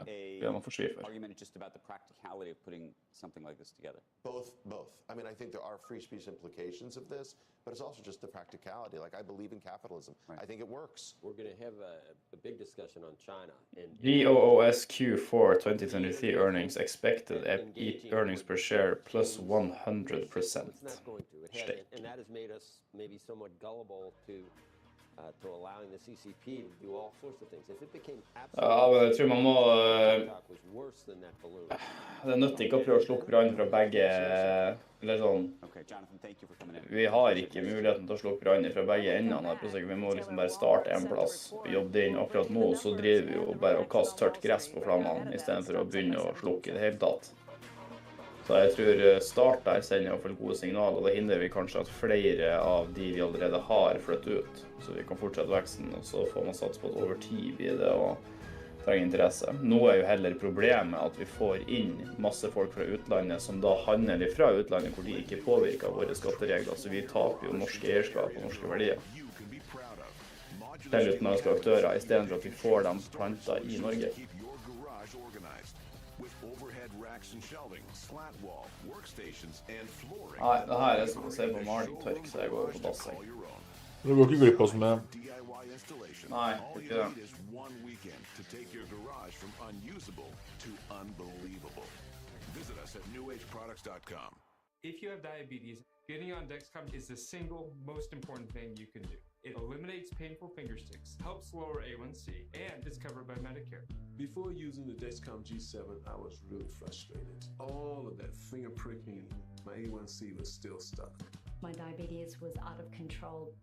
blir man for sky for. Both. I mean, I think there are free speech implications of this, but it's also just the practicality. Like, I believe in capitalism. I think it works. We're going to have a big discussion on China. BOOS Q4 2023 earnings expected earnings per share plus 100%. It's not going to. And that has made us maybe somewhat gullible to allowing the CCP to do all sorts of things. If it became Ja, men jeg tror man må was worse than that balloon. Det er nødt ikke å prøve å slukke brann fra begge, eller sånn. Vi har ikke muligheten til å slukke brann fra begge endene. Vi må liksom bare starte en plass og jobbe det inn. Akkurat nå så driver vi jo bare å kaste tørt gress på flammene i stedet for å begynne å slukke i det hele tatt. Så jeg tror start der sender i hvert fall gode signaler, og da hindrer vi kanskje at flere av de vi allerede har flyttet ut, så vi kan fortsette veksten, og så får man satse på at over tid blir det å trenge interesse. Nå er jo heller problemet at vi får inn masse folk fra utlandet som da handler fra utlandet hvor de ikke påvirker våre skatteregler, så vi taper jo norske eierskap og norske verdier. Til utenlandske aktører, i stedet for at vi får dem plantet i Norge. Nei, det her er som å se på maling tørk, så jeg går på dassing. Du går ikke glipp av som jeg. Nei, ikke det. If you have diabetes, getting on Dexcom is the single most important thing you can do. It eliminates painful finger sticks, helps lower A1C, and is covered by Medicare. Before using the Dexcom G7, I was really frustrated. All of that finger pricking, my A1C was still stuck. My diabetes was out of control.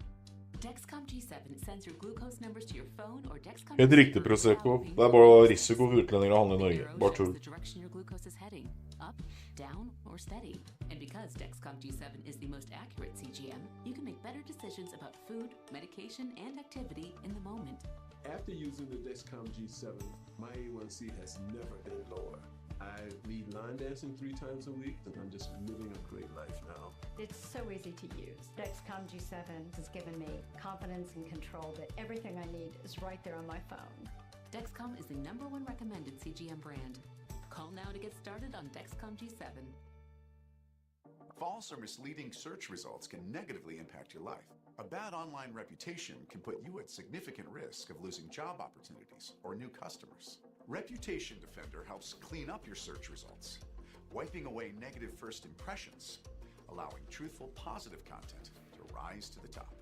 Dexcom G7 sends your glucose numbers to your phone or Dexcom. Helt riktig, Prosecco. Det er bare risiko for utlendinger å handle i Norge. Bare tull. The direction your glucose is heading, up, down, or steady. And because Dexcom G7 is the most accurate CGM, you can make better decisions about food, medication, and activity in the moment. After using the Dexcom G7, my A1C has never been lower. I lead line dancing 3 times a week, and I'm just living a great life now. It's so easy to use. Dexcom G7 has given me confidence and control that everything I need is right there on my phone. Dexcom is the #1 recommended CGM brand. Call now to get started on Dexcom G7. False or misleading search results can negatively impact your life. A bad online reputation can put you at significant risk of losing job opportunities or new customers. Reputation Defender helps clean up your search results, wiping away negative first impressions, allowing truthful, positive content to rise to the top.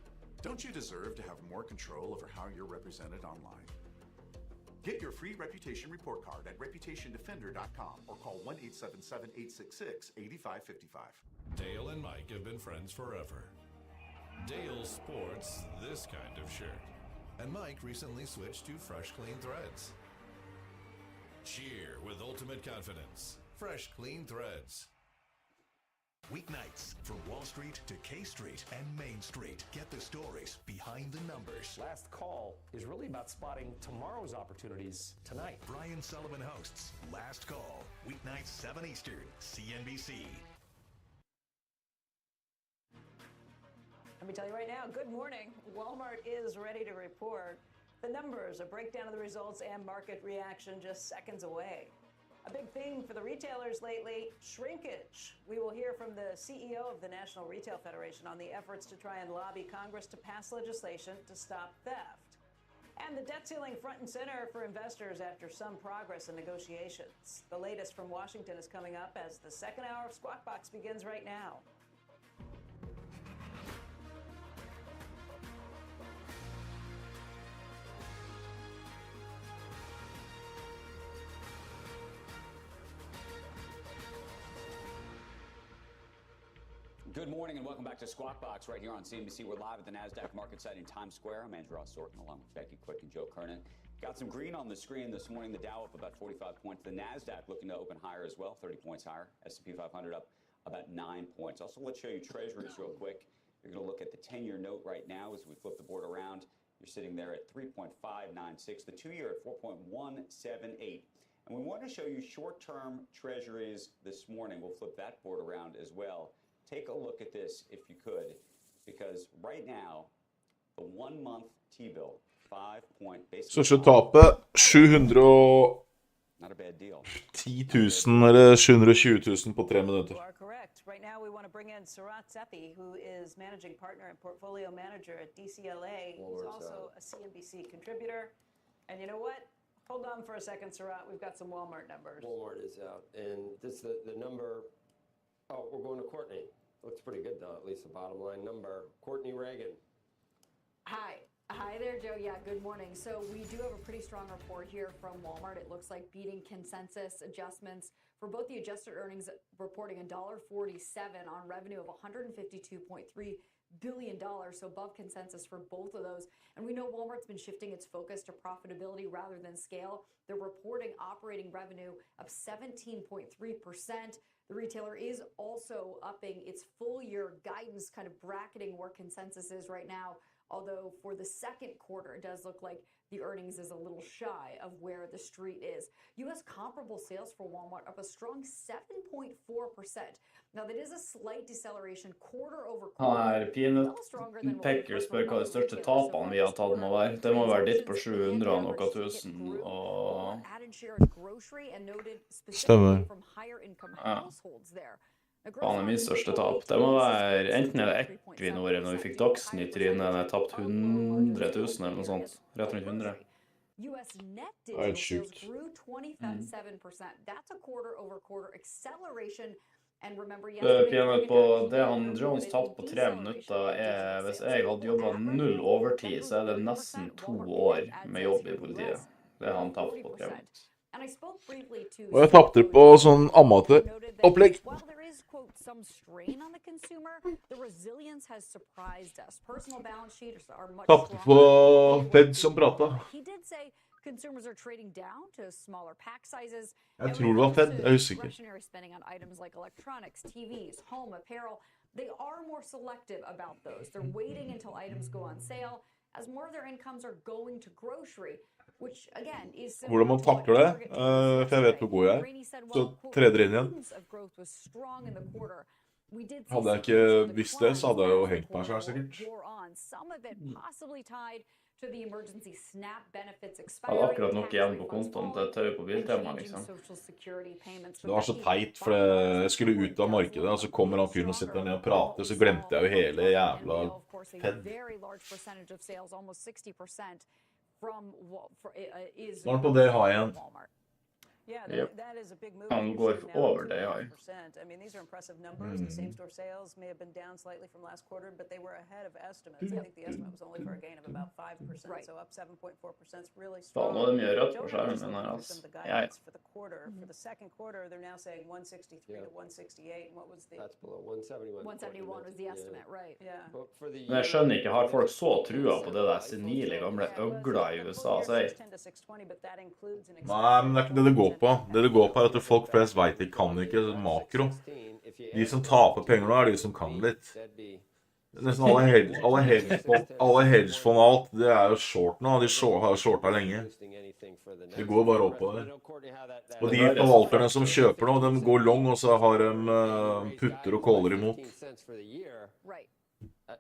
Don't you deserve to have more control over how you're represented online? Get your free reputation report card at reputationdefender.com or call 1-877-866-8555. Dale and Mike have been friends forever. Dale sports this kind of shirt. And Mike recently switched to Fresh Clean Threads. Cheer with ultimate confidence. Fresh Clean Threads. Weeknights from Wall Street to K Street and Main Street. Get the stories behind the numbers. Last Call is really about spotting tomorrow's opportunities tonight. Brian Sullivan hosts Last Call, weeknights 7 Eastern, CNBC. Let me tell you right now, good morning. Walmart is ready to report the numbers, a breakdown of the results and market reaction just seconds away. A big theme for the retailers lately, shrinkage. We will hear from the CEO of the National Retail Federation on the efforts to try and lobby Congress to pass legislation to stop theft. And the debt ceiling front and center for investors after some progress in negotiations. The latest from Washington is coming up as the second hour of Squawk Box begins right now. Good morning and welcome back to Squawk Box right here on CNBC. We're live at the NASDAQ market site in Times Square. I'm Andrew Ross Sorkin along with Becky Quick and Joe Kernan. Got some green on the screen this morning. The Dow up about 45 points. The NASDAQ looking to open higher as well, 30 points higher. S&P 500 up about 9 points. Also, let's show you treasuries real quick. You're going to look at the 10-year note right now as we flip the board around. You're sitting there at 3.596. The 2-year at 4.178. And we want to show you short-term treasuries this morning. We'll flip that board around as well. Take a look at this if you could, because right now, the 1-month T-bill, 5-point Så ikke tapet 710,000 eller 720,000 på 3 minutter. Right now, we want to bring in Sarat Seppi, who is managing partner and portfolio manager at DCLA. He's also a CNBC contributor. And you know what? Hold on for a second, Sarat. We've got some Walmart numbers. Walmart is out, and this the number. Oh, we're going to Courtney. Looks pretty good, though, at least the bottom line number. Courtney Reagan. Hi. Hi there, Joe. Yeah, good morning. So we do have a pretty strong report here from Walmart. It looks like beating consensus adjustments for both the adjusted earnings reporting $1.47 on revenue of $152.3 billion, so above consensus for both of those. And we know Walmart's been shifting its focus to profitability rather than scale. They're reporting operating revenue of 17.3%. The retailer is also upping its full year guidance, kind of bracketing where consensus is right now. Although for the second quarter, it does look like the earnings is a little shy of where the street is. U.S. comparable sales for Walmart up a strong 7.4%. Now, that is a slight deceleration quarter over quarter. Peanut Pecker spør hva de største tapene vi har tatt må være. Det må være ditt på 700 og noe tusen. Og... Stemmer. Ja. Faen min største tap. Det må være enten er det Equinor når vi fikk Dagsnytt i trynet, jeg tapt 100 000 eller noe sånt. Rett rundt 100. US net digital sales grew 27%. That's a quarter over quarter acceleration. And remember Peanut på det han Jones tatt på 3 minutter hvis jeg hadde jobbet 0 overtid, så er det nesten 2 år med jobb i politiet. Det han tatt på 3 minutter. Og jeg tappte på sånn amatøropplegg. Some strain on the consumer, the resilience has surprised us. Personal balance sheets are much Tappte på Fed som pratet. He did say consumers are trading down to smaller pack sizes. Jeg tror det var Fed, jeg er usikker. Discretionary spending on items like electronics, TVs, home apparel. They are more selective about those. They're waiting until items go on sale as more of their incomes are going to grocery. Hvordan man takler det, for jeg vet hvor god jeg er, så treder inn igjen. Hadde jeg ikke visst det, så hadde jeg jo hengt meg selv sikkert. Jeg hadde akkurat nok igjen på kontoen til tøy på biltema, liksom. Det var så teit, for jeg skulle ut av markedet, og så kommer han fyren og sitter ned og prater, så glemte jeg jo hele jævla Fed. Snart på det har jeg en. Yeah, that is a big move. Han går over det, ja. I mean, these are impressive numbers. The same-store sales may have been down slightly from last quarter, but they were ahead of estimates. I think the estimate was only for a gain of about 5%, so up 7.4% is really strong. Nå er det mye rødt på skjermen min her, altså. For the quarter, for the second quarter, they're now saying 163 to 168. And what was the? That's below 171. 171 was the estimate, right? Yeah. Men jeg skjønner ikke, har folk så trua på det der senile gamle øgla i USA, sier? Nei, men det er ikke det det går på. Det går på at folk flest vet de kan ikke makro. De som taper penger nå er de som kan litt. Nesten alle hedgefond og alt, det er jo short nå. De har shortet lenge. Det går bare oppover. Og de forvalterne som kjøper nå, de går long, og så har de putter og kåler imot.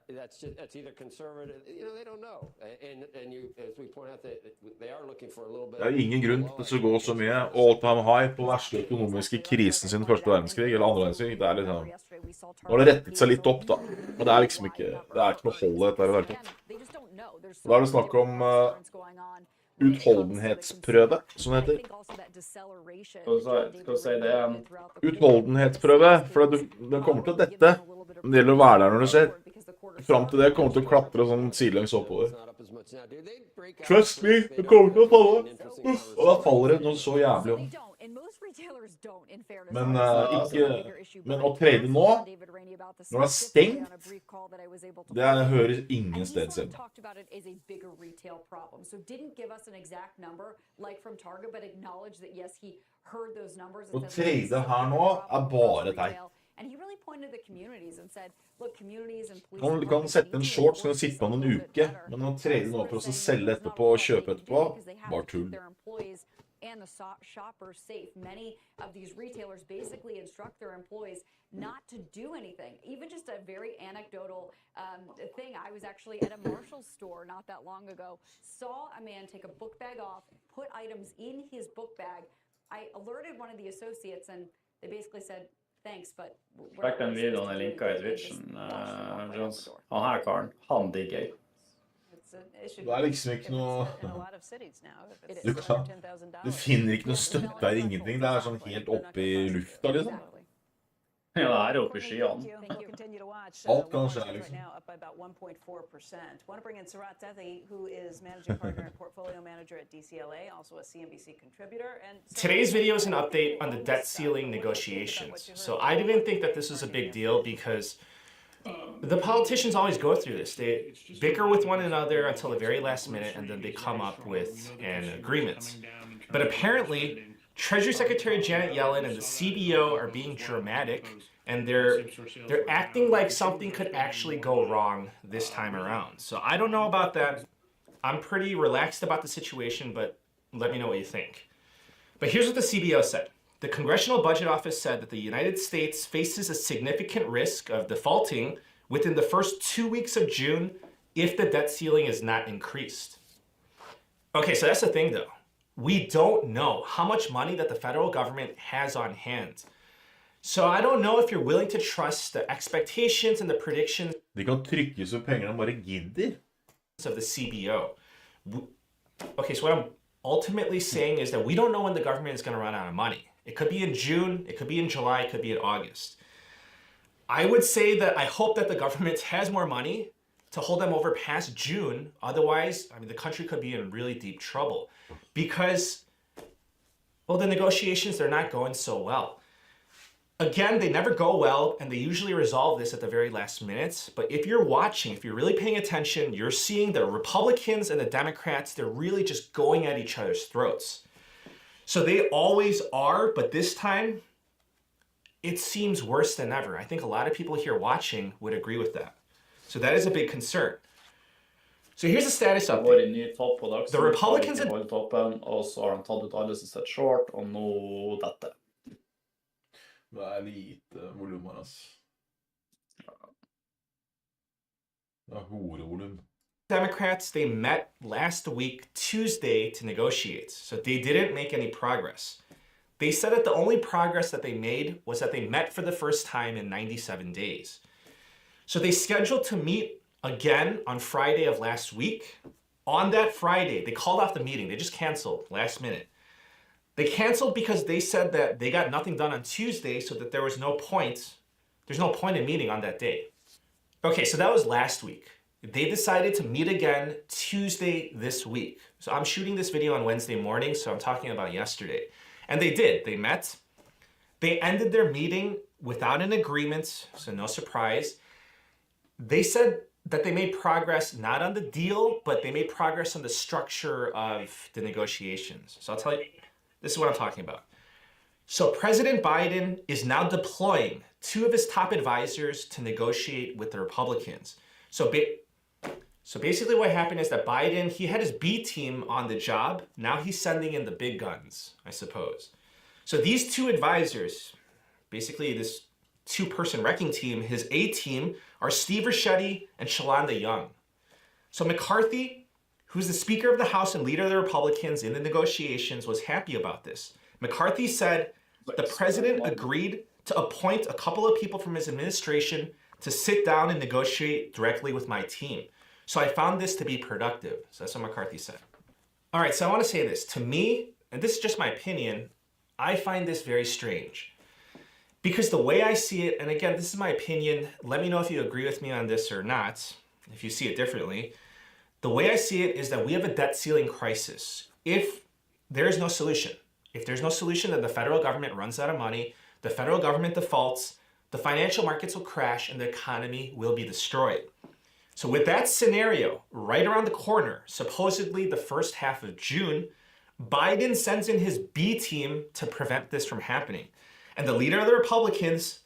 That's either conservative, they don't know. And as we point out, they are looking for a little bit. Det er ingen grunn til å gå så mye. All time high på verste økonomiske krisen siden første verdenskrig, eller andre verdenskrig. Det er liksom, nå har det rettet seg litt opp da. Men det er liksom ikke, det er ikke noe hold i dette her i hvert fall. Da er det snakk om utholdenhetsprøve, som det heter. Skal du si det igjen? Utholdenhetsprøve, for det kommer til å dette. Men det gjelder å være der når det skjer. Fram til det kommer til å klatre sånn sidelengs oppover. Trust me, det kommer til å falle. Og da faller det noe så jævlig om. Men, men å trade nå, når det er stengt, det hører ingen steds hjemme. Å trade her nå bare teit. Du kan sette en short, så kan du sitte på noen uker, men å trade nå for å selge etterpå og kjøpe etterpå, bare tull. And the shopper safe. Many of these retailers basically instruct their employees not to do anything. Even just a very anecdotal thing. I was actually at a Marshall store not that long ago, saw a man take a book bag off, put items in his book bag. I alerted one of the associates and they basically said, thanks, but... Sjekk den videoen jeg linket i Twitchen, Jones. Han her karen, han digger jeg. Det er liksom ikke noe... Du finner ikke noe støtte her, ingenting. Det er sånn helt oppe i lufta, liksom. Ja, det er oppe i skyene. Alt kan skje, liksom. Today's video is an update on the debt ceiling negotiations. So I didn't think that this was a big deal because the politicians always go through this. They bicker with one another until the very last minute, and then they come up with an agreement. But apparently, Treasury Secretary Janet Yellen and the CBO are being dramatic, and they're acting like something could actually go wrong this time around. So I don't know about that. I'm pretty relaxed about the situation, but let me know what you think. But here's what the CBO said. The Congressional Budget Office said that the United States faces a significant risk of defaulting within the first 2 weeks of June if the debt ceiling is not increased. Okay, so that's the thing though. We don't know how much money that the federal government has on hand. So I don't know if you're willing to trust the expectations and the predictions De kan trykke så pengene bare gidder. Of the CBO. Okay, so what I'm ultimately saying is that we don't know when the government is going to run out of money. It could be in June, it could be in July, it could be in August. I would say that I hope that the government has more money to hold them over past June. Otherwise, I mean, the country could be in really deep trouble because, well, the negotiations, they're not going so well. Again, they never go well, and they usually resolve this at the very last minute. But if you're watching, if you're really paying attention, you're seeing the Republicans and the Democrats, they're really just going at each other's throats. So they always are, but this time, it seems worse than ever. I think a lot of people here watching would agree with that. So that is a big concern. So here's the status update. The Republicans... Og så har de tatt ut alle som sett short, og nå dette. Det er lite volum her, altså. Det er horevolum. Democrats, they met last week, Tuesday, to negotiate. So they didn't make any progress. They said that the only progress that they made was that they met for the first time in 97 days. So they scheduled to meet again on Friday of last week. On that Friday, they called off the meeting. They just canceled last minute. They canceled because they said that they got nothing done on Tuesday, so that there was no point. There's no point in meeting on that day. Okay, so that was last week. They decided to meet again Tuesday this week. So I'm shooting this video on Wednesday morning, so I'm talking about yesterday. And they did. They met. They ended their meeting without an agreement, so no surprise. They said that they made progress not on the deal, but they made progress on the structure of the negotiations. So I'll tell you, this is what I'm talking about. So President Biden is now deploying 2 of his top advisors to negotiate with the Republicans. So basically what happened is that Biden, he had his B team on the job. Now he's sending in the big guns, I suppose. So these 2 advisors, basically this 2-person wrecking team, his A team, are Steve Ricchetti and Shalanda Young. So McCarthy, who's the Speaker of the House and leader of the Republicans in the negotiations, was happy about this. McCarthy said the president agreed to appoint a couple of people from his administration to sit down and negotiate directly with my team. So I found this to be productive. So that's what McCarthy said. All right, so I want to say this. To me, and this is just my opinion, I find this very strange. Because the way I see it, and again, this is my opinion, let me know if you agree with me on this or not, if you see it differently. The way I see it is that we have a debt ceiling crisis if there is no solution. If there's no solution, then the federal government runs out of money, the federal government defaults, the financial markets will crash, and the economy will be destroyed. So with that scenario right around the corner, supposedly the first half of June, Biden sends in his B team to prevent this from happening. And the leader of the Republicans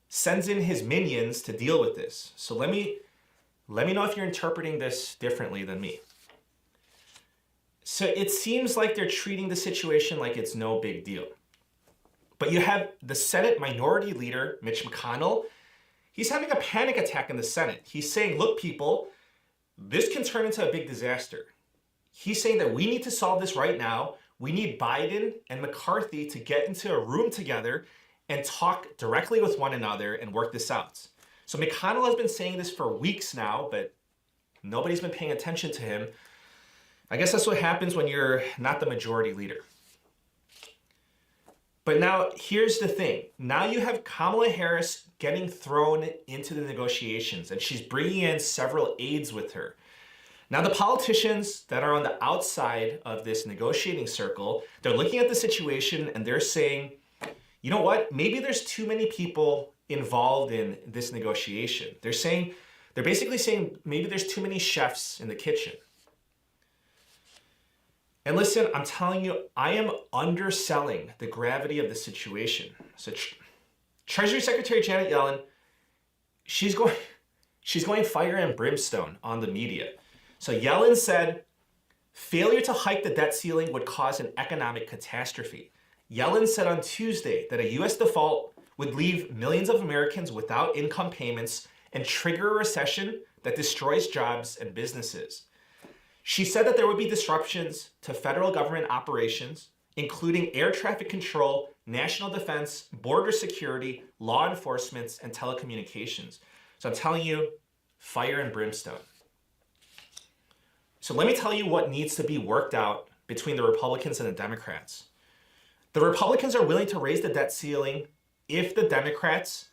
sends in his minions to deal with this. So let me know if you're interpreting this differently than me. So it seems like they're treating the situation like it's no big deal. But you have the Senate Minority Leader, Mitch McConnell. He's having a panic attack in the Senate. He's saying, look, people, this can turn into a big disaster. He's saying that we need to solve this right now. We need Biden and McCarthy to get into a room together and talk directly with one another and work this out. So McConnell has been saying this for weeks now, but nobody's been paying attention to him. I guess that's what happens when you're not the majority leader. But now here's the thing. Now you have Kamala Harris getting thrown into the negotiations, and she's bringing in several aides with her. Now the politicians that are on the outside of this negotiating circle, they're looking at the situation and they're saying, you know what? Maybe there's too many people involved in this negotiation. They're basically saying maybe there's too many chefs in the kitchen. And listen, I'm telling you, I am underselling the gravity of the situation. So Treasury Secretary Janet Yellen, she's going fire and brimstone on the media. So Yellen said, failure to hike the debt ceiling would cause an economic catastrophe. Yellen said on Tuesday that a U.S. default would leave millions of Americans without income payments and trigger a recession that destroys jobs and businesses. She said that there would be disruptions to federal government operations, including air traffic control, national defense, border security, law enforcement, and telecommunications. So I'm telling you, fire and brimstone. So let me tell you what needs to be worked out between the Republicans and the Democrats. The Republicans are willing to raise the debt ceiling if the Democrats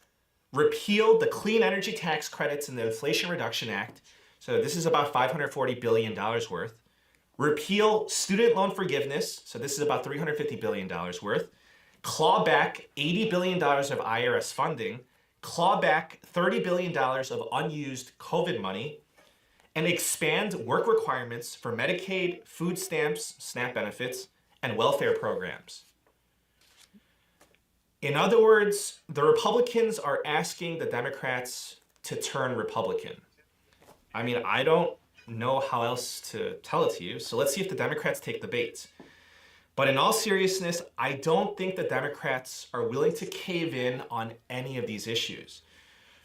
repeal the clean energy tax credits in the Inflation Reduction Act. So this is about $540 billion worth. Repeal student loan forgiveness. So this is about $350 billion worth. Claw back $80 billion of IRS funding. Claw back $30 billion of unused COVID money. And expand work requirements for Medicaid, food stamps, SNAP benefits, and welfare programs. In other words, the Republicans are asking the Democrats to turn Republican. I mean, I don't know how else to tell it to you, so let's see if the Democrats take the bait. But in all seriousness, I don't think the Democrats are willing to cave in on any of these issues.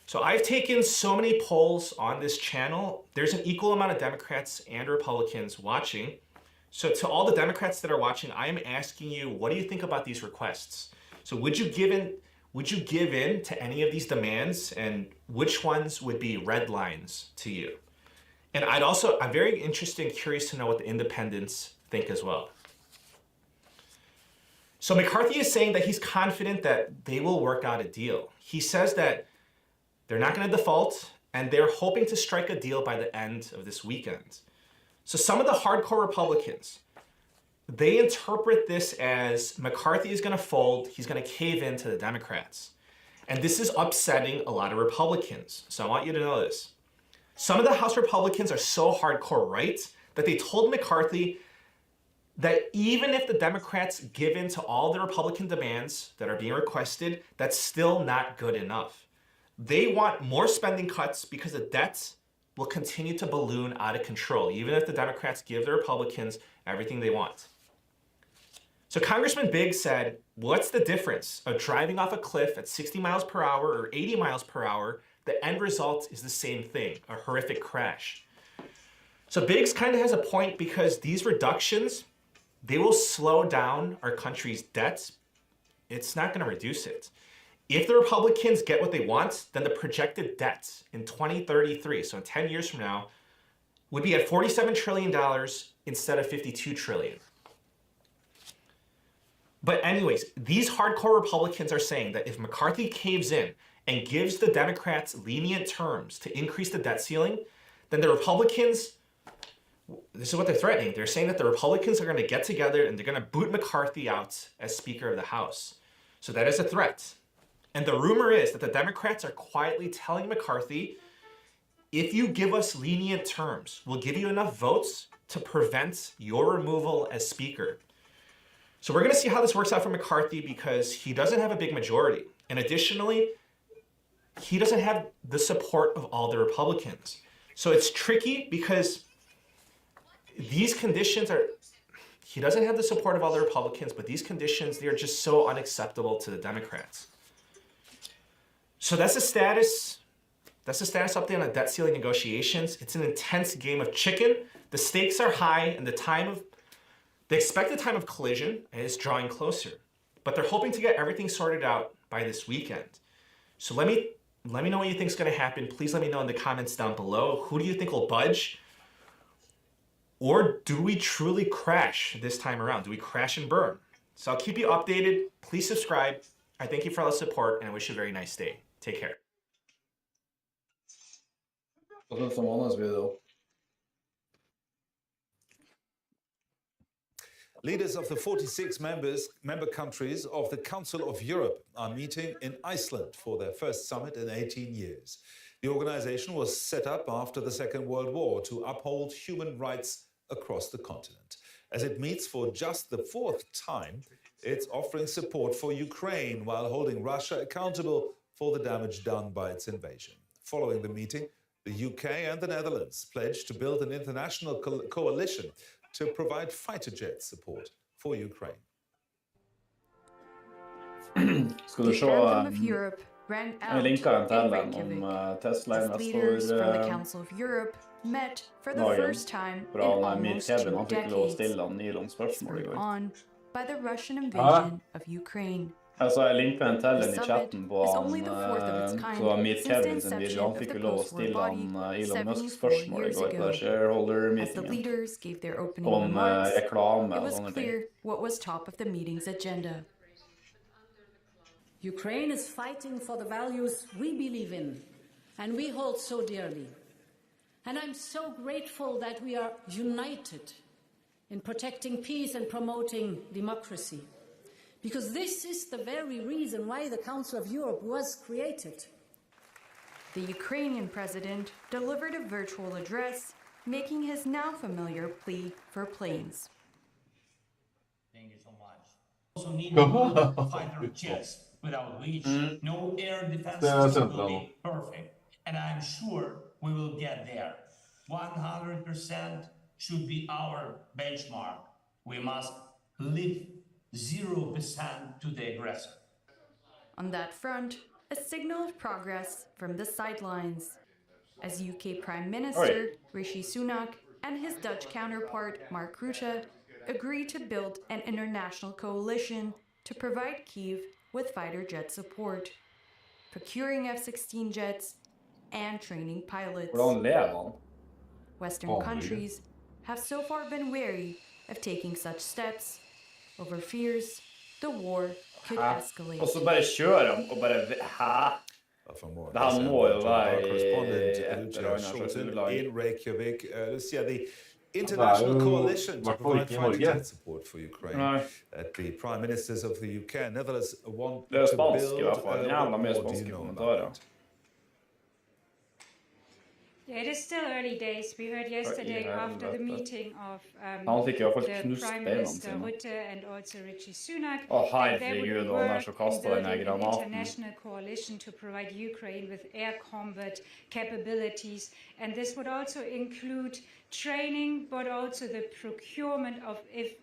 So I've taken so many polls on this channel. There's an equal amount of Democrats and Republicans watching. So to all the Democrats that are watching, I am asking you, what do you think about these requests? So would you give in to any of these demands, and which ones would be red lines to you? And I'm very interested and curious to know what the independents think as well. So McCarthy is saying that he's confident that they will work out a deal. He says that they're not going to default, and they're hoping to strike a deal by the end of this weekend. So some of the hardcore Republicans, they interpret this as McCarthy is going to fold, he's going to cave in to the Democrats. And this is upsetting a lot of Republicans. So I want you to know this. Some of the House Republicans are so hardcore right that they told McCarthy that even if the Democrats give in to all the Republican demands that are being requested, that's still not good enough. They want more spending cuts because the debts will continue to balloon out of control, even if the Democrats give the Republicans everything they want. So Congressman Biggs said, what's the difference of driving off a cliff at 60 miles per hour or 80 miles per hour? The end result is the same thing, a horrific crash. So Biggs kind of has a point, because these reductions, they will slow down our country's debts. It's not going to reduce it. If the Republicans get what they want, then the projected debt in 2033, so in 10 years from now, would be at $47 trillion instead of $52 trillion. But anyways, these hardcore Republicans are saying that if McCarthy caves in and gives the Democrats lenient terms to increase the debt ceiling, then the Republicans this is what they're threatening. They're saying that the Republicans are going to get together and they're going to boot McCarthy out as Speaker of the House. So that is a threat. And the rumor is that the Democrats are quietly telling McCarthy, if you give us lenient terms, we'll give you enough votes to prevent your removal as Speaker. So we're going to see how this works out for McCarthy because he doesn't have a big majority. And additionally, he doesn't have the support of all the Republicans. So it's tricky because these conditions are, he doesn't have the support of all the Republicans, but these conditions, they're just so unacceptable to the Democrats. So that's the status. That's the status update on the debt ceiling negotiations. It's an intense game of chicken. The stakes are high and the expected time of collision is drawing closer. But they're hoping to get everything sorted out by this weekend. So let me know what you think is going to happen. Please let me know in the comments down below. Who do you think will budge? Or do we truly crash this time around? Do we crash and burn? So I'll keep you updated. Please subscribe. I thank you for all the support and I wish you a very nice day. Take care. Leaders of the 46 member countries of the Council of Europe are meeting in Iceland for their first summit in 18 years. The organization was set up after the Second World War to uphold human rights across the continent. As it meets for just the fourth time, it's offering support for Ukraine while holding Russia accountable for the damage done by its invasion. Following the meeting, the UK and the Netherlands pledged to build an international coalition to provide fighter jet support for Ukraine. Skal du se jeg linker en til den om Tesla investor dagen. Bra, han Mir Kevin, han fikk lov å stille han Nilon spørsmål I går. Altså, jeg linker en til den I chatten på han, så Mir Kevin sin video, han fikk lov å stille han Elon Musk spørsmål I går på shareholder-meetingen om reklame og sånne ting. Ukraine is fighting for the values we believe in and we hold so dearly. And I'm so grateful that we are united in protecting peace and promoting democracy. Because this is the very reason why the Council of Europe was created. The Ukrainian president delivered a virtual address, making his now familiar plea for planes. Thank you so much. Also need fighter jets without which no air defense system will be perfect. And I'm sure we will get there. 100% should be our benchmark. We must live 0% to the aggressor. On that front, a signal of progress from the sidelines, as UK Prime Minister Rishi Sunak and his Dutch counterpart Mark Rutte agreed to build an international coalition to provide Kyiv with fighter jet support, procuring F-16 jets, and training pilots. Western countries have so far been wary of taking such steps over fears the war could escalate. Og så bare kjører han og bare Det her må jo være et eller annet in Reykjavik. The international coalition to provide fighter jet support for Ukraine. The prime ministers of the UK and Netherlands want to build Yeah, it is still early days. We heard yesterday after the meeting of the Prime Minister Rutte and also Rishi Sunak that they would work in building an international coalition to provide Ukraine with air combat capabilities. And this would also include training, but also the procurement of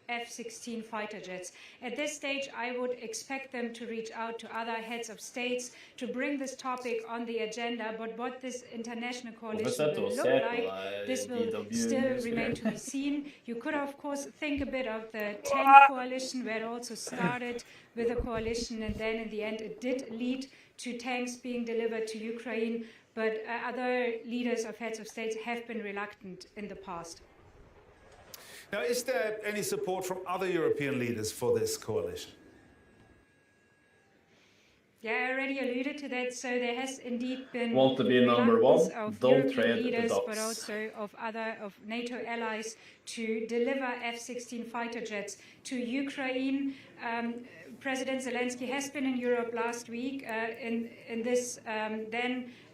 F-16 fighter jets. At this stage, I would expect them to reach out to other heads of states to bring this topic on the agenda, but what this international coalition will look like, this will still remain to be seen. You could, of course, think a bit of the tank coalition, where it also started with a coalition, and then in the end it did lead to tanks being delivered to Ukraine. But other leaders of heads of states have been reluctant in the past. Now, is there any support from other European leaders for this coalition? Yeah, I already alluded to that. So there has indeed been Want to be number reluctance one? of Don't European trade the leaders, but dots. also of NATO allies to deliver F-16 fighter jets to Ukraine. President Zelensky has been in Europe last week. In this,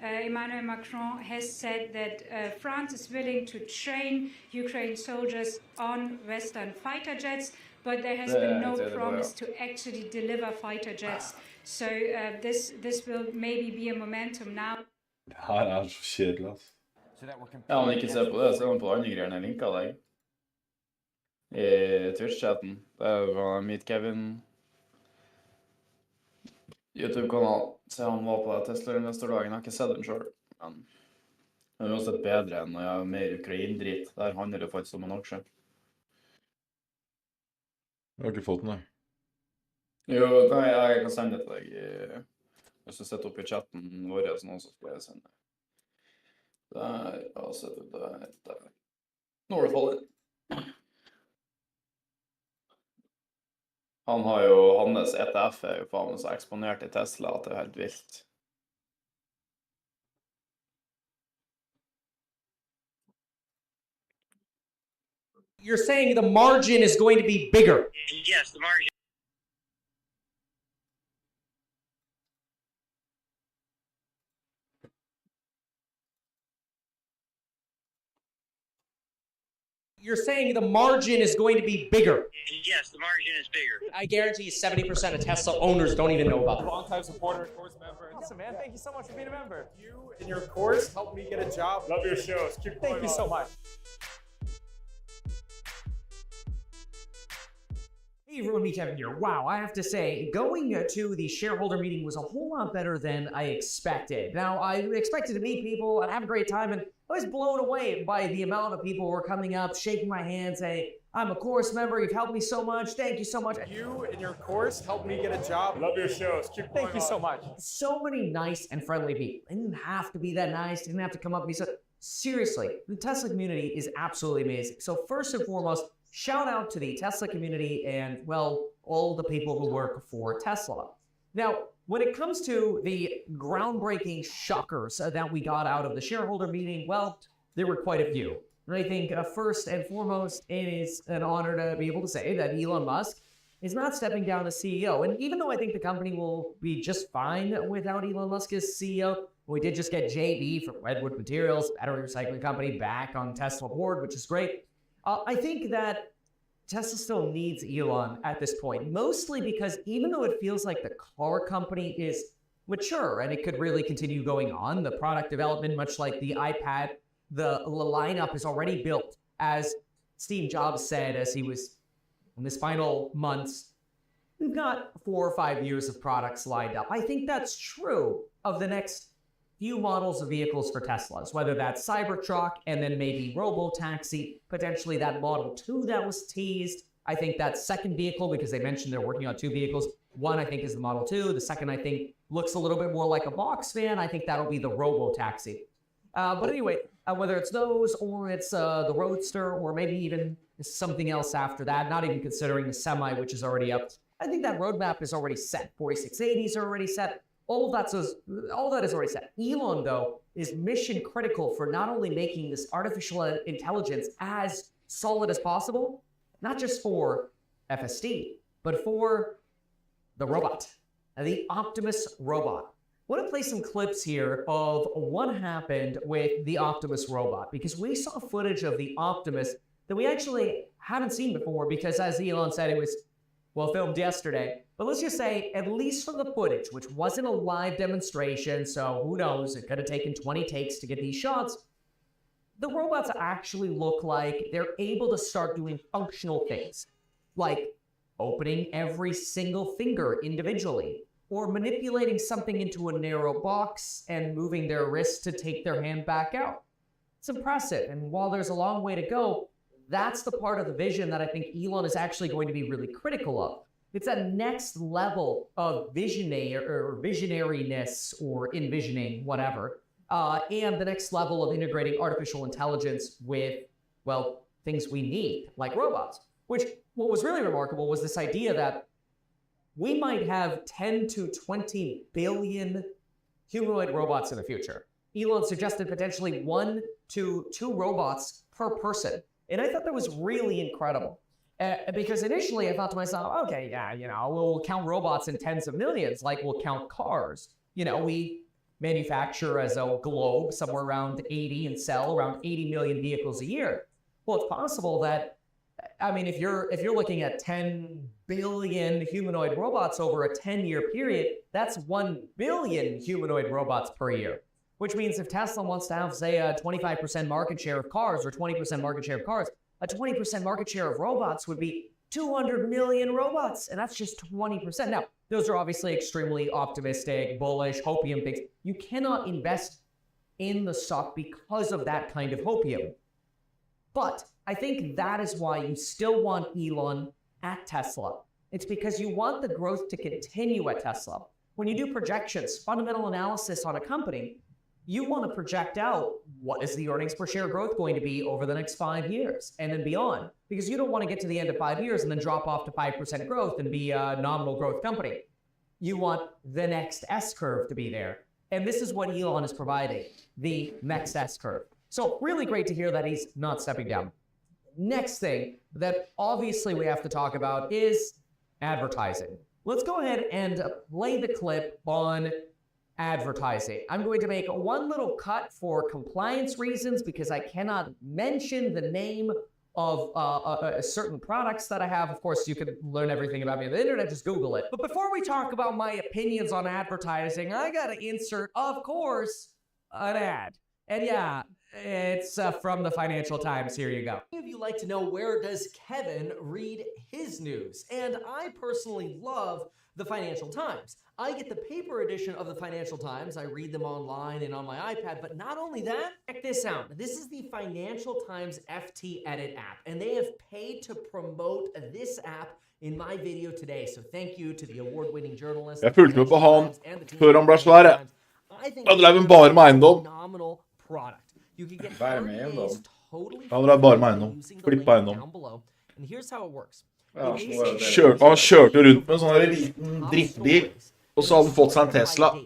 Emmanuel Macron has said that France is willing to train Ukraine soldiers on Western fighter jets, but there has been no promise to actually deliver fighter jets. So this will maybe be a momentum now. Det her så kjedelig, altså. Ja, om ikke ser på det, så er han på andre greier jeg linket deg. I Twitch-chatten. Der var Meet Kevin YouTube-kanal. Så han var på Tesla-investordagen. Jeg har ikke sett den selv. Men det er uansett bedre enn når jeg er mer Ukraine-drit. Der handler det faktisk om en aksje. Jeg har ikke fått den, nei. Jo, nei, jeg kan sende det til deg. Hvis du setter opp i chatten vår, så skal jeg sende det. Der, ja, sett ut der. Nå har du fått den. Han har jo, hans ETF er jo faen så eksponert i Tesla at det er helt vilt. You're saying the margin is going to be bigger. Yes, the margin. You're saying the margin is going to be bigger. Yes, the margin is bigger. I guarantee you 70% of Tesla owners don't even know about it. Long-time supporter, course member. Awesome, man. Thank you so much for being a member. You and your course helped me get a job. Love your shows. Keep going. Thank you so much. Hey everyone, me Kevin here. Wow, I have to say, going to the shareholder meeting was a whole lot better than I expected. Now, I expected to meet people and have a great time, and I was blown away by the amount of people who were coming up, shaking my hand, saying, I'm a course member, you've helped me so much, thank you so much. You and your course helped me get a job. Love your shows. Keep going. Thank you so much. So many nice and friendly people. They didn't have to be that nice, didn't have to come up and be so... Seriously, the Tesla community is absolutely amazing. So first and foremost, shout out to the Tesla community and, well, all the people who work for Tesla. Now, when it comes to the groundbreaking shockers that we got out of the shareholder meeting, well, there were quite a few. And I think first and foremost, it is an honor to be able to say that Elon Musk is not stepping down as CEO. And even though I think the company will be just fine without Elon Musk as CEO, we did just get JB from Redwood Materials, battery recycling company, back on Tesla board, which is great. I think that Tesla still needs Elon at this point, mostly because even though it feels like the car company is mature and it could really continue going on, the product development, much like the iPad, the lineup is already built. As Steve Jobs said as he was in his final months, we've got 4 or 5 years of products lined up. I think that's true of the next few models of vehicles for Teslas, whether that's Cybertruck and then maybe Robotaxi, potentially that Model 2 that was teased. I think that second vehicle, because they mentioned they're working on 2 vehicles. One, I think, is the Model 2. The second, I think, looks a little bit more like a box van. I think that'll be the Robotaxi. But anyway, whether it's those or it's the Roadster or maybe even something else after that, not even considering the Semi, which is already up. I think that roadmap is already set. 4680s are already set. All that is already set. Elon, though, is mission critical for not only making this artificial intelligence as solid as possible, not just for FSD, but for the robot, the Optimus robot. I want to play some clips here of what happened with the Optimus robot, because we saw footage of the Optimus that we actually haven't seen before, because as Elon said, it was, well, filmed yesterday. But let's just say, at least from the footage, which wasn't a live demonstration, so who knows, it could have taken 20 takes to get these shots, the robots actually look like they're able to start doing functional things, like opening every single finger individually, or manipulating something into a narrow box and moving their wrist to take their hand back out. It's impressive, and while there's a long way to go, that's the part of the vision that I think Elon is actually going to be really critical of. It's that next level of visionariness or envisioning, whatever, and the next level of integrating artificial intelligence with, well, things we need, like robots. Which, what was really remarkable was this idea that we might have 10 to 20 billion humanoid robots in the future. Elon suggested potentially 1 to 2 robots per person. And I thought that was really incredible. Because initially I thought to myself, okay, yeah, we'll count robots in tens of millions, like we'll count cars. We manufacture as a globe somewhere around 80 and sell around 80 million vehicles a year. Well, it's possible that, if you're looking at 10 billion humanoid robots over a 10-year period, that's 1 billion humanoid robots per year. Which means if Tesla wants to have, say, a 25% market share of cars or 20% market share of cars, a 20% market share of robots would be 200 million robots, and that's just 20%. Now, those are obviously extremely optimistic, bullish, hopium things. You cannot invest in the stock because of that kind of hopium. But I think that is why you still want Elon at Tesla. It's because you want the growth to continue at Tesla. When you do projections, fundamental analysis on a company, you want to project out what is the earnings per share growth going to be over the next 5 years and then beyond. Because you don't want to get to the end of 5 years and then drop off to 5% growth and be a nominal growth company. You want the next S-curve to be there. And this is what Elon is providing, the next S-curve. So really great to hear that he's not stepping down. Next thing that obviously we have to talk about is advertising. Let's go ahead and play the clip on advertising. I'm going to make one little cut for compliance reasons because I cannot mention the name of certain products that I have. Of course, you can learn everything about me on the internet, just Google it. But before we talk about my opinions on advertising, I gotta insert, of course, an ad. And yeah, it's from the Financial Times. Here you go. Many of you like to know, where does Kevin read his news? And I personally love the Financial Times. I get the paper edition of the Financial Times. I read them online and on my iPad, but not only that, check this out. This is the Financial Times FT Edit app, and they have paid to promote this app in my video today. So thank you to the award-winning journalist. Jeg fulgte med på han før han ble svær. Han drev bare med eiendom. Han drev bare med eiendom. Flippa eiendom. Han kjørte rundt med en sånn liten drittbil. Og så hadde han fått seg en Tesla. Det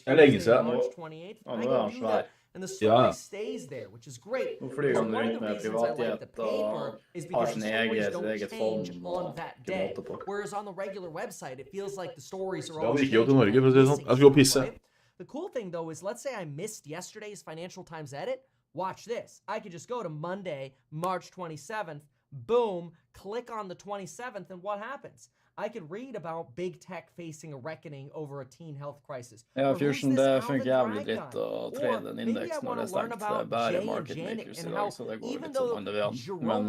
er lenge siden. And the story stays there, which is great. One of the reasons I like the paper is because the stories don't change on that day. Whereas on the regular website, it feels like the stories are always changing. The cool thing though is, let's say I missed yesterday's Financial Times edit. Watch this. I could just go to Monday, March 27th, boom, click on the 27th, and what happens? I could read about big tech facing a reckoning over a teen health crisis. Ja, Fusion, det funker jævlig dritt å trade en indeks når det er stengt. Det er bare market makers i dag, så det går litt sånn andre veien. Men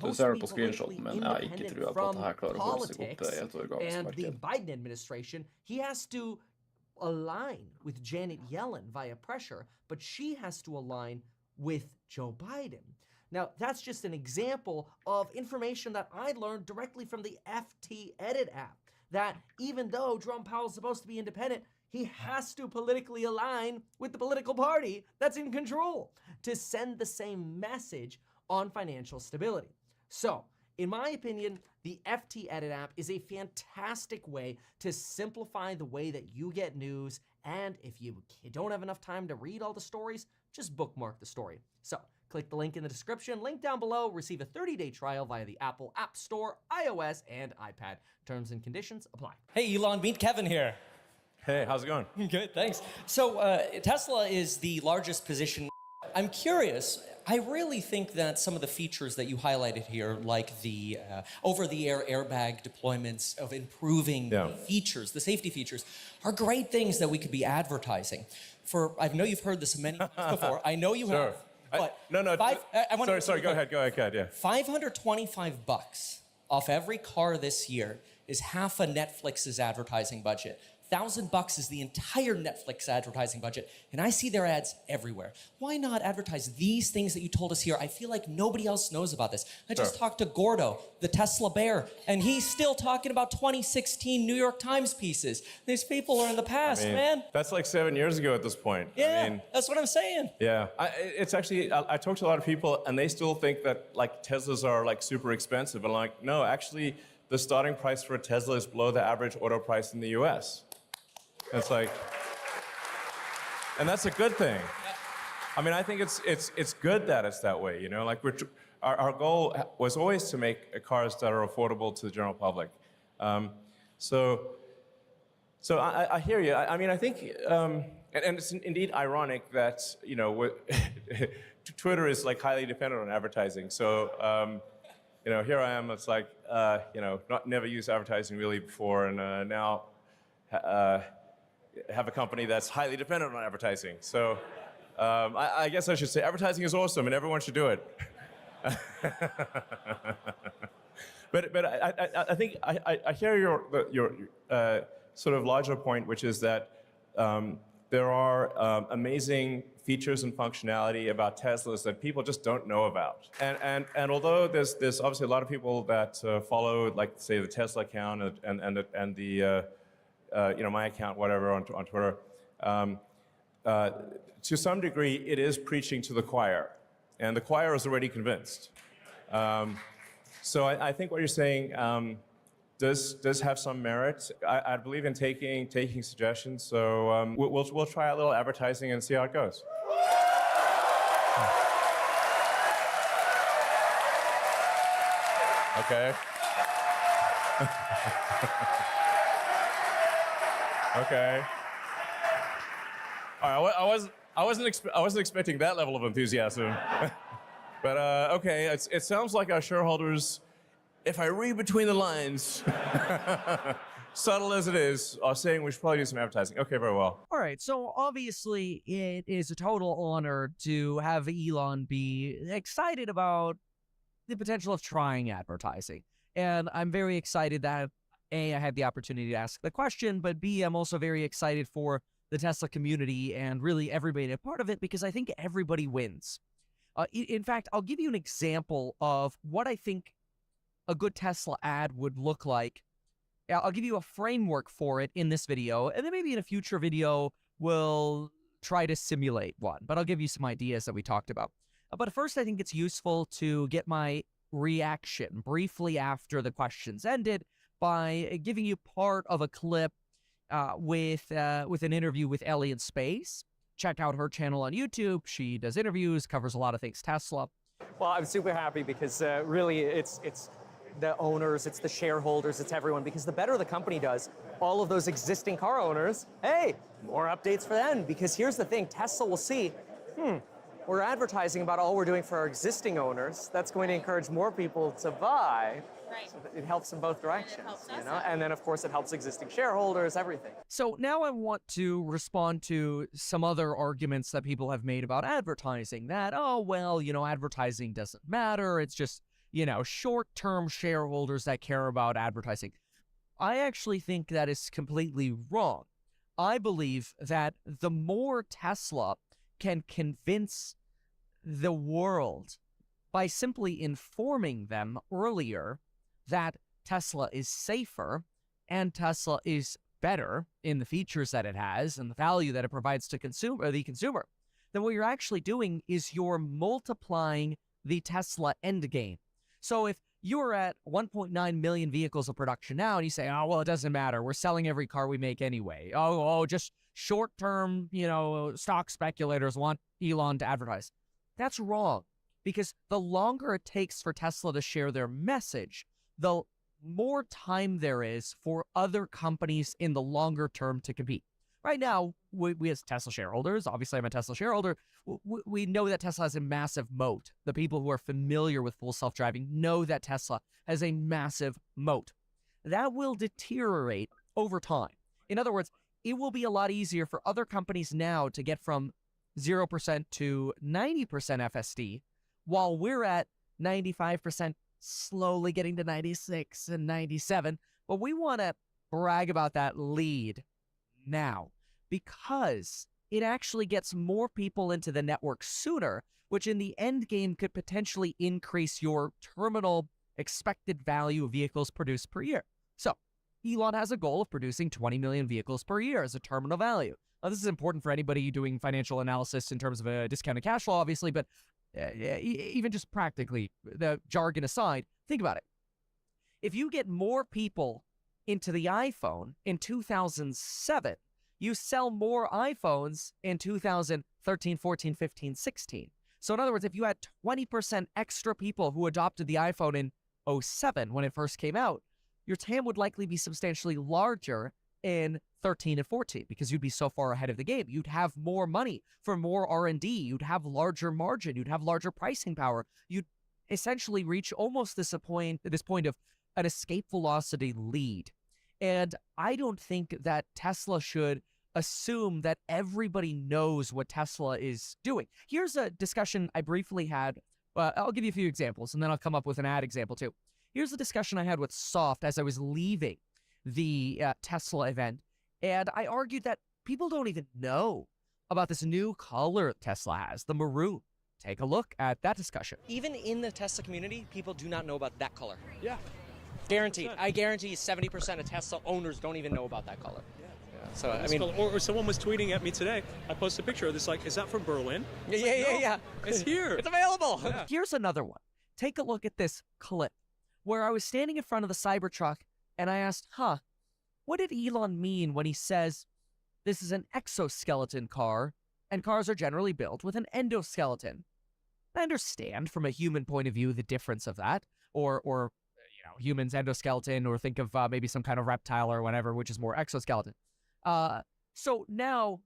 du ser det på screenshoten min, jeg har ikke trua på at det her klarer å holde seg oppe i et organisk marked. The Biden administration, he has to align with Janet Yellen via pressure, but she has to align with Joe Biden. Now, that's just an example of information that I learned directly from the FT Edit app, that even though Jerome Powell is supposed to be independent, he has to politically align with the political party that's in control to send the same message on financial stability. So, in my opinion, the FT Edit app is a fantastic way to simplify the way that you get news, and if you don't have enough time to read all the stories, just bookmark the story. So, click the link in the description, link down below, receive a 30-day trial via the Apple App Store, iOS, and iPad. Terms and conditions apply. Hey, Elon, meet Kevin here. Hey, how's it going? Good, thanks. So, Tesla is the largest position. I'm curious, I really think that some of the features that you highlighted here, like the over-the-air airbag deployments of improving features, the safety features, are great things that we could be advertising. I know you've heard this many times before. I know you have. But sorry, go ahead, yeah. $525 off every car this year is half a Netflix's advertising budget. $1,000 is the entire Netflix advertising budget, and I see their ads everywhere. Why not advertise these things that you told us here? I feel like nobody else knows about this. I just talked to Gordo, the Tesla bear, and he's still talking about 2016 New York Times pieces. These people are in the past, man. That's like 7 years ago at this point. Yeah, that's what I'm saying. Yeah, it's actually, I talked to a lot of people and they still think that like Teslas are like super expensive. And like, no, actually the starting price for a Tesla is below the average auto price in the US. It's like, and that's a good thing. I mean, I think it's good that it's that way, you know? Like our goal was always to make cars that are affordable to the general public. So I hear you. I mean, I think, and it's indeed ironic that, you know, Twitter is like highly dependent on advertising. So, you know, here I am, it's like, you know, never used advertising really before, and now have a company that's highly dependent on advertising. So I guess I should say advertising is awesome and everyone should do it. But I think I hear your sort of larger point, which is that there are amazing features and functionality about Teslas that people just don't know about. And although there's obviously a lot of people that follow, like, say, the Tesla account and the you know, my account, whatever, on Twitter, to some degree, it is preaching to the choir, and the choir is already convinced. So I think what you're saying does have some merit. I believe in taking suggestions, so we'll try a little advertising and see how it goes. Okay. Okay. All right, I wasn't expecting that level of enthusiasm. But okay, it sounds like our shareholders, if I read between the lines, subtle as it is, are saying we should probably do some advertising. Okay, very well. All right, so obviously it is a total honor to have Elon be excited about the potential of trying advertising. And I'm very excited that, A, I had the opportunity to ask the question, but B, I'm also very excited for the Tesla community and really everybody to be a part of it, because I think everybody wins. In fact, I'll give you an example of what I think a good Tesla ad would look like. I'll give you a framework for it in this video, and then maybe in a future video, we'll try to simulate one. But I'll give you some ideas that we talked about. But first, I think it's useful to get my reaction briefly after the questions ended by giving you part of a clip with an interview with Ellie in Space. Check out her channel on YouTube. She does interviews, covers a lot of things Tesla. Well, I'm super happy because really it's the owners, it's the shareholders, it's everyone, because the better the company does, all of those existing car owners, hey, more updates for them. Because here's the thing, Tesla will see, we're advertising about all we're doing for our existing owners. That's going to encourage more people to buy. Right. So it helps in both directions, you know? And then, of course, it helps existing shareholders, everything. So now I want to respond to some other arguments that people have made about advertising. That, oh, well, you know, advertising doesn't matter. It's just, you know, short-term shareholders that care about advertising. I actually think that is completely wrong. I believe that the more Tesla can convince the world by simply informing them earlier that Tesla is safer and Tesla is better in the features that it has and the value that it provides to the consumer, then what you're actually doing is you're multiplying the Tesla endgame. So if you're at 1.9 million vehicles of production now and you say, oh, well, it doesn't matter, we're selling every car we make anyway. Oh, just short-term, you know, stock speculators want Elon to advertise. That's wrong, because the longer it takes for Tesla to share their message, the more time there is for other companies in the longer term to compete. Right now, we as Tesla shareholders, obviously I'm a Tesla shareholder, we know that Tesla has a massive moat. The people who are familiar with full self-driving know that Tesla has a massive moat. That will deteriorate over time. In other words, it will be a lot easier for other companies now to get from 0% to 90% FSD, while we're at 95%, slowly getting to 96 and 97. But we want to brag about that lead now because it actually gets more people into the network sooner, which in the end game could potentially increase your terminal expected value of vehicles produced per year. So Elon has a goal of producing 20 million vehicles per year as a terminal value. Now, this is important for anybody doing financial analysis in terms of a discounted cash flow, obviously, but even just practically, the jargon aside, think about it. If you get more people into the iPhone in 2007, you sell more iPhones in 2013, 14, 15, 16. So in other words, if you had 20% extra people who adopted the iPhone in 07 when it first came out, your TAM would likely be substantially larger in 13 and 14 because you'd be so far ahead of the game. You'd have more money for more R&D. You'd have larger margin. You'd have larger pricing power. You'd essentially reach almost this point of an escape velocity lead. And I don't think that Tesla should assume that everybody knows what Tesla is doing. Here's a discussion I briefly had. I'll give you a few examples, and then I'll come up with an ad example too. Here's a discussion I had with Soft as I was leaving the Tesla event, and I argued that people don't even know about this new color Tesla has, the maroon. Take a look at that discussion. Even in the Tesla community, people do not know about that color. Yeah. Guaranteed. I guarantee 70% of Tesla owners don't even know about that color. So, I mean, or someone was tweeting at me today. I posted a picture of this, like, is that from Berlin? Yeah. It's here. It's available. Yeah. Here's another one. Take a look at this clip where I was standing in front of the Cybertruck and I asked, what did Elon mean when he says this is an exoskeleton car and cars are generally built with an endoskeleton? I understand from a human point of view the difference of that, or humans endoskeleton, or think of maybe some kind of reptile or whatever, which is more exoskeleton. So now,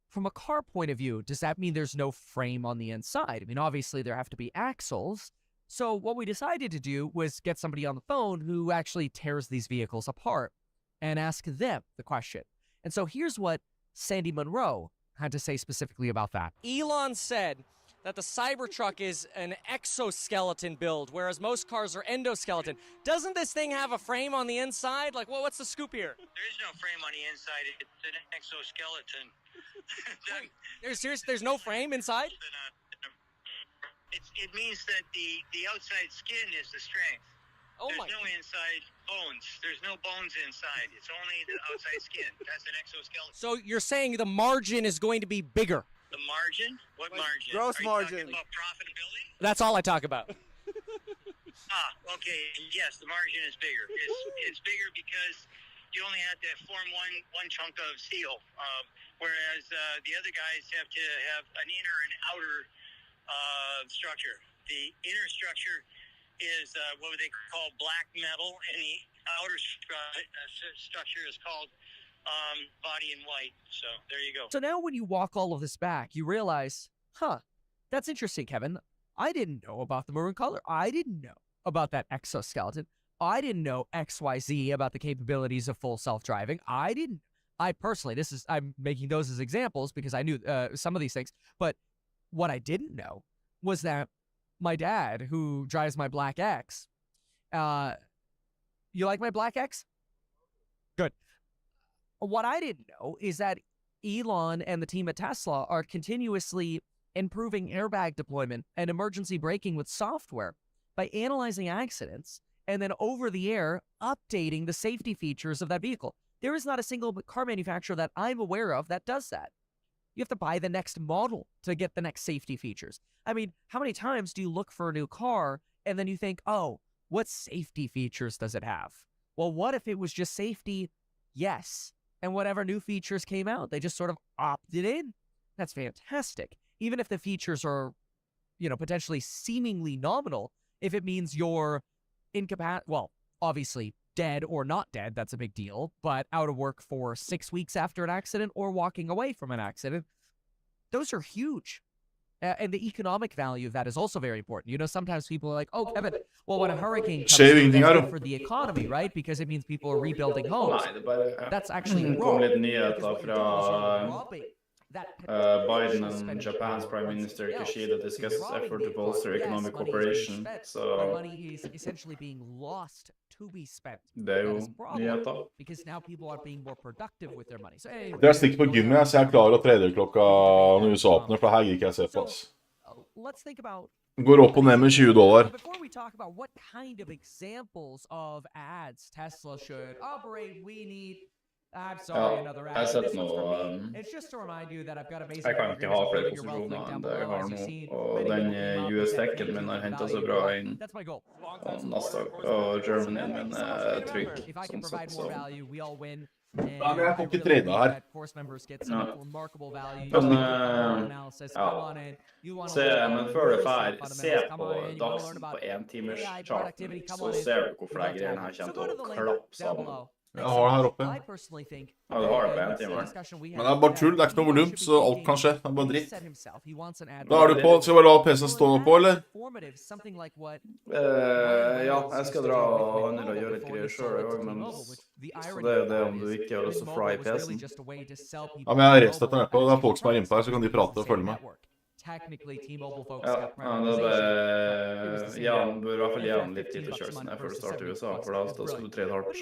from a car point of view, does that mean there's no frame on the inside? I mean, obviously there have to be axles. So what we decided to do was get somebody on the phone who actually tears these vehicles apart and ask them the question. And so here's what Sandy Monroe had to say specifically about that. Elon said that the Cybertruck is an exoskeleton build, whereas most cars are endoskeleton. Doesn't this thing have a frame on the inside? Like, well, what's the scoop here? There is no frame on the inside. It's an exoskeleton. There's no frame inside? It means that the outside skin is the strength. There's no inside bones. There's no bones inside. It's only the outside skin. That's an exoskeleton. So you're saying the margin is going to be bigger? The margin? What margin? Gross Are you talking margin. about profitability? That's all I talk about. Okay. Yes, the margin is bigger. It's bigger because you only have to form one chunk of steel, whereas the other guys have to have an inner and outer structure. The inner structure is what they call black metal, and the outer structure is called body in white. So there you go. So now when you walk all of this back, you realize, that's interesting, Kevin. I didn't know about the maroon color. I didn't know about that exoskeleton. I didn't know XYZ about the capabilities of full self-driving. I personally, I'm making those as examples because I knew some of these things. But what I didn't know was that my dad, who drives my Black X, you like my Black X? Good. What I didn't know is that Elon and the team at Tesla are continuously improving airbag deployment and emergency braking with software by analyzing accidents and then over the air updating the safety features of that vehicle. There is not a single car manufacturer that I'm aware of that does that. You have to buy the next model to get the next safety features. I mean, how many times do you look for a new car and then you think, what safety features does it have? Well, what if it was just safety? Yes. And whatever new features came out, they just sort of opted in. That's fantastic. Even if the features are, potentially seemingly nominal, if it means you're obviously dead or not dead, that's a big deal, but out of work for 6 weeks after an accident or walking away from an accident, those are huge. And the economic value of that is also very important. Sometimes people are like, Kevin, well, when a hurricane comes through, that's good for the economy, right? Because it means people are rebuilding homes. That's actually wrong. Biden and Japan's Prime Minister Kishida discussed effort to bolster economic cooperation. So money is essentially being lost to be spent. Det er jo That is a problem, nyheter. because now people are being more productive with their money. So anyway, Jeg stikker på gymmet, så jeg klarer å trade klokka når USA åpner, for her gidder ikke jeg se på, ass. let's think about Går opp og ned med $20. before we talk about what kind of examples of ads Tesla should operate, we need. I'm sorry, another Jeg har ad. sett This one's noe for me. It's just to remind you that I've got amazing Jeg kan ikke ha flere programs building your wealth link posisjoner down enn det jeg below, har as you've nå, seen. og Many den people came up with US-tekken that min har hentet value så bra prop. inn, That's my goal. og Nasdaq og Germanyen min er trygg, If I can sånn provide sett, more så... value, we all win. Ja, men jeg får ikke trade her. That course members get some remarkable value. Men, Analysis. ja. Come on in. You want to Se, learn men about før du real fer, estate se fundamentals. på Come on in. You want to learn dagsen about på 1 timers AI charten, productivity. Come så on in. ser du hvorfor We'd de greiene her love to have kommer you. til So å go to the link klappe down sammen. below. Jeg har det her oppe. I personally think Ja, du har det på 1 that's the timer. discussion we Men had det er bare tull, det er ikke noe volum, så alt kan skje. Det er bare dritt. Da er du på, skal vi la PC-en stå på, eller? Ja, jeg skal dra og handle og gjøre litt greier selv også, men så det er jo det om du ikke har lyst til å fry PC-en. Ja, men jeg restsetter den på, det er folk som er inne på her, så kan de prate og følge med. Ja, det er bare... Jan bør i hvert fall gi han litt tid til å kjøre seg ned før du starter i USA, for da skal du trade hardt. Ja,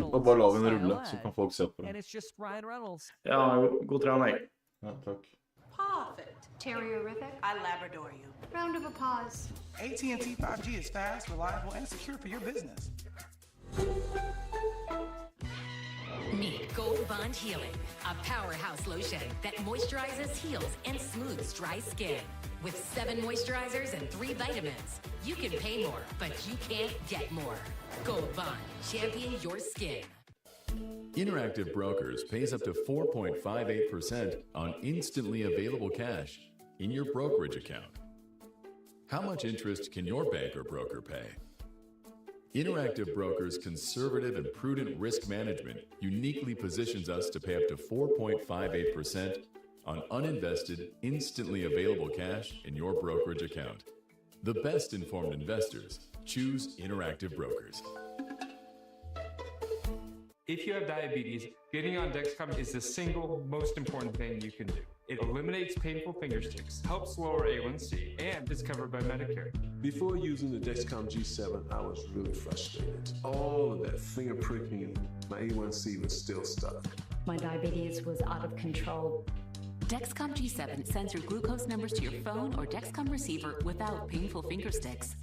da bare la vi den rulle, så kan folk se på det. Ja, god trening. Ja, takk. Perfect. Terrierific. I Labrador you. Round of applause. AT&T 5G is fast, reliable, and secure for your business. Meet Gold Bond Healing, a powerhouse lotion that moisturizes, heals, and smooths dry skin. With 7 moisturizers and 3 vitamins, you can pay more, but you can't get more. Gold Bond, champion your skin. Interactive Brokers pays up to 4.58% on instantly available cash in your brokerage account. How much interest can your bank or broker pay? Interactive Brokers' conservative and prudent risk management uniquely positions us to pay up to 4.58% on uninvested, instantly available cash in your brokerage account. The best informed investors choose Interactive Brokers. If you have diabetes, getting on Dexcom is the single most important thing you can do. It eliminates painful finger sticks, helps lower A1C, and is covered by Medicare. Before using the Dexcom G7, I was really frustrated. All of that finger pricking, my A1C was still stuck. My diabetes was out of control. Dexcom G7 sends your glucose numbers to your phone or Dexcom receiver without painful finger sticks.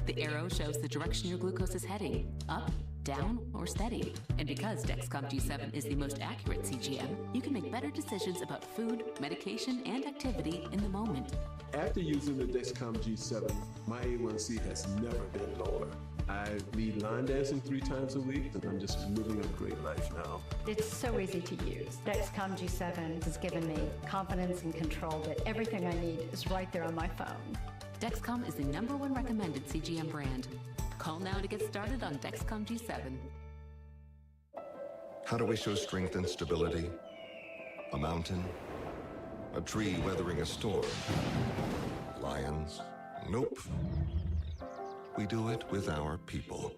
The arrow shows the direction your glucose is heading, up, down, or steady. And because Dexcom G7 is the most accurate CGM, you can make better decisions about food, medication, and activity in the moment. After using the Dexcom G7, my A1C has never been lower. I lead line dancing 3 times a week, and I'm just living a great life now. It's so easy to use. Dexcom G7 has given me confidence and control that everything I need is right there on my phone. Dexcom is the #1 recommended CGM brand. Call now to get started on Dexcom G7. How do we show strength and stability? A mountain? A tree weathering a storm? Lions? Nope. We do it with our people.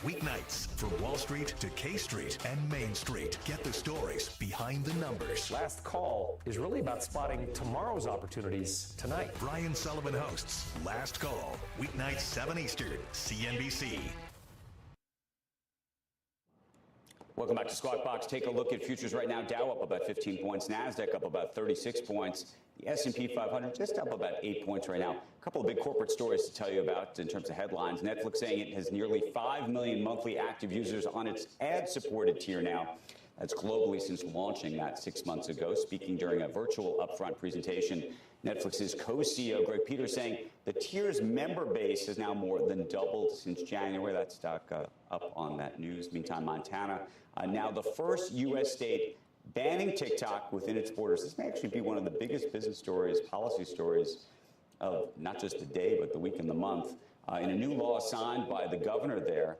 Weeknights from Wall Street to K Street and Main Street. Get the stories behind the numbers. Last Call is really about spotting tomorrow's opportunities tonight. Brian Sullivan hosts Last Call, weeknights 7 Eastern, CNBC. Welcome back to Squawk Box. Take a look at futures right now. Dow up about 15 points. NASDAQ up about 36 points. The S&P 500 just up about 8 points right now. A couple of big corporate stories to tell you about in terms of headlines. Netflix saying it has nearly 5 million monthly active users on its ad-supported tier now. That's globally since launching that 6 months ago. Speaking during a virtual upfront presentation, Netflix's co-CEO Greg Peters saying the tier's member base has now more than doubled since January. That stock up on that news. Meantime, Montana, now the first U.S. state banning TikTok within its borders. This may actually be one of the biggest business stories, policy stories of not just the day, but the week and the month. In a new law signed by the governor there,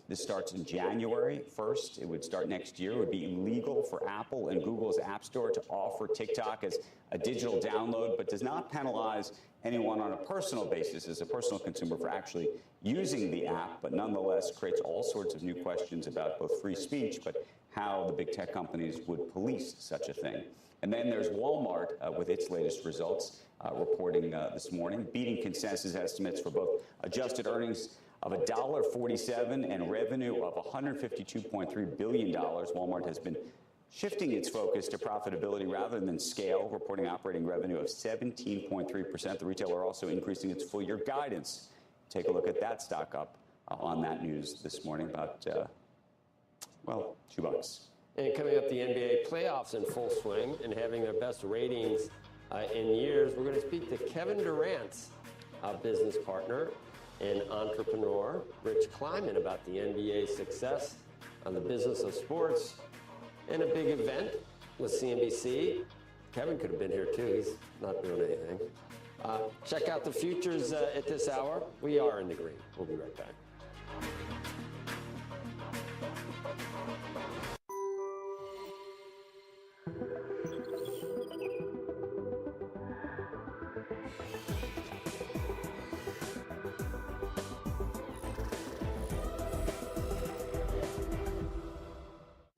this starts in January 1st. It would start next year. It would be illegal for Apple and Google's App Store to offer TikTok as a digital download, but does not penalize anyone on a personal basis as a personal consumer for actually using the app, but nonetheless creates all sorts of new questions about both free speech, but how the big tech companies would police such a thing. And then there's Walmart with its latest results, reporting this morning, beating consensus estimates for both adjusted earnings of $1.47 and revenue of $152.3 billion. Walmart has been shifting its focus to profitability rather than scale, reporting operating revenue of 17.3%. The retailer also increasing its full-year guidance. Take a look at that stock up on that news this morning, about, well, $2. And coming up, the NBA playoffs in full swing and having their best ratings in years, we're going to speak to Kevin Durant's business partner and entrepreneur, Rich Kleiman, about the NBA's success on the business of sports and a big event with CNBC. Kevin could have been here too. He's not doing anything. Check out the futures at this hour. We are in the green. We'll be right back.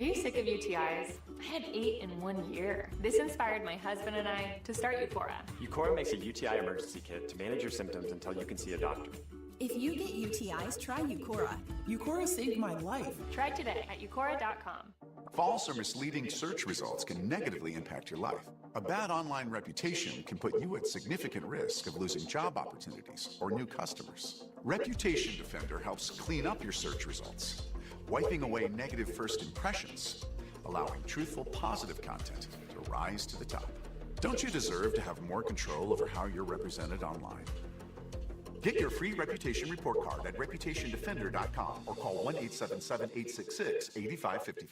Are you sick of UTIs? I had 8 in 1 year. This inspired my husband and I to start Eucora. Eucora makes a UTI emergency kit to manage your symptoms until you can see a doctor. If you get UTIs, try Eucora. Eucora saved my life. Try today at eucora.com. False or misleading search results can negatively impact your life. A bad online reputation can put you at significant risk of losing job opportunities or new customers. Reputation Defender helps clean up your search results, wiping away negative first impressions, allowing truthful, positive content to rise to the top. Don't you deserve to have more control over how you're represented online? Get your free reputation report card at reputationdefender.com or call 1-877-866-8555.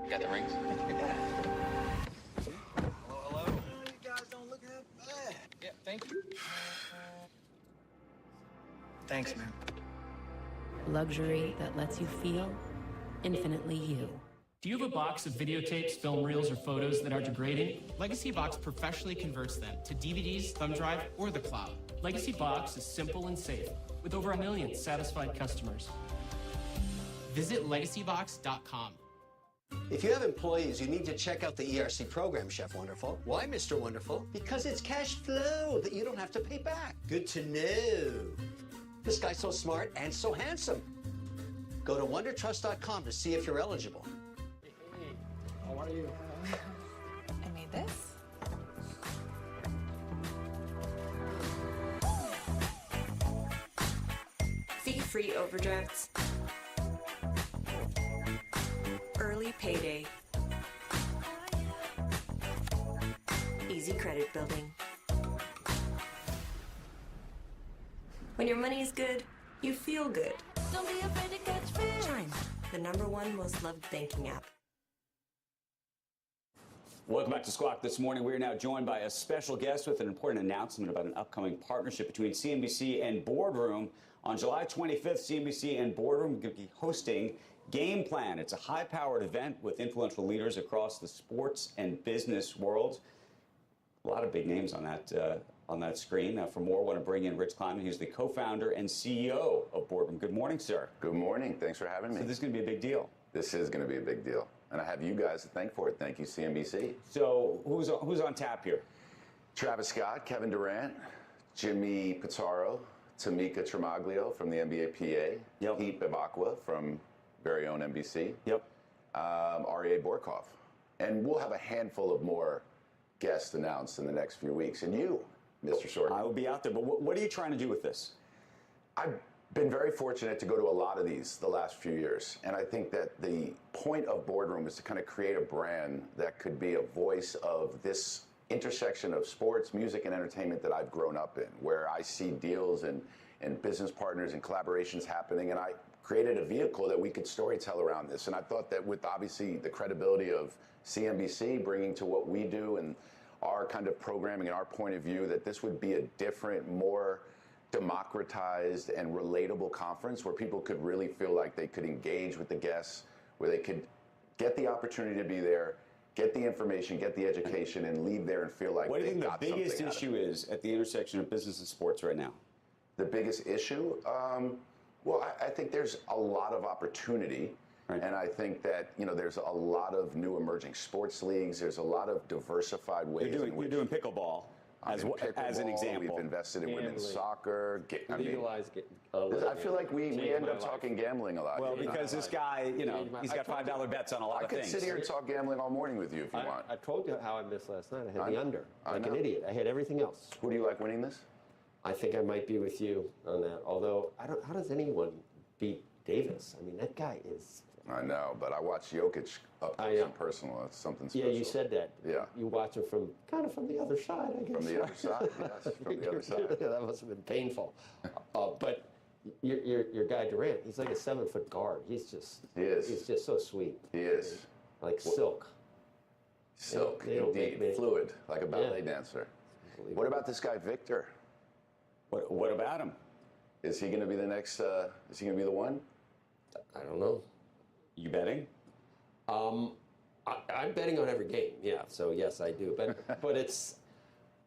Got the rings? Hello? You guys don't look that bad. Yeah, thank you. Thanks, man. Luxury that lets you feel infinitely you. Do you have a box of videotapes, film reels, or photos that are degrading? Legacy Box professionally converts them to DVDs, thumb drive, or the cloud. Legacy Box is simple and safe, with over 1 million satisfied customers. Visit legacybox.com. If you have employees, you need to check out the ERC program, Chef Wonderful. Why, Mr. Wonderful? Because it's cash flow that you don't have to pay back. Good to know. This guy's so smart and so handsome. Go to wondertrust.com to see if you're eligible. Hey, how are you? I made this. Fee-free overdrafts. Early payday. Easy credit building. When your money is good, you feel good. Don't be afraid to catch fish. Chime, the #1 most loved banking app. Welcome back to Squawk This Morning. We are now joined by a special guest with an important announcement about an upcoming partnership between CNBC and Boardroom. On July 25th, CNBC and Boardroom will be hosting Game Plan. It's a high-powered event with influential leaders across the sports and business world. A lot of big names on that screen. For more, I want to bring in Rich Kleiman. He's the co-founder and CEO of Boardroom. Good morning, sir. Good morning. Thanks for having me. So this is going to be a big deal. This is going to be a big deal. And I have you guys to thank for it. Thank you, CNBC. So who's on tap here? Travis Scott, Kevin Durant, Jimmy Pitaro, Tamika Tremaglio from the NBA PA, Pete Bevacqua from very own NBC. R.A. Borkhoff. And we'll have a handful of more guests announced in the next few weeks. And you, Mr. Sorkin. I will be out there, but what are you trying to do with this? I've been very fortunate to go to a lot of these the last few years. And I think that the point of Boardroom is to kind of create a brand that could be a voice of this intersection of sports, music, and entertainment that I've grown up in, where I see deals and business partners and collaborations happening. And I created a vehicle that we could storytell around this. And I thought that with obviously the credibility of CNBC bringing to what we do and our kind of programming and our point of view, that this would be a different, more democratized and relatable conference where people could really feel like they could engage with the guests, where they could get the opportunity to be there, get the information, get the education, and leave there and feel like what do you they think got the biggest something out of issue it. is at the intersection of business and sports right now? The biggest issue? Well, I think there's a lot of opportunity. Right. And I think that, you know, there's a lot of new emerging sports leagues. There's a lot of diversified ways. You're doing pickleball. As an example, we've invested in women's soccer. I feel like we end up talking gambling a lot. Well, because this guy, you know, he's got $5 bets on a lot of things. I could sit here and talk gambling all morning with you if you want. I told you how I missed last night. I had the under, like an idiot. I had everything else. Who do you like winning this? I think I might be with you on that. Although, how does anyone beat Davis? I mean, that guy is... I know, but I watch Jokic up close and personal. That's something special. Yeah, you said that. Yeah. You watch him from the other side, I guess. From the other side, yes. From the other side. That must have been painful. But your guy Durant, he's like a 7-foot guard. He is. He's just so sweet. He is. Like silk. Silk, indeed. Fluid, like a ballet dancer. What about this guy Victor? What about him? Is he going to be the next? Is he going to be the one? I don't know. You betting? I'm betting on every game. Yeah, so yes, I do. But it's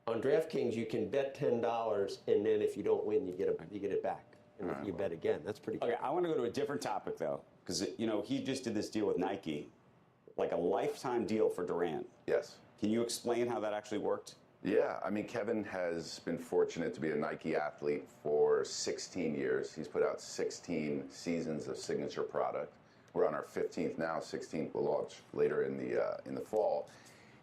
on DraftKings. You can bet $10, and then if you don't win, you get it back. And if you bet again, that's pretty. Okay, I want to go to a different topic though, because you know he just did this deal with Nike, like a lifetime deal for Durant. Yes. Can you explain how that actually worked? Yeah, I mean, Kevin has been fortunate to be a Nike athlete for 16 years. He's put out 16 seasons of signature product. We're on our 15th now. 16th will launch later in the fall.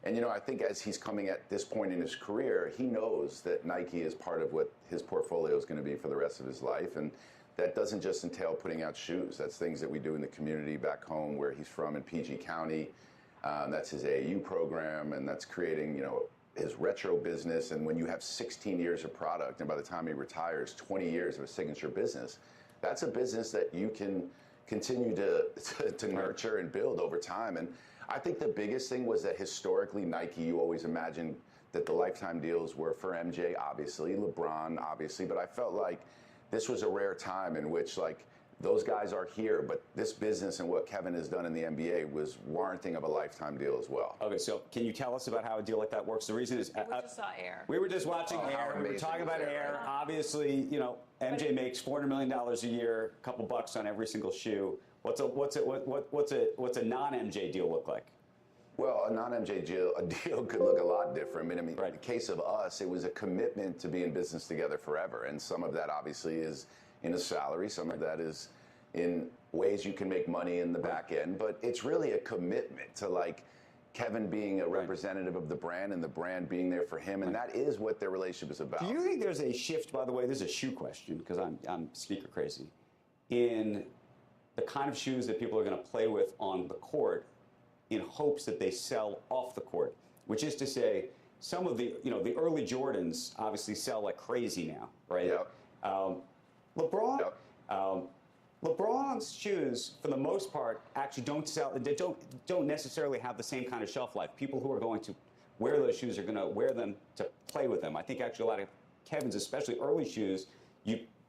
And you know, I think as he's coming at this point in his career, he knows that Nike is part of what his portfolio is going to be for the rest of his life, and that doesn't just entail putting out shoes. That's things that we do in the community back home where he's from in PG County. That's his AAU program, and that's creating, you know, his retro business. And when you have 16 years of product, and by the time he retires, 20 years of a signature business, that's a business that you can continue to nurture and build over time. And I think the biggest thing was that historically Nike, you always imagined that the lifetime deals were for MJ, obviously, LeBron, obviously, but I felt like this was a rare time in which, like, those guys are here, but this business and what Kevin has done in the NBA was warranting of a lifetime deal as well. Okay, so can you tell us about how a deal like that works? The reason is... We just saw Air. We were just watching Air. We were talking about Air. Obviously, you know, MJ makes $400 million a year, a couple bucks on every single shoe. What's a non-MJ deal look like? Well, a non-MJ deal could look a lot different. I mean, in the case of us, it was a commitment to be in business together forever, and some of that obviously is in a salary, some of that is in ways you can make money in the back end, but it's really a commitment to, like, Kevin being a representative of the brand and the brand being there for him, and that is what their relationship is about. Do you think there's a shift, by the way, this is a shoe question, because I'm sneaker crazy, in the kind of shoes that people are going to play with on the court in hopes that they sell off the court, which is to say, some of the, you know, the early Jordans obviously sell like crazy now, right? Yep. LeBron's shoes, for the most part, actually don't sell. They don't necessarily have the same kind of shelf life. People who are going to wear those shoes are going to wear them to play with them. I think actually a lot of Kevin's, especially early shoes,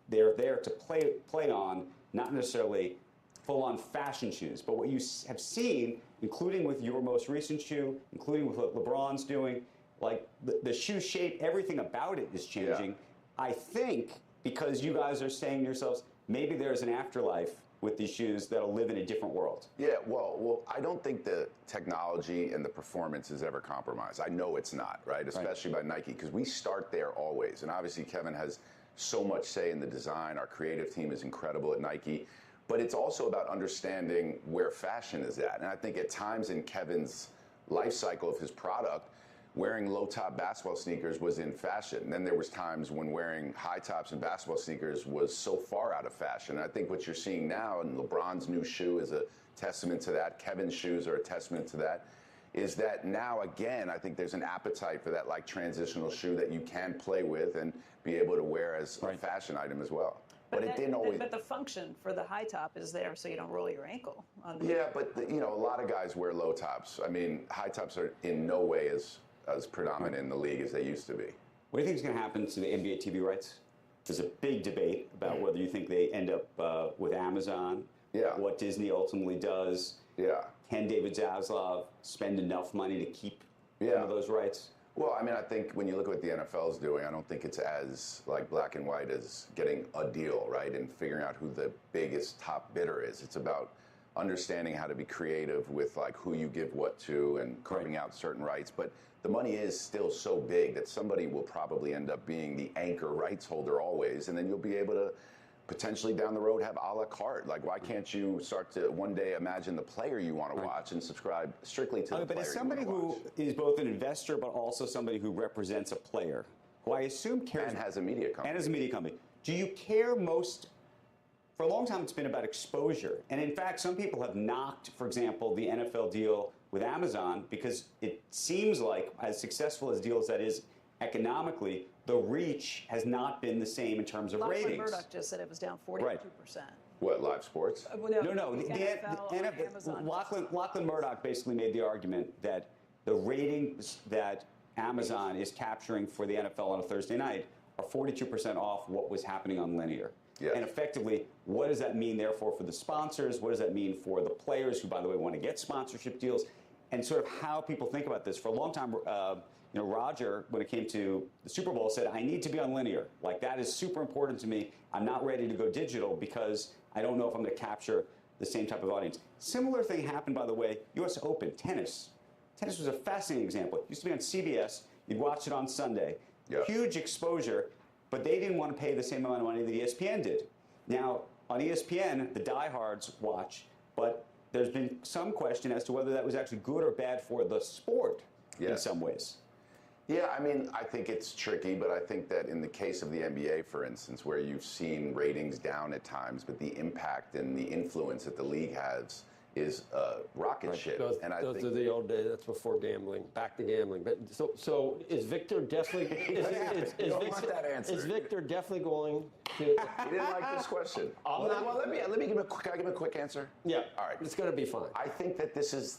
they're there to play on, not necessarily full-on fashion shoes. But what you have seen, including with your most recent shoe, including with what LeBron's doing, like the shoe shape, everything about it is changing. Yeah. I think because you guys are saying to yourselves, maybe there's an afterlife with these shoes that'll live in a different world. Yeah, well, I don't think the technology and the performance is ever compromised. I know it's not, right? Especially by Nike, because we start there always. And obviously Kevin has so much say in the design. Our creative team is incredible at Nike. But it's also about understanding where fashion is at. And I think at times in Kevin's life cycle of his product, wearing low-top basketball sneakers was in fashion. And then there was times when wearing high tops and basketball sneakers was so far out of fashion. And I think what you're seeing now, and LeBron's new shoe is a testament to that, Kevin's shoes are a testament to that, is that now, again, I think there's an appetite for that, like, transitional shoe that you can play with and be able to wear as a fashion item as well. But it didn't always. But the function for the high top is there so you don't roll your ankle. Yeah, but you know, a lot of guys wear low tops. I mean, high tops are in no way as predominant in the league as they used to be. What do you think is going to happen to the NBA TV rights? There's a big debate about whether you think they end up with Amazon. Yeah. What Disney ultimately does. Yeah. can David Zaslav spend enough money to keep some of those rights? Well, I mean, I think when you look at what the NFL is doing, I don't think it's as like black and white as getting a deal, right? And figuring out who the biggest top bidder is. It's about understanding how to be creative with like who you give what to and carving out certain rights. But the money is still so big that somebody will probably end up being the anchor rights holder always, and then you'll be able to potentially down the road have a la carte. Like, why can't you start to one day imagine the player you want to watch and subscribe strictly to the player? But as somebody who is both an investor but also somebody who represents a player, who I assume cares and has a media company. Do you care most? For a long time, it's been about exposure. And in fact, some people have knocked, for example, the NFL deal with Amazon because it seems like, as successful as a deal as that is economically, the reach has not been the same in terms of ratings. Murdoch just said it was down 42%. Right. What, live sports? No. Lachlan Murdoch basically made the argument that the ratings that Amazon is capturing for the NFL on a Thursday night are 42% off what was happening on linear. Yes. And effectively, what does that mean, therefore, for the sponsors? What does that mean for the players who, by the way, want to get sponsorship deals? And sort of how people think about this. For a long time, Roger, when it came to the Super Bowl, said, I need to be on linear. Like, that is super important to me. I'm not ready to go digital because I don't know if I'm going to capture the same type of audience. Similar thing happened, by the way, U.S. Open, tennis. Tennis was a fascinating example. It used to be on CBS. You'd watch it on Sunday. Yep. Huge exposure, but they didn't want to pay the same amount of money that ESPN did. Now, on ESPN, the diehards watch, but there's been some question as to whether that was actually good or bad for the sport in some ways. Yeah, I mean, I think it's tricky, but I think that in the case of the NBA, for instance, where you've seen ratings down at times, but the impact and the influence that the league has is rocket ship. Those think are the old days. That's before gambling. Back to gambling. But so is Victor definitely? Is Victor definitely going to? He didn't like this question. Let me give can I give a quick answer? Yeah. All right. It's going to be fine. I think that this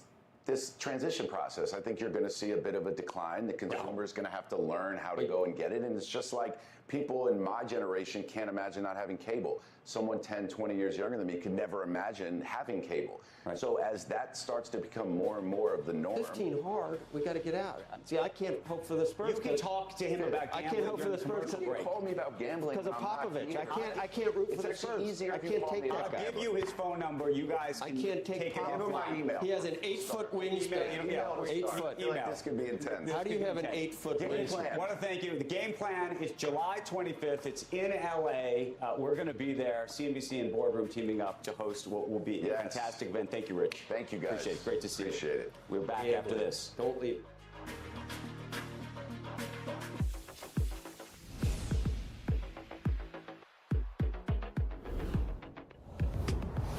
transition process, I think you're going to see a bit of a decline. The consumer is going to have to learn how to go and get it. And it's just like people in my generation can't imagine not having cable. Someone 10, 20 years younger than me could never imagine having cable. Right. So as that starts to become more and more of the norm. 15 hard, we got to get out. See, I can't hope for the Spurs. You can talk to him about gambling. I can't hope for the Spurs. You call me about gambling because of Popovich. I can't root for the Spurs. I can't take that guy. I'll give you his phone number. You guys can take it. Give him my email. He has an 8-foot wingspan. 8 foot. I feel like this could be intense. How do you have an 8-foot wingspan? I want to thank you. The game plan is July 25th. It's in LA. We're going to be there. CNBC and Boardroom teaming up to host what will be a fantastic event. Thank you, Rich. Thank you, guys. Appreciate it. Great to see you. Appreciate it. We're back after this. Don't leave.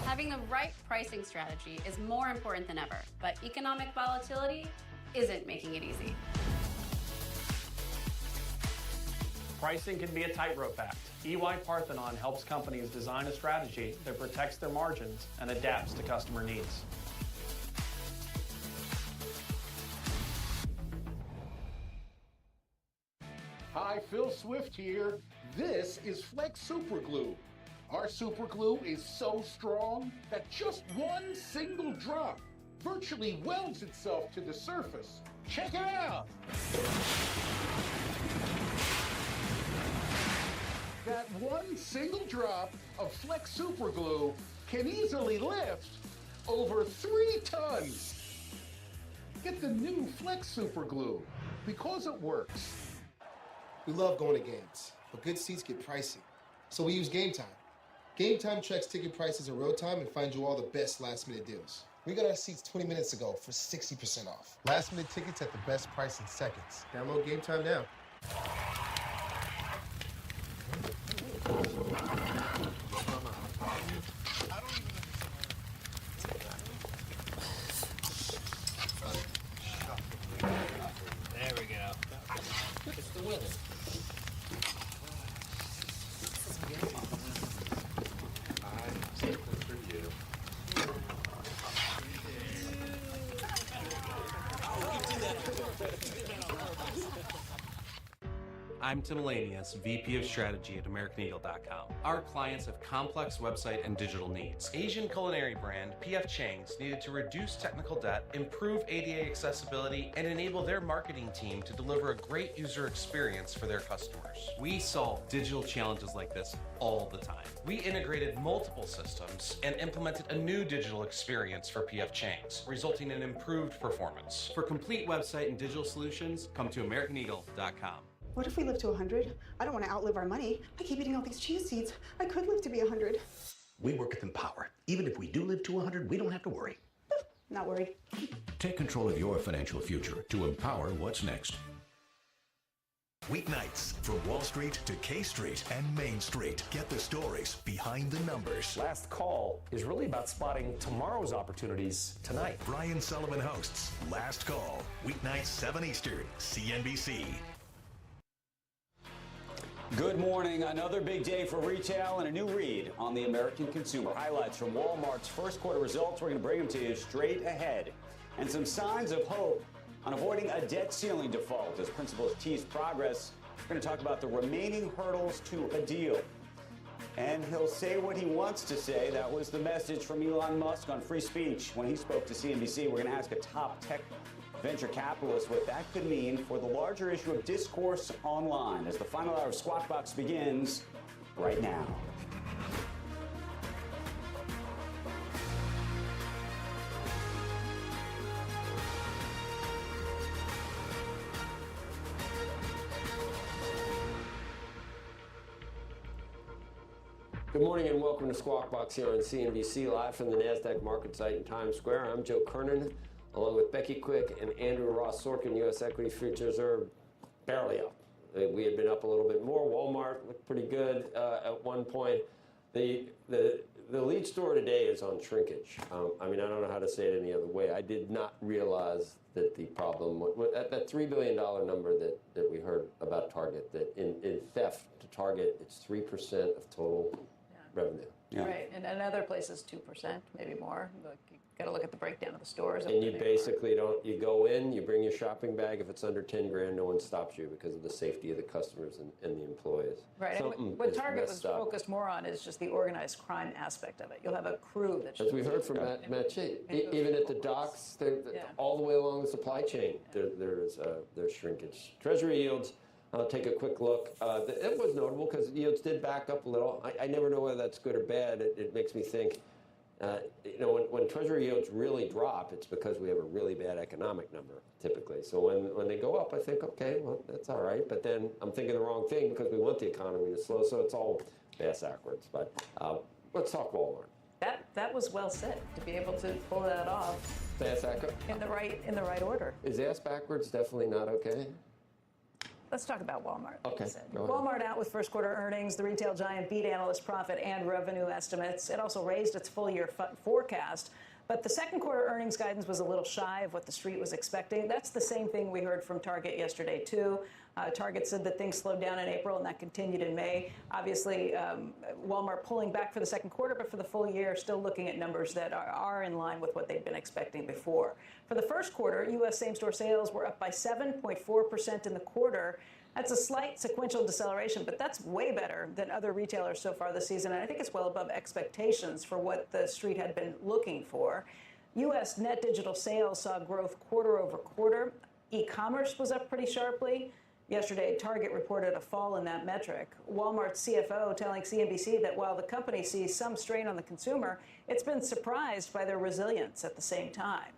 Having the right pricing strategy is more important than ever, but economic volatility isn't making it easy. Pricing can be a tightrope act. EY Parthenon helps companies design a strategy that protects their margins and adapts to customer needs. Hi, Phil Swift here. This is Flex Super Glue. Our super glue is so strong that just one single drop virtually welds itself to the surface. Check it out. That one single drop of Flex Super Glue can easily lift over 3 tons. Get the new Flex Super Glue because it works. We love going to games, but good seats get pricey. So we use Game Time. Game Time checks ticket prices in real time and finds you all the best last-minute deals. We got our seats 20 minutes ago for 60% off. Last-minute tickets at the best price in seconds. Download Game Time now. There we go. It's the winner. I'm Tim Elanius, VP of Strategy at AmericanEagle.com. Our clients have complex website and digital needs. Asian culinary brand P.F. Chang's needed to reduce technical debt, improve ADA accessibility, and enable their marketing team to deliver a great user experience for their customers. We solve digital challenges like this all the time. We integrated multiple systems and implemented a new digital experience for P.F. Chang's, resulting in improved performance. For complete website and digital solutions, come to AmericanEagle.com. What if we live to 100? I don't want to outlive our money. I keep eating all these chia seeds. I could live to be 100. We work with Empower. Even if we do live to 100, we don't have to worry. Not worried. Take control of your financial future to empower what's next. Weeknights from Wall Street to K Street and Main Street. Get the stories behind the numbers. Last Call is really about spotting tomorrow's opportunities tonight. Brian Sullivan hosts Last Call, weeknights 7 Eastern, CNBC. Good morning. Another big day for retail and a new read on the American consumer. Highlights from Walmart's first quarter results. We're going to bring them to you straight ahead. And some signs of hope on avoiding a debt ceiling default as principals tease progress. We're going to talk about the remaining hurdles to a deal. And he'll say what he wants to say. That was the message from Elon Musk on free speech when he spoke to CNBC. We're going to ask a top tech venture capitalist what that could mean for the larger issue of discourse online as the final hour of Squawk Box begins right now. Good morning and welcome to Squawk Box here on CNBC, live from the NASDAQ market site in Times Square. I'm Joe Kernan, along with Becky Quick and Andrew Ross Sorkin. U.S. equity futures are barely up. We had been up a little bit more. Walmart looked pretty good at one point. The lead story today is on shrinkage. I mean, I don't know how to say it any other way. I did not realize that the problem, at that $3 billion number that we heard about Target, that in theft to Target, it's 3% of total revenue. Yeah. Right, and in other places 2%, maybe more. Look, you got to look at the breakdown of the stores. And you basically don't. You go in, you bring your shopping bag. If it's under 10 grand, no one stops you because of the safety of the customers and the employees. Right. And what Target was focused more on is just the organized crime aspect of it. You'll have a crew that. As we've heard from Matt Chait, even at the docks, all the way along the supply chain, there's shrinkage. Treasury yields. I'll take a quick look. It was notable because yields did back up a little. I never know whether that's good or bad. It makes me think, when Treasury yields really drop, it's because we have a really bad economic number, typically. So when they go up, I think, okay, well, that's all right. But then I'm thinking the wrong thing because we want the economy to slow. So it's all bass backwards. But let's talk Walmart. That was well said to be able to pull that off. Bass backwards? In the right order. Is ass backwards definitely not okay? Let's talk about Walmart. Okay. Walmart out with first quarter earnings. The retail giant beat analyst profit and revenue estimates. It also raised its full year forecast. But the second quarter earnings guidance was a little shy of what the street was expecting. That's the same thing we heard from Target yesterday, too. Target said that things slowed down in April, and that continued in May. Obviously, Walmart pulling back for the second quarter, but for the full year, still looking at numbers that are in line with what they've been expecting before. For the first quarter, U.S. same-store sales were up by 7.4% in the quarter. That's a slight sequential deceleration, but that's way better than other retailers so far this season, and I think it's well above expectations for what the street had been looking for. U.S. net digital sales saw growth quarter over quarter. E-commerce was up pretty sharply. Yesterday, Target reported a fall in that metric. Walmart's CFO telling CNBC that while the company sees some strain on the consumer, it's been surprised by their resilience at the same time.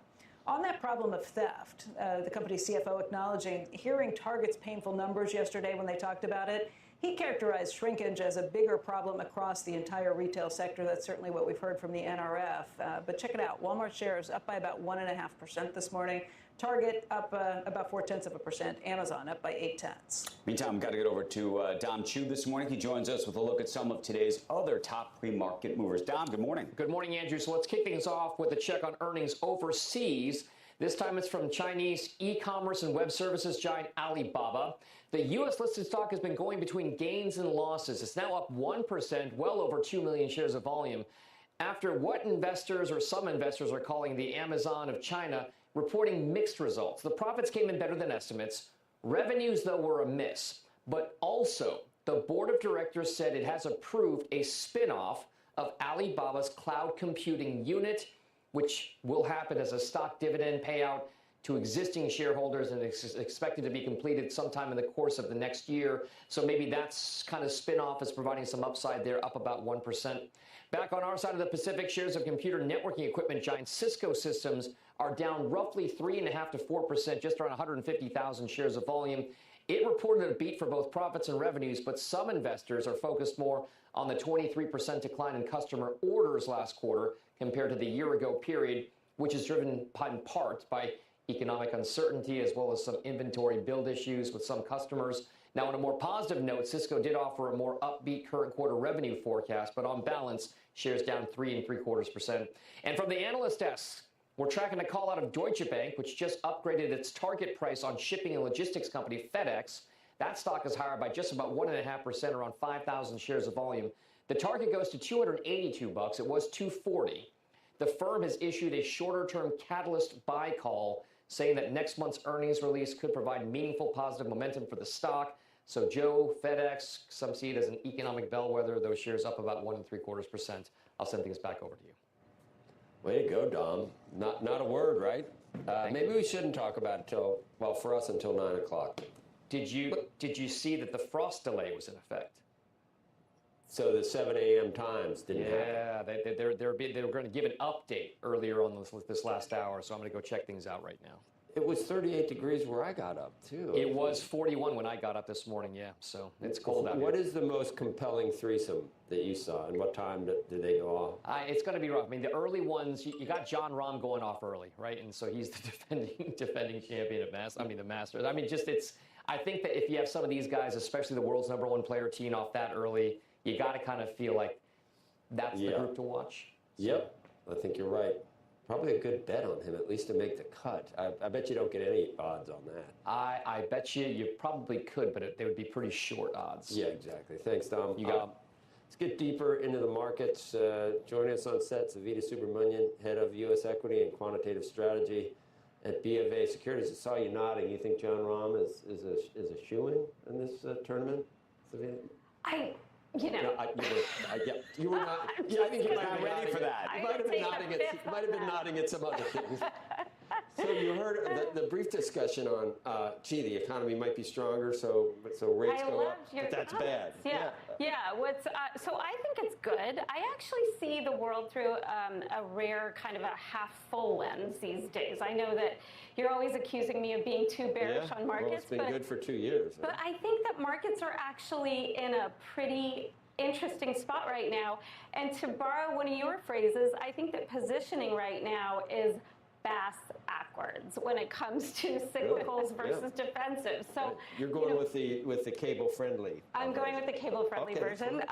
On that problem of theft, the company's CFO acknowledging hearing Target's painful numbers yesterday when they talked about it. He characterized shrinkage as a bigger problem across the entire retail sector. That's certainly what we've heard from the NRF. But check it out. Walmart shares up by about 1.5% this morning. Target up about 0.4%. Amazon up by 0.8. Meantime, we've got to get over to Dom Chu this morning. He joins us with a look at some of today's other top pre-market movers. Dom, good morning. Good morning, Andrew. So let's kick things off with a check on earnings overseas. This time it's from Chinese e-commerce and web services giant Alibaba. The U.S. listed stock has been going between gains and losses. It's now up 1%, well over 2 million shares of volume, after what investors or some investors are calling the Amazon of China reporting mixed results. The profits came in better than estimates. Revenues, though, were a miss. But also, the board of directors said it has approved a spin-off of Alibaba's cloud computing unit, which will happen as a stock dividend payout to existing shareholders, and it's expected to be completed sometime in the course of the next year. So maybe that's kind of spin-off is providing some upside there, up about 1%. Back on our side of the Pacific, shares of computer networking equipment giant Cisco Systems are down roughly 3.5% to 4%, just around 150,000 shares of volume. It reported a beat for both profits and revenues, but some investors are focused more on the 23% decline in customer orders last quarter compared to the year-ago period, which is driven in part by economic uncertainty as well as some inventory build issues with some customers. Now, on a more positive note, Cisco did offer a more upbeat current quarter revenue forecast, but on balance, shares down 3.75%. And from the analyst desk, we're tracking a call out of Deutsche Bank, which just upgraded its target price on shipping and logistics company FedEx. That stock is higher by just about 1.5%, around 5,000 shares of volume. The target goes to $282. It was $240. The firm has issued a shorter-term catalyst buy call, saying that next month's earnings release could provide meaningful positive momentum for the stock. So Joe, FedEx, some see it as an economic bellwether. Those shares up about 1.75%. I'll send things back over to you. Way to go, Dom. Not a word, right? Maybe we shouldn't talk about it until, well, for us, until 9 o'clock. Did you see that the frost delay was in effect? So the 7 a.m. times didn't happen. Yeah, they were going to give an update earlier on this last hour, so I'm going to go check things out right now. It was 38 degrees where I got up, too. It was 41 when I got up this morning, yeah, so it's cold out here. What is the most compelling threesome that you saw, and what time did they go off? It's going to be rough. I mean, the early ones, you got John Rahm going off early, right? And so he's the defending champion of the Masters. I mean, I think that if you have some of these guys, especially the world's #1 player, teeing off that early, you got to kind of feel like that's the group to watch. So. Yep, I think you're right. Probably a good bet on him, at least to make the cut. I bet you don't get any odds on that. I bet you probably could, but they would be pretty short odds. Yeah, exactly. Thanks, Dom. You got it. Let's get deeper into the markets. Joining us on set, Savita Subramanian, head of U.S. Equity and Quantitative Strategy at BofA Securities. I saw you nodding. You think John Rahm is a shoo-in in this tournament, Savita? You were not. I think you might have been ready for that. You might have been nodding at some other things. So you heard the brief discussion on, the economy might be stronger, so rates go up. But that's bad. Yeah. So I think it's good. I actually see the world through a rare kind of a half-full lens these days. I know that you're always accusing me of being too bearish on markets. Well, it's been good for 2 years. But I think that markets are actually in a pretty interesting spot right now. And to borrow one of your phrases, I think that positioning right now is backwards when it comes to cyclicals versus defensive. So you're going with the cable friendly. I'm going with the cable friendly version.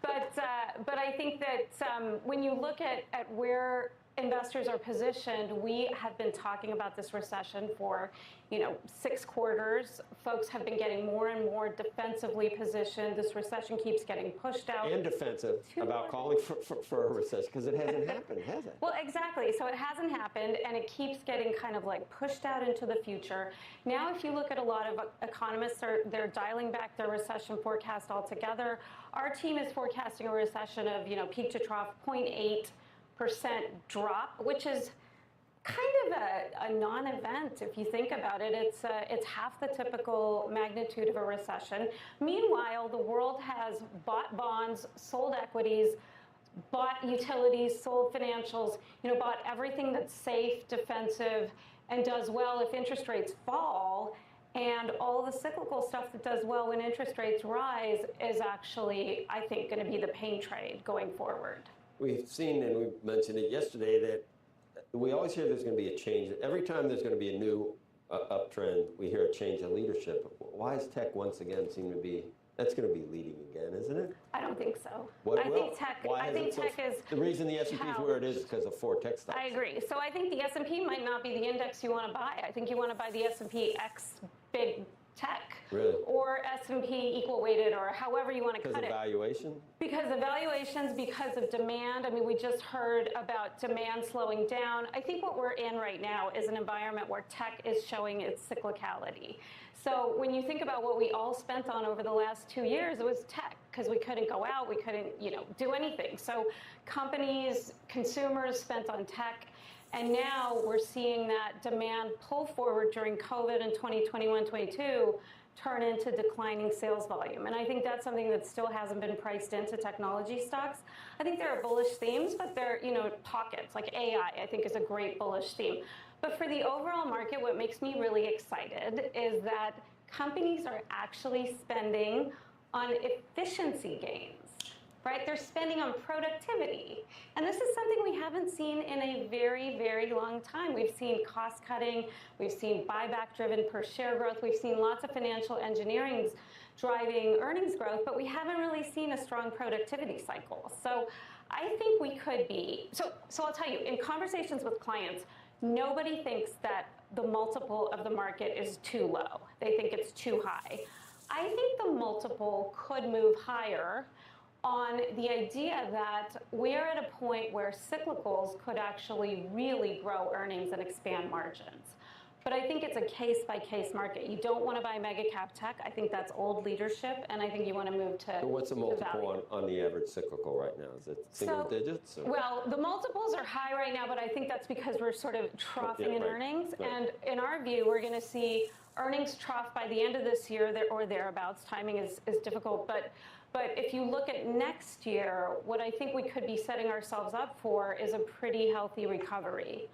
But I think that when you look at where investors are positioned, we have been talking about this recession for 6 quarters. Folks have been getting more and more defensively positioned. This recession keeps getting pushed out. And defensive about calling for a recession, because it hasn't happened, has it? Well, exactly. So it hasn't happened, and it keeps getting kind of like pushed out into the future. Now, if you look at a lot of economists, they're dialing back their recession forecast altogether. Our team is forecasting a recession of, peak to trough 0.8% drop, which is kind of a non-event if you think about it. It's half the typical magnitude of a recession. Meanwhile, the world has bought bonds, sold equities, bought utilities, sold financials, bought everything that's safe, defensive, and does well if interest rates fall. And all the cyclical stuff that does well when interest rates rise is actually, I think, going to be the pain trade going forward. We've seen, and we mentioned it yesterday, that we always hear there's going to be a change. Every time there's going to be a new uptrend, we hear a change in leadership. Why is tech once again seem to be, that's going to be leading again, isn't it? I don't think so. I think tech is... The reason the S&P is where it is because of 4 tech stocks. I agree. So I think the S&P might not be the index you want to buy. I think you want to buy the S&P X big tech. Really? Or S&P equal weighted, or however you want to cut it. Because of valuation? Because of valuations, because of demand. I mean, we just heard about demand slowing down. I think what we're in right now is an environment where tech is showing its cyclicality. So when you think about what we all spent on over the last 2 years, it was tech, because we couldn't go out, we couldn't, do anything. So companies, consumers spent on tech. And now we're seeing that demand pull forward during COVID in 2021-22 turn into declining sales volume. And I think that's something that still hasn't been priced into technology stocks. I think there are bullish themes, but there are, pockets, like AI, I think is a great bullish theme. But for the overall market, what makes me really excited is that companies are actually spending on efficiency gains. Right? They're spending on productivity. And this is something we haven't seen in a very, very long time. We've seen cost cutting, we've seen buyback driven per share growth, we've seen lots of financial engineering driving earnings growth, but we haven't really seen a strong productivity cycle. So I think we could be, so I'll tell you, in conversations with clients, nobody thinks that the multiple of the market is too low. They think it's too high. I think the multiple could move higher on the idea that we're at a point where cyclicals could actually really grow earnings and expand margins. But I think it's a case-by-case market. You don't want to buy mega cap tech. I think that's old leadership, and I think you want to move to. So what's the multiple on the average cyclical right now? Is it single digits? Or? Well, the multiples are high right now, but I think that's because we're sort of troughing in earnings. Right. And in our view, we're going to see earnings trough by the end of this year or thereabouts. Timing is difficult, but if you look at next year, what I think we could be setting ourselves up for is a pretty healthy recovery.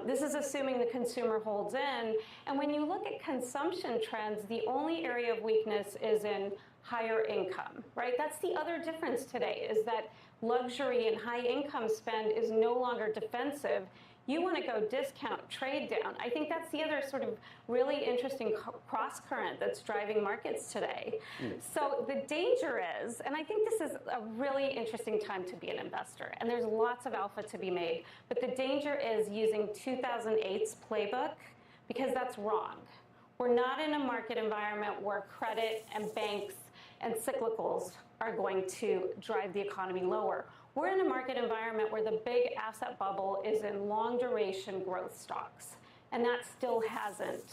This is assuming the consumer holds in. And when you look at consumption trends, the only area of weakness is in higher income, right? That's the other difference today, is that luxury and high income spend is no longer defensive. You want to go discount, trade down. I think that's the other sort of really interesting cross current that's driving markets today. So the danger is, and I think this is a really interesting time to be an investor, and there's lots of alpha to be made, but the danger is using 2008's playbook, because that's wrong. We're not in a market environment where credit and banks and cyclicals are going to drive the economy lower. We're in a market environment where the big asset bubble is in long duration growth stocks. And that still hasn't,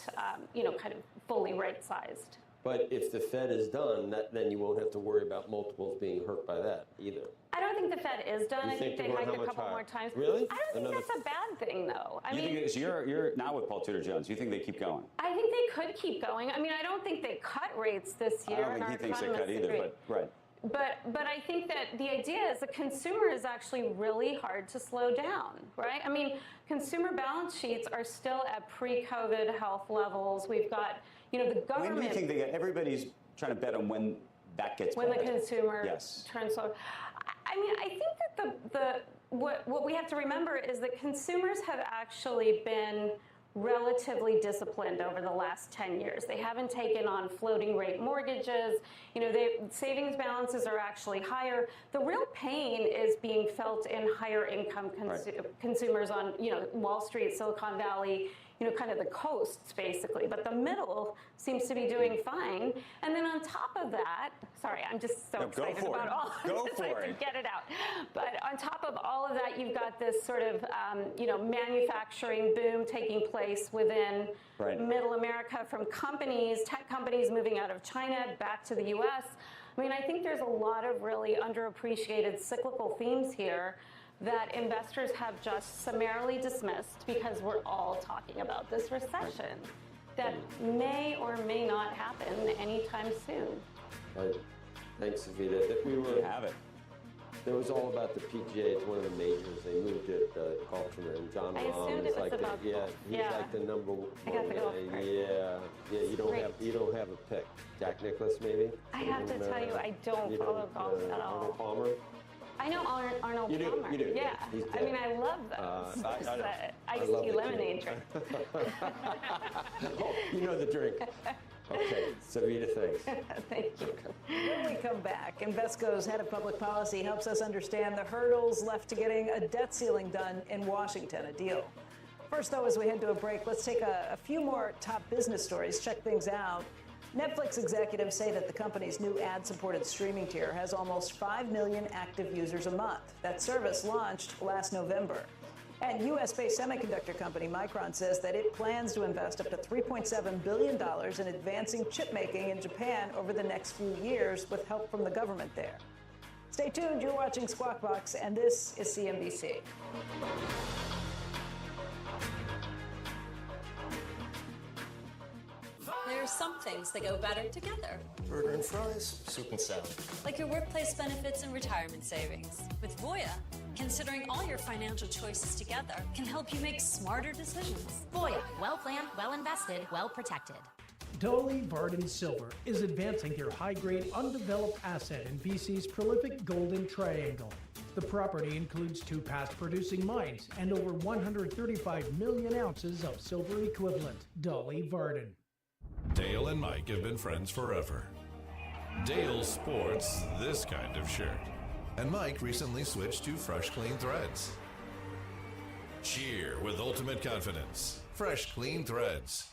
kind of fully right-sized. But if the Fed is done, then you won't have to worry about multiples being hurt by that either. I don't think the Fed is done. I think they hike a couple more times. Really? I don't think that's a bad thing, though. I mean, you're now with Paul Tudor Jones. You think they keep going? I think they could keep going. I mean, I don't think they cut rates this year. I don't think he thinks they cut either, but right. But I think that the idea is the consumer is actually really hard to slow down, right? I mean, consumer balance sheets are still at pre-COVID health levels. We've got, the government. When do you think they get? Everybody's trying to bet on when that gets when bad. The consumer turns slow. I mean, I think that what we have to remember is that consumers have actually been relatively disciplined over the last 10 years. They haven't taken on floating rate mortgages. Savings balances are actually higher. The real pain is being felt in higher income consumers on, Wall Street, Silicon Valley, kind of the coasts, basically. But the middle seems to be doing fine. And then on top of that, sorry, I'm just so excited about all of this. I have to get it out. But on top of all of that, you've got this sort of, manufacturing boom taking place within middle America from tech companies moving out of China back to the U.S. I mean, I think there's a lot of really underappreciated cyclical themes here that investors have just summarily dismissed because we're all talking about this recession that may or may not happen anytime soon. Right. Thanks, Savita. We have it. It was all about the PGA. It's one of the majors. They moved it, golf tournament. John Rahm is like he's like the number one. I got the golf You don't have a pick. Jack Nicklaus, maybe. I have to tell you, I don't follow golf at all. Arnold Palmer. I know Arnold Palmer. You do. Yeah. I mean, I love those. Iced tea lemonade drink. Oh, you know the drink. Okay, Savita, thanks. Thank you. When we come back, Invesco's head of public policy helps us understand the hurdles left to getting a debt ceiling done in Washington, a deal. First, though, as we head to a break, let's take a few more top business stories, check things out. Netflix executives say that the company's new ad-supported streaming tier has almost 5 million active users a month. That service launched last November. And U.S.-based semiconductor company Micron says that it plans to invest up to $3.7 billion in advancing chip making in Japan over the next few years with help from the government there. Stay tuned. You're watching Squawk Box, and this is CNBC. There are some things that go better together. Burger and fries, soup and salad. Like your workplace benefits and retirement savings. With Voya, considering all your financial choices together can help you make smarter decisions. Voya, well planned, well invested, well protected. Dolly Varden Silver is advancing your high-grade undeveloped asset in BC's prolific Golden Triangle. The property includes 2 past-producing mines and over 135 million ounces of silver equivalent. Dolly Varden. Dale and Mike have been friends forever. Dale sports this kind of shirt, and Mike recently switched to Fresh Clean Threads. Cheer with ultimate confidence. Fresh Clean Threads.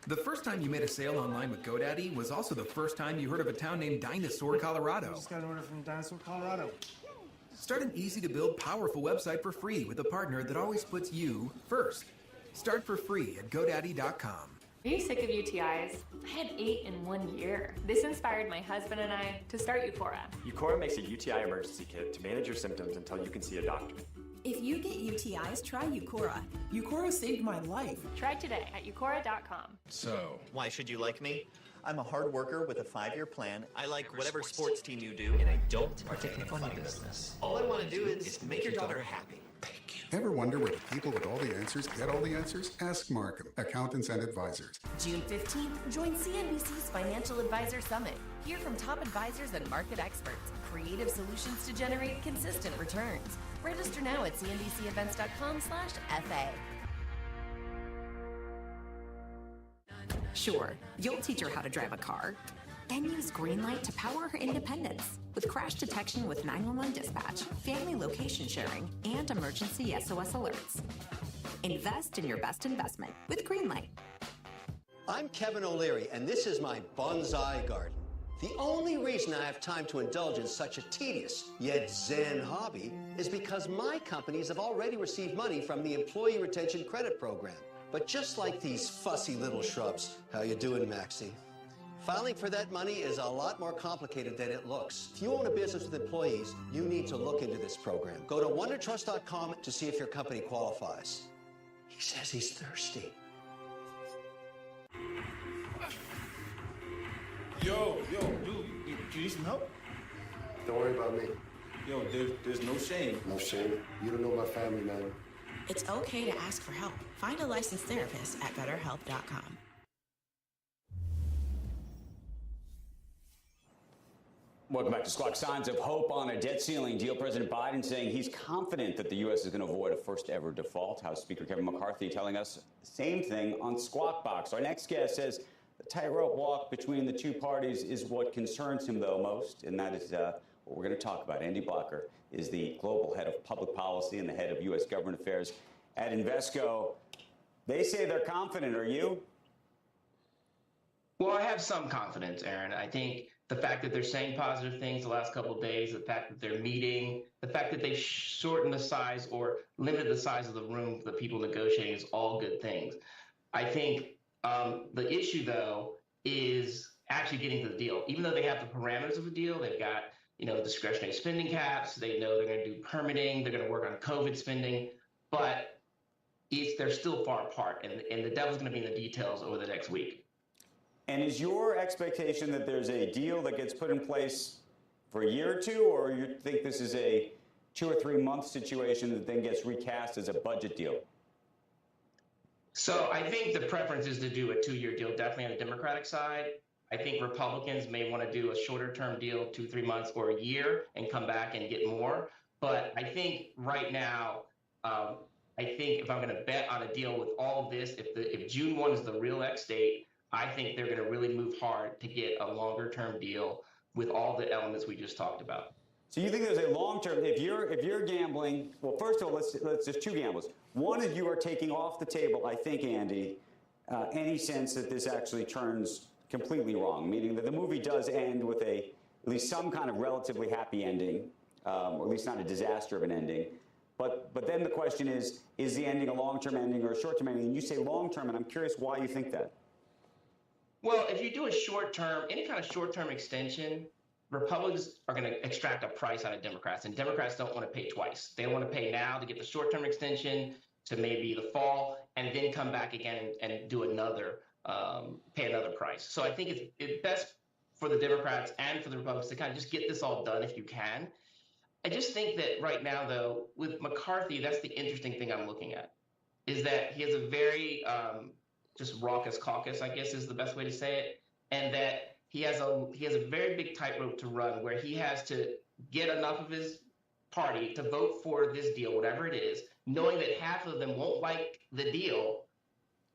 The first time you made a sale online with GoDaddy was also the first time you heard of a town named Dinosaur, Colorado. Just got an order from Dinosaur, Colorado. Start an easy-to-build, powerful website for free with a partner that always puts you first. Start for free at GoDaddy.com. Are you sick of UTIs? I had 8 in 1 year. This inspired my husband and I to start Eucora. Eucora makes a UTI emergency kit to manage your symptoms until you can see a doctor. If you get UTIs, try Eucora. Eucora saved my life. Try today at Eucora.com. So, why should you like me? I'm a hard worker with a 5-year plan. I like whatever sports team you do, and I don't partake in funny business. All I want to do is make your daughter happy. Ever wonder where the people with all the answers get all the answers? Ask Markham, accountants and advisors. June 15th, join CNBC's Financial Advisor Summit. Hear from top advisors and market experts. Creative solutions to generate consistent returns. Register now at cnbcevents.com/FA. Sure, you'll teach her how to drive a car. Then use Greenlight to power her independence with crash detection with 911 dispatch, family location sharing, and emergency SOS alerts. Invest in your best investment with Greenlight. I'm Kevin O'Leary, and this is my bonsai garden. The only reason I have time to indulge in such a tedious yet zen hobby is because my companies have already received money from the Employee Retention Credit Program. But just like these fussy little shrubs, how you doing, Maxie? Filing for that money is a lot more complicated than it looks. If you own a business with employees, you need to look into this program. Go to wondertrust.com to see if your company qualifies. He says he's thirsty. Yo, dude, you need some help? Don't worry about me. Yo, there's no shame. No shame. You don't know my family, man. It's okay to ask for help. Find a licensed therapist at BetterHelp.com. Welcome back to Squawk. Signs of hope on a debt ceiling deal. President Biden saying he's confident that the U.S. is going to avoid a first-ever default. House Speaker Kevin McCarthy telling us the same thing on Squawk Box. Our next guest says the tightrope walk between the two parties is what concerns him, though, most, and that is what we're going to talk about. Andy Blocker is the global head of public policy and the head of U.S. government affairs at Invesco. They say they're confident. Are you? Well, I have some confidence, Aaron. I think the fact that they're saying positive things the last couple of days, the fact that they're meeting, the fact that they shortened the size or limited the size of the room for the people negotiating is all good things. I think the issue, though, is actually getting to the deal. Even though they have the parameters of the deal, they've got discretionary spending caps. They know they're going to do permitting. They're going to work on COVID spending, but they're still far apart, and the devil's going to be in the details over the next week. And is your expectation that there's a deal that gets put in place for a year or two, or you think this is a 2 or 3 month situation that then gets recast as a budget deal? So I think the preference is to do a 2-year deal, definitely on the Democratic side. I think Republicans may want to do a shorter term deal, 2-3 months or a year, and come back and get more. But I think right now, I think if I'm going to bet on a deal with all of this, if June 1 is the real X date, I think they're going to really move hard to get a longer term deal with all the elements we just talked about. So you think there's a long term? If you're gambling, well, first of all, let's just two gambles. One is you are taking off the table, I think, Andy, any sense that this actually turns completely wrong, meaning that the movie does end with at least some kind of relatively happy ending, or at least not a disaster of an ending. But then the question is the ending a long-term ending or a short-term ending? And you say long-term, and I'm curious why you think that. Well, if you do a short-term, any kind of short-term extension, Republicans are going to extract a price out of Democrats, and Democrats don't want to pay twice. They want to pay now to get the short-term extension to maybe the fall, and then come back again and do another, pay another price. So I think it's best for the Democrats and for the Republicans to kind of just get this all done if you can. I just think that right now, though, with McCarthy, that's the interesting thing I'm looking at, is that he has a very just raucous caucus, I guess is the best way to say it, and that he has a very big tightrope to run where he has to get enough of his party to vote for this deal, whatever it is, knowing that half of them won't like the deal,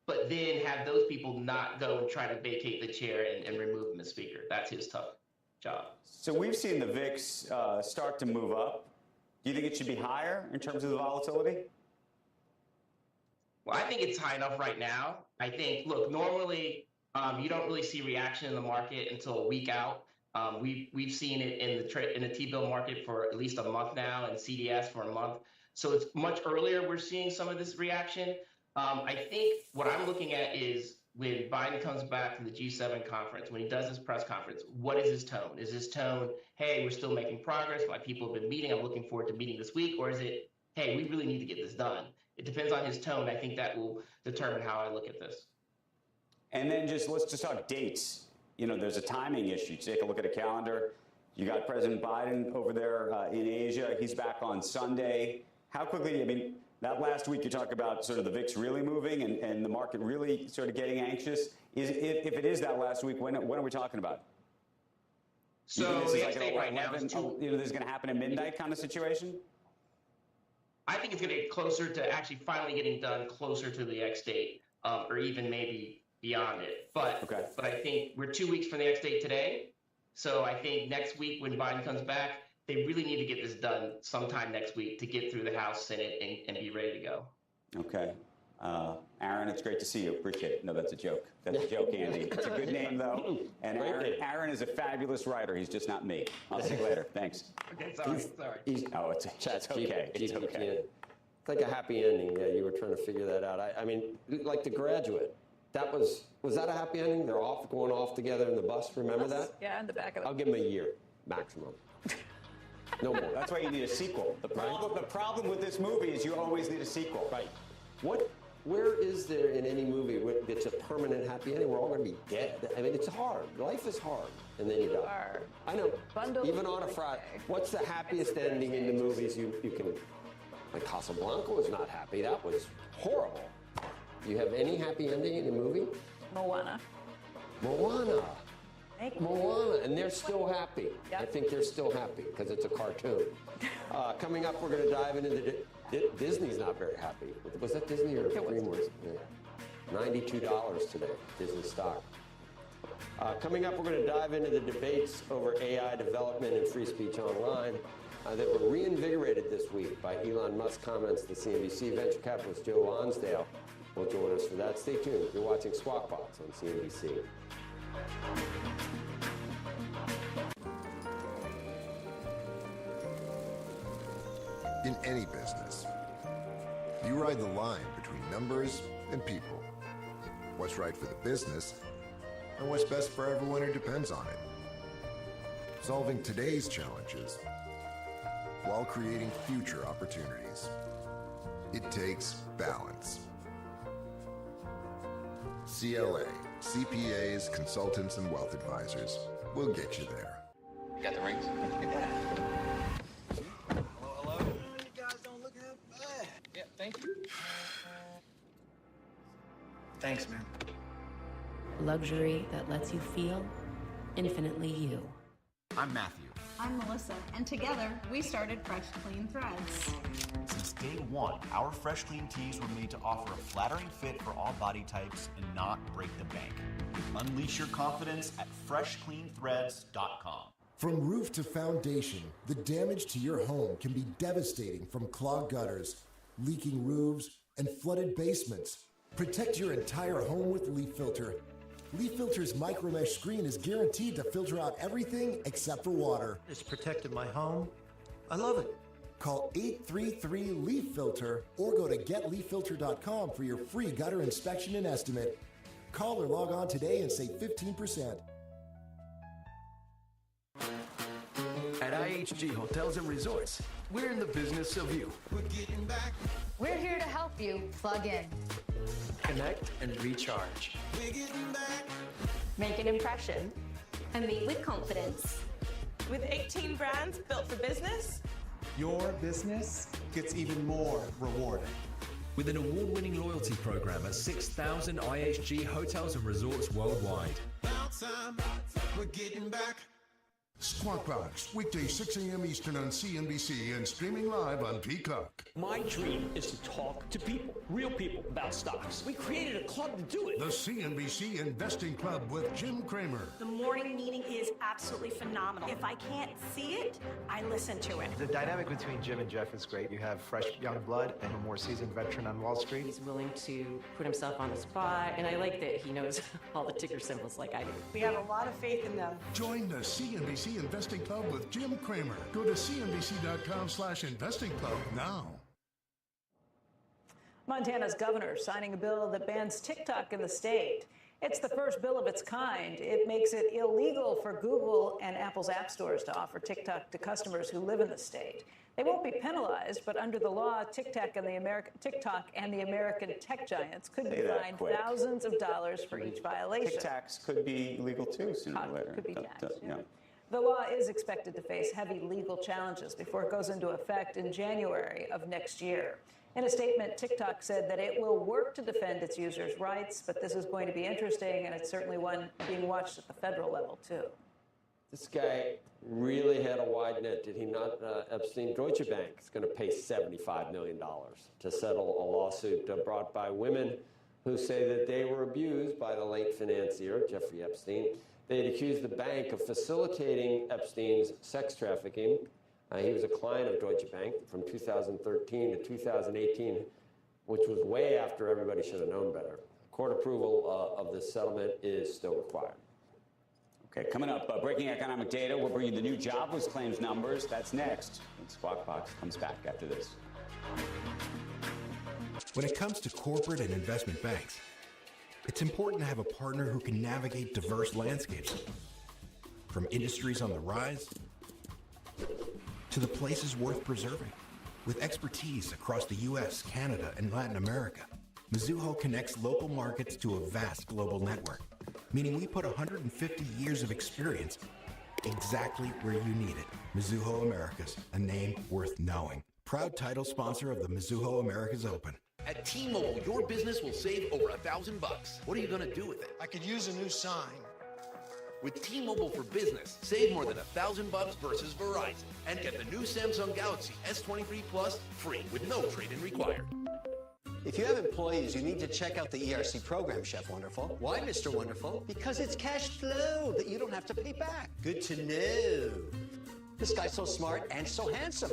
but then have those people not go and try to vacate the chair and remove him as speaker. That's his tough job. So we've seen the VIX start to move up. Do you think it should be higher in terms of the volatility? Well, I think it's high enough right now. I think, look, normally you don't really see reaction in the market until a week out. We've seen it in the T-bill market for at least a month now, and CDS for a month. So it's much earlier we're seeing some of this reaction. I think what I'm looking at is when Biden comes back to the G7 conference, when he does his press conference, what is his tone? Is his tone, hey, we're still making progress, my people have been meeting, I'm looking forward to meeting this week? Or is it, hey, we really need to get this done? It depends on his tone. I think that will determine how I look at this. And then let's just talk dates. You know, there's a timing issue. Take a look at a calendar. You got President Biden over there in Asia. He's back on Sunday. How quickly, I mean, that last week you talk about sort of the VIX really moving and the market really sort of getting anxious. If it is that last week, when are we talking about? So the next date right now is this is going to happen at midnight kind of situation? I think it's going to get closer to actually finally getting done closer to the X date, or even maybe beyond it. But I think we're 2 weeks from the X date today. So I think next week when Biden comes back, they really need to get this done sometime next week to get through the House, Senate, and be ready to go. Okay. Aaron, it's great to see you. Appreciate it. No, that's a joke. That's a joke, Andy. It's a good name, though. And Aaron is a fabulous writer. He's just not me. I'll see you later. Thanks. Okay, sorry. It's okay. It's okay. It's like a happy ending. Yeah, you were trying to figure that out. I mean, like The Graduate. Was that a happy ending? They're going off together in the bus. Remember that? Yeah, in the back of it. I'll give them a year maximum. No more. That's why you need a sequel. The problem with this movie is you always need a sequel. Right. Where is there in any movie that's a permanent happy ending? We're all going to be dead. I mean, it's hard. Life is hard. And then you die. I know. Even on a Friday. What's the happiest ending in the movies you can... Like Casablanca was not happy. That was horrible. You have any happy ending in a movie? Moana. And they're still happy. Yep. I think they're still happy because it's a cartoon. Coming up, we're going to dive into Disney's not very happy. Was that Disney or DreamWorks? Yeah. $92 today, Disney stock. Coming up, we're going to dive into the debates over AI development and free speech online that were reinvigorated this week by Elon Musk's comments to CNBC. Venture capitalist Joe Lonsdale will join us for that. Stay tuned. You're watching Squawk Box on CNBC. In any business, you ride the line between numbers and people. What's right for the business and what's best for everyone who depends on it. Solving today's challenges while creating future opportunities. It takes balance. CLA, CPAs, consultants, and wealth advisors will get you there. You got the rings? Hello? You guys don't look half bad. Yeah, thank you. Thanks, man. Luxury that lets you feel infinitely you. I'm Matthew. I'm Melissa, and together we started Fresh Clean Threads. Since day one, our Fresh Clean tees were made to offer a flattering fit for all body types and not break the bank. Unleash your confidence at freshcleanthreads.com. From roof to foundation, the damage to your home can be devastating, from clogged gutters, leaking roofs, and flooded basements. Protect your entire home with Leaf Filter. Leaf Filter's micro mesh screen is guaranteed to filter out everything except for water. It's protected my home. I love it. Call 833-LEAF-FILTER or go to getleaffilter.com for your free gutter inspection and estimate. Call or log on today and save 15%. At IHG Hotels and Resorts, we're in the business of you. We're getting back. We're here to help you plug in, Connect and recharge. We're getting back. Make an impression, and meet with confidence. With 18 brands built for business, Your business gets even more rewarding. With an award-winning loyalty program at 6,000 IHG hotels and resorts worldwide. About time. We're getting back. Squawk Box, weekday 6 a.m. Eastern on CNBC and streaming live on Peacock. My dream is to talk to people, real people, about stocks. We created a club to do it. The CNBC Investing Club with Jim Cramer. the morning meeting is absolutely phenomenal. If I can't see it, I listen to it. The dynamic between Jim and Jeff is great. You have fresh young blood and a more seasoned veteran on Wall Street. He's willing to put himself on the spot, and I like that he knows all the ticker symbols like I do. We have a lot of faith in them. Join the CNBC Investing Club with Jim Cramer. Go to cnbc.com/investing club now. Montana's governor signing a bill that bans TikTok in the state. It's the first bill of its kind. It makes it illegal for Google and Apple's app stores to offer TikTok to customers who live in the state. They won't be penalized, but under the law, TikTok and the American tech giants could be fined thousands of dollars for each violation. TikToks could be illegal too sooner or later. Could be taxed. Yeah. The law is expected to face heavy legal challenges before it goes into effect in January of next year. In a statement, TikTok said that it will work to defend its users' rights, but this is going to be interesting, and it's certainly one being watched at the federal level, too. This guy really had a wide net, did he not? Epstein. Deutsche Bank is going to pay $75 million to settle a lawsuit brought by women who say that they were abused by the late financier, Jeffrey Epstein. They had accused the bank of facilitating Epstein's sex trafficking. He was a client of Deutsche Bank from 2013 to 2018, which was way after everybody should have known better. Court approval of this settlement is still required. Okay, coming up, breaking economic data. We'll bring you the new jobless claims numbers. That's next. And Squawk Box comes back after this. When it comes to corporate and investment banks, it's important to have a partner who can navigate diverse landscapes. From industries on the rise to the places worth preserving. With expertise across the U.S., Canada, and Latin America, Mizuho connects local markets to a vast global network, meaning we put 150 years of experience exactly where you need it. Mizuho Americas, a name worth knowing. Proud title sponsor of the Mizuho Americas Open. At T-Mobile, your business will save over $1,000. What are you going to do with it? I could use a new sign. With T-Mobile for Business, save more than $1,000 versus Verizon. And get the new Samsung Galaxy S23 Plus free with no trade-in required. If you have employees, you need to check out the ERC program, Chef Wonderful. Why, Mr. Wonderful? Because it's cash flow that you don't have to pay back. Good to know. This guy's so smart and so handsome.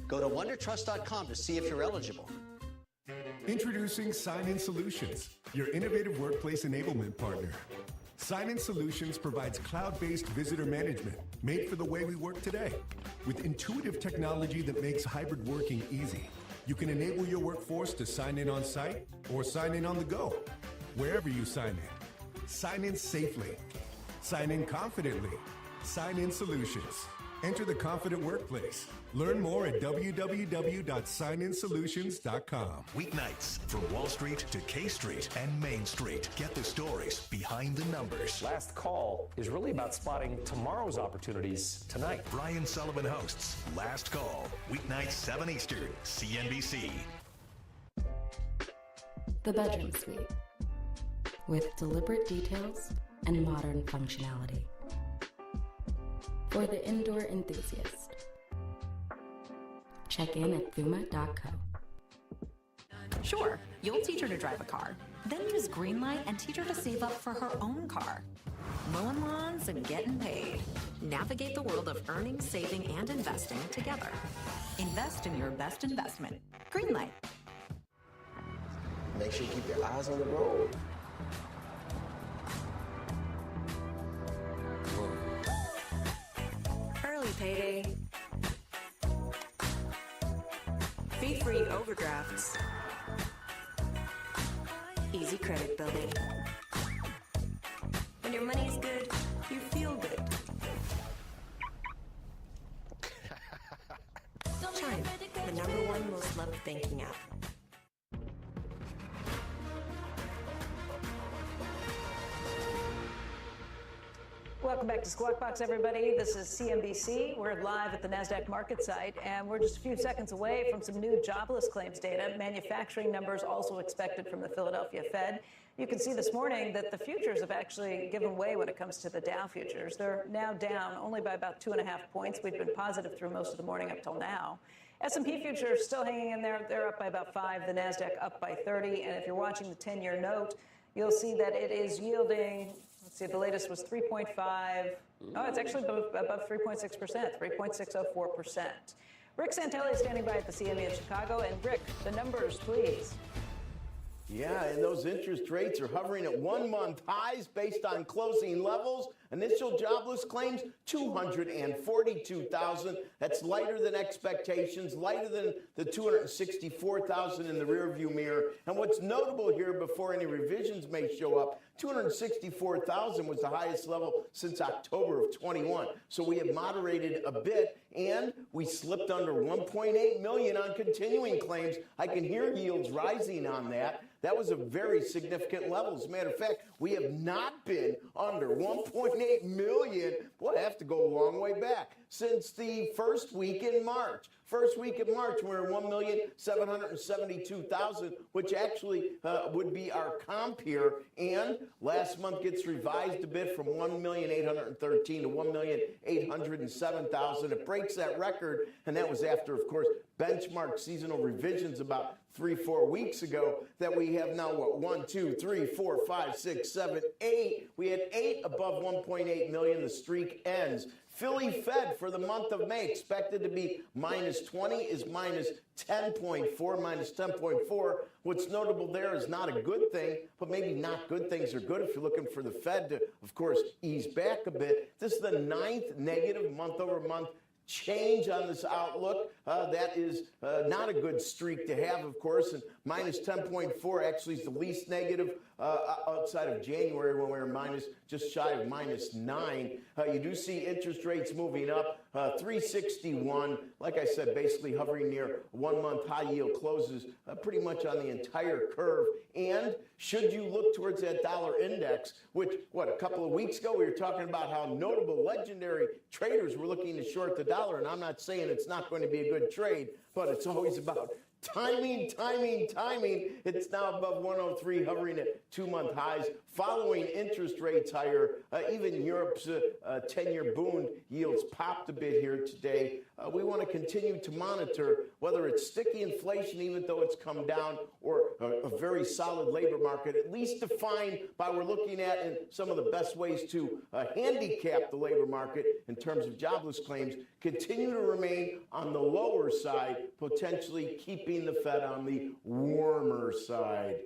Go to wondertrust.com to see if you're eligible. Introducing Sign-In Solutions, your innovative workplace enablement partner. Sign-In Solutions provides cloud-based visitor management made for the way we work today. With intuitive technology that makes hybrid working easy, you can enable your workforce to sign in on site or sign in on the go, wherever you sign in. Sign in safely. Sign in confidently. Sign-In Solutions. Enter the confident workplace. Learn more at www.signinsolutions.com. Weeknights from Wall Street to K Street and Main Street. Get the stories behind the numbers. Last Call is really about spotting tomorrow's opportunities tonight. Brian Sullivan hosts Last Call. Weeknights 7 Eastern, CNBC. The bedroom suite. With deliberate details and modern functionality. For the indoor enthusiast. Check in at Thuma.co. Sure, you'll teach her to drive a car. Then use Greenlight and teach her to save up for her own car. Mowing lawns and getting paid. Navigate the world of earning, saving, and investing together. Invest in your best investment. Greenlight. make sure you keep your eyes on the road. Early payday. Fee-free overdrafts. Easy credit building. When your money's good, you feel good. Chime, the #1 most loved banking app. Welcome back to Squawk Box, everybody. This is CNBC. We're live at the NASDAQ market site, and we're just a few seconds away from some new jobless claims data. Manufacturing numbers also expected from the Philadelphia Fed. You can see this morning that the futures have actually given way when it comes to the Dow futures. They're now down only by about 2.5 points. We've been positive through most of the morning up till now. S&P futures still hanging in there. They're up by about 5. The NASDAQ up by 30. And if you're watching the 10-year note, you'll see that it is yielding, let's see, the latest was 3.5. Oh, it's actually above 3.6%, 3.604%. Rick Santelli is standing by at the CME in Chicago. And Rick, the numbers, please. Yeah, and those interest rates are hovering at 1-month highs based on closing levels. Initial jobless claims, 242,000. That's lighter than expectations, lighter than the 264,000 in the rearview mirror. And what's notable here before any revisions may show up, 264,000 was the highest level since October of 21. So we have moderated a bit, and we slipped under 1.8 million on continuing claims. I can hear yields rising on that. That was a very significant level. As a matter of fact, we have not been under 1.8 million. Boy, I have to go a long way back. Since the first week in March. First week in March, we're at 1,772,000, which actually would be our comp here. And last month gets revised a bit from 1,813,000 to 1,807,000. It breaks that record, and that was after, of course, benchmark seasonal revisions about 3-4 weeks ago. That we have now, what, 1, 2, 3, 4, 5, 6, 7, 8. We had 8 above 1.8 million. The streak ends. Philly Fed for the month of May expected to be -20 is -10.4, -10.4. What's notable there is not a good thing, but maybe not good things are good if you're looking for the Fed to, of course, ease back a bit. This is the 9th negative month-over-month change on this outlook. That is not a good streak to have, of course, and -10.4 actually is the least negative outside of January when we were just shy of -9. You do see interest rates moving up, 361. Like I said, basically hovering near 1-month high yield closes pretty much on the entire curve. And should you look towards that dollar index, which, a couple of weeks ago we were talking about how notable legendary traders were looking to short the dollar, and I'm not saying it's not going to be a good trade, but it's always about timing. It's now above 103, hovering at 2-month highs, following interest rates higher. Even Europe's 10-year Bund yields popped a bit here today. We want to continue to monitor whether it's sticky inflation, even though it's come down, or a very solid labor market, at least defined by we're looking at in some of the best ways to handicap the labor market in terms of jobless claims, continue to remain on the lower side, potentially keeping the Fed on the warmer side.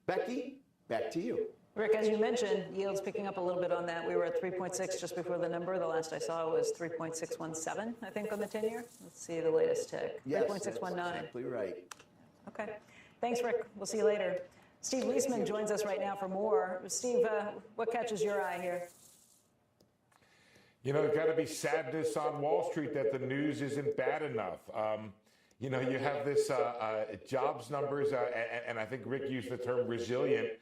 Becky, back to you. Rick, as you mentioned, yields picking up a little bit on that. We were at 3.6 just before the number. The last I saw was 3.617, I think, on the 10-year. Let's see the latest tick. Yes, 3.619. exactly right. Okay. Thanks, Rick. We'll see you later. Steve Leisman joins us right now for more. Steve, what catches your eye here? You know, there's got to be sadness on Wall Street that the news isn't bad enough. You know, you have this jobs numbers, and I think Rick used the term resilient.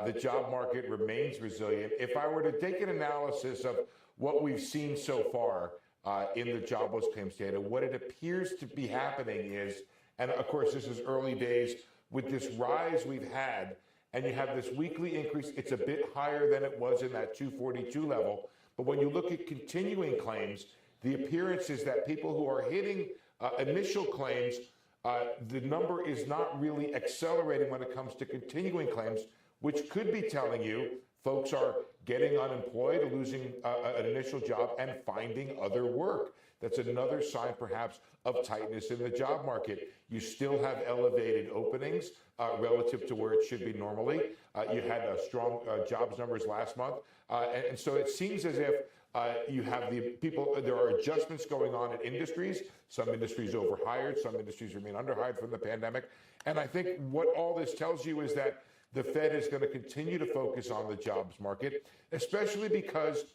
The job market remains resilient. If I were to take an analysis of what we've seen so far in the jobless claims data, what it appears to be happening is, and of course this is early days, with this rise we've had, and you have this weekly increase, it's a bit higher than it was in that 242 level. But when you look at continuing claims, the appearance is that people who are hitting initial claims, the number is not really accelerating when it comes to continuing claims, which could be telling you folks are getting unemployed, losing an initial job, and finding other work. that's another sign perhaps of tightness in the job market. You still have elevated openings relative to where it should be normally. You had strong jobs numbers last month. And so it seems as if you have the people, there are adjustments going on in industries. Some industries overhired, some industries remain underhired from the pandemic. And I think what all this tells you is that the Fed is going to continue to focus on the jobs market, especially because,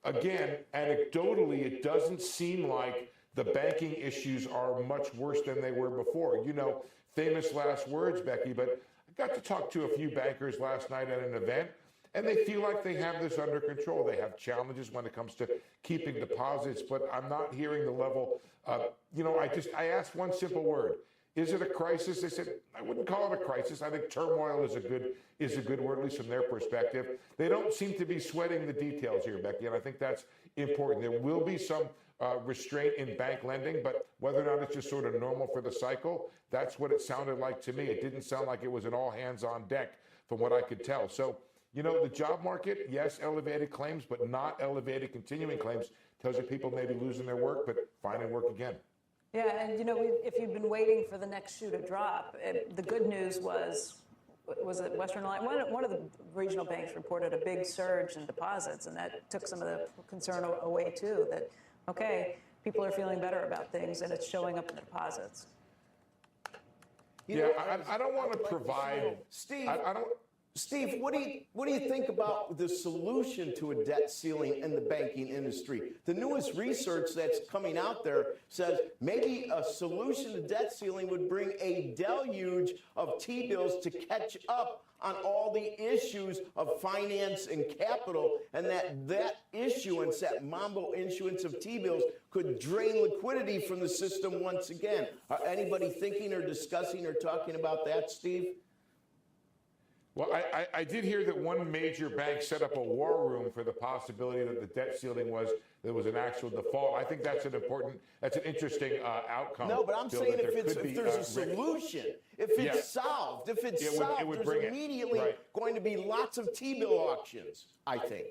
again, anecdotally, it doesn't seem like the banking issues are much worse than they were before. You know, famous last words, Becky, but I got to talk to a few bankers last night at an event, and they feel like they have this under control. They have challenges when it comes to keeping deposits, but I'm not hearing the level. I asked one simple word. Is it a crisis? They said, I wouldn't call it a crisis. I think turmoil is a good word, at least from their perspective. They don't seem to be sweating the details here, Becky, and I think that's important. There will be some restraint in bank lending, but whether or not it's just sort of normal for the cycle, that's what it sounded like to me. It didn't sound like it was an all hands on deck from what I could tell. So, you know, the job market, yes, elevated claims, but not elevated continuing claims. Tells you people may be losing their work, but finding work again. Yeah, and you know, if you've been waiting for the next shoe to drop, the good news was it Western Alliance? One of the regional banks reported a big surge in deposits, and that took some of the concern away too, that, okay, people are feeling better about things, and it's showing up in the deposits. I don't want to provide... Steve, Steve, what do you think about the solution to a debt ceiling in the banking industry? The newest research that's coming out there says maybe a solution to debt ceiling would bring a deluge of T-bills to catch up on all the issues of finance and capital, and that issuance, that mambo issuance of T-bills, could drain liquidity from the system once again. Are anybody thinking or discussing or talking about that, Steve? Well, I did hear that one major bank set up a war room for the possibility that the debt ceiling there was an actual default. I think that's an interesting outcome. No, but I'm saying if there's a solution, if it's solved, there's immediately going to be lots of T-bill auctions, I think.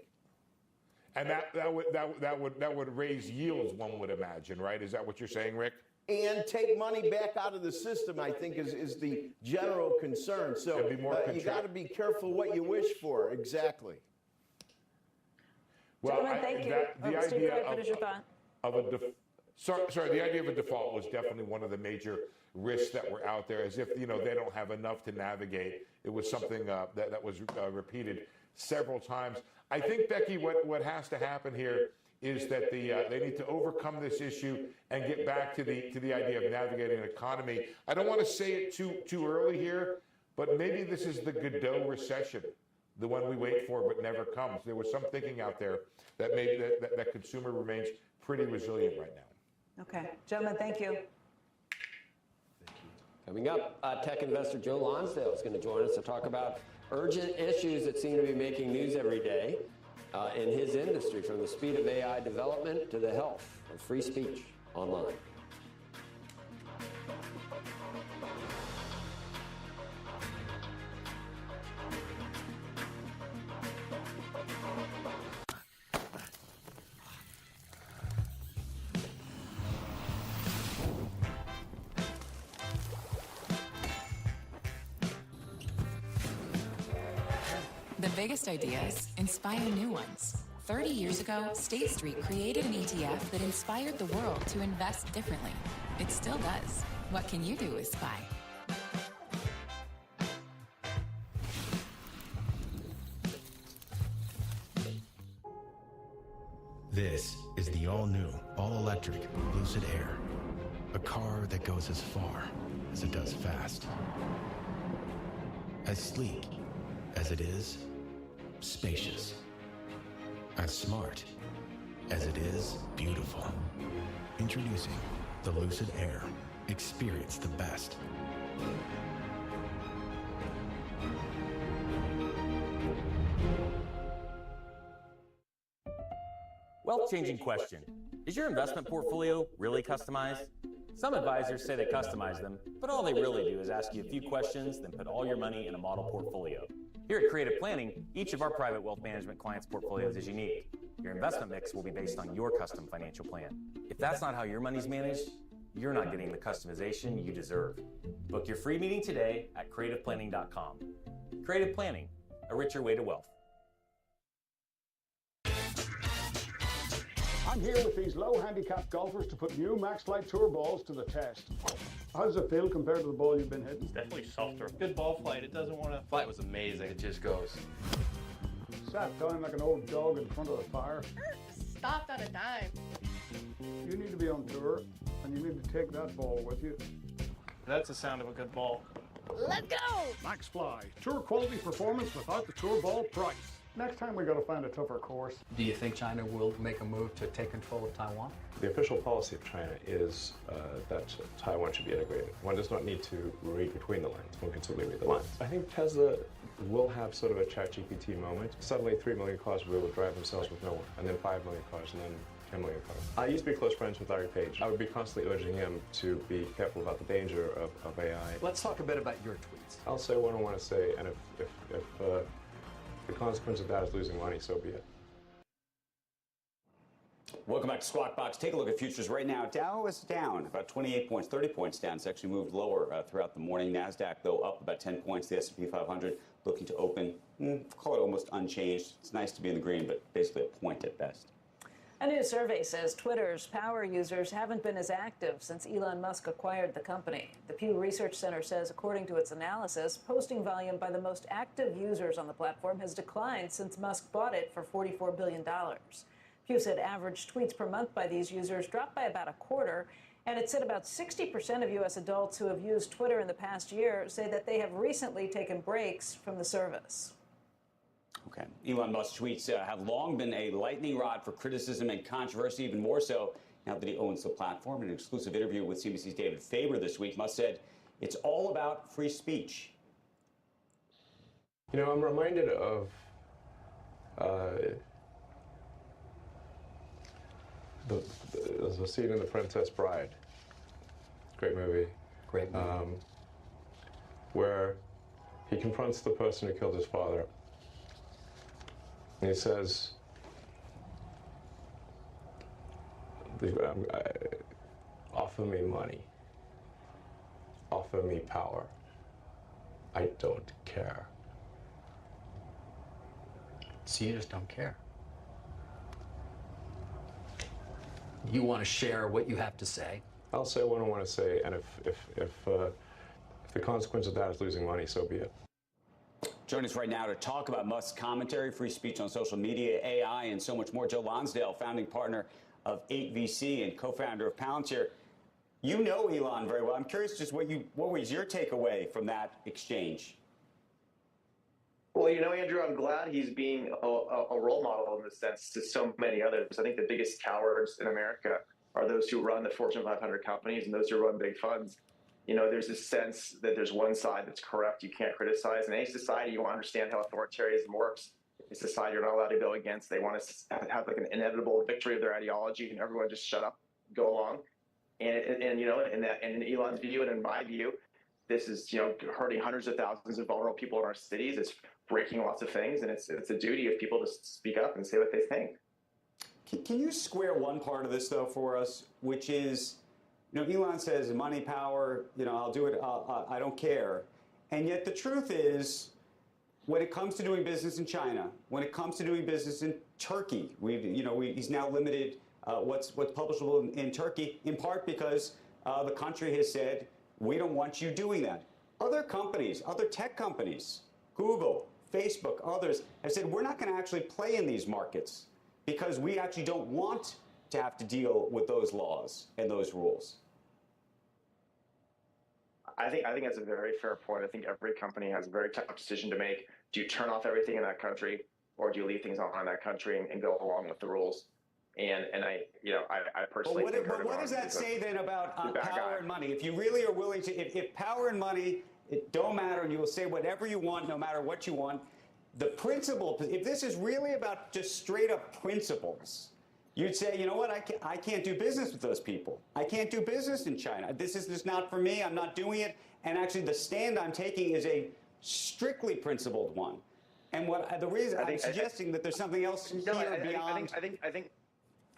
And that would raise yields, one would imagine, right? Is that what you're saying, Rick? And take money back out of the system, I think, is the general concern. So you got to be careful what you wish for. Exactly. Well, gentlemen, thank you. The idea of a default was definitely one of the major risks that were out there, as if, you know, they don't have enough to navigate. It was something that was repeated several times. I think, Becky, what has to happen here is that they need to overcome this issue and get back to the idea of navigating an economy. I don't want to say it too early here, but maybe this is the Godot recession, the one we wait for but never comes. There was some thinking out there that maybe that consumer remains pretty resilient right now. Okay, gentlemen, thank you. Coming up, tech investor Joe Lonsdale is going to join us to talk about urgent issues that seem to be making news every day in his industry, from the speed of AI development to the health of free speech online. The biggest ideas inspire new ones. 30 years ago, State Street created an ETF that inspired the world to invest differently. It still does. What can you do with SPY? This is the all-new, all-electric Lucid Air. A car that goes as far as it does fast. As sleek as it is spacious. As smart as it is beautiful. Introducing the Lucid Air. Experience the best. Wealth-changing question. Is your investment portfolio really customized? Some advisors say they customize them, but all they really do is ask you a few questions, then put all your money in a model portfolio. Here at Creative Planning, each of our private wealth management clients' portfolios is unique. Your investment mix will be based on your custom financial plan. If that's not how your money's managed, you're not getting the customization you deserve. Book your free meeting today at creativeplanning.com. Creative Planning, a richer way to wealth. I'm here with these low-handicap golfers to put new Max Flight Tour balls to the test. How does it feel compared to the ball you've been hitting? It's definitely softer. Good ball flight. It doesn't want to... Flight was amazing. It just goes. Sat down like an old dog in front of the fire. Stopped at a dime. You need to be on tour, and you need to take that ball with you. That's the sound of a good ball. Let's go! Max Fly, tour quality performance without the tour ball price. Next time we got to find a tougher course. Do you think China will make a move to take control of Taiwan? The official policy of China is that Taiwan should be integrated. One does not need to read between the lines. One can simply read the lines. I think Tesla will have sort of a ChatGPT moment. Suddenly 3 million cars will be able to drive themselves with no one, and then 5 million cars, and then 10 million cars. I used to be close friends with Larry Page. I would be constantly urging him to be careful about the danger of AI. Let's talk a bit about your tweets. I'll say what I want to say, and if the consequence of that is losing money, so be it. Welcome back to Squawk Box. Take a look at futures right now. Dow is down about 28 points, 30 points down. It's actually moved lower throughout the morning. NASDAQ, though, up about 10 points. The S&P 500 looking to open, call it almost unchanged. It's nice to be in the green, but basically a point at best. A new survey says Twitter's power users haven't been as active since Elon Musk acquired the company. The Pew Research Center says, according to its analysis, posting volume by the most active users on the platform has declined since Musk bought it for $44 billion. Pew said average tweets per month by these users dropped by about a quarter, and it said about 60% of U.S. adults who have used Twitter in the past year say that they have recently taken breaks from the service. Okay. Elon Musk's tweets have long been a lightning rod for criticism and controversy, even more so now that he owns the platform. In an exclusive interview with CNBC's David Faber this week, Musk said it's all about free speech. You know, I'm reminded of the scene in The Princess Bride. Great movie. Great movie. Where he confronts the person who killed his father. And he says, offer me money. Offer me power. I don't care. So you just don't care. You want to share what you have to say. I'll say what I want to say, and if the consequence of that is losing money, so be it. Joining us right now to talk about Musk's commentary, free speech on social media, AI, and so much more, Joe Lonsdale, founding partner of 8VC and co-founder of Palantir. You know Elon very well. I'm curious just what was your takeaway from that exchange? Well, you know, Andrew, I'm glad he's being a role model in this sense to so many others. I think the biggest cowards in America are those who run the Fortune 500 companies and those who run big funds. You know, there's this sense that there's one side that's correct, you can't criticize. In any society, you want to understand how authoritarianism works. It's a side you're not allowed to go against. They want to have like an inevitable victory of their ideology, and everyone just shut up, go along. And you know, in Elon's view and in my view, this is, you know, hurting hundreds of thousands of vulnerable people in our cities. It's breaking lots of things, and it's a duty of people to speak up and say what they think. Can you square one part of this, though, for us, which is, you know, Elon says money, power, you know, I'll do it, I don't care. And yet the truth is, when it comes to doing business in China, when it comes to doing business in Turkey, he's now limited what's publishable in Turkey, in part because the country has said, we don't want you doing that. Other companies, other tech companies, Google, Facebook, others have said, we're not going to actually play in these markets because we actually don't want to have to deal with those laws and those rules. I think that's a very fair point. I think every company has a very tough decision to make. Do you turn off everything in that country, or do you leave things on in that country and go along with the rules? And I personally. But what does that say then about power and money? If you really are willing to, if power and money it don't matter, and you will say whatever you want, no matter what you want, the principle. If this is really about just straight up principles, you'd say, you know what, I can't do business with those people. I can't do business in China. This is just not for me. I'm not doing it. And actually, the stand I'm taking is a strictly principled one. And the reason I'm suggesting that there's something else here beyond.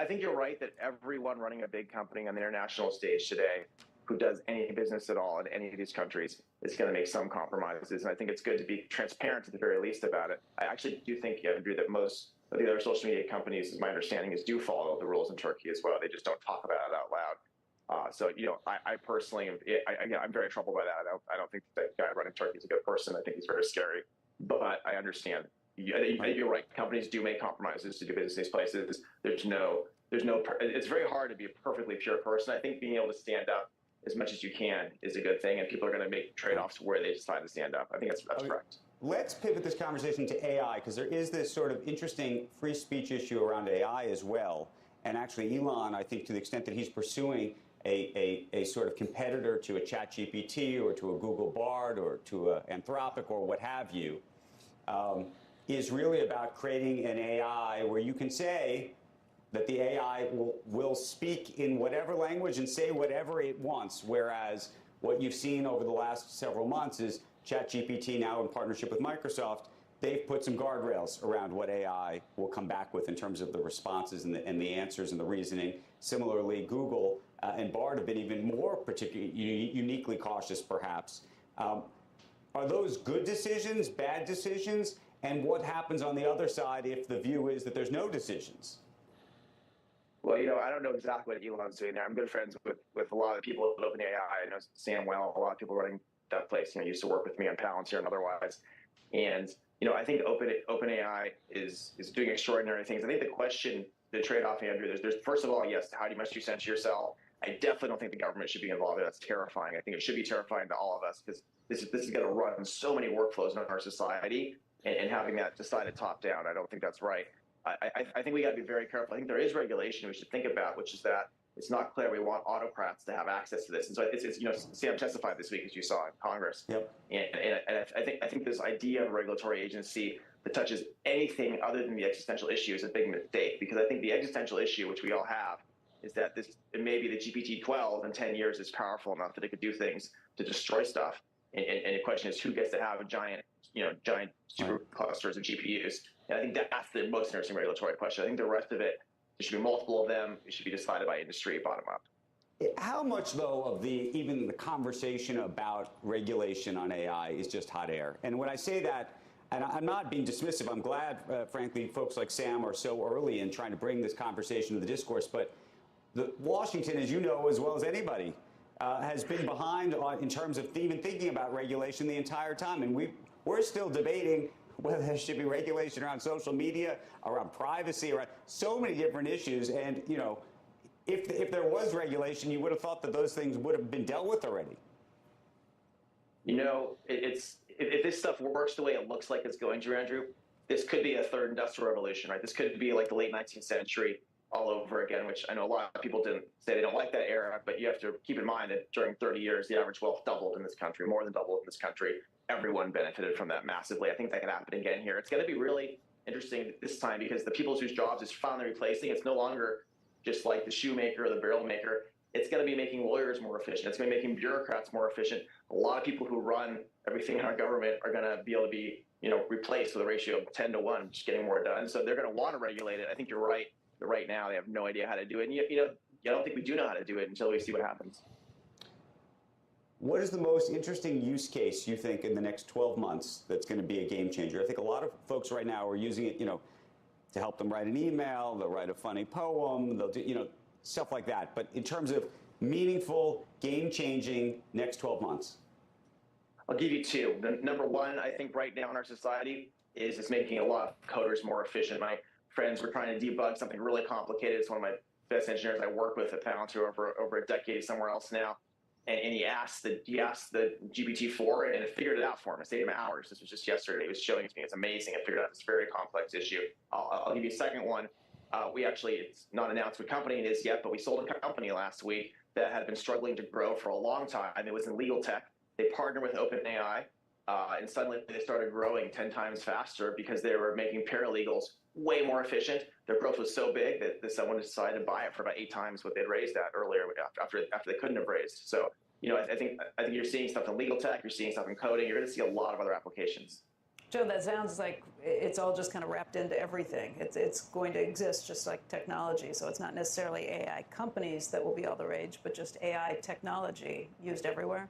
I think you're right that everyone running a big company on the international stage today who does any business at all in any of these countries is going to make some compromises. And I think it's good to be transparent at the very least about it. I actually do think, Andrew, that most of the other social media companies, as my understanding is, do follow the rules in Turkey as well. They just don't talk about it out loud. So, I personally, I'm very troubled by that. I don't think that guy running Turkey is a good person. I think he's very scary. But I understand. You're right. Companies do make compromises to do business in these places. It's very hard to be a perfectly pure person. I think being able to stand up as much as you can is a good thing, and people are going to make trade-offs where they decide to stand up. I think that's correct. Let's pivot this conversation to AI, because there is this sort of interesting free speech issue around AI as well. And actually, Elon, I think to the extent that he's pursuing a sort of competitor to a ChatGPT or to a Google Bard or to an Anthropic or what have you, is really about creating an AI where you can say that the AI will speak in whatever language and say whatever it wants, whereas what you've seen over the last several months is ChatGPT, now in partnership with Microsoft, they've put some guardrails around what AI will come back with in terms of the responses and the answers and the reasoning. Similarly, Google and Bard have been even more particularly uniquely cautious, perhaps. Are those good decisions, bad decisions? And what happens on the other side if the view is that there's no decisions? Well, I don't know exactly what Elon's doing there. I'm good friends with a lot of the people at OpenAI. I know Sam well, a lot of people running that place, used to work with me on Palantir and otherwise. And, I think OpenAI is doing extraordinary things. I think the trade-off, Andrew, there's first of all, yes, how much you censor yourself. I definitely don't think the government should be involved. That's terrifying. I think it should be terrifying to all of us because this is going to run so many workflows in our society, and having that decided top down, I don't think that's right. I think we got to be very careful. I think there is regulation we should think about, which is that it's not clear we want autocrats to have access to this. And so Sam testified this week, as you saw in Congress. Yep. And I think this idea of a regulatory agency that touches anything other than the existential issue is a big mistake, because I think the existential issue, which we all have, is that maybe the GPT-12 in 10 years is powerful enough that it could do things to destroy stuff. And the question is, who gets to have giant super clusters of GPUs? And I think that's the most interesting regulatory question. I think the rest of it, there should be multiple of them. It should be decided by industry, bottom up. How much, though, of even the conversation about regulation on AI is just hot air? And when I say that, and I'm not being dismissive, I'm glad, frankly, folks like Sam are so early in trying to bring this conversation to the discourse. But Washington, as you know as well as anybody, has been behind in terms of even thinking about regulation the entire time. And we're still debating whether there should be regulation around social media, around privacy, around so many different issues. And, if there was regulation, you would have thought that those things would have been dealt with already. If this stuff works the way it looks like it's going to, Andrew, this could be a third industrial revolution, right? This could be like the late 19th century all over again, which I know a lot of people didn't say they don't like that era, but you have to keep in mind that during 30 years, the average wealth doubled in this country, more than doubled in this country. Everyone benefited from that massively. I think that could happen again here. It's going to be really interesting this time because the people whose jobs is finally replacing, it's no longer just like the shoemaker or the barrel maker. It's going to be making lawyers more efficient. It's going to be making bureaucrats more efficient. A lot of people who run everything in our government are going to be able to be, replaced with a ratio of 10 to 1, just getting more done. So they're going to want to regulate it. I think you're right. But right now, they have no idea how to do it. And, I don't think we do know how to do it until we see what happens. What is the most interesting use case you think in the next 12 months that's going to be a game changer? I think a lot of folks right now are using it, to help them write an email, they'll write a funny poem, they'll do, stuff like that. But in terms of meaningful, game-changing next 12 months? I'll give you two. Number one, I think right now in our society is it's making a lot of coders more efficient. My friends were trying to debug something really complicated. It's one of my best engineers I work with at Palantir over a decade somewhere else now. And he asked the GPT-4 and it figured it out for him. It saved him hours. This was just yesterday. He was showing it to me. It's amazing. It figured out this very complex issue. I'll give you a second one. It's not announced what company it is yet, but we sold a company last week that had been struggling to grow for a long time. It was in legal tech. They partnered with OpenAI, and suddenly they started growing 10 times faster because they were making paralegals way more efficient. Their growth was so big that someone decided to buy it for about 8 times what they'd raised at earlier after they couldn't have raised. So, I think you're seeing stuff in legal tech, you're seeing stuff in coding, you're going to see a lot of other applications. Joe, that sounds like it's all just kind of wrapped into everything. It's going to exist just like technology. So it's not necessarily AI companies that will be all the rage, but just AI technology used everywhere.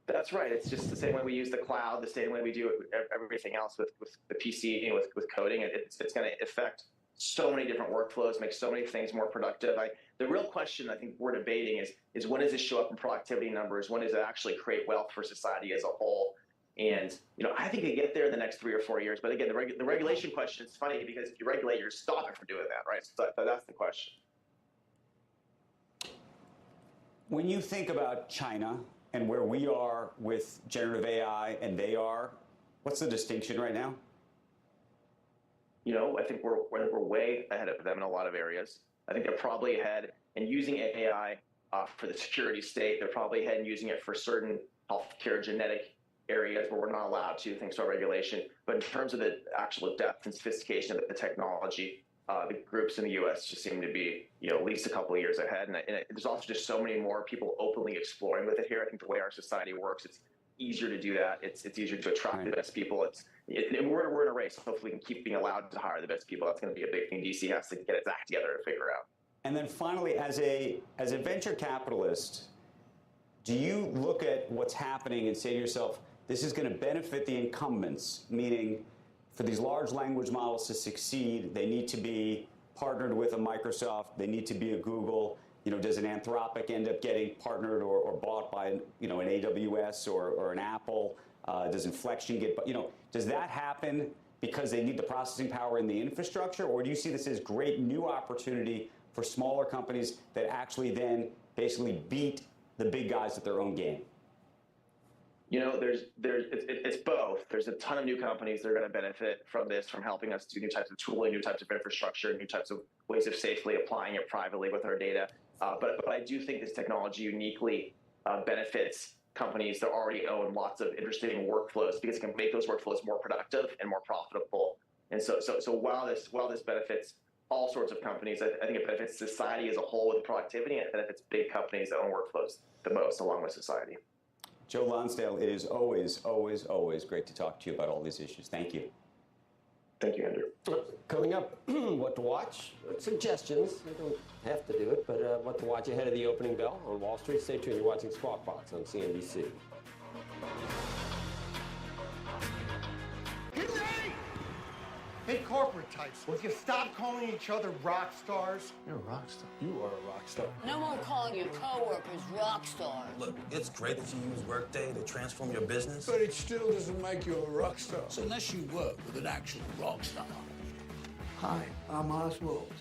That's right. It's just the same way we use the cloud, the same way we do everything else with the PC and with coding. It's going to affect so many different workflows, make so many things more productive. The real question I think we're debating is when does this show up in productivity numbers? When does it actually create wealth for society as a whole? And I think they get there in the next 3 or 4 years. But again, the regulation question is funny because if you regulate, you're stopping from doing that, right? So that's the question. When you think about China and where we are with generative AI and they are, what's the distinction right now? I think we're way ahead of them in a lot of areas. I think they're probably ahead in using AI for the security state. They're probably ahead in using it for certain healthcare genetic areas where we're not allowed to, thanks to our regulation. But in terms of the actual depth and sophistication of the technology, the groups in the U.S. just seem to be, at least a couple of years ahead. And there's also just so many more people openly exploring with it here. I think the way our society works, it's easier to do that. It's easier to attract the best people. We're in a race. Hopefully we can keep being allowed to hire the best people. That's going to be a big thing DC has to get its act together to figure out. And then finally, as a venture capitalist, do you look at what's happening and say to yourself, this is going to benefit the incumbents, meaning for these large language models to succeed, they need to be partnered with a Microsoft, they need to be a Google. Does an Anthropic end up getting partnered or bought by, an AWS or an Apple? Does Inflection get, does that happen because they need the processing power in the infrastructure? Or do you see this as great new opportunity for smaller companies that actually then basically beat the big guys at their own game? It's both. There's a ton of new companies that are going to benefit from this, from helping us do new types of tooling, new types of infrastructure, new types of ways of safely applying it privately with our data. But I do think this technology uniquely benefits companies that already own lots of interesting workflows because it can make those workflows more productive and more profitable. And so while this benefits all sorts of companies, I think it benefits society as a whole with productivity, and it benefits big companies that own workflows the most along with society. Joe Lonsdale, it is always, always, always great to talk to you about all these issues. Thank you. Thank you, Andrew. Coming up, what to watch, suggestions. You don't have to do it, but what to watch ahead of the opening bell on Wall Street. Stay tuned. You're watching Squawk Box on CNBC. Hey, corporate types, will you stop calling each other rock stars? You're a rock star. You are a rock star. No more calling your coworkers rock stars. Look, it's great that you use Workday to transform your business. But it still doesn't make you a rock star. So unless you work with an actual rock star. Hi, I'm Oswald.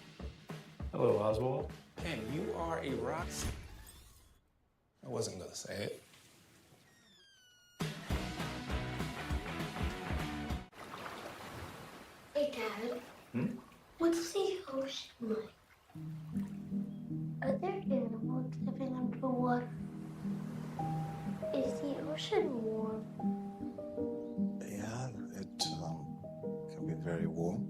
Hello, Oswald. And you are a rock star. I wasn't going to say it. Hey, Dad. What's the ocean like? Are there animals living underwater? Is the ocean warm? Yeah, it can be very warm.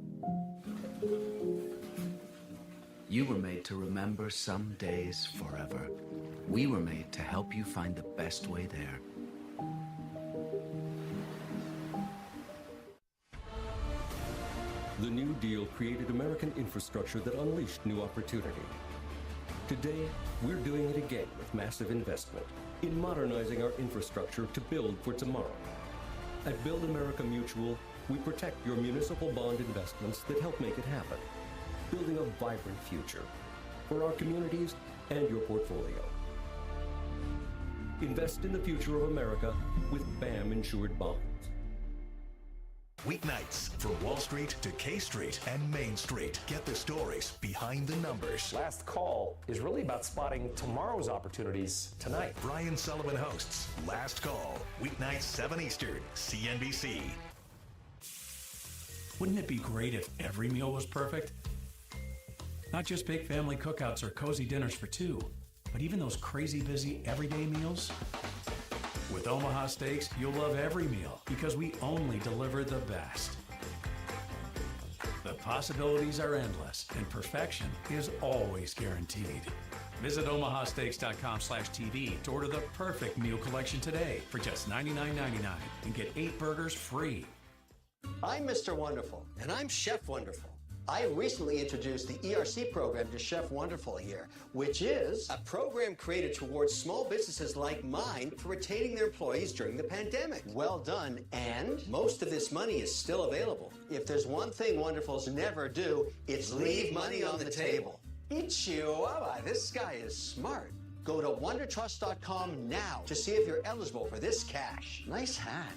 You were made to remember some days forever. We were made to help you find the best way there. The New Deal created American infrastructure that unleashed new opportunity. Today, we're doing it again with massive investment in modernizing our infrastructure to build for tomorrow. At Build America Mutual, we protect your municipal bond investments that help make it happen, building a vibrant future for our communities and your portfolio. Invest in the future of America with BAM insured bonds. Weeknights from Wall Street to K Street and Main Street. Get the stories behind the numbers. Last Call is really about spotting tomorrow's opportunities tonight. Brian Sullivan hosts Last Call, weeknights 7 Eastern, CNBC. Wouldn't it be great if every meal was perfect? Not just big family cookouts or cozy dinners for two, but even those crazy busy everyday meals? With Omaha Steaks, you'll love every meal because we only deliver the best. The possibilities are endless and perfection is always guaranteed. Visit omahasteaks.com/TV to order the perfect meal collection today for just $99.99 and get 8 burgers free. I'm Mr. Wonderful. And I'm Chef Wonderful. I recently introduced the ERC program to Chef Wonderful here, which is a program created towards small businesses like mine for retaining their employees during the pandemic. Well done, and most of this money is still available. If there's one thing Wonderfuls never do, it's leave money on the table. Chihuahua, this guy is smart. Go to wondertrust.com now to see if you're eligible for this cash. Nice hat.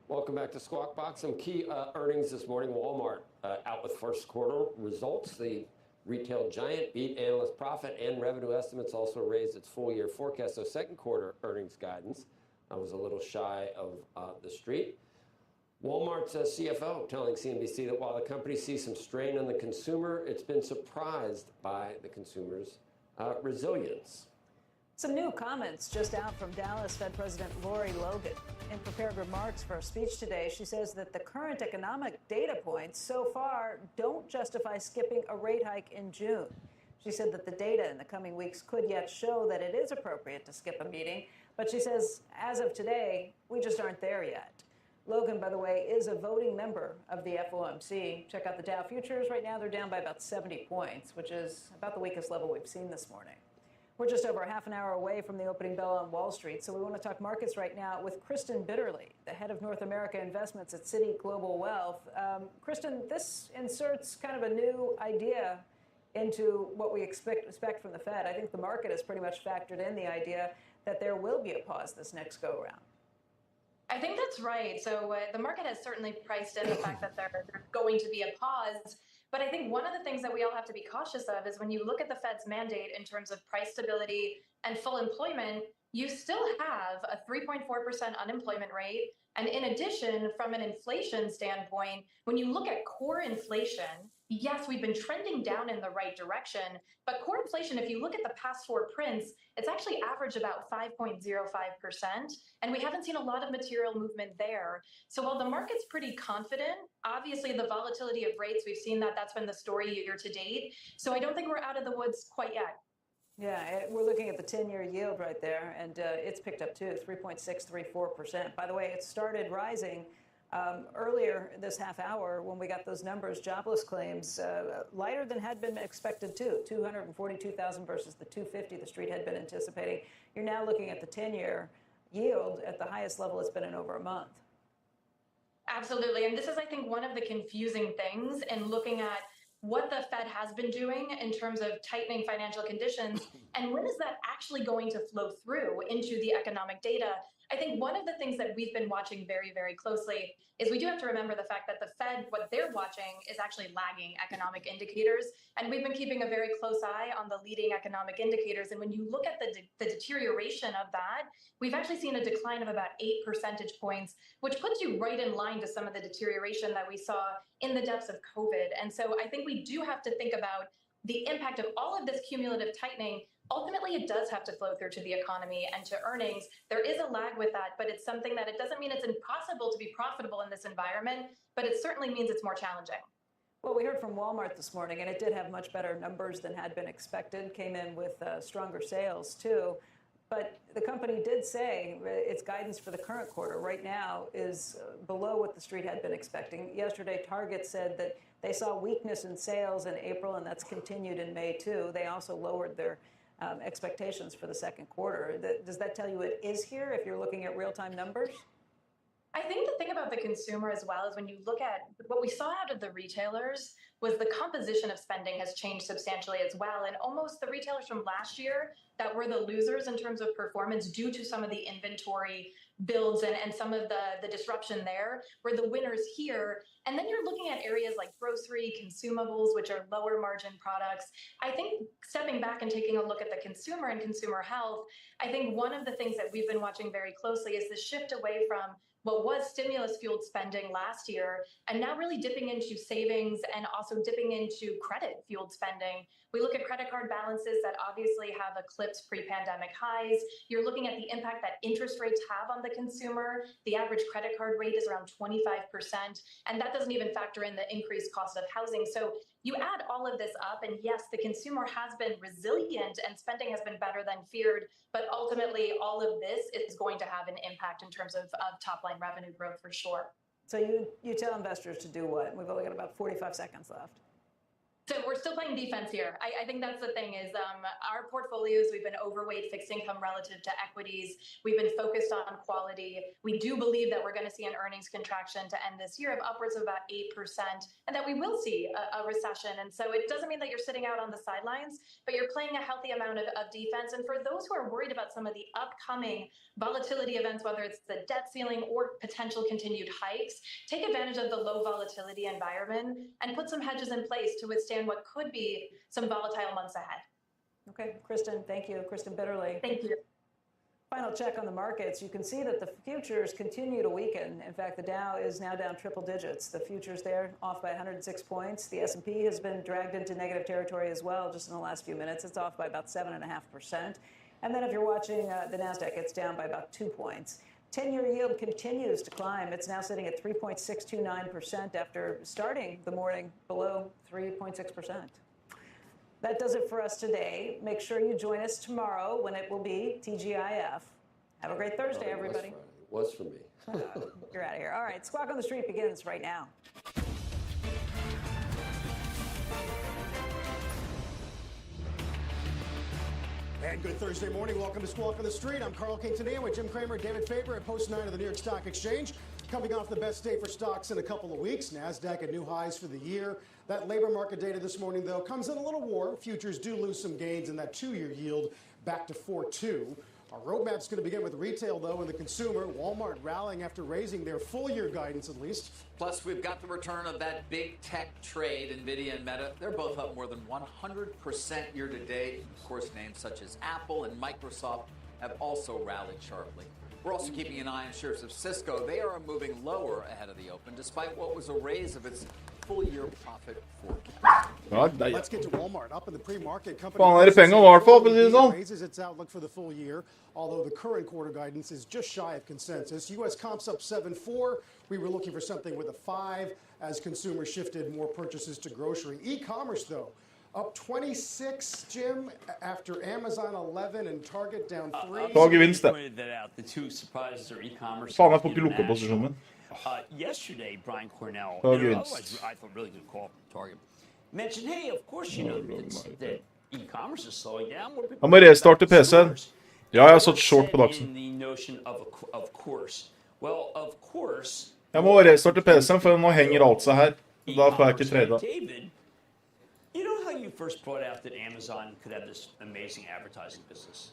Welcome back to Squawk Box. Some key earnings this morning. Walmart out with first quarter results. The retail giant beat analyst profit and revenue estimates, also raised its full year forecast. So second quarter earnings guidance was a little shy of the street. Walmart's CFO telling CNBC that while the company sees some strain on the consumer, it's been surprised by the consumer's resilience. Some new comments just out from Dallas Fed President Lori Logan. In prepared remarks for a speech today, she says that the current economic data points so far don't justify skipping a rate hike in June. She said that the data in the coming weeks could yet show that it is appropriate to skip a meeting, but she says, as of today, we just aren't there yet. Logan, by the way, is a voting member of the FOMC. Check out the Dow futures. Right now, they're down by about 70 points, which is about the weakest level we've seen this morning. We're just over half an hour away from the opening bell on Wall Street, so we want to talk markets right now with Kristen Bitterly, the head of North America Investments at Citi Global Wealth. Kristen, this inserts kind of a new idea into what we expect from the Fed. I think the market has pretty much factored in the idea that there will be a pause this next go-around. I think that's right. So the market has certainly priced in the fact that there's going to be a pause. But I think one of the things that we all have to be cautious of is when you look at the Fed's mandate in terms of price stability and full employment, you still have a 3.4% unemployment rate. And in addition, from an inflation standpoint, when you look at core inflation, yes, we've been trending down in the right direction, but core inflation, if you look at the past four prints, it's actually averaged about 5.05%, and we haven't seen a lot of material movement there. So while the market's pretty confident, obviously the volatility of rates, we've seen that that's been the story year to date. So I don't think we're out of the woods quite yet. Yeah, we're looking at the 10-year yield right there, and it's picked up too, 3.634%. By the way, it started rising earlier this half hour when we got those numbers, jobless claims, lighter than had been expected too, 242,000 versus the 250 the street had been anticipating. You're now looking at the 10-year yield at the highest level it's been in over a month. Absolutely, and this is, I think, one of the confusing things in looking at what the Fed has been doing in terms of tightening financial conditions, and when is that actually going to flow through into the economic data? I think one of the things that we've been watching very, very closely is we do have to remember the fact that the Fed, what they're watching is actually lagging economic indicators. And we've been keeping a very close eye on the leading economic indicators. And when you look at the deterioration of that, we've actually seen a decline of about 8 percentage points, which puts you right in line to some of the deterioration that we saw in the depths of COVID. And so I think we do have to think about the impact of all of this cumulative tightening. Ultimately, it does have to flow through to the economy and to earnings. There is a lag with that, but it's something that it doesn't mean it's impossible to be profitable in this environment, but it certainly means it's more challenging. Well, we heard from Walmart this morning, and it did have much better numbers than had been expected, came in with stronger sales too. But the company did say its guidance for the current quarter right now is below what the street had been expecting. Yesterday, Target said that they saw weakness in sales in April, and that's continued in May too. They also lowered their expectations for the second quarter. Does that tell you it is here if you're looking at real-time numbers? I think the thing about the consumer as well is when you look at what we saw out of the retailers was the composition of spending has changed substantially as well. And almost the retailers from last year that were the losers in terms of performance due to some of the inventory builds and some of the disruption there were the winners here. And then you're looking at areas like grocery, consumables, which are lower margin products. I think stepping back and taking a look at the consumer and consumer health, I think one of the things that we've been watching very closely is the shift away from what was stimulus-fueled spending last year and now really dipping into savings and also also dipping into credit-fueled spending. We look at credit card balances that obviously have eclipsed pre-pandemic highs. You're looking at the impact that interest rates have on the consumer. The average credit card rate is around 25%, and that doesn't even factor in the increased cost of housing. So you add all of this up, and yes, the consumer has been resilient and spending has been better than feared, but ultimately all of this is going to have an impact in terms of top-line revenue growth for sure. So you tell investors to do what? We've only got about 45 seconds left. So we're still playing defense here. I think that's the thing is our portfolios, we've been overweight fixed income relative to equities. We've been focused on quality. We do believe that we're going to see an earnings contraction to end this year of upwards of about 8%, and that we will see a recession. And so it doesn't mean that you're sitting out on the sidelines, but you're playing a healthy amount of defense. And for those who are worried about some of the upcoming volatility events, whether it's the debt ceiling or potential continued hikes, take advantage of the low volatility environment and put some hedges in place to withstand what could be some volatile months ahead. Okay, Kristen, thank you. Kristen Bitterly. Thank you. Final check on the markets. You can see that the futures continue to weaken. In fact, the Dow is now down triple digits. The futures there off by 106 points. The S&P has been dragged into negative territory as well just in the last few minutes. It's off by about 7.5%. And then if you're watching the NASDAQ, it's down by about 2 points. 10-year yield continues to climb. It's now sitting at 3.629% after starting the morning below 3.6%. That does it for us today. Make sure you join us tomorrow when it will be TGIF. Have a great Thursday, everybody. It was for me. You're out of here. All right, Squawk on the Street begins right now. And good Thursday morning. Welcome to Squawk on the Street. I'm Carl Quintanilla with Jim Cramer, David Faber at Post 9 of the New York Stock Exchange. Coming off the best day for stocks in a couple of weeks. NASDAQ at new highs for the year. That labor market data this morning, though, comes in a little warm. Futures do lose some gains in that 2-year yield back to 4.2. Our roadmap's going to begin with retail, though, and the consumer. Walmart rallying after raising their full-year guidance, at least. Plus, we've got the return of that big tech trade, NVIDIA and Meta. They're both up more than 100% year-to-date. Of course, names such as Apple and Microsoft have also rallied sharply. We're also keeping an eye on shares of Cisco. They are moving lower ahead of the open, despite what was a raise of its full-year profit forecast. Let's get to Walmart. Up in the pre-market, company Fan är det pengar var för precis som. raises its outlook for the full year, although the current quarter guidance is just shy of consensus. U.S. comps up 7.4. We were looking for something with a 5 as consumers shifted more purchases to grocery. E-commerce, though, up 26, Jim, after Amazon 11 and Target down 3. Tage vinst där. The two surprises are e-commerce. Fan är på pilotpositionen. Yesterday, Brian Cornell, Tage I vinst. thought really good call from Target, mentioned, hey, of course, you know, that e-commerce is slowing down. Ja, men det startar PC:n. Ja, jag har sått short på dagen. The notion of course. Well, of course. Jag må restarta PC:n för nu hänger allt så här. Då får jag inte trada. David, you know how you first brought out that Amazon could have this amazing advertising business?